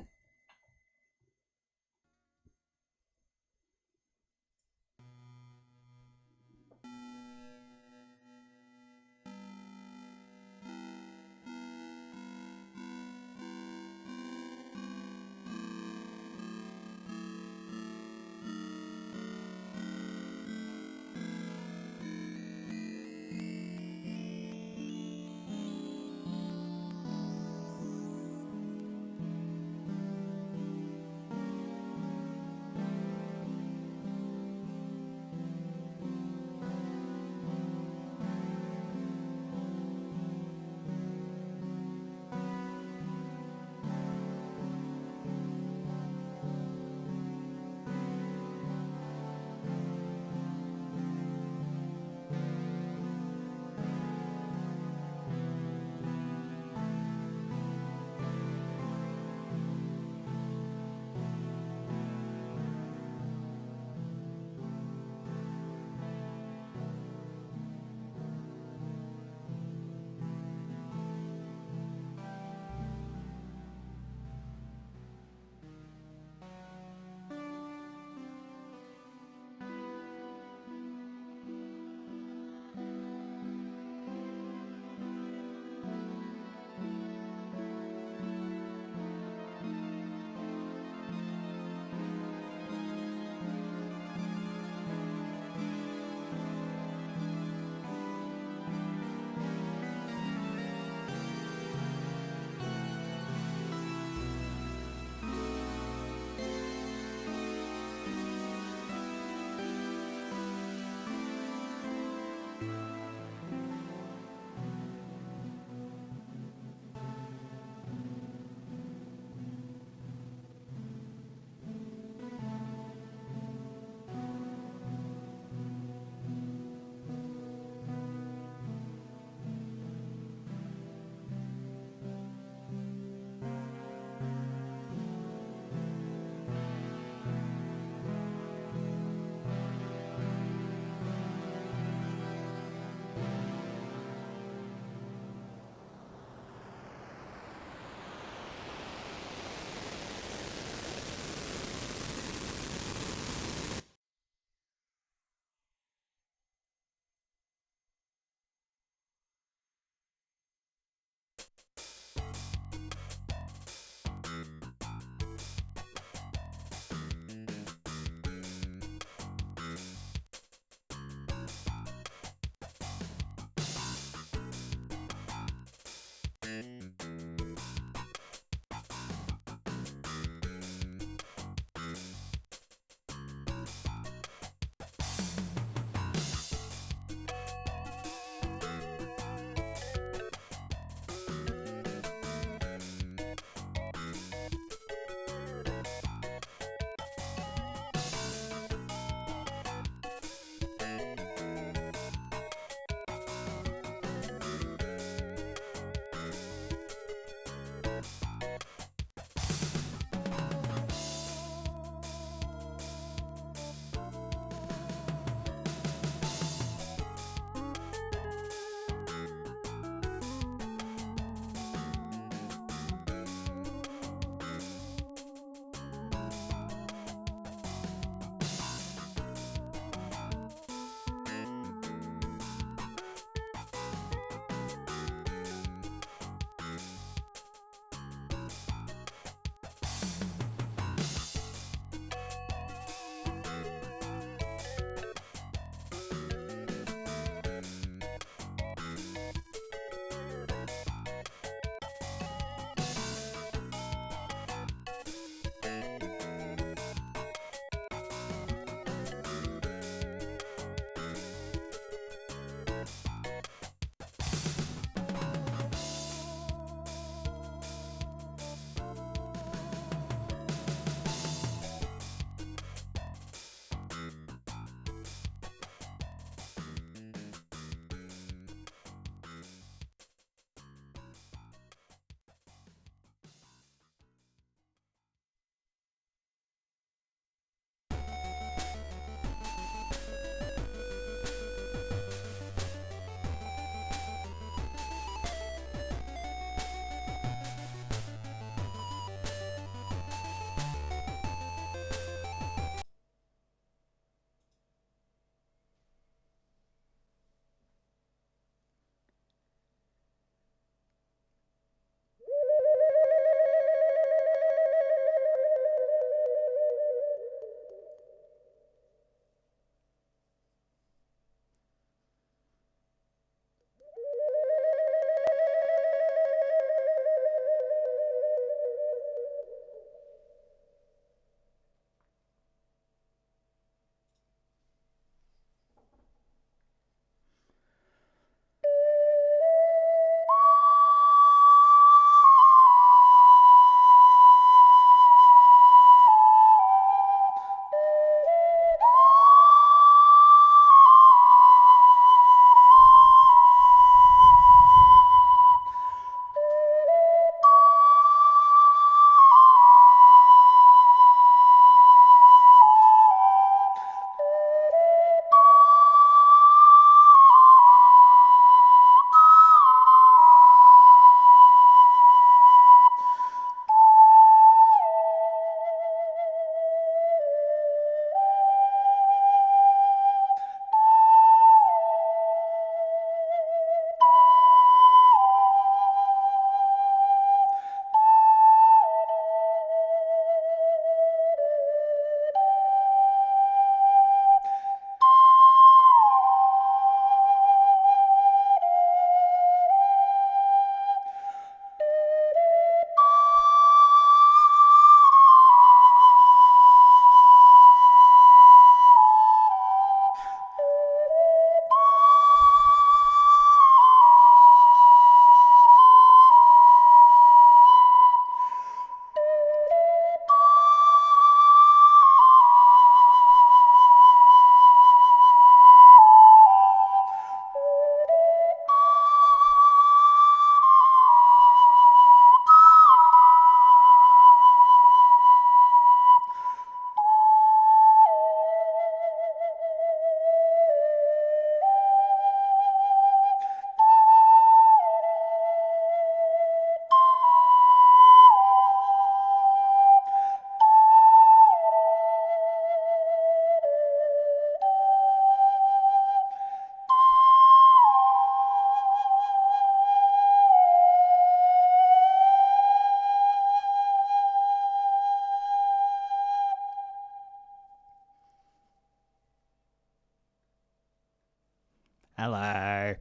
Hello.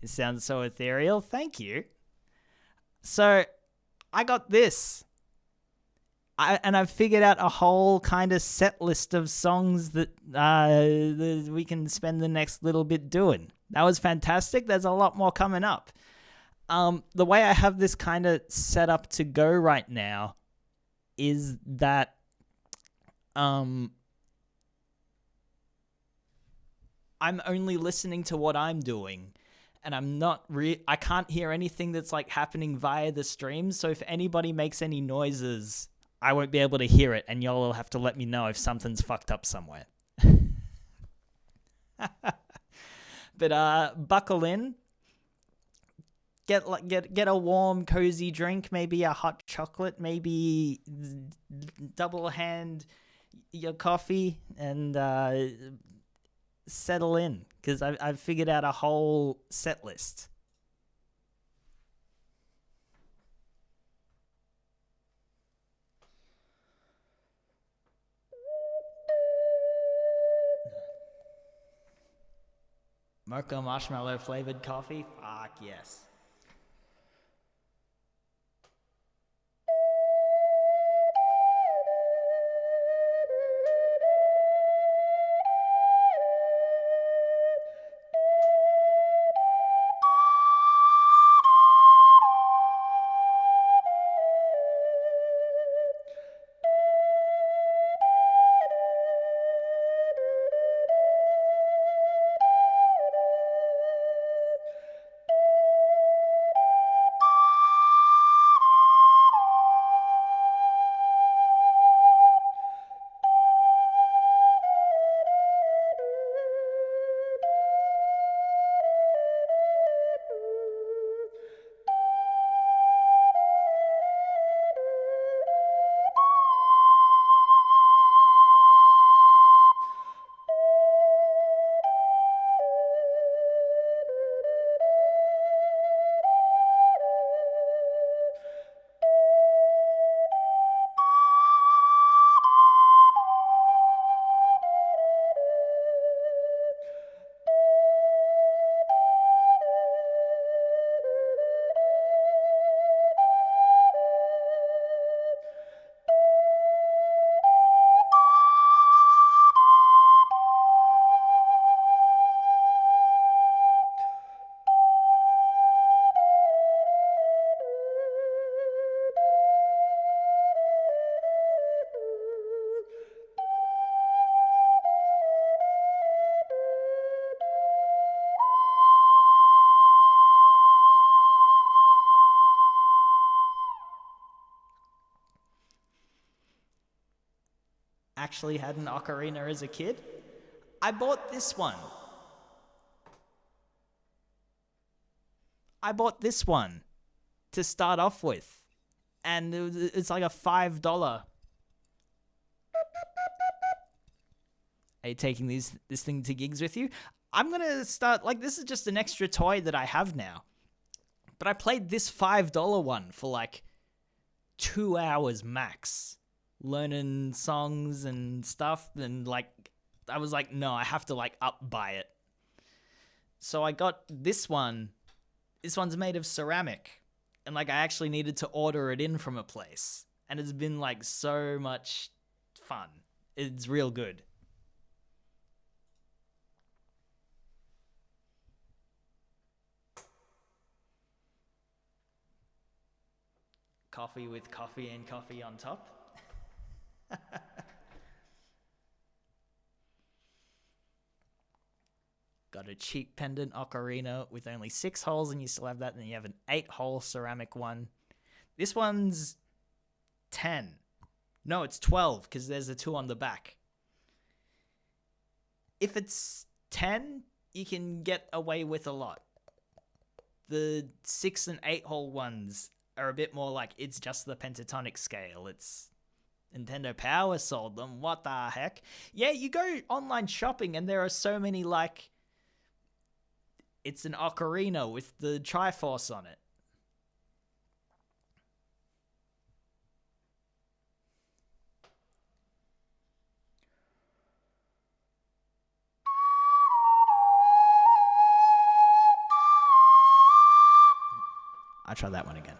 It sounds so ethereal. Thank you. So, I got this. I've figured out a whole kind of set list of songs that we can spend the next little bit doing. That was fantastic. There's a lot more coming up. The way I have this kind of set up to go right now is that I'm only listening to what I'm doing, and I'm not I can't hear anything that's like happening via the stream. So if anybody makes any noises, I won't be able to hear it, and y'all will have to let me know if something's fucked up somewhere. But buckle in. Get a warm, cozy drink, maybe a hot chocolate, maybe double hand your coffee, and settle in, because I've figured out a whole set list. Mocha marshmallow flavored coffee? Fuck yes. Actually had an ocarina as a kid. I bought this one. To start off with. And it's like a $5. Are you taking this thing to gigs with you? I'm going to start, like, this is just an extra toy that I have now. But I played this $5 one for like 2 hours max, learning songs and stuff, and like I was like, no, I have to like buy it. So I got this one. This one's made of ceramic, and like I actually needed to order it in from a place, and it's been like so much fun. It's real good. Coffee with coffee and coffee on top. Got a cheap pendant ocarina with only 6 holes, and you still have that. And then you have an 8-hole ceramic one. This one's 10. No, it's 12 because there's a 2 on the back. If it's 10, you can get away with a lot. The 6 and 8-hole ones are a bit more like it's just the pentatonic scale. It's Nintendo Power sold them. What the heck? Yeah, you go online shopping and there are so many like it's an ocarina with the Triforce on it. might try that one again.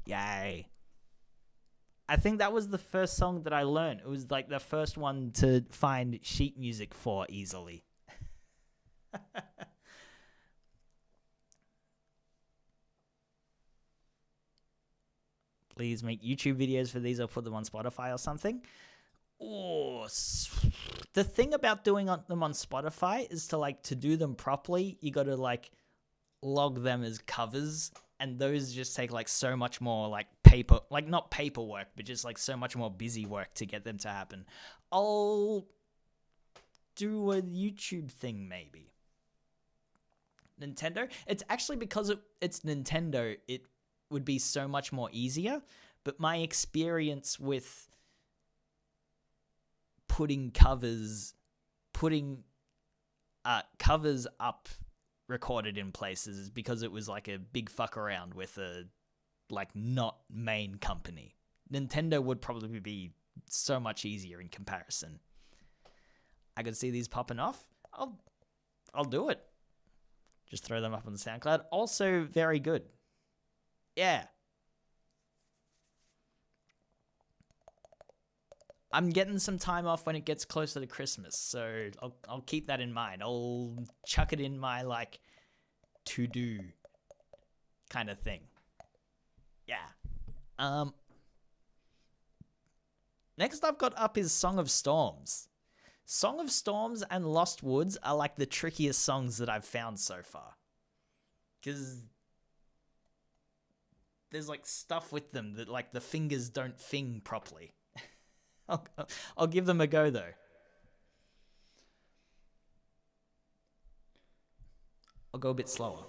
Yay. I think that was the first song that I learned. It was like the first one to find sheet music for easily. Please make YouTube videos for these or put them on Spotify or something. Oh, the thing about doing them on Spotify is to do them properly, you got to log them as covers, and those just take so much more paper, not paperwork, but just so much more busy work to get them to happen. I'll do a YouTube thing maybe. Nintendo, it's actually because it's Nintendo, it would be so much more easier, but my experience with putting covers up recorded in places is because it was a big fuck around with a not main company. Nintendo would probably be so much easier in comparison. I could see these popping off. I'll do it. Just throw them up on the SoundCloud. Also very good. Yeah. I'm getting some time off when it gets closer to Christmas, so I'll keep that in mind. I'll chuck it in my to-do kind of thing. Yeah. Next I've got up is Song of Storms. Song of Storms and Lost Woods are the trickiest songs that I've found so far. Because there's stuff with them that the fingers don't fing properly. I'll give them a go though. I'll go a bit slower.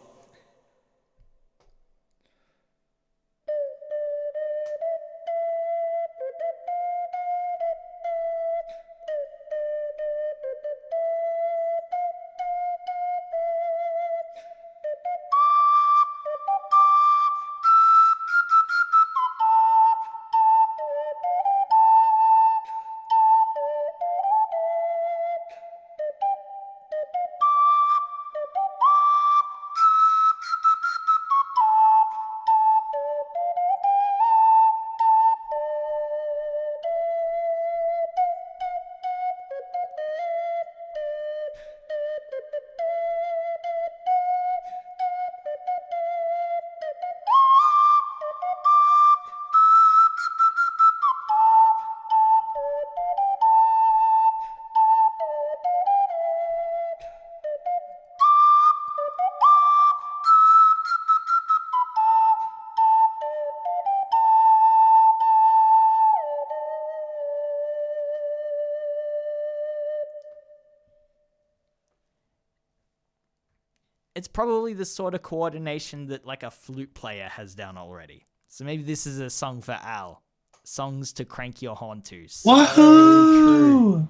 It's probably the sort of coordination that like a flute player has done already. So maybe this is a song for Al. Songs to crank your horn to. So Wahoo!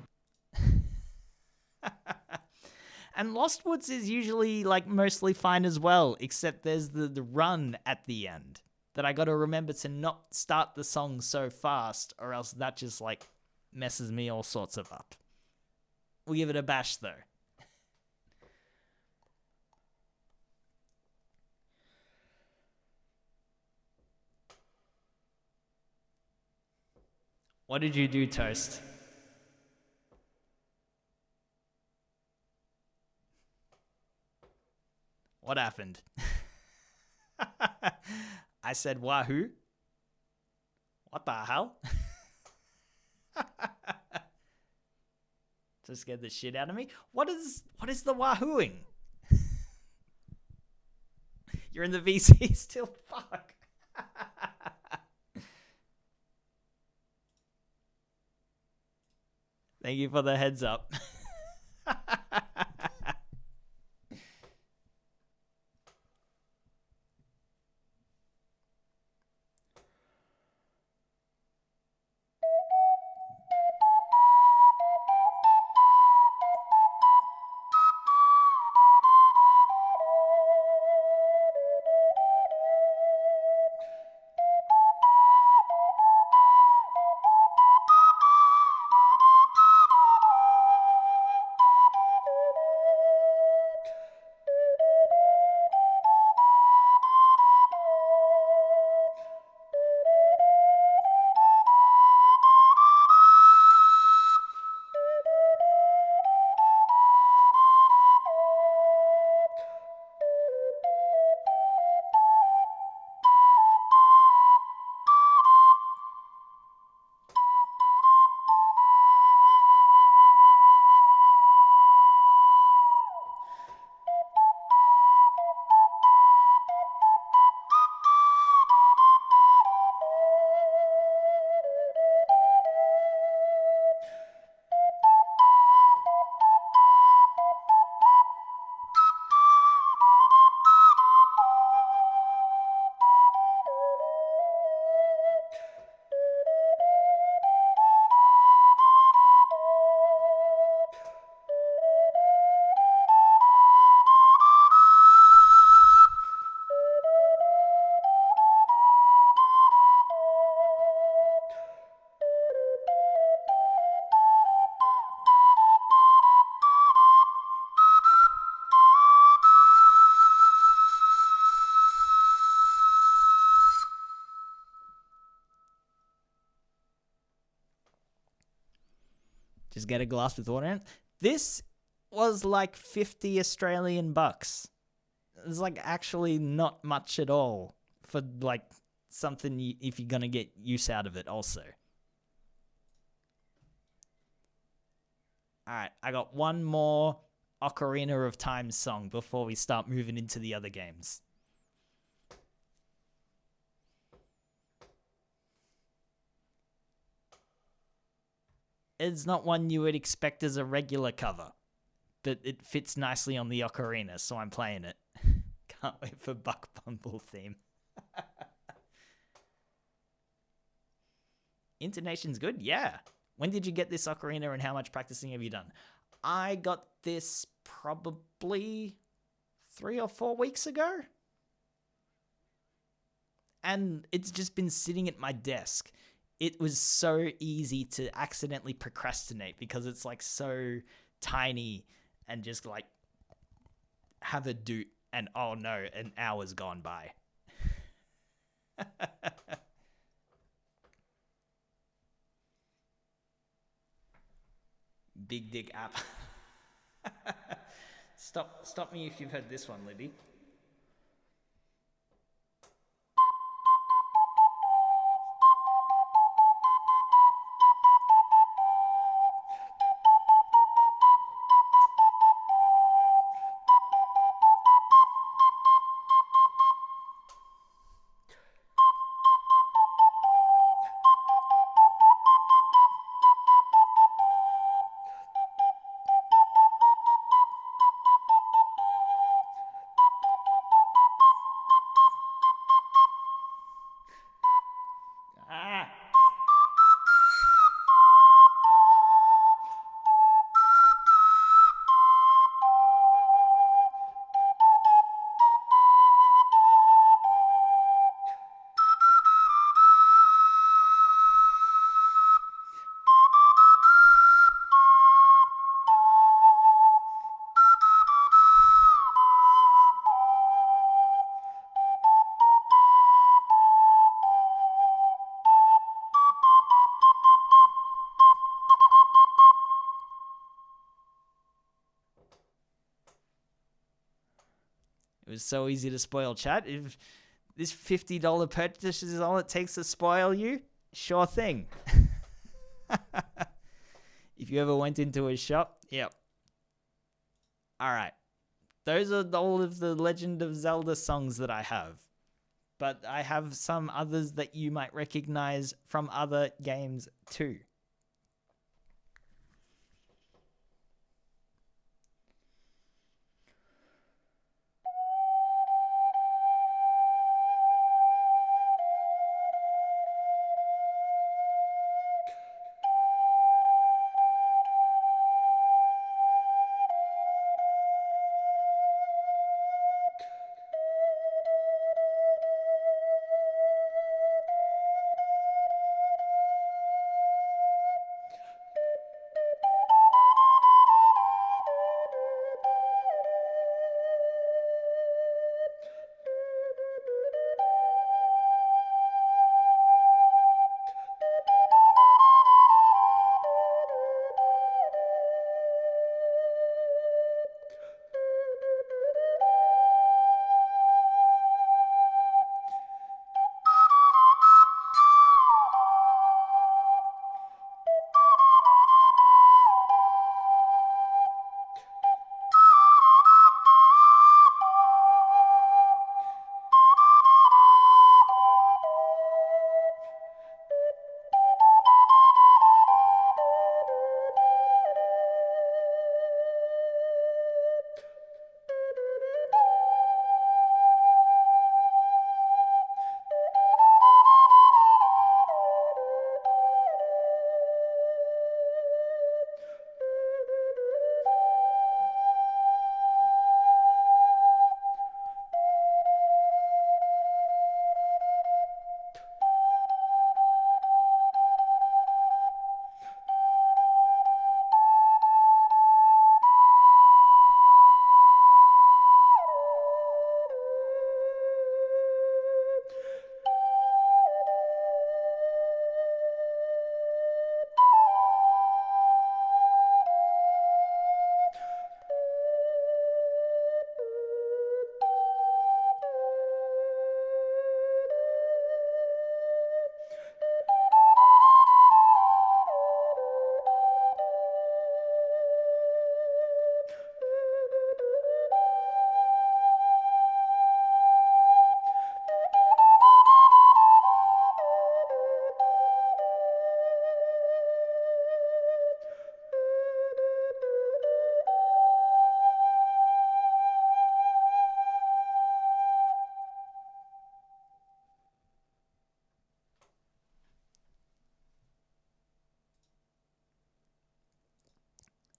And Lost Woods is usually like mostly fine as well, except there's the run at the end that I got to remember to not start the song so fast, or else that just like messes me all sorts of up. We'll give it a bash though. What did you do, Toast? What happened? I said wahoo. What the hell? Just scared the shit out of me. What is the wahooing? You're in the VC still? Fuck. Thank you for the heads up. Just get a glass with water in it. This was like 50 Australian bucks. It's like actually not much at all for like something if you're going to get use out of it also. All right, I got one more Ocarina of Time song before we start moving into the other games. It's not one you would expect as a regular cover, but it fits nicely on the Ocarina, so I'm playing it. Can't wait for Buck Bumble theme. Intonation's good? Yeah. When did you get this Ocarina and how much practicing have you done? I got this probably 3 or 4 weeks ago. And it's just been sitting at my desk. It was so easy to accidentally procrastinate because it's like so tiny and just like have a doot and oh no, an hour's gone by. Big Dick app. Stop me if you've heard this one, Libby. was so easy to spoil, chat. If this $50 purchase is all it takes to spoil you, sure thing. If you ever went into a shop, yep. Alright. Those are all of the Legend of Zelda songs that I have. But I have some others that you might recognize from other games too.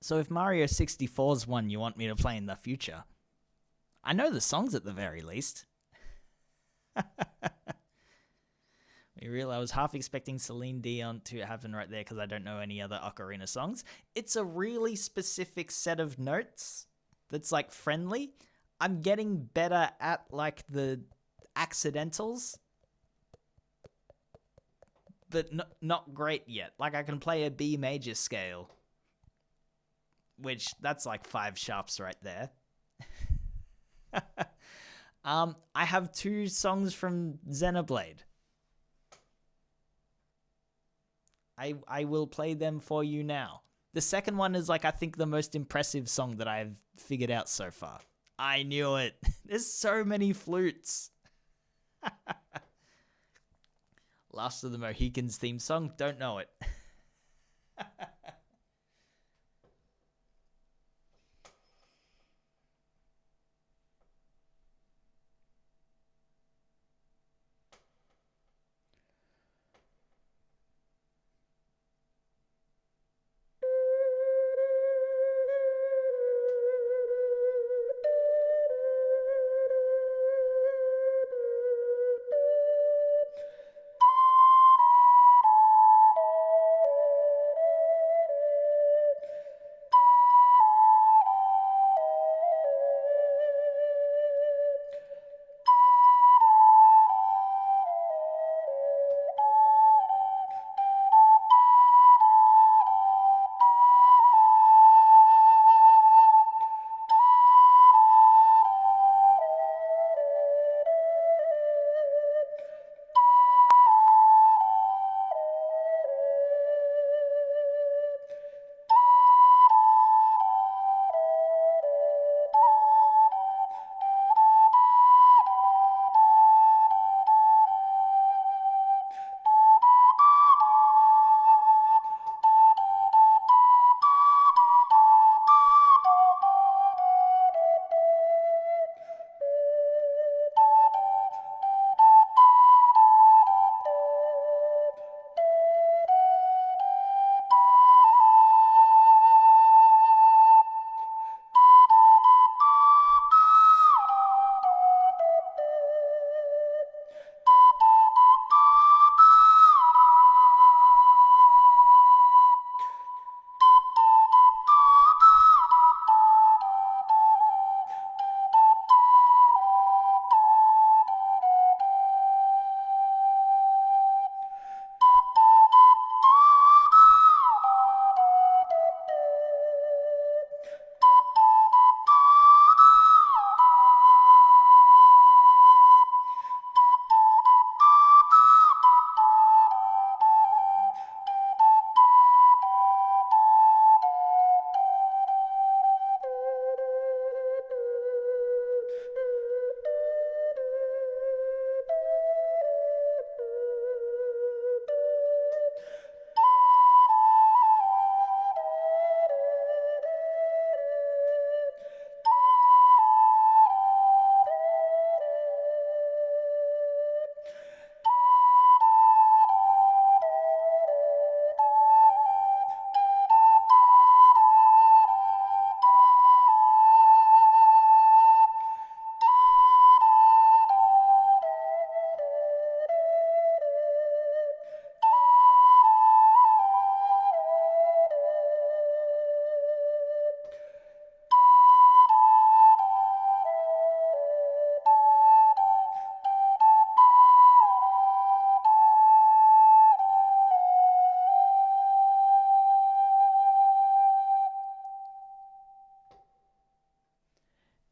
So if Mario 64 is one you want me to play in the future, I know the songs at the very least. I was half expecting Celine Dion to happen right there because I don't know any other Ocarina songs. It's a really specific set of notes that's like friendly. I'm getting better at like the accidentals, but not great yet. Like I can play a B major scale, which that's like 5 sharps right there. I have 2 songs from Xenoblade. I will play them for you now. The second one is like I think the most impressive song that I've figured out so far. I knew it. There's so many flutes. Last of the Mohicans theme song, don't know it.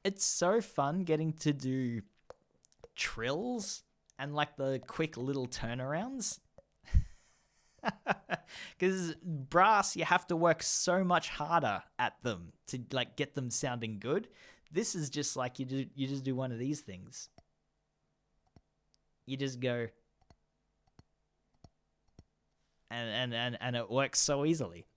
It's so fun getting to do trills and like the quick little turnarounds. Because brass, you have to work so much harder at them to like get them sounding good. This is just like you just do one of these things. You just go, and it works so easily.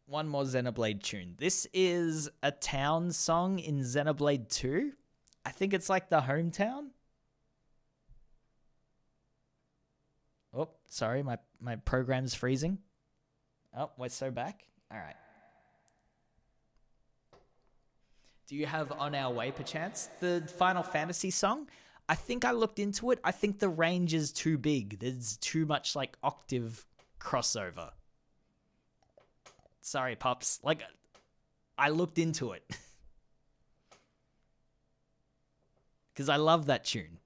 One more Xenoblade tune. This is a town song in Xenoblade 2. I think it's like the hometown. Oh, sorry, my program's freezing. Oh, we're so back. All right. Do you have On Our Way, perchance? The Final Fantasy song? I think I looked into it. I think the range is too big. There's too much like octave crossover. Sorry, Pops. Like, I looked into it. Because I love that tune.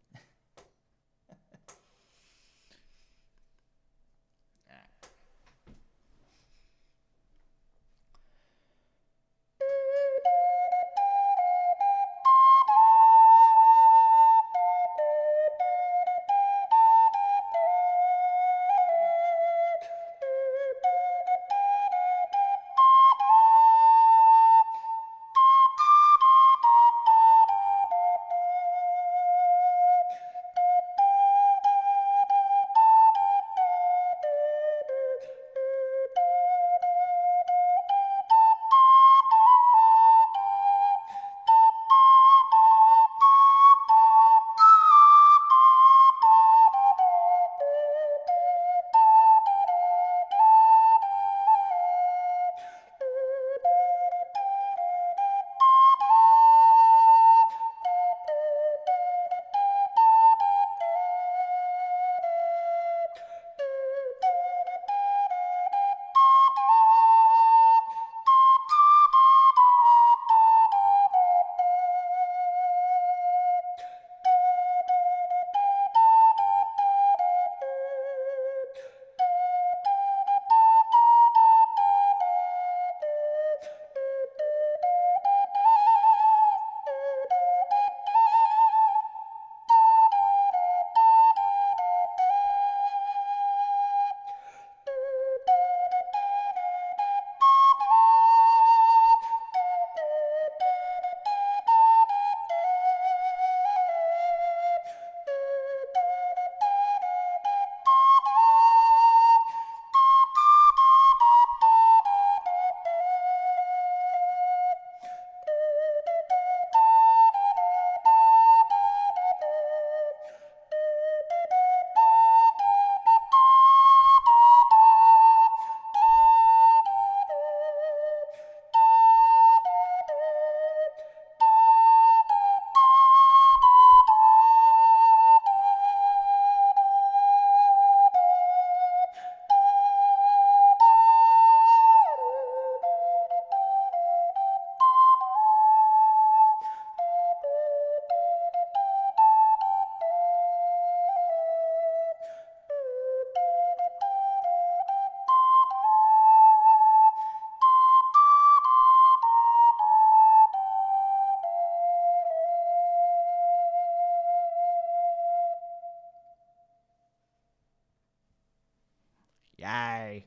Yay.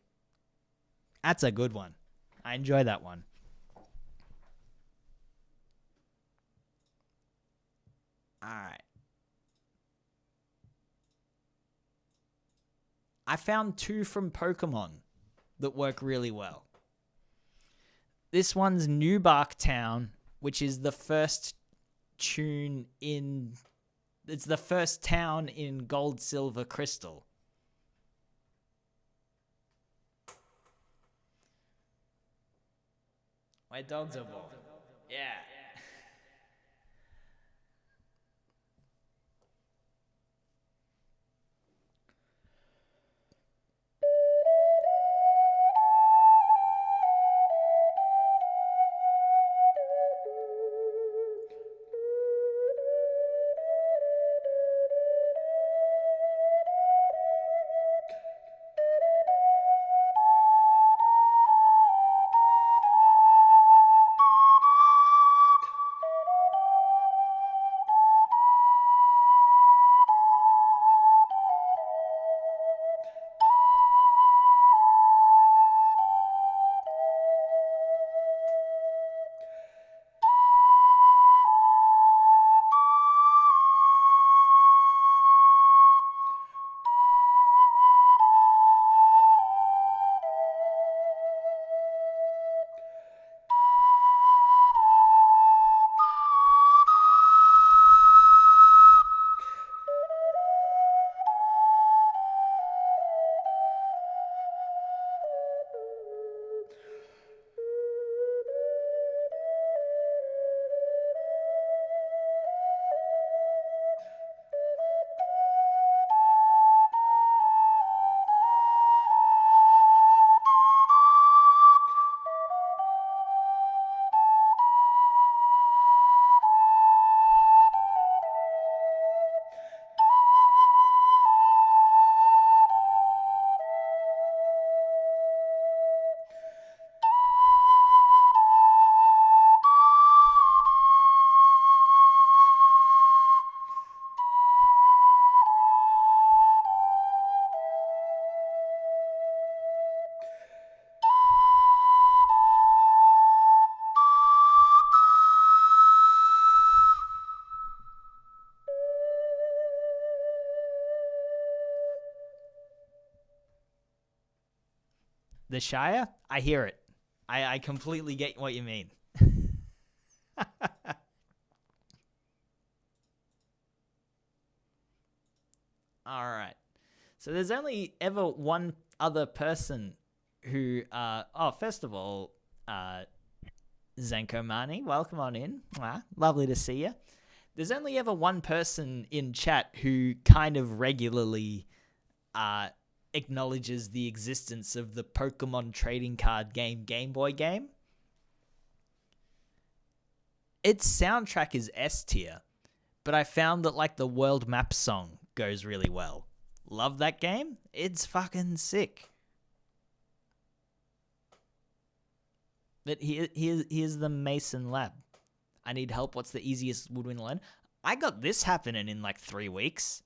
That's a good one. I enjoy that one. All right. I found two from Pokemon that work really well. This one's New Bark Town, which is the first tune in... It's the first town in Gold, Silver, Crystal. My dogs are born. Yeah. The Shire? I hear it. I completely get what you mean. All right. So there's only ever one other person who, first of all, Zenko Mani, welcome on in. Lovely to see you. There's only ever one person in chat who kind of regularly acknowledges the existence of the Pokemon trading card Game Boy game. Its soundtrack is S tier, but I found that like the world map song goes really well. Love that game. It's fucking sick. But here's the Mason Lab. I need help. What's the easiest woodwind to learn? I got this happening in like 3 weeks.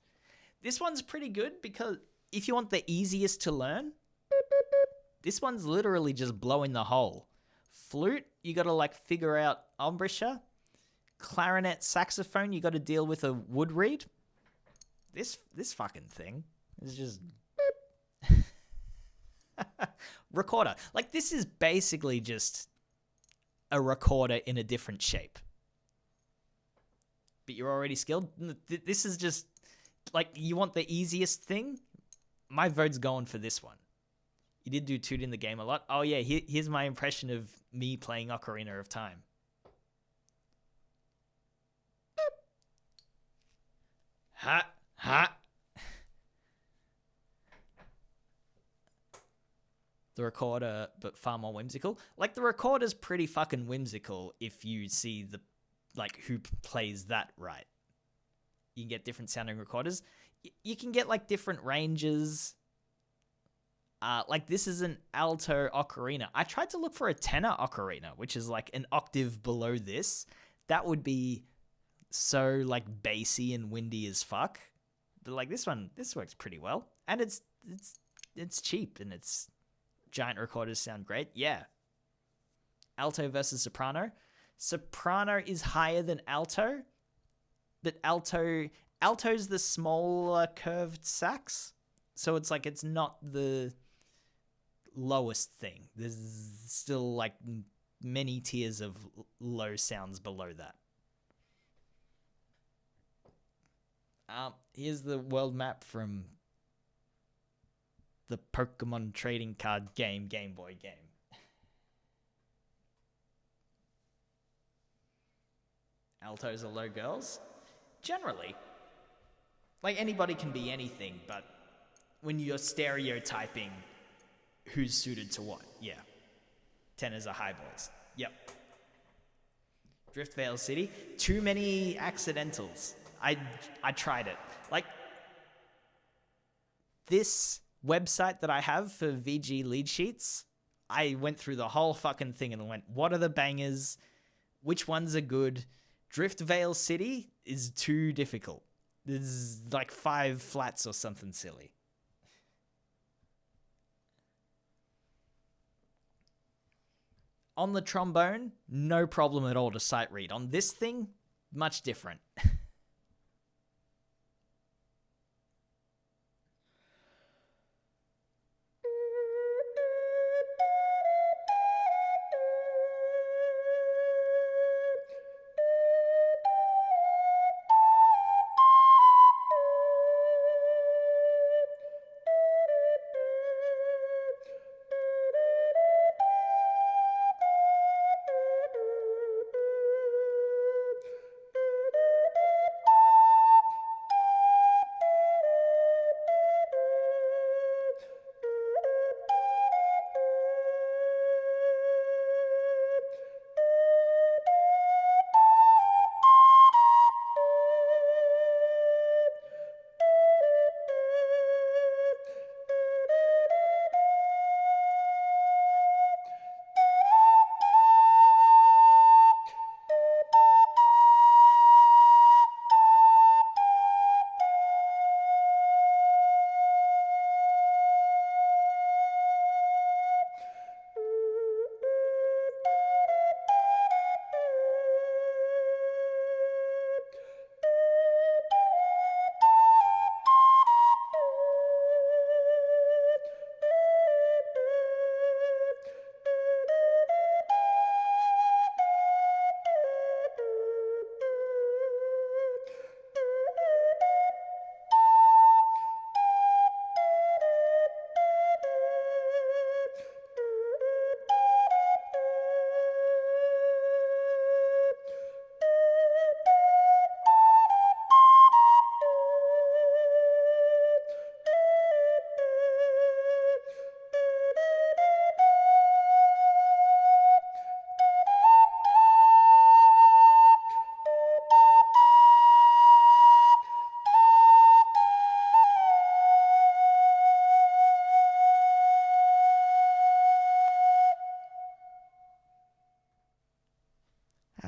This one's pretty good because if you want the easiest to learn, this one's literally just blowing the hole. Flute, you gotta like figure out embouchure. Clarinet, saxophone, you gotta deal with a wood reed. This fucking thing is just recorder. Like this is basically just a recorder in a different shape. But you're already skilled. This is just like you want the easiest thing. My vote's going for this one. You did do toot in the game a lot. Oh yeah, here's my impression of me playing Ocarina of Time. Ha ha. The recorder, but far more whimsical. Like the recorder's pretty fucking whimsical if you see the like who plays that right. You can get different sounding recorders. You can get like different ranges. Like this is an alto ocarina. I tried to look for a tenor ocarina, which is like an octave below this. That would be so like bassy and windy as fuck. But like this works pretty well, and it's cheap and it's giant recorders sound great. Yeah. Alto versus soprano. Soprano is higher than alto, but alto's the smaller curved sax, so it's like it's not the lowest thing. There's still like many tiers of low sounds below that. Here's the world map from the Pokemon trading card Game Boy game. Altos are low girls? Generally. Like anybody can be anything, but when you're stereotyping who's suited to what, yeah. Tenors are high boys. Yep. Driftvale City, too many accidentals. I tried it. Like, this website that I have for VG lead sheets, I went through the whole fucking thing and went, what are the bangers? Which ones are good? Driftvale City is too difficult. There's like 5 flats or something silly. On the trombone, no problem at all to sight read. On this thing, much different.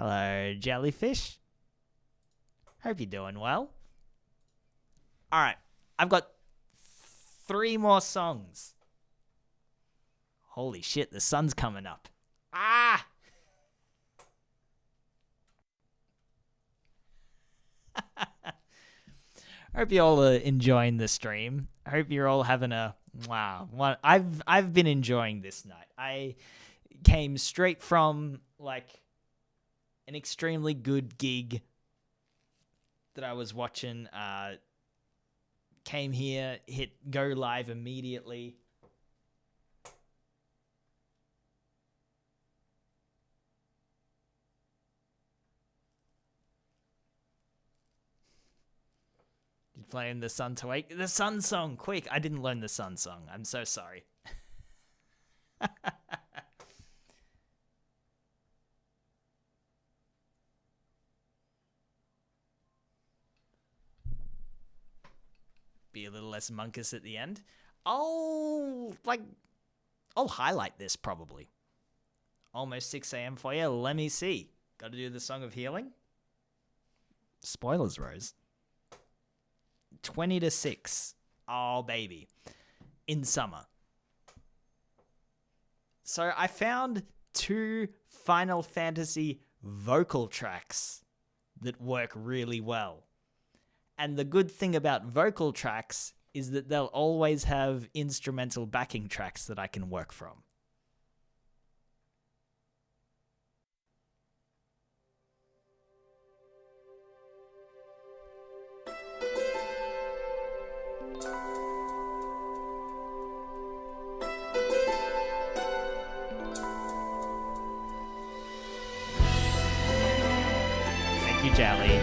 Hello, jellyfish. Hope you're doing well. All right, I've got 3 more songs. Holy shit, the sun's coming up. Ah! I hope you all are enjoying the stream. I hope you're all having a wow. I've been enjoying this night. I came straight from like an extremely good gig that I was watching. Came here, hit go live immediately. You're playing the Sun to Wake. The Sun song, quick. I didn't learn the Sun song. I'm so sorry. Be a little less monkus at the end. I'll highlight this probably. Almost 6 a.m. for you. Let me see. Got to do the Song of Healing. Spoilers, Rose. 20 to 6. Oh, baby. In summer. So I found 2 Final Fantasy vocal tracks that work really well. And the good thing about vocal tracks is that they'll always have instrumental backing tracks that I can work from. Thank you, Jally.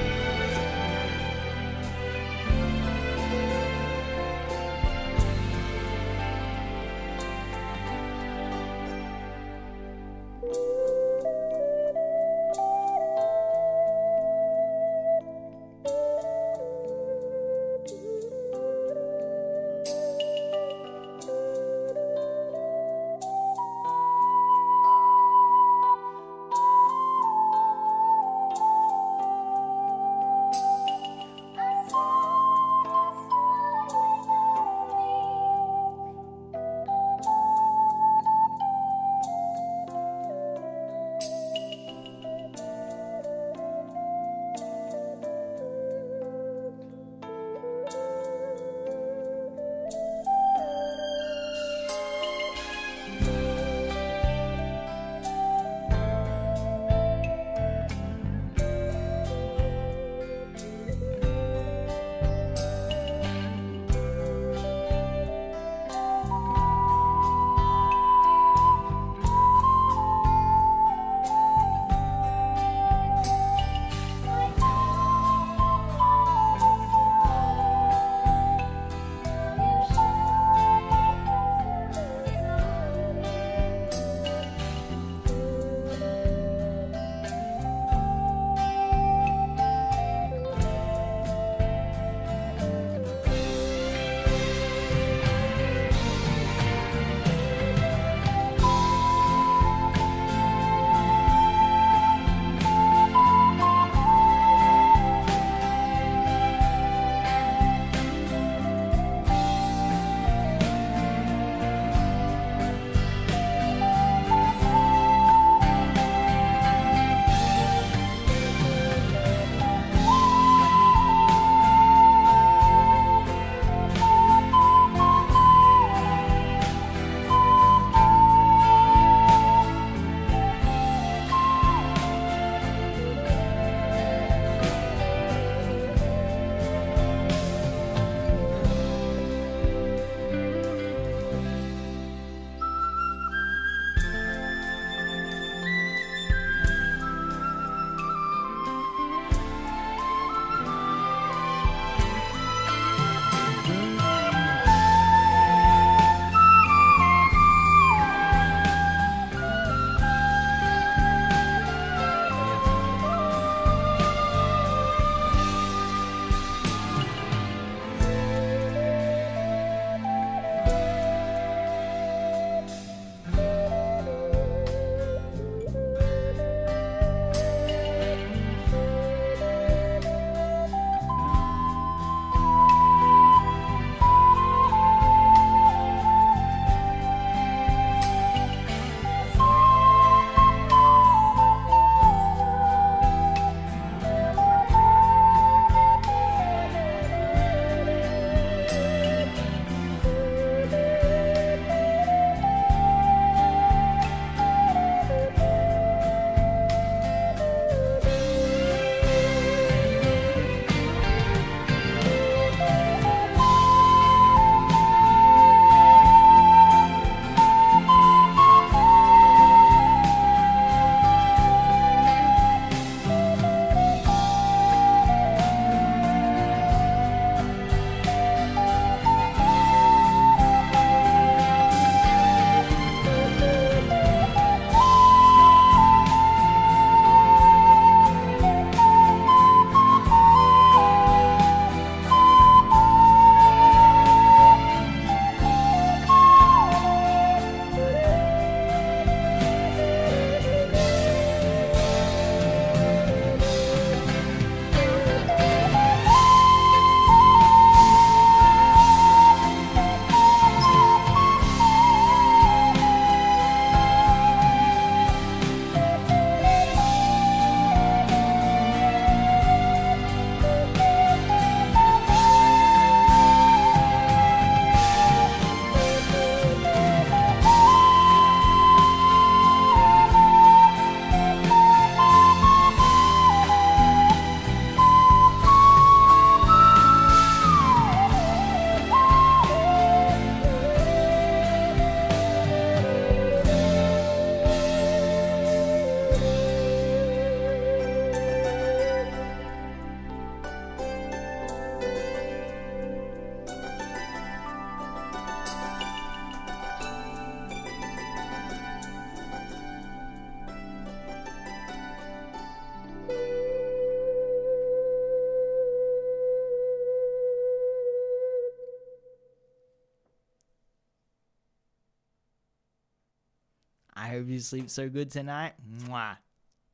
I hope you sleep so good tonight. Mwah.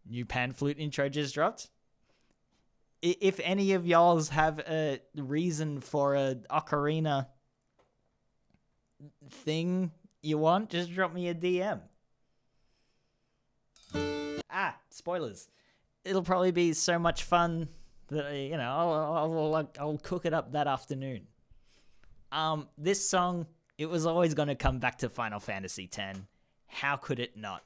New pan flute intro just dropped. If any of y'all's have a reason for a Ocarina thing you want, just drop me a DM. Spoilers. It'll probably be so much fun that I'll cook it up that afternoon. This song, it was always going to come back to Final Fantasy X. How could it not?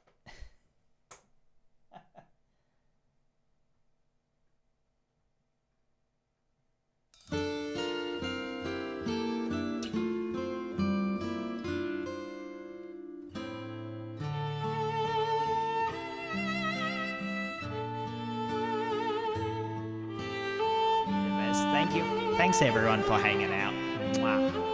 Thank you. Thanks everyone for hanging out. Mwah.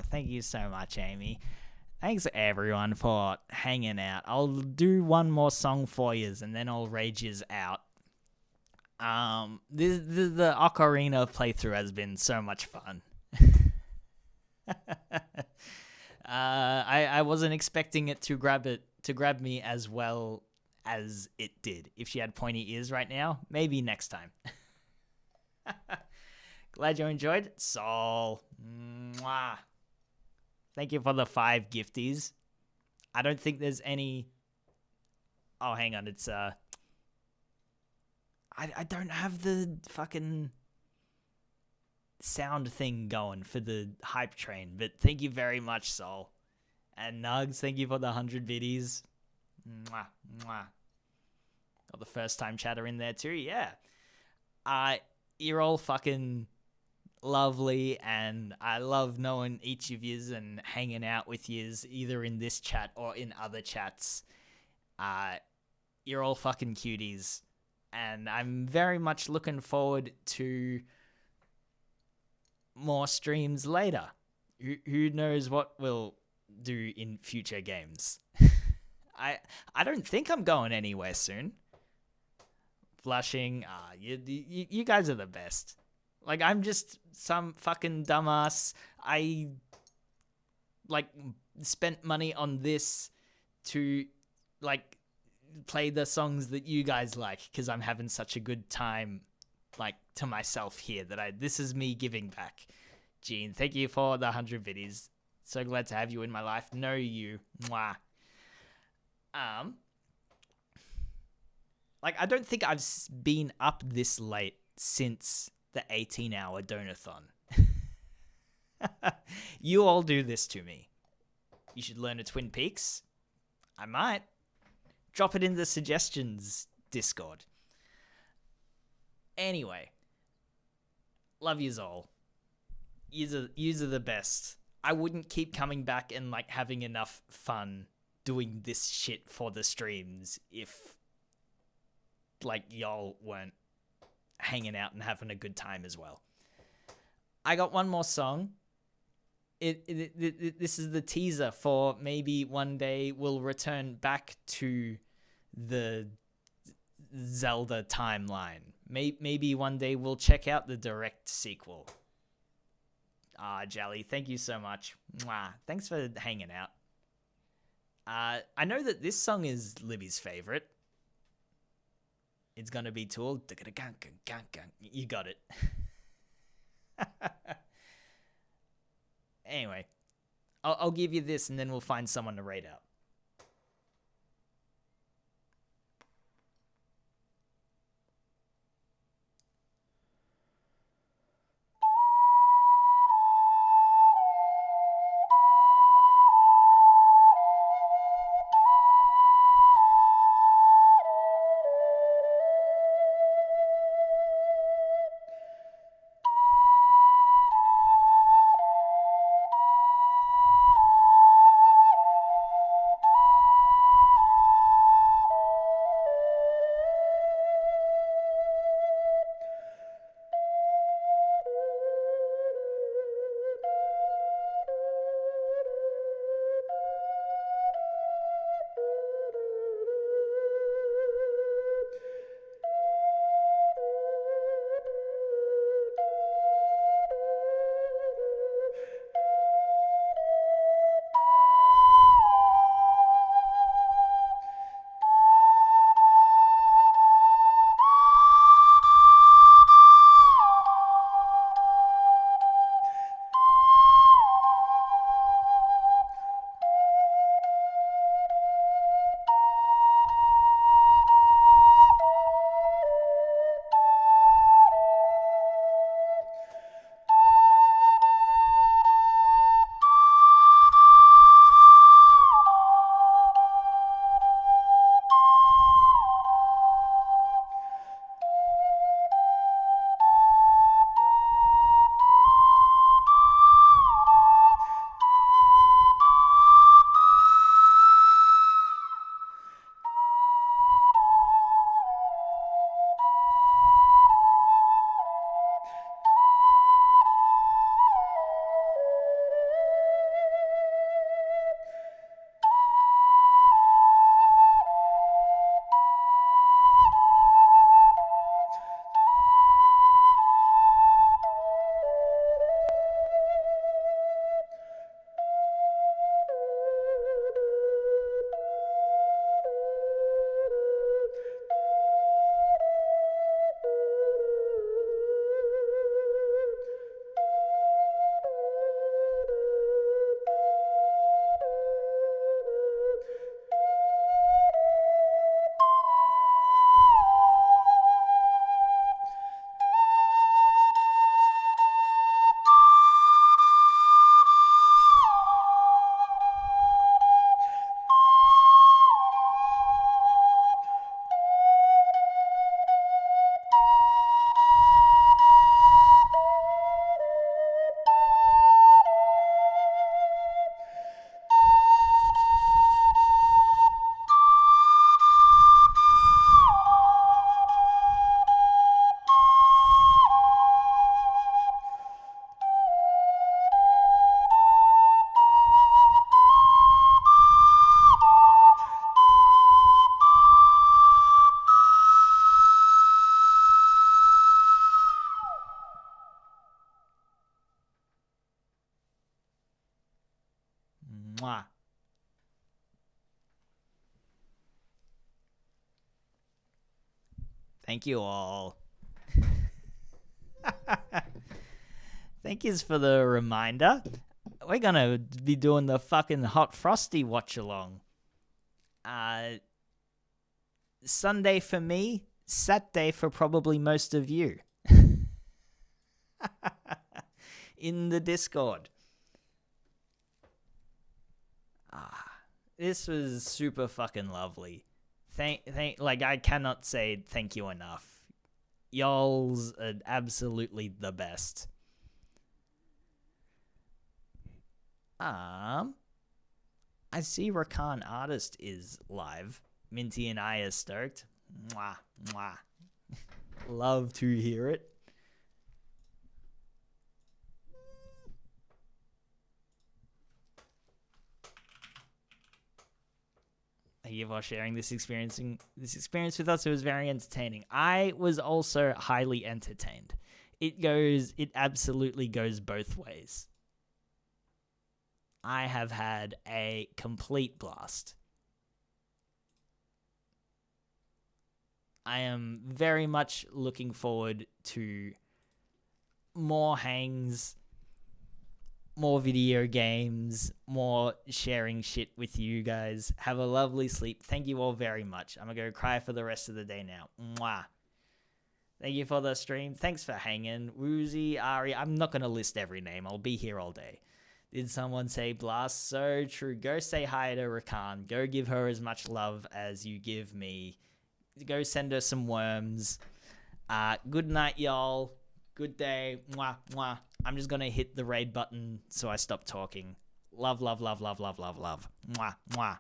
thank you so much, Amy. Thanks everyone for hanging out. I'll do one more song for yous and then I'll rage yous out. The Ocarina playthrough has been so much fun. I wasn't expecting it to grab me as well as it did. If she had pointy ears right now, maybe next time. Glad you enjoyed. Sol. Mwah. Thank you for the 5 gifties. I don't think there's any... Oh, hang on. It's... I don't have the fucking sound thing going for the hype train, but thank you very much, Sol. And Nugs, thank you for the 100 biddies. Mwah, mwah. Got the first time chatter in there too, yeah. You're all fucking lovely, and I love knowing each of yous and hanging out with yous, either in this chat or in other chats. You're all fucking cuties, and I'm very much looking forward to more streams later. Who knows what we'll do in future games. I don't think I'm going anywhere soon. Blushing, you guys are the best. Like, I'm just some fucking dumbass. I, like, spent money on this to, like, play the songs that you guys like, because I'm having such a good time, like, to myself here, that this is me giving back. Gene, thank you for the 100 videos. So glad to have you in my life. Know you. Mwah. Like, I don't think I've been up this late since the 18-hour donathon. You all do this to me. You should learn a Twin Peaks. I might. Drop it in the suggestions Discord. Anyway. Love yous all. Yous are the best. I wouldn't keep coming back and, like, having enough fun doing this shit for the streams if, like, y'all weren't hanging out and having a good time as well. I got one more song. This is the teaser for maybe one day we'll return back to the Zelda timeline. Maybe one day we'll check out the direct sequel. Jelly, thank you so much. Mwah. Thanks for hanging out. I know that this song is Libby's favorite. It's gonna be Tool. You got it. Anyway, I'll give you this and then we'll find someone to rate out. Thank you all. Thank yous for the reminder. We're gonna be doing the fucking Hot Frosty watch along. Sunday for me, Saturday for probably most of you. In the Discord. This was super fucking lovely. Like, I cannot say thank you enough. Y'all's are absolutely the best. I see Rakan Artist is live. Minty and I are stoked. Mwah, mwah. Love to hear it. Thank you for sharing this experience with us. It was very entertaining. I was also highly entertained. It absolutely goes both ways. I have had a complete blast. I am very much looking forward to more hangs, more video games, more sharing shit with you guys. Have a lovely sleep. Thank you all very much. I'm going to go cry for the rest of the day now. Mwah. Thank you for the stream. Thanks for hanging. Woozy, Ari. I'm not going to list every name. I'll be here all day. Did someone say blast? So true. Go say hi to Rakan. Go give her as much love as you give me. Go send her some worms. Good night, y'all. Good day. Mwah, mwah. I'm just going to hit the raid button so I stop talking. Love, love, love, love, love, love, love. Mwah, mwah.